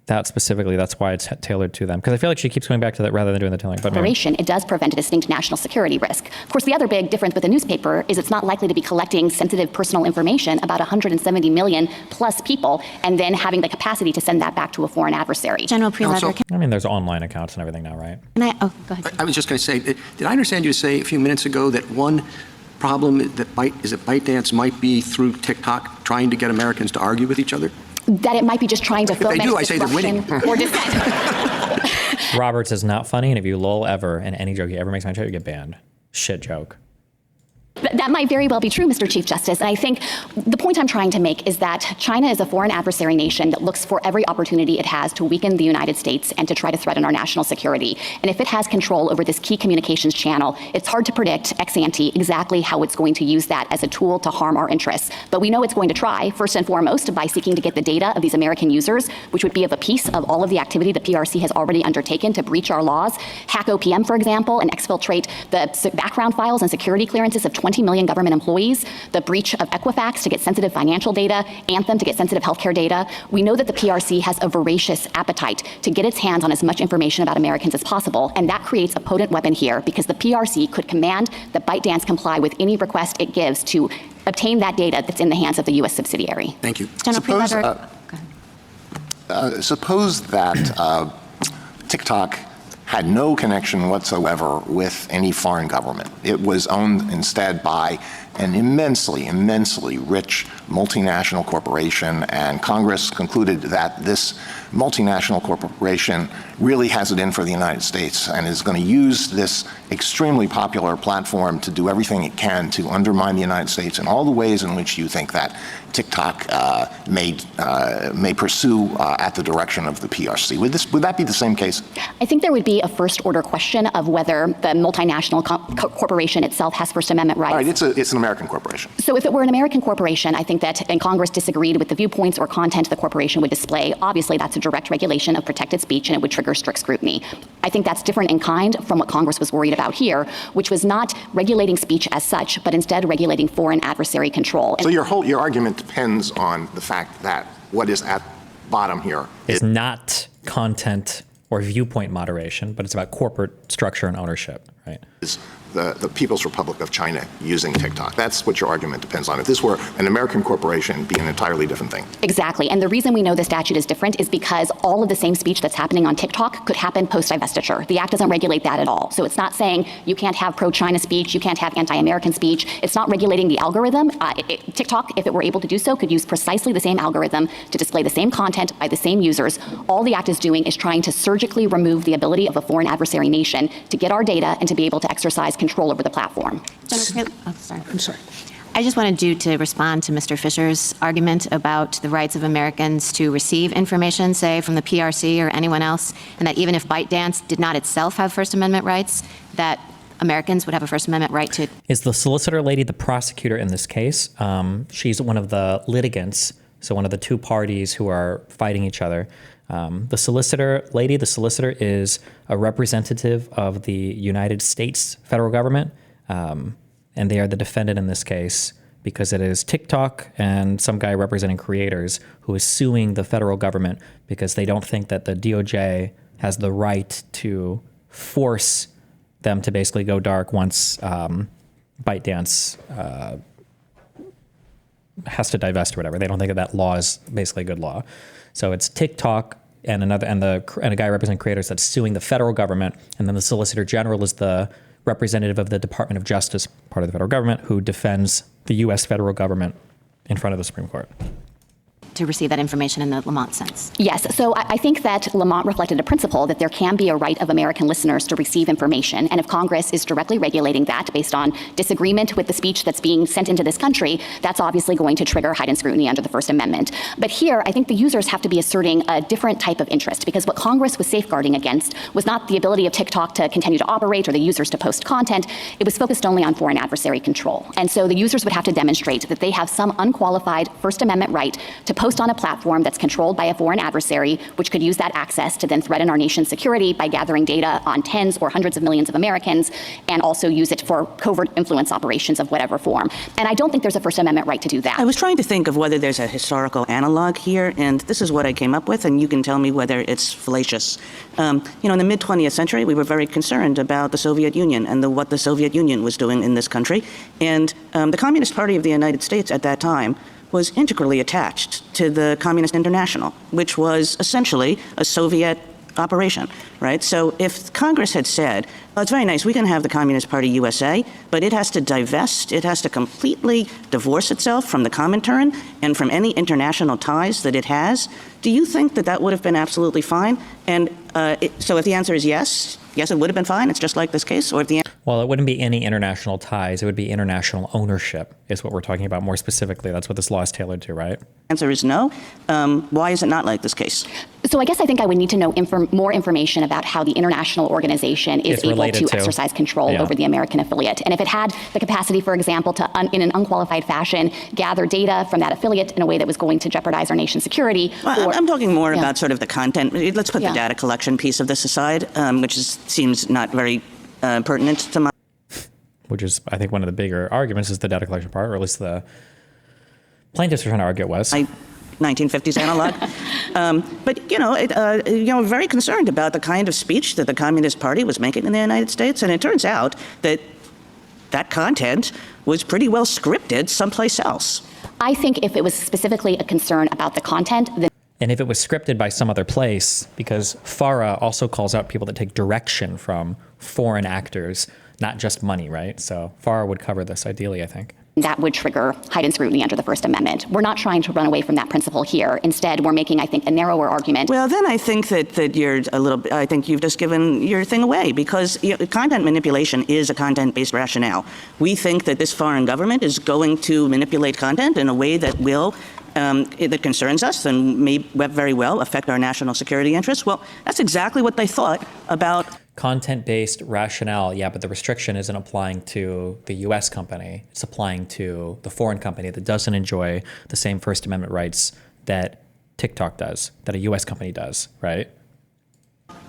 that specifically. That's why it's tailored to them. Because I feel like she keeps going back to that rather than doing the tailoring. But it does prevent a distinct national security risk. Of course, the other big difference with a newspaper is it's not likely to be collecting sensitive personal information about 170 million plus people and then having the capacity to send that back to a foreign adversary. General Prelotter. I mean, there's online accounts and everything now, right? Go ahead. I was just going to say, did I understand you to say a few minutes ago that one problem that ByteDance might be through TikTok trying to get Americans to argue with each other? That it might be just trying to foment I say they're winning. or dissent. Roberts is not funny, and if you lull ever in any joke he ever makes on a show, you get banned. Shit joke. That might very well be true, Mr. Chief Justice. And I think the point I'm trying to make is that China is a foreign adversary nation that looks for every opportunity it has to weaken the United States and to try to threaten our national security. And if it has control over this key communications channel, it's hard to predict ex ante exactly how it's going to use that as a tool to harm our interests. But we know it's going to try, first and foremost, by seeking to get the data of these American users, which would be of a piece of all of the activity the PRC has already undertaken to breach our laws. Hack OPM, for example, and exfiltrate the background files and security clearances of 20 million government employees, the breach of Equifax to get sensitive financial data, Anthem to get sensitive healthcare data. We know that the PRC has a voracious appetite to get its hands on as much information about Americans as possible, and that creates a potent weapon here because the PRC could command that ByteDance comply with any request it gives to obtain that data that's in the hands of the U.S. subsidiary. Thank you. Suppose that TikTok had no connection whatsoever with any foreign government. It was owned instead by an immensely, immensely rich multinational corporation, and Congress concluded that this multinational corporation really has it in for the United States and is going to use this extremely popular platform to do everything it can to undermine the United States in all the ways in which you think that TikTok may pursue at the direction of the PRC. Would that be the same case? I think there would be a first-order question of whether the multinational corporation itself has First Amendment rights. All right, it's an American corporation. So if it were an American corporation, I think that, and Congress disagreed with the viewpoints or content the corporation would display, obviously that's a direct regulation of protected speech and it would trigger strict scrutiny. I think that's different in kind from what Congress was worried about here, which was not regulating speech as such, but instead regulating foreign adversary control. So your argument depends on the fact that what is at bottom here is not content or viewpoint moderation, but it's about corporate structure and ownership, right? Is the People's Republic of China using TikTok. That's what your argument depends on. If this were an American corporation, it'd be an entirely different thing. Exactly. And the reason we know the statute is different is because all of the same speech that's happening on TikTok could happen post-divestiture. The Act doesn't regulate that at all. So it's not saying you can't have pro-China speech, you can't have anti-American speech. It's not regulating the algorithm. TikTok, if it were able to do so, could use precisely the same algorithm to display the same content by the same users. All the Act is doing is trying to surgically remove the ability of a foreign adversary nation to get our data and to be able to exercise control over the platform. I'm sorry. I just wanted you to respond to Mr. Fisher's argument about the rights of Americans to receive information, say, from the PRC or anyone else, and that even if ByteDance did not itself have First Amendment rights, that Americans would have a First Amendment right to. Is the solicitor lady the prosecutor in this case? She's one of the litigants, so one of the two parties who are fighting each other. The solicitor is a representative of the United States federal government, and they are the defendant in this case because it is TikTok and some guy representing creators who is suing the federal government because they don't think that the DOJ has the right to force them to basically go dark once ByteDance has to divest or whatever. They don't think that law is basically a good law. So it's TikTok and a guy representing creators that's suing the federal government, and then the Solicitor General is the representative of the Department of Justice, part of the federal government, who defends the U.S. federal government in front of the Supreme Court. To receive that information in the Lamont sense. Yes, so I think that Lamont reflected a principle that there can be a right of American listeners to receive information, and if Congress is directly regulating that based on disagreement with the speech that's being sent into this country, that's obviously going to trigger heightened scrutiny under the First Amendment. But here, I think the users have to be asserting a different type of interest, because what Congress was safeguarding against was not the ability of TikTok to continue to operate or the users to post content. It was focused only on foreign adversary control. And so the users would have to demonstrate that they have some unqualified First Amendment right to post on a platform that's controlled by a foreign adversary, which could use that access to then threaten our nation's security by gathering data on tens or hundreds of millions of Americans, and also use it for covert influence operations of whatever form. And I don't think there's a First Amendment right to do that. I was trying to think of whether there's a historical analog here, and this is what I came up with, and you can tell me whether it's fallacious. In the mid-20th century, we were very concerned about the Soviet Union and what the Soviet Union was doing in this country. And the Communist Party of the United States at that time was integrally attached to the Communist International, which was essentially a Soviet operation, right? So if Congress had said, well, it's very nice, we can have the Communist Party USA, but it has to divest, it has to completely divorce itself from the Comintern and from any international ties that it has, do you think that that would have been absolutely fine? And so if the answer is yes, it would have been fine, it's just like this case, or if the Well, it wouldn't be any international ties. It would be international ownership is what we're talking about more specifically. That's what this law is tailored to, right? answer is no. Why is it not like this case? So I guess I think I would need to know more information about how the international organization is able to exercise control over the American affiliate. And if it had the capacity, for example, to, in an unqualified fashion, gather data from that affiliate in a way that was going to jeopidize our nation's security. Well, I'm talking more about sort of the content. Let's put the data collection piece of this aside, which seems not very pertinent to my... Which is, I think, one of the bigger arguments is the data collection part, or at least the plaintiffs are trying to argue it was. 1950s analog. But, very concerned about the kind of speech that the Communist Party was making in the United States. And it turns out that that content was pretty well scripted someplace else. I think if it was specifically a concern about the content, then and if it was scripted by some other place, because FARA also calls out people that take direction from foreign actors, not just money, right? So FARA would cover this ideally, I think. That would trigger heightened scrutiny under the First Amendment. We're not trying to run away from that principle here. Instead, we're making, I think, a narrower argument. Well, then I think that you're I think you've just given your thing away, because content manipulation is a content-based rationale. We think that this foreign government is going to manipulate content in a way that will that concerns us and may very well affect our national security interests. Well, that's exactly what they thought about content-based rationale, yeah, but the restriction isn't applying to the U.S. company. It's applying to the foreign company that doesn't enjoy the same First Amendment rights that TikTok does, that a U.S. company does, right?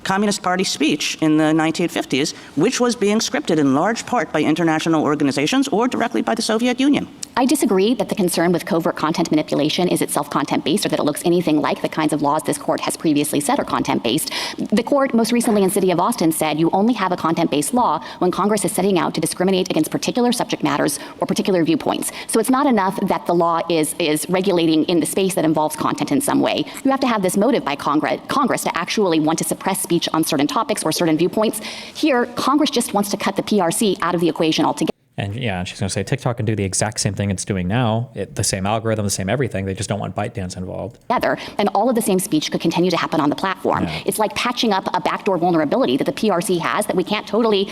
Communist Party speech in the 1950s, which was being scripted in large part by international organizations or directly by the Soviet Union. I disagree that the concern with covert content manipulation is itself content-based or that it looks anything like the kinds of laws this court has previously said are content-based. The court most recently in City of Austin said you only have a content-based law when Congress is setting out to discriminate against particular subject matters or particular viewpoints. So it's not enough that the law is regulating in the space that involves content in some way. You have to have this motive by Congress to actually want to suppress speech on certain topics or certain viewpoints. Here, Congress just wants to cut the PRC out of the equation altogether. And yeah, she's going to say TikTok can do the exact same thing it's doing now, the same algorithm, the same everything. They just don't want ByteDance involved. Together, and all of the same speech could continue to happen on the platform. Yeah. It's like patching up a backdoor vulnerability that the PRC has that we can't totally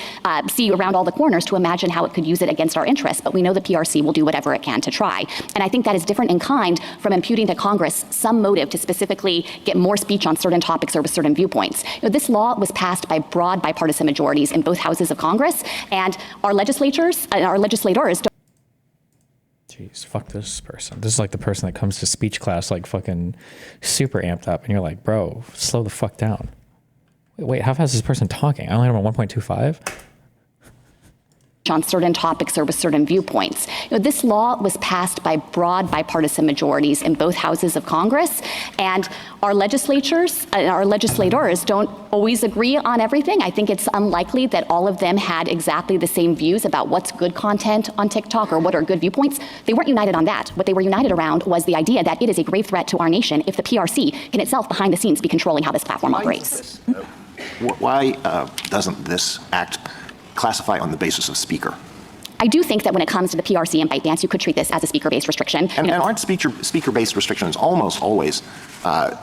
see around all the corners to imagine how it could use it against our interests, but we know the PRC will do whatever it can to try. And I think that is different in kind from imputing to Congress some motive to specifically get more speech on certain topics or with certain viewpoints. This law was passed by broad bipartisan majorities in both houses of Congress, and our legislators Jeez, fuck this person. This is like the person that comes to speech class like fucking super amped up, and you're like, bro, slow the fuck down. Wait, how fast is this person talking? I only have him on 1.25. On certain topics or with certain viewpoints. This law was passed by broad bipartisan majorities in both houses of Congress, and our legislators don't always agree on everything. I think it's unlikely that all of them had exactly the same views about what's good content on TikTok or what are good viewpoints. They weren't united on that. What they were united around was the idea that it is a grave threat to our nation if the PRC can itself behind the scenes be controlling how this platform operates. Why doesn't this act classify on the basis of speaker? I do think that when it comes to the PRC and ByteDance, you could treat this as a speaker-based restriction. And aren't speaker-based restrictions almost always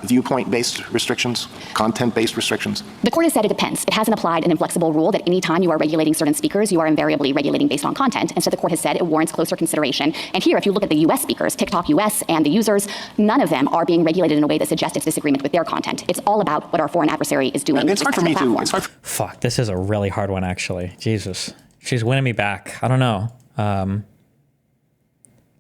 viewpoint-based restrictions, content-based restrictions? The court has said it depends. It hasn't applied an inflexible rule that any time you are regulating certain speakers, you are invariably regulating based on content. And so the court has said it warrants closer consideration. And here, if you look at the U.S. speakers, TikTok US and the users, none of them are being regulated in a way that suggests it's disagreement with their content. It's all about what our foreign adversary is doing. It's hard for me to. Fuck, this is a really hard one, actually. Jesus. She's winning me back. I don't know.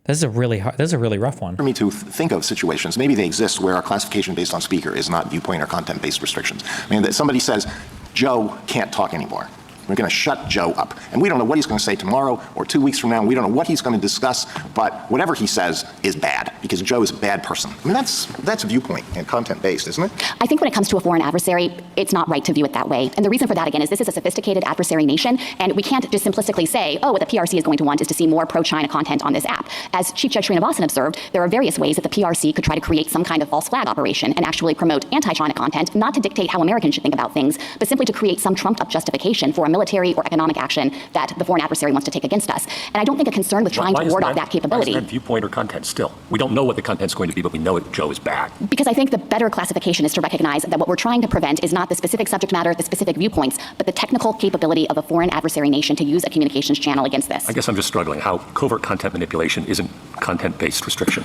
This is a really rough one. For me to think of situations, maybe they exist where a classification based on speaker is not viewpoint or content-based restrictions. I mean, that somebody says, Joe can't talk anymore. We're going to shut Joe up. And we don't know what he's going to say tomorrow or 2 weeks from now. We don't know what he's going to discuss, but whatever he says is bad because Joe is a bad person. I mean, that's viewpoint and content-based, isn't it? I think when it comes to a foreign adversary, it's not right to view it that way. And the reason for that, again, is this is a sophisticated adversary nation, and we can't just simplistically say, oh, what the PRC is going to want is to see more pro-China content on this app. As Chief Judge Srinivasan observed, there are various ways that the PRC could try to create some kind of false flag operation and actually promote anti-China content, not to dictate how Americans should think about things, but simply to create some trumped-up justification for a military or economic action that the foreign adversary wants to take against us. And I don't think a concern with trying to ward off that capability. Why is that viewpoint or content still? We don't know what the content's going to be, but we know Joe is bad. Because I think the better classification is to recognize that what we're trying to prevent is not the specific subject matter, the specific viewpoints, but the technical capability of a foreign adversary nation to use a communications channel against this. I guess I'm just struggling how covert content manipulation isn't content-based restriction.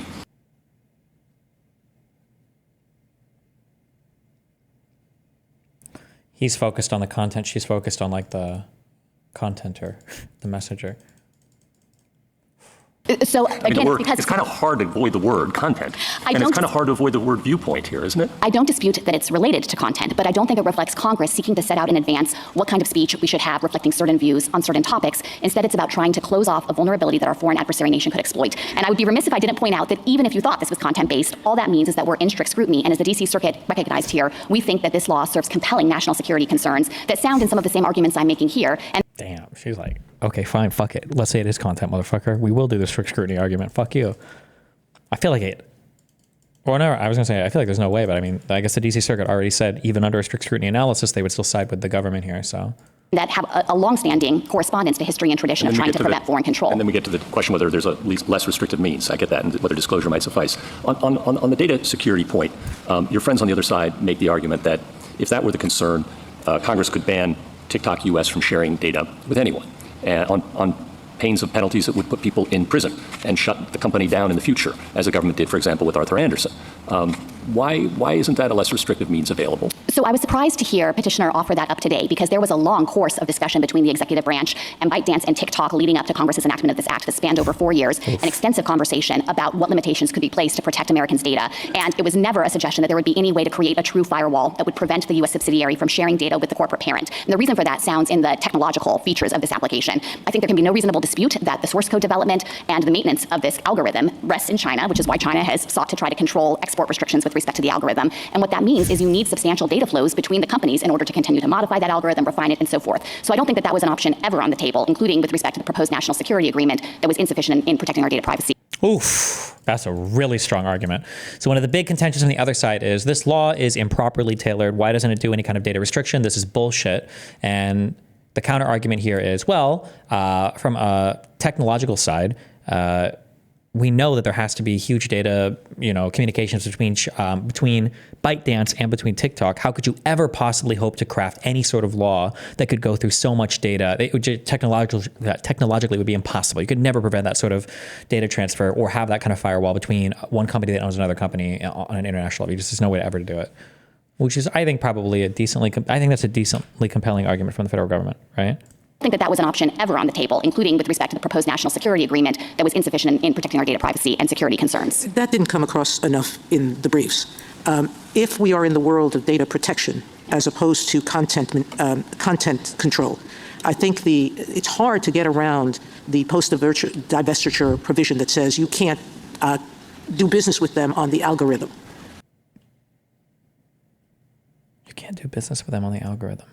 He's focused on the content. She's focused on like the contenter, the messenger. So again, it's kind of hard to avoid the word content. And it's kind of hard to avoid the word viewpoint here, isn't it? I don't dispute that it's related to content, but I don't think it reflects Congress seeking to set out in advance what kind of speech we should have reflecting certain views on certain topics. Instead, it's about trying to close off a vulnerability that our foreign adversary nation could exploit. And I would be remiss if I didn't point out that even if you thought this was content-based, all that means is that we're in strict scrutiny. And as the D.C. Circuit recognized here, we think that this law serves compelling national security concerns that sound in some of the same arguments I'm making here. And damn, she's like, okay, fine, fuck it. Let's say it is content, motherfucker. We will do the strict scrutiny argument. Fuck you. I feel like it. Or no, I was going to say, I feel like there's no way, but I mean, I guess the DC Circuit already said even under a strict scrutiny analysis, they would still side with the government here, so. That have a longstanding correspondence to history and tradition of trying to prevent foreign control. And then we get to the question whether there's at least less restrictive means. I get that, and whether disclosure might suffice. On the data security point, your friends on the other side make the argument that if that were the concern, Congress could ban TikTok US from sharing data with anyone on pains of penalties that would put people in prison and shut the company down in the future, as the government did, for example, with Arthur Andersen. Why isn't that a less restrictive means available? So I was surprised to hear petitioner offer that up today, because there was a long course of discussion between the executive branch and ByteDance and TikTok leading up to Congress's enactment of this act that spanned over 4 years, an extensive conversation about what limitations could be placed to protect Americans' data. And it was never a suggestion that there would be any way to create a true firewall that would prevent the U.S. subsidiary from sharing data with the corporate parent. And the reason for that sounds in the technological features of this application. I think there can be no reasonable dispute that the source code development and the maintenance of this algorithm rests in China, which is why China has sought to try to control export restrictions with respect to the algorithm. And what that means is you need substantial data flows between the companies in order to continue to modify that algorithm, refine it, and so forth. So I don't think that that was an option ever on the table, including with respect to the proposed national security agreement that was insufficient in protecting our data privacy. Oof, that's a really strong argument. So one of the big contentions on the other side is this law is improperly tailored. Why doesn't it do any kind of data restriction? This is bullshit. And the counter argument here is, well, from a technological side, we know that there has to be huge data, communications between ByteDance and between TikTok. How could you ever possibly hope to craft any sort of law that could go through so much data? It would technologically would be impossible. You could never prevent that sort of data transfer or have that kind of firewall between one company that owns another company on an international level. There's no way to ever do it. Which is, I think, probably I think that's a decently compelling argument from the federal government, right? I think that was an option ever on the table, including with respect to the proposed national security agreement that was insufficient in protecting our data privacy and security concerns. That didn't come across enough in the briefs. If we are in the world of data protection as opposed to content control, I think it's hard to get around the post-divestiture provision that says you can't do business with them on the algorithm. You can't do business with them on the algorithm.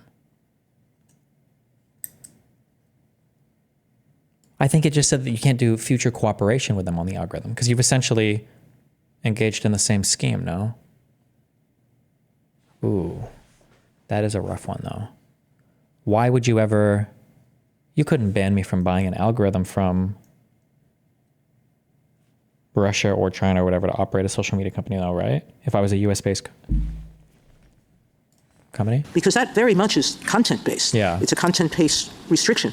I think it just said that you can't do future cooperation with them on the algorithm because you've essentially engaged in the same scheme, no? Ooh, that is a rough one, though. Why would you ever... You couldn't ban me from buying an algorithm from Russia or China or whatever to operate a social media company, though, right? If I was a US-based company? Because that very much is content-based. Yeah. It's a content-based restriction.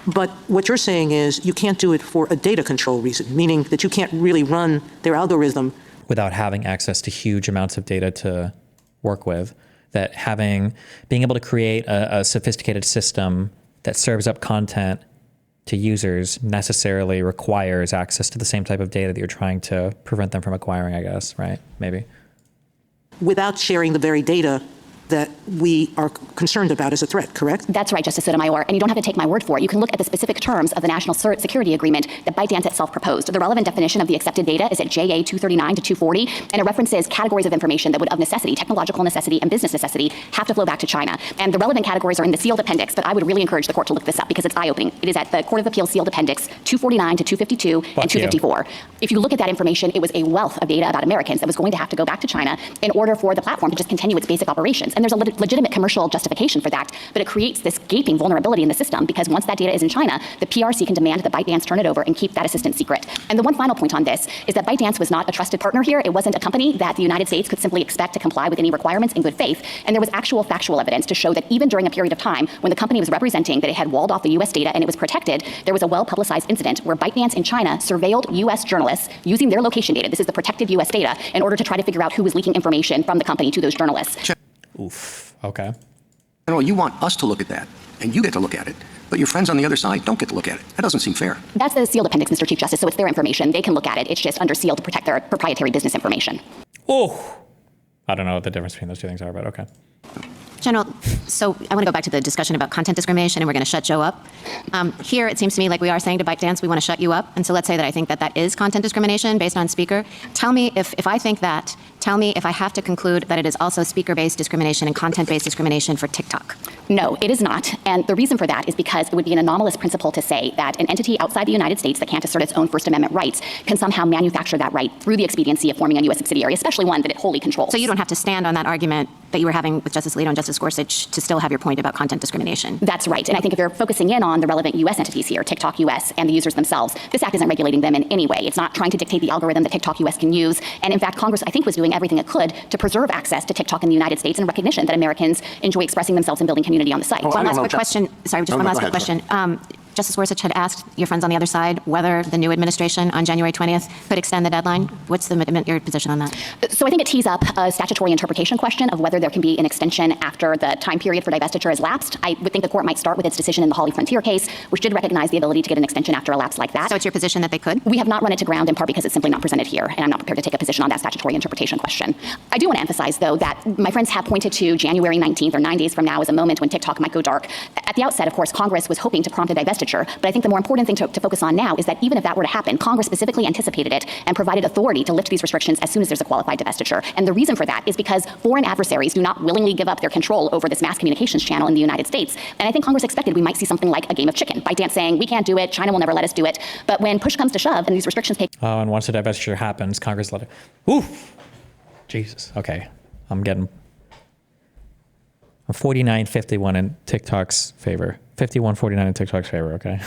But what you're saying is you can't do it for a data control reason, meaning that you can't really run their algorithm without having access to huge amounts of data to work with. That being able to create a sophisticated system that serves up content to users necessarily requires access to the same type of data that you're trying to prevent them from acquiring, I guess, right? Maybe. Without sharing the very data that we are concerned about as a threat, correct? That's right, Justice Sotomayor, and you don't have to take my word for it. You can look at the specific terms of the national security agreement that ByteDance itself proposed. The relevant definition of the accepted data is at JA 239 to 240, and it references categories of information that would, of necessity, technological necessity and business necessity, have to flow back to China. And the relevant categories are in the sealed appendix, but I would really encourage the court to look this up because it's eye-opening. It is at the Court of Appeals sealed appendix 249 to 252 and 254. If you look at that information, it was a wealth of data about Americans that was going to have to go back to China in order for the platform to just continue its basic operations. And there's a legitimate commercial justification for that, but it creates this gaping vulnerability in the system because once that data is in China, the PRC can demand that ByteDance turn it over and keep that assistance secret. And the one final point on this is that ByteDance was not a trusted partner here. It wasn't a company that the United States could simply expect to comply with any requirements in good faith. And there was actual factual evidence to show that even during a period of time when the company was representing that it had walled off the US data and it was protected, there was a well-publicized incident where ByteDance in China surveilled US journalists using their location data. This is the protected US data in order to try to figure out who was leaking information from the company to those journalists. Oof, okay. General, you want us to look at that, and you get to look at it, but your friends on the other side don't get to look at it. That doesn't seem fair. That's the sealed appendix, Mr. Chief Justice, so it's their information. They can look at it. It's just under seal to protect their proprietary business information. Oh, I don't know what the difference between those two things are, but okay. General, so I want to go back to the discussion about content discrimination, and we're going to shut Joe up. Here, it seems to me like we are saying to ByteDance, we want to shut you up. And so let's say that I think that that is content discrimination based on speaker. Tell me if I think that, tell me if I have to conclude that it is also speaker-based discrimination and content-based discrimination for TikTok. No, it is not. And the reason for that is because it would be an anomalous principle to say that an entity outside the United States that can't assert its own First Amendment rights can somehow manufacture that right through the expediency of forming a U.S. subsidiary, especially one that it wholly controls. So you don't have to stand on that argument that you were having with Justice Alito and Justice Gorsuch to still have your point about content discrimination. That's right. And I think if you're focusing in on the relevant U.S. entities here, TikTok U.S. and the users themselves, this act isn't regulating them in any way. It's not trying to dictate the algorithm that TikTok U.S. can use. And in fact, Congress, I think, was doing everything it could to preserve access to TikTok in the United States in recognition that Americans enjoy expressing themselves and building community on the site. One last quick question. Sorry, just one last quick question. Justice Gorsuch had asked your friends on the other side whether the new administration on January 20th could extend the deadline. What's your position on that? So I think it tees up a statutory interpretation question of whether there can be an extension after the time period for divestiture has lapsed. I would think the court might start with its decision in the Hawley Frontier case, which did recognize the ability to get an extension after a lapse like that. So it's your position that they could? We have not run it to ground in part because it's simply not presented here, and I'm not prepared to take a position on that statutory interpretation question. I do want to emphasize, though, that my friends have pointed to January 19th or 9 days from now as a moment when TikTok might go dark. At the outset, of course, Congress was hoping to prompt a divestiture, but I think the more important thing to focus on now is that even if that were to happen, Congress specifically anticipated it and provided authority to lift these restrictions as soon as there's a qualified divestiture. And the reason for that is because foreign adversaries do not willingly give up their control over this mass communications channel in the United States. And I think Congress expected we might see something like a game of chicken, ByteDance saying, we can't do it, China will never let us do it. But when push comes to shove and these restrictions take... Oh, and once the divestiture happens, Congress let it... Ooh! Jesus. Okay. I'm getting 49-51 in TikTok's favor. 51-49 in TikTok's favor, okay?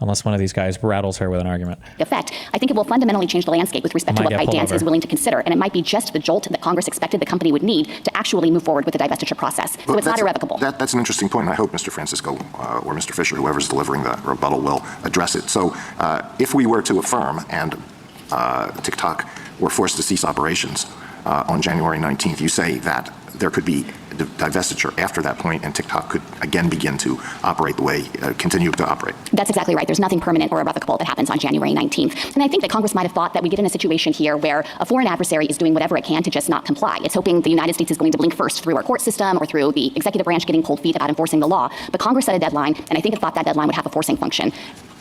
Unless one of these guys rattles her with an argument. Effect, I think it will fundamentally change the landscape with respect to what ByteDance is willing to consider. And it might be just the jolt that Congress expected the company would need to actually move forward with the divestiture process. So it's not irrevocable. That's an interesting point, and I hope Mr. Francisco or Mr. Fisher, whoever's delivering the rebuttal, will address it. So if we were to affirm and TikTok were forced to cease operations on January 19th, you say that there could be divestiture after that point, and TikTok could again begin to operate the way, continue to operate. That's exactly right. There's nothing permanent or irrevocable that happens on January 19th. And I think that Congress might have thought that we get in a situation here where a foreign adversary is doing whatever it can to just not comply. It's hoping the United States is going to blink first through our court system or through the executive branch getting cold feet about enforcing the law. But Congress set a deadline, and I think it thought that deadline would have a forcing function.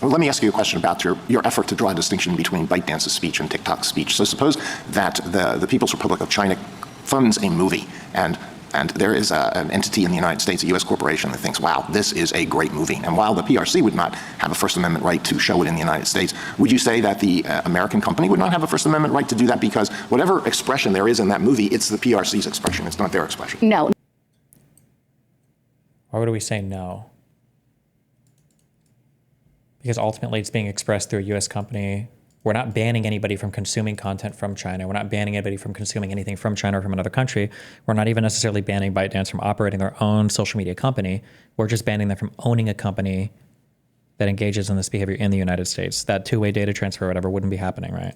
Well, let me ask you a question about your effort to draw a distinction between ByteDance's speech and TikTok's speech. So suppose that the People's Republic of China funds a movie, and there is an entity in the United States, a U.S. corporation, that thinks, wow, this is a great movie. And while the PRC would not have a First Amendment right to show it in the United States, would you say that the American company would not have a First Amendment right to do that because whatever expression there is in that movie, it's the PRC's expression, it's not their expression? No. Why would we say no? Because ultimately it's being expressed through a U.S. company. We're not banning anybody from consuming content from China. We're not banning anybody from consuming anything from China or from another country. We're not even necessarily banning ByteDance from operating their own social media company. We're just banning them from owning a company that engages in this behavior in the United States. That two-way data transfer or whatever wouldn't be happening, right?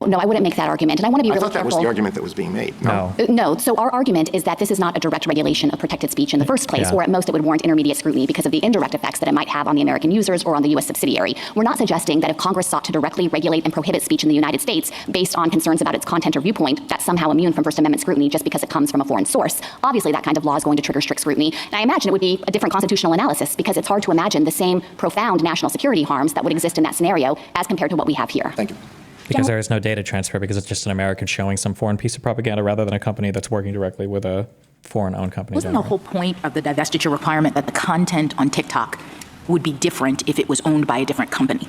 No, I wouldn't make that argument. And I want to be really careful. I thought that was the argument that was being made. No. No. So our argument is that this is not a direct regulation of protected speech in the first place, or at most it would warrant intermediate scrutiny because of the indirect effects that it might have on the American users or on the U.S. subsidiary. We're not suggesting that if Congress sought to directly regulate and prohibit speech in the United States based on concerns about its content or viewpoint, that's somehow immune from First Amendment scrutiny just because it comes from a foreign source. Obviously, that kind of law is going to trigger strict scrutiny. And I imagine it would be a different constitutional analysis because it's hard to imagine the same profound national security harms that would exist in that scenario as compared to what we have here. Thank you. Because there is no data transfer, because it's just an American showing some foreign piece of propaganda rather than a company that's working directly with a foreign-owned company. Wasn't the whole point of the divestiture requirement that the content on TikTok would be different if it was owned by a different company?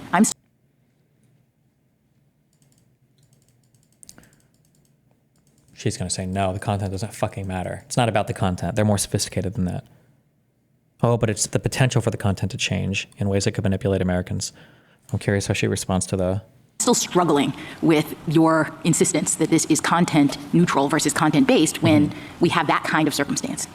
She's going to say, no, the content doesn't fucking matter. It's not about the content. They're more sophisticated than that. Oh, but it's the potential for the content to change in ways that could manipulate Americans. I'm curious how she responds to the... Still struggling with your insistence that this is content neutral versus content based when we have that kind of circumstance.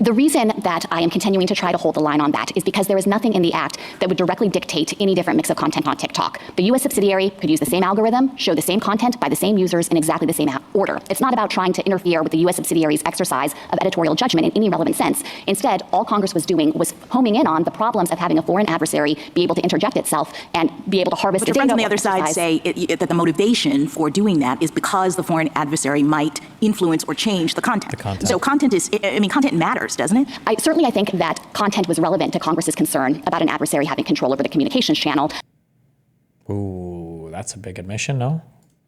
The reason that I am continuing to try to hold the line on that is because there is nothing in the act that would directly dictate any different mix of content on TikTok. The U.S. subsidiary could use the same algorithm, show the same content by the same users in exactly the same order. It's not about trying to interfere with the U.S. subsidiary's exercise of editorial judgment in any relevant sense. Instead, all Congress was doing was homing in on the problems of having a foreign adversary be able to interject itself and be able to harvest but the data. But your friends on the other side say that the motivation for doing that is because the foreign adversary might influence or change the content. So content matters, doesn't it? I think that content was relevant to Congress's concern about an adversary having control over the communications channel. Ooh, that's a big admission, no?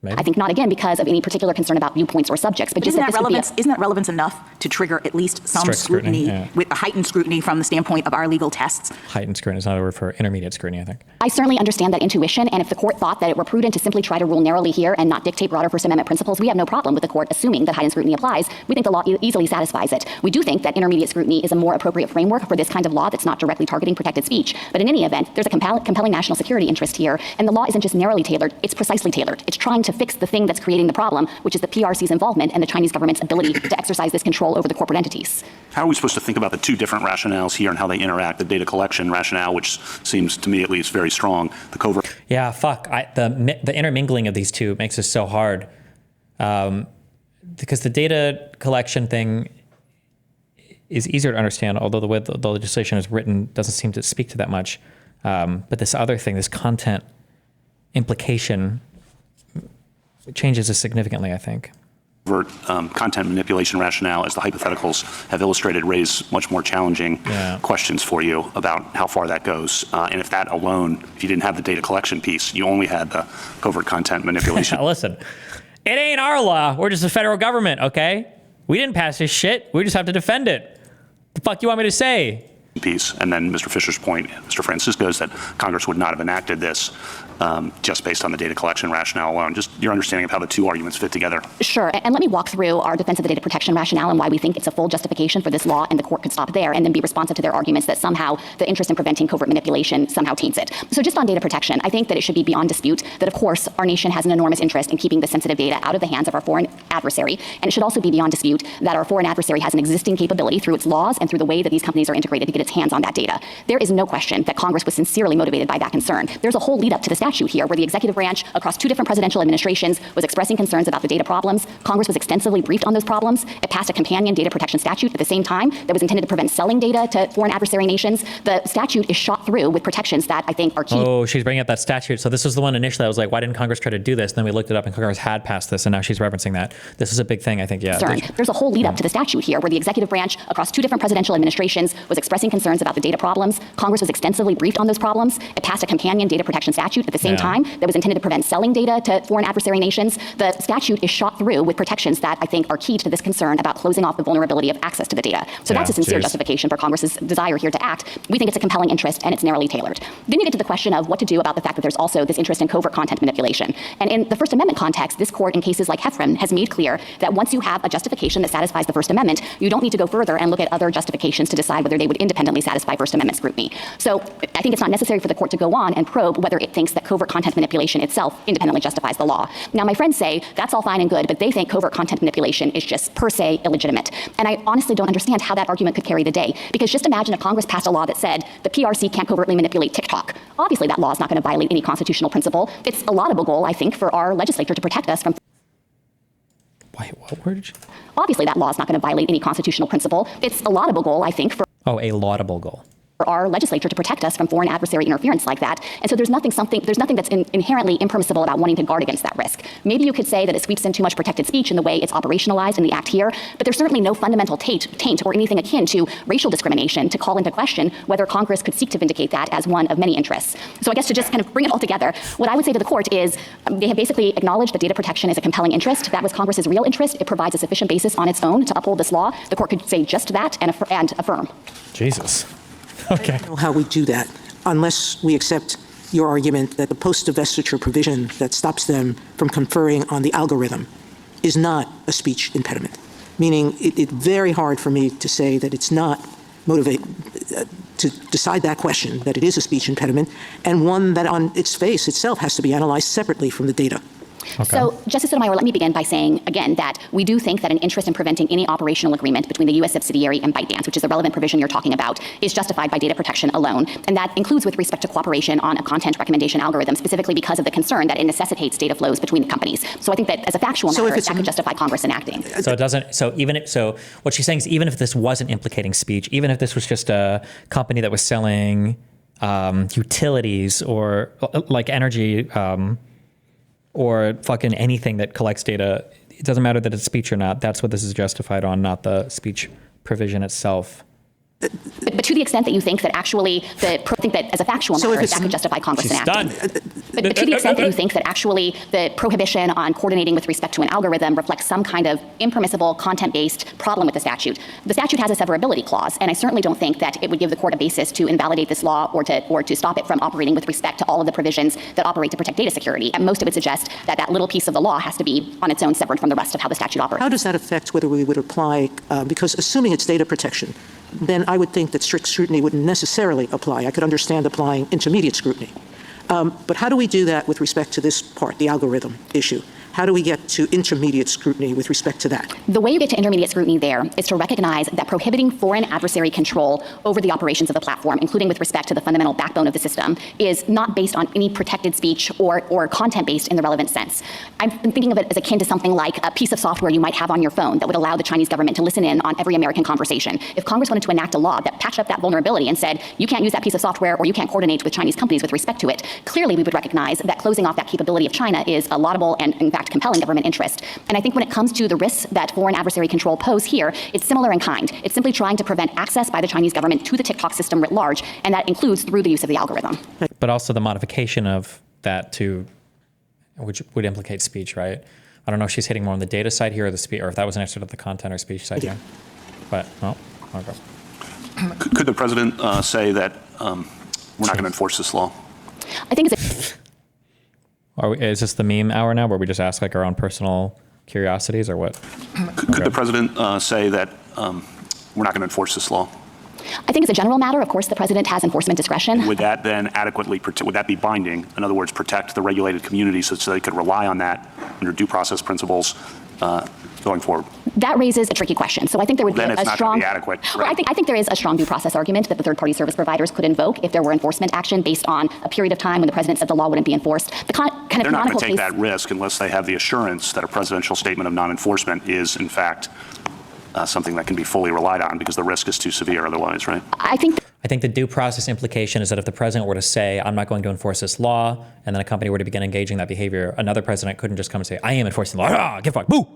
Maybe. I think not, again, because of any particular concern about viewpoints or subjects. But isn't that relevance enough to trigger at least some scrutiny, with a heightened scrutiny from the standpoint of our legal tests? Heightened scrutiny is not a word for intermediate scrutiny, I think. I certainly understand that intuition, and if the court thought that it were prudent to simply try to rule narrowly here and not dictate broader First Amendment principles, we have no problem with the court assuming that heightened scrutiny applies. We think the law easily satisfies it. We do think that intermediate scrutiny is a more appropriate framework for this kind of law that's not directly targeting protected speech. But in any event, there's a compelling national security interest here, and the law isn't just narrowly tailored, it's precisely tailored. It's trying to fix the thing that's creating the problem, which is the PRC's involvement and the Chinese government's ability to exercise this control over the corporate entities. How are we supposed to think about the two different rationales here and how they interact? The data collection rationale, which seems to me at least very strong. The covert. Yeah, fuck. The intermingling of these two makes this so hard. Because the data collection thing is easier to understand, although the way the legislation is written doesn't seem to speak to that much. But this other thing, this content implication, it changes this significantly, I think. Content manipulation rationale, as the hypotheticals have illustrated, raise much more challenging questions for you about how far that goes. And if that alone, if you didn't have the data collection piece, you only had the covert content manipulation. Listen, it ain't our law. We're just the federal government, okay? We didn't pass this shit. We just have to defend it. The fuck you want me to say? Piece. And then Mr. Fisher's point, Mr. Francisco's, that Congress would not have enacted this just based on the data collection rationale alone? Just your understanding of how the two arguments fit together. Sure, and let me walk through our defense of the data protection rationale and why we think it's a full justification for this law, and the court could stop there and then be responsive to their arguments that somehow the interest in preventing covert manipulation somehow taints it. So just on data protection, I think that it should be beyond dispute that, of course, our nation has an enormous interest in keeping the sensitive data out of the hands of our foreign adversary, and it should also be beyond dispute that our foreign adversary has an existing capability through its laws and through the way that these companies are integrated to get its hands on that data. There is no question that Congress was sincerely motivated by that concern. There's a whole lead up to the statute here where the executive branch across 2 different presidential administrations was expressing concerns about the data problems. Congress was extensively briefed on those problems. It passed a companion data protection statute at the same time that was intended to prevent selling data to foreign adversary nations. The statute is shot through with protections that I think are key. Oh, she's bringing up that statute. So this was the one initially I was like, why didn't Congress try to do this? And then we looked it up and Congress had passed this, and now she's referencing that. This is a big thing, I think, yeah. There's a whole lead up to the statute here where the executive branch across 2 different presidential administrations was expressing concerns about the data problems. Congress was extensively briefed on those problems. It passed a companion data protection statute at the same time that was intended to prevent selling data to foreign adversary nations. The statute is shot through with protections that I think are key to this concern about closing off the vulnerability of access to the data. So that's a sincere justification for Congress's desire here to act. We think it's a compelling interest and it's narrowly tailored. Then you get to the question of what to do about the fact that there's also this interest in covert content manipulation. And in the First Amendment context, this court in cases like Heffron has made clear that once you have a justification that satisfies the First Amendment, you don't need to go further and look at other justifications to decide whether they would independently satisfy First Amendment scrutiny. So I think it's not necessary for the court to go on and probe whether it thinks that covert content manipulation itself independently justifies the law. Now, my friends say that's all fine and good, but they think covert content manipulation is just per se illegitimate. And I honestly don't understand how that argument could carry the day. Because just imagine if Congress passed a law that said the PRC can't covertly manipulate TikTok. Obviously, that law is not going to violate any constitutional principle. It's a laudable goal, I think, for our legislature to protect us from. Wait, what word? Obviously, that law is not going to violate any constitutional principle. It's a laudable goal, I think, for. Oh, a laudable goal. For our legislature to protect us from foreign adversary interference like that. And so there's nothing that's inherently impermissible about wanting to guard against that risk. Maybe you could say that it sweeps in too much protected speech in the way it's operationalized in the act here, but there's certainly no fundamental taint or anything akin to racial discrimination to call into question whether Congress could seek to vindicate that as one of many interests. So I guess to just kind of bring it all together, what I would say to the court is they have basically acknowledged that data protection is a compelling interest. That was Congress's real interest. It provides a sufficient basis on its own to uphold this law. The court could say just that and affirm. Jesus. Okay. I don't know how we do that unless we accept your argument that the post-divestiture provision that stops them from conferring on the algorithm is not a speech impediment, meaning it's very hard for me to say that it's not to decide that question, that it is a speech impediment, and one that on its face itself has to be analyzed separately from the data. Okay. So, Justice Sotomayor, let me begin by saying, again, that we do think that an interest in preventing any operational agreement between the U.S. subsidiary and ByteDance, which is the relevant provision you're talking about, is justified by data protection alone. And that includes with respect to cooperation on a content recommendation algorithm, specifically because of the concern that it necessitates data flows between the companies. So I think that as a factual matter, that could justify Congress enacting. So it doesn't, so what she's saying is even if this wasn't implicating speech, even if this was just a company that was selling utilities or like energy, or fucking anything that collects data, it doesn't matter that it's speech or not. That's what this is justified on, not the speech provision itself. But to the extent that you think that actually, think that as a factual matter, that could justify Congress enacting. But to the extent that you think that actually the prohibition on coordinating with respect to an algorithm reflects some kind of impermissible content-based problem with the statute has a severability clause, and I certainly don't think that it would give the court a basis to invalidate this law or to stop it from operating with respect to all of the provisions that operate to protect data security. And most of it suggests that that little piece of the law has to be on its own separate from the rest of how the statute operates. How does that affect whether we would apply, because assuming it's data protection, then I would think that strict scrutiny wouldn't necessarily apply. I could understand applying intermediate scrutiny. But how do we do that with respect to this part, the algorithm issue? How do we get to intermediate scrutiny with respect to that? The way you get to intermediate scrutiny there is to recognize that prohibiting foreign adversary control over the operations of the platform, including with respect to the fundamental backbone of the system, is not based on any protected speech or content-based in the relevant sense. I've been thinking of it as akin to something like a piece of software you might have on your phone that would allow the Chinese government to listen in on every American conversation. If Congress wanted to enact a law that patched up that vulnerability and said, you can't use that piece of software or you can't coordinate with Chinese companies with respect to it, clearly we would recognize that closing off that capability of China is a laudable and, in fact, compelling government interest. And I think when it comes to the risks that foreign adversary control pose here, it's similar in kind. It's simply trying to prevent access by the Chinese government to the TikTok system writ large, and that includes through the use of the algorithm. But also the modification of that which would implicate speech, right? I don't know if she's hitting more on the data side here or or if that was an answer to the content or speech side here. But, no, okay. Could the president say that we're not going to enforce this law? I think it's Is this the meme hour now where we just ask like our own personal curiosities or what? Could the president say that we're not going to enforce this law? I think as a general matter, of course, the president has enforcement discretion. Would that then adequately, would that be binding? In other words, protect the regulated community so they could rely on that under due process principles going forward? That raises a tricky question. So I think there would be then a it's not strong. Be adequate, right? Well, I think there is a strong due process argument that the third-party service providers could invoke if there were enforcement action based on a period of time when the president said the law wouldn't be enforced. The kind of They're not going to take case, that risk unless they have the assurance that a presidential statement of non-enforcement is, in fact, something that can be fully relied on because the risk is too severe otherwise, right? I think the due process implication is that if the president were to say, I'm not going to enforce this law, and then a company were to begin engaging that behavior, another president couldn't just come and say, I am enforcing the law. Ah, give a fuck, boo!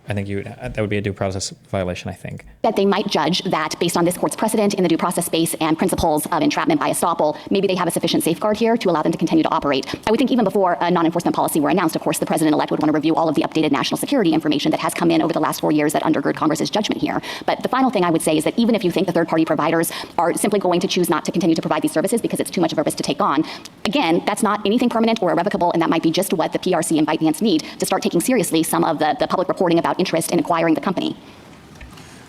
I think that would be a due process violation, I think. That they might judge that based on this court's precedent in the due process space and principles of entrapment by estoppel, maybe they have a sufficient safeguard here to allow them to continue to operate. I would think even before a non-enforcement policy were announced, of course, the president-elect would want to review all of the updated national security information that has come in over the last 4 years that undergird Congress's judgment here. But the final thing I would say is that even if you think the third-party providers are simply going to choose not to continue to provide these services because it's too much of a risk to take on, again, that's not anything permanent or irrevocable, and that might be just what the PRC and ByteDance need to start taking seriously some of the public reporting about interest in acquiring the company.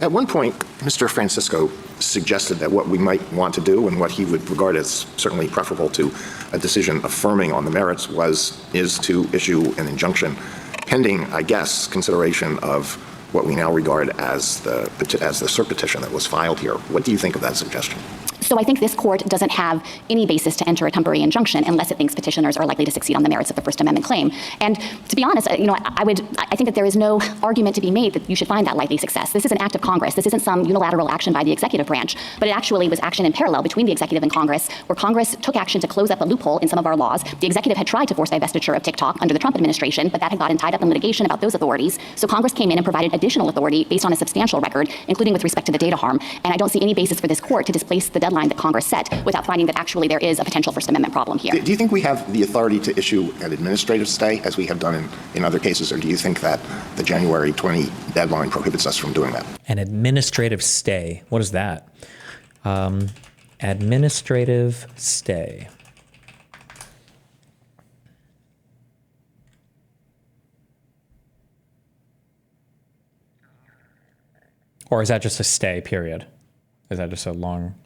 At one point, Mr. Francisco suggested that what we might want to do and what he would regard as certainly preferable to a decision affirming on the merits is to issue an injunction pending, I guess, consideration of what we now regard as the cert petition that was filed here. What do you think of that suggestion? So I think this court doesn't have any basis to enter a temporary injunction unless it thinks petitioners are likely to succeed on the merits of the First Amendment claim. And to be honest, I think that there is no argument to be made that you should find that likely success. This is an act of Congress. This isn't some unilateral action by the executive branch, but it actually was action in parallel between the executive and Congress, where Congress took action to close up a loophole in some of our laws. The executive had tried to force divestiture of TikTok under the Trump administration, but that had gotten tied up in litigation about those authorities. So Congress came in and provided additional authority based on a substantial record, including with respect to the data harm. And I don't see any basis for this court to displace the deadline that Congress set without finding that actually there is a potential First Amendment problem here. Do you think we have the authority to issue an administrative stay, as we have done in other cases, or do you think that the January 20 deadline prohibits us from doing that? An administrative stay. What is that? Administrative stay. Or is that just a stay, period? Is that just a long...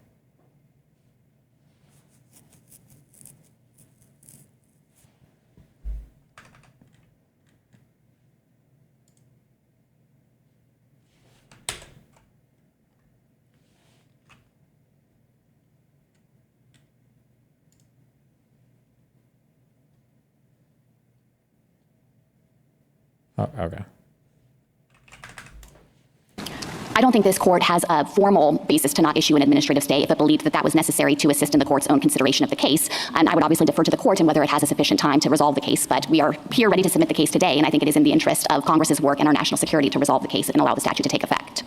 Oh, okay. I don't think this court has a formal basis to not issue an administrative stay if it believed that that was necessary to assist in the court's own consideration of the case. And I would obviously defer to the court in whether it has a sufficient time to resolve the case. But we are here ready to submit the case today, and I think it is in the interest of Congress's work and our national security to resolve the case and allow the statute to take effect.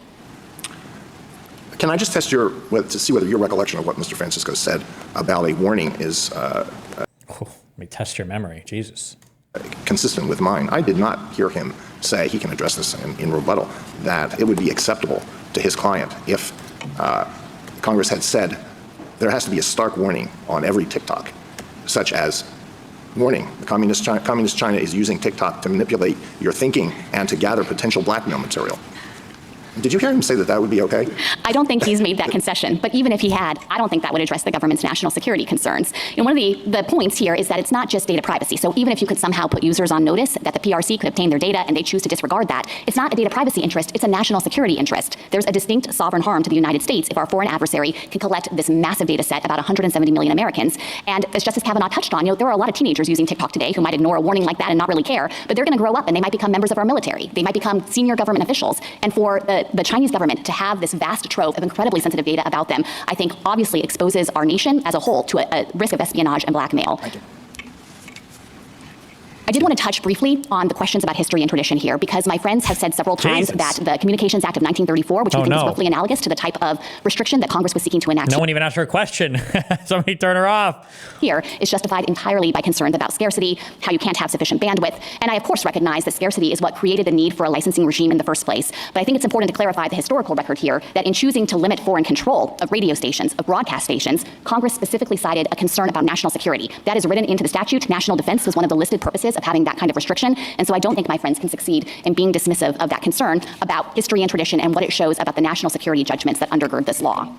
Can I just test to see whether your recollection of what Mr. Francisco said about a warning is let me test your memory. Jesus. Consistent with mine. I did not hear him say, he can address this in rebuttal, that it would be acceptable to his client if Congress had said there has to be a stark warning on every TikTok, such as, warning, Communist China is using TikTok to manipulate your thinking and to gather potential blackmail material. Did you hear him say that that would be okay? I don't think he's made that concession, but even if he had, I don't think that would address the government's national security concerns. And one of the points here is that it's not just data privacy. So even if you could somehow put users on notice that the PRC could obtain their data and they choose to disregard that, it's not a data privacy interest, it's a national security interest. There's a distinct sovereign harm to the United States if our foreign adversary can collect this massive data set about 170 million Americans. And as Justice Kavanaugh touched on, there are a lot of teenagers using TikTok today who might ignore a warning like that and not really care, but they're going to grow up and they might become members of our military. They might become senior government officials. And for the Chinese government to have this vast trove of incredibly sensitive data about them, I think obviously exposes our nation as a whole to a risk of espionage and blackmail. I did want to touch briefly on the questions about history and tradition here, because my friends have said several times that the Communications Act of 1934, which we think is roughly analogous to the type of restriction that Congress was seeking to enact. No one even asked her a question. Somebody turn her off. Here is justified entirely by concerns about scarcity, how you can't have sufficient bandwidth. And I, of course, recognize that scarcity is what created the need for a licensing regime in the first place. But I think it's important to clarify the historical record here that in choosing to limit foreign control of radio stations, of broadcast stations, Congress specifically cited a concern about national security. That is written into the statute. National defense was one of the listed purposes of having that kind of restriction. And so I don't think my friends can succeed in being dismissive of that concern about history and tradition and what it shows about the national security judgments that undergird this law.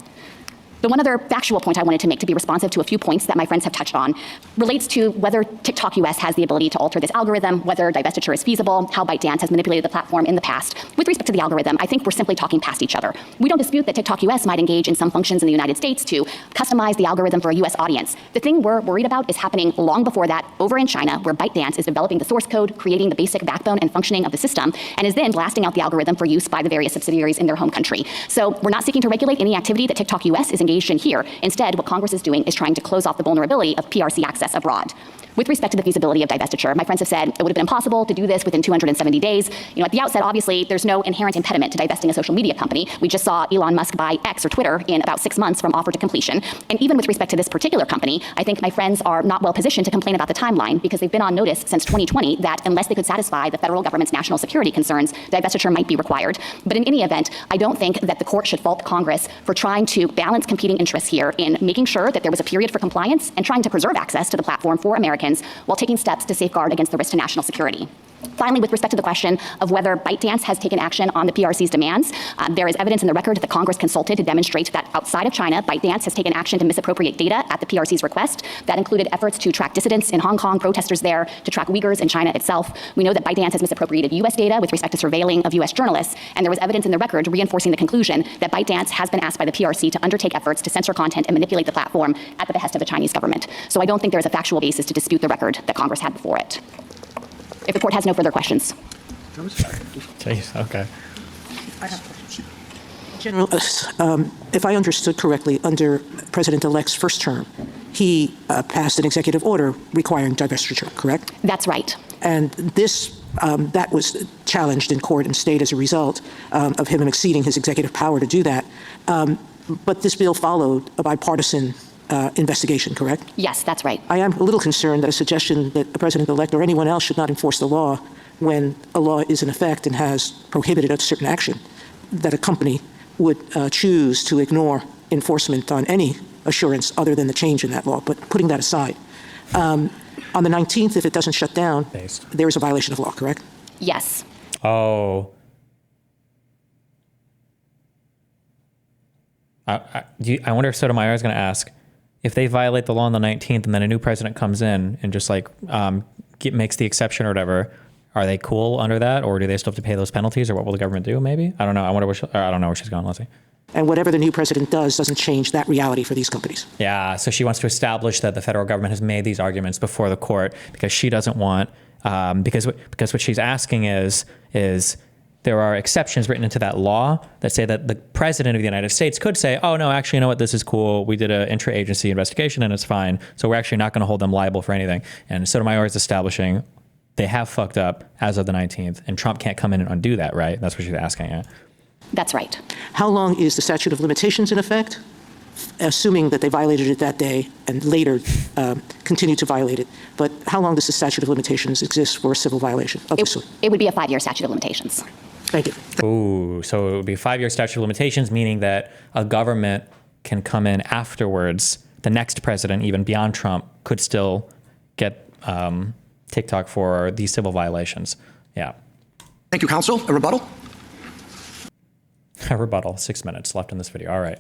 The one other factual point I wanted to make to be responsive to a few points that my friends have touched on relates to whether TikTok US has the ability to alter this algorithm, whether divestiture is feasible, how ByteDance has manipulated the platform in the past. With respect to the algorithm, I think we're simply talking past each other. We don't dispute that TikTok US might engage in some functions in the United States to customize the algorithm for a US audience. The thing we're worried about is happening long before that over in China, where ByteDance is developing the source code, creating the basic backbone and functioning of the system, and is then blasting out the algorithm for use by the various subsidiaries in their home country. So we're not seeking to regulate any activity that TikTok US is engaged in here. Instead, what Congress is doing is trying to close off the vulnerability of PRC access abroad. With respect to the feasibility of divestiture, my friends have said it would have been impossible to do this within 270 days. At the outset, obviously, there's no inherent impediment to divesting a social media company. We just saw Elon Musk buy X or Twitter in about 6 months from offer to completion. And even with respect to this particular company, I think my friends are not well positioned to complain about the timeline because they've been on notice since 2020 that unless they could satisfy the federal government's national security concerns, divestiture might be required. But in any event, I don't think that the court should fault Congress for trying to balance competing interests here in making sure that there was a period for compliance and trying to preserve access to the platform for Americans while taking steps to safeguard against the risk to national security. Finally, with respect to the question of whether ByteDance has taken action on the PRC's demands, there is evidence in the record that Congress consulted to demonstrate that outside of China, ByteDance has taken action to misappropriate data at the PRC's request. That included efforts to track dissidents in Hong Kong, protesters there, to track Uyghurs in China itself. We know that ByteDance has misappropriated U.S. data with respect to surveilling of U.S. journalists, and there was evidence in the record reinforcing the conclusion that ByteDance has been asked by the PRC to undertake efforts to censor content and manipulate the platform at the behest of the Chinese government. So I don't think there is a factual basis to dispute the record that Congress had before it. If the court has no further questions. Jeez, okay. General, if I understood correctly, under President-elect's first term, he passed an executive order requiring divestiture, correct? That's right. And this, that was challenged in court and state as a result of him exceeding his executive power to do that. But this bill followed a bipartisan investigation, correct? Yes, that's right. I am a little concerned that a suggestion that the president-elect or anyone else should not enforce the law when a law is in effect and has prohibited a certain action, that a company would choose to ignore enforcement on any assurance other than the change in that law. But putting that aside, on the 19th, if it doesn't shut down, there is a violation of law, correct? Yes. Oh. I wonder if Sotomayor is going to ask, if they violate the law on the 19th and then a new president comes in and just like makes the exception or whatever, are they cool under that, or do they still have to pay those penalties, or what will the government do? Maybe I don't know. I wonder I don't know where she's going, Leslie. And whatever the new president does doesn't change that reality for these companies. Yeah. So she wants to establish that the federal government has made these arguments before the court because she doesn't want because what she's asking is there are exceptions written into that law that say that the president of the United States could say, oh, no, actually, you know what, this is cool. We did an intra-agency investigation and it's fine. So we're actually not going to hold them liable for anything. And Sotomayor is establishing they have fucked up as of the 19th, and Trump can't come in and undo that, right? That's what she's asking. Yeah? That's right. How long is the statute of limitations in effect? Assuming that they violated it that day and later continue to violate it. But how long does the statute of limitations exist for a civil violation? It would be a 5-year statute of limitations. Thank you. Ooh, so it would be a 5-year statute of limitations, meaning that a government can come in afterwards. The next president, even beyond Trump, could still get TikTok for these civil violations. Yeah. Thank you, counsel. A rebuttal? A rebuttal. 6 minutes left in this video. All right.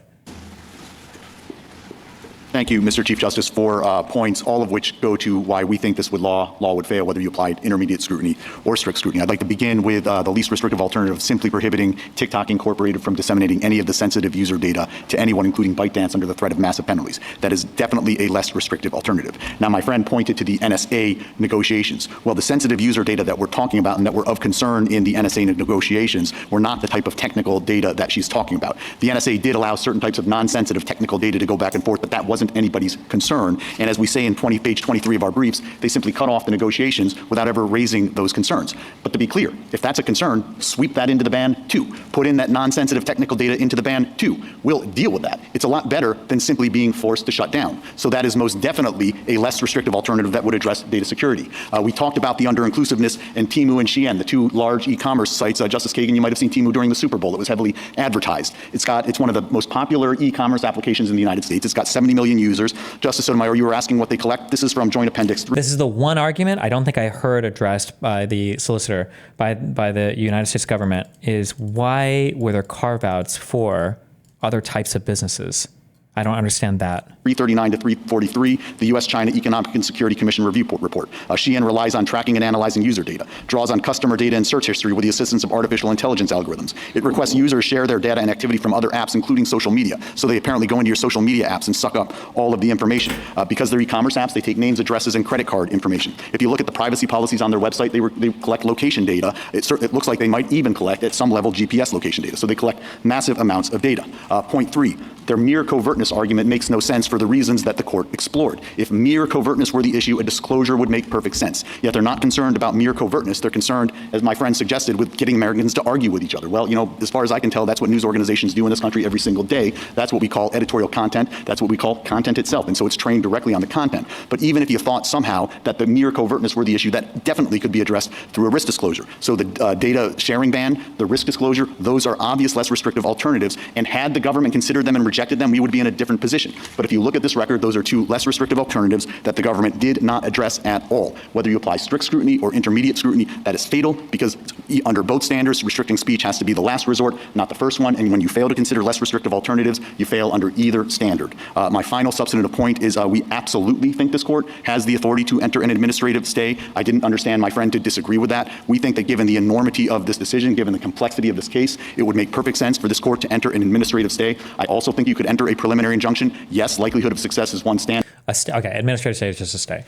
Thank you, Mr. Chief Justice, for points, all of which go to why we think this law would fail, whether you applied intermediate scrutiny or strict scrutiny. I'd like to begin with the least restrictive alternative, simply prohibiting TikTok Incorporated from disseminating any of the sensitive user data to anyone, including ByteDance, under the threat of massive penalties. That is definitely a less restrictive alternative. Now, my friend pointed to the NSA negotiations. Well, the sensitive user data that we're talking about and that were of concern in the NSA negotiations were not the type of technical data that she's talking about. The NSA did allow certain types of non-sensitive technical data to go back and forth, but that wasn't wasn't anybody's concern. And as we say in page 23 of our briefs, they simply cut off the negotiations without ever raising those concerns. But to be clear, if that's a concern, sweep that into the ban too. Put in that non-sensitive technical data into the ban too. We'll deal with that. It's a lot better than simply being forced to shut down. So that is most definitely a less restrictive alternative that would address data security. We talked about the under-inclusiveness and Temu and Shein, the two large e-commerce sites. Justice Kagan, you might have seen Temu during the Super Bowl. It was heavily advertised. It's one of the most popular e-commerce applications in the United States. It's got 70 million users. Justice Sotomayor, you were asking what they collect. This is from Joint Appendix 3. This is the one argument I don't think I heard addressed by the solicitor, by the United States government, is why were there carve-outs for other types of businesses? I don't understand that. 339 to 343, the U.S.-China Economic and Security Commission review report. Shein relies on tracking and analyzing user data, draws on customer data and search history with the assistance of artificial intelligence algorithms. It requests users share their data and activity from other apps, including social media. So they apparently go into your social media apps and suck up all of the information. Because they're e-commerce apps, they take names, addresses, and credit card information. If you look at the privacy policies on their website, they collect location data. It looks like they might even collect, at some level, GPS location data. So they collect massive amounts of data. Point 3, their mere covertness argument makes no sense for the reasons that the court explored. If mere covertness were the issue, a disclosure would make perfect sense. Yet they're not concerned about mere covertness. They're concerned, as my friend suggested, with getting Americans to argue with each other. Well, as far as I can tell, that's what news organizations do in this country every single day. That's what we call editorial content. That's what we call content itself. And so it's trained directly on the content. But even if you thought somehow that the mere covertness were the issue, that definitely could be addressed through a risk disclosure. So the data sharing ban, the risk disclosure, those are obvious, less restrictive alternatives. And had the government considered them and rejected them, we would be in a different position. But if you look at this record, those are two less restrictive alternatives that the government did not address at all. Whether you apply strict scrutiny or intermediate scrutiny, that is fatal, because under both standards, restricting speech has to be the last resort, not the first one. And when you fail to consider less restrictive alternatives, you fail under either standard. My final substantive point is we absolutely think this court has the authority to enter an administrative stay. I didn't understand my friend to disagree with that. We think that given the enormity of this decision, given the complexity of this case, it would make perfect sense for this court to enter an administrative stay. I also think you could enter a preliminary injunction. Yes, likelihood of success is one standard. Okay, administrative stay is just a stay.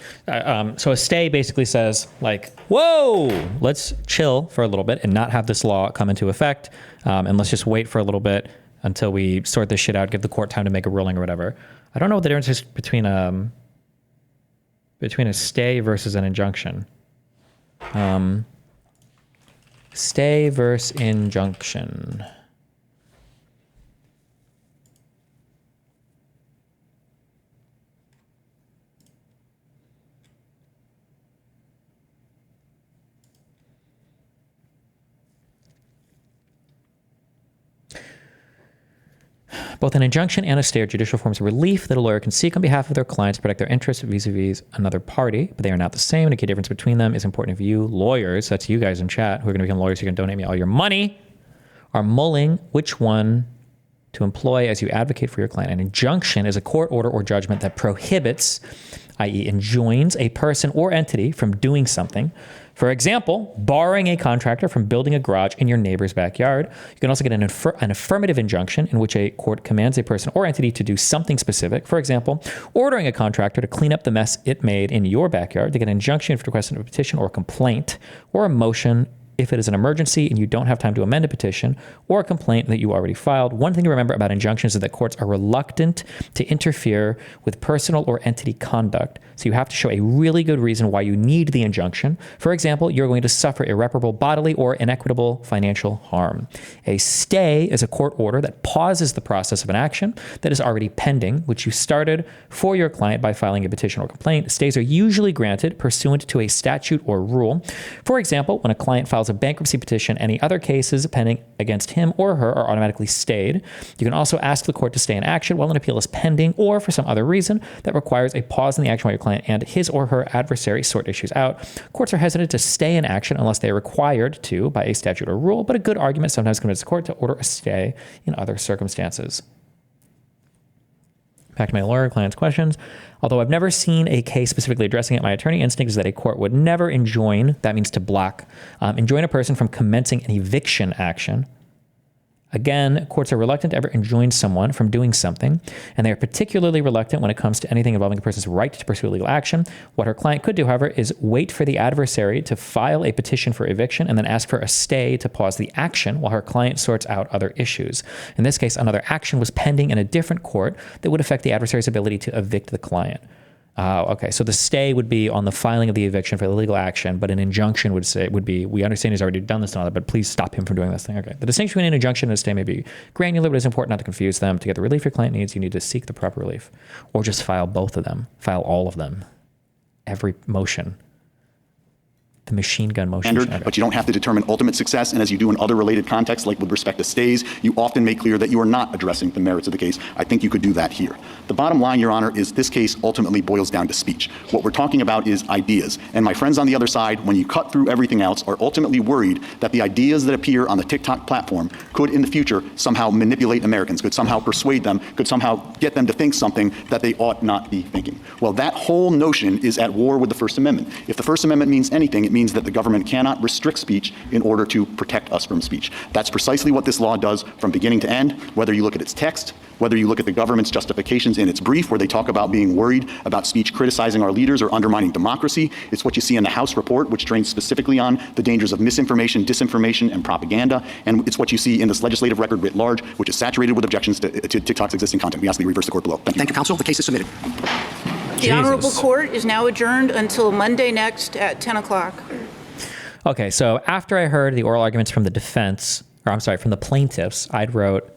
So a stay basically says, whoa, let's chill for a little bit and not have this law come into effect, and let's just wait for a little bit until we sort this shit out, give the court time to make a ruling or whatever. I don't know what the difference is between a stay versus an injunction. Stay versus injunction. Both an injunction and a stay are judicial forms of relief that a lawyer can seek on behalf of their client to protect their interests vis-a-vis another party, but they are not the same. The key difference between them is important if you lawyers, that's you guys in chat, who are going to become lawyers who can donate me all your money, are mulling which one to employ as you advocate for your client. An injunction is a court order or judgment that prohibits, i.e. enjoins a person or entity from doing something. For example, barring a contractor from building a garage in your neighbor's backyard. You can also get an affirmative injunction in which a court commands a person or entity to do something specific. For example, ordering a contractor to clean up the mess it made in your backyard. To get an injunction if requesting a petition or a complaint, or a motion if it is an emergency and you don't have time to amend a petition or a complaint that you already filed. One thing to remember about injunctions is that courts are reluctant to interfere with personal or entity conduct. So you have to show a really good reason why you need the injunction. For example, you're going to suffer irreparable bodily or inequitable financial harm. A stay is a court order that pauses the process of an action that is already pending, which you started for your client by filing a petition or complaint. Stays are usually granted pursuant to a statute or rule. For example, when a client files a bankruptcy petition, any other cases pending against him or her are automatically stayed. You can also ask the court to stay in action while an appeal is pending or for some other reason that requires a pause in the action while your client and his or her adversary sort issues out. Courts are hesitant to stay in action unless they are required to by a statute or rule, but a good argument sometimes convinces the court to order a stay in other circumstances. Back to my lawyer client's questions. Although I've never seen a case specifically addressing it, my attorney instinct is that a court would never enjoin, that means to block, enjoin a person from commencing an eviction action Again, courts are reluctant to ever enjoin someone from doing something, and they are particularly reluctant when it comes to anything involving a person's right to pursue legal action. What her client could do, however, is wait for the adversary to file a petition for eviction and then ask for a stay to pause the action while her client sorts out other issues. In this case, another action was pending in a different court that would affect the adversary's ability to evict the client. Okay, so the stay would be on the filing of the eviction for the legal action, but an injunction would be, we understand he's already done this and all that, but please stop him from doing this thing. Okay, the distinction between an injunction and a stay may be granular, but it's important not to confuse them. To get the relief your client needs, you need to seek the proper relief, or just file both of them, file all of them, every motion. The machine gun motion. Standard, but you don't have to determine ultimate success. And as you do in other related contexts, like with respect to stays, you often make clear that you are not addressing the merits of the case. I think you could do that here. The bottom line, Your Honor, is this case ultimately boils down to speech. What we're talking about is ideas. And my friends on the other side, when you cut through everything else, are ultimately worried that the ideas that appear on the TikTok platform could in the future somehow manipulate Americans, could somehow persuade them, could somehow get them to think something that they ought not be thinking. Well, that whole notion is at war with the First Amendment. If the First Amendment means anything, it means that the government cannot restrict speech in order to protect us from speech. That's precisely what this law does from beginning to end, whether you look at its text, whether you look at the government's justifications in its brief, where they talk about being worried about speech criticizing our leaders or undermining democracy. It's what you see in the House report, which trains specifically on the dangers of misinformation, disinformation, and propaganda. And it's what you see in this legislative record writ large, which is saturated with objections to TikTok's existing content. We ask that you reverse the court below. Thank you, counsel. The case is submitted. The Honorable Court is now adjourned until Monday next at 10 o'clock. Okay, so after I heard the oral arguments from the defense, or I'm sorry, from the plaintiffs, I wrote,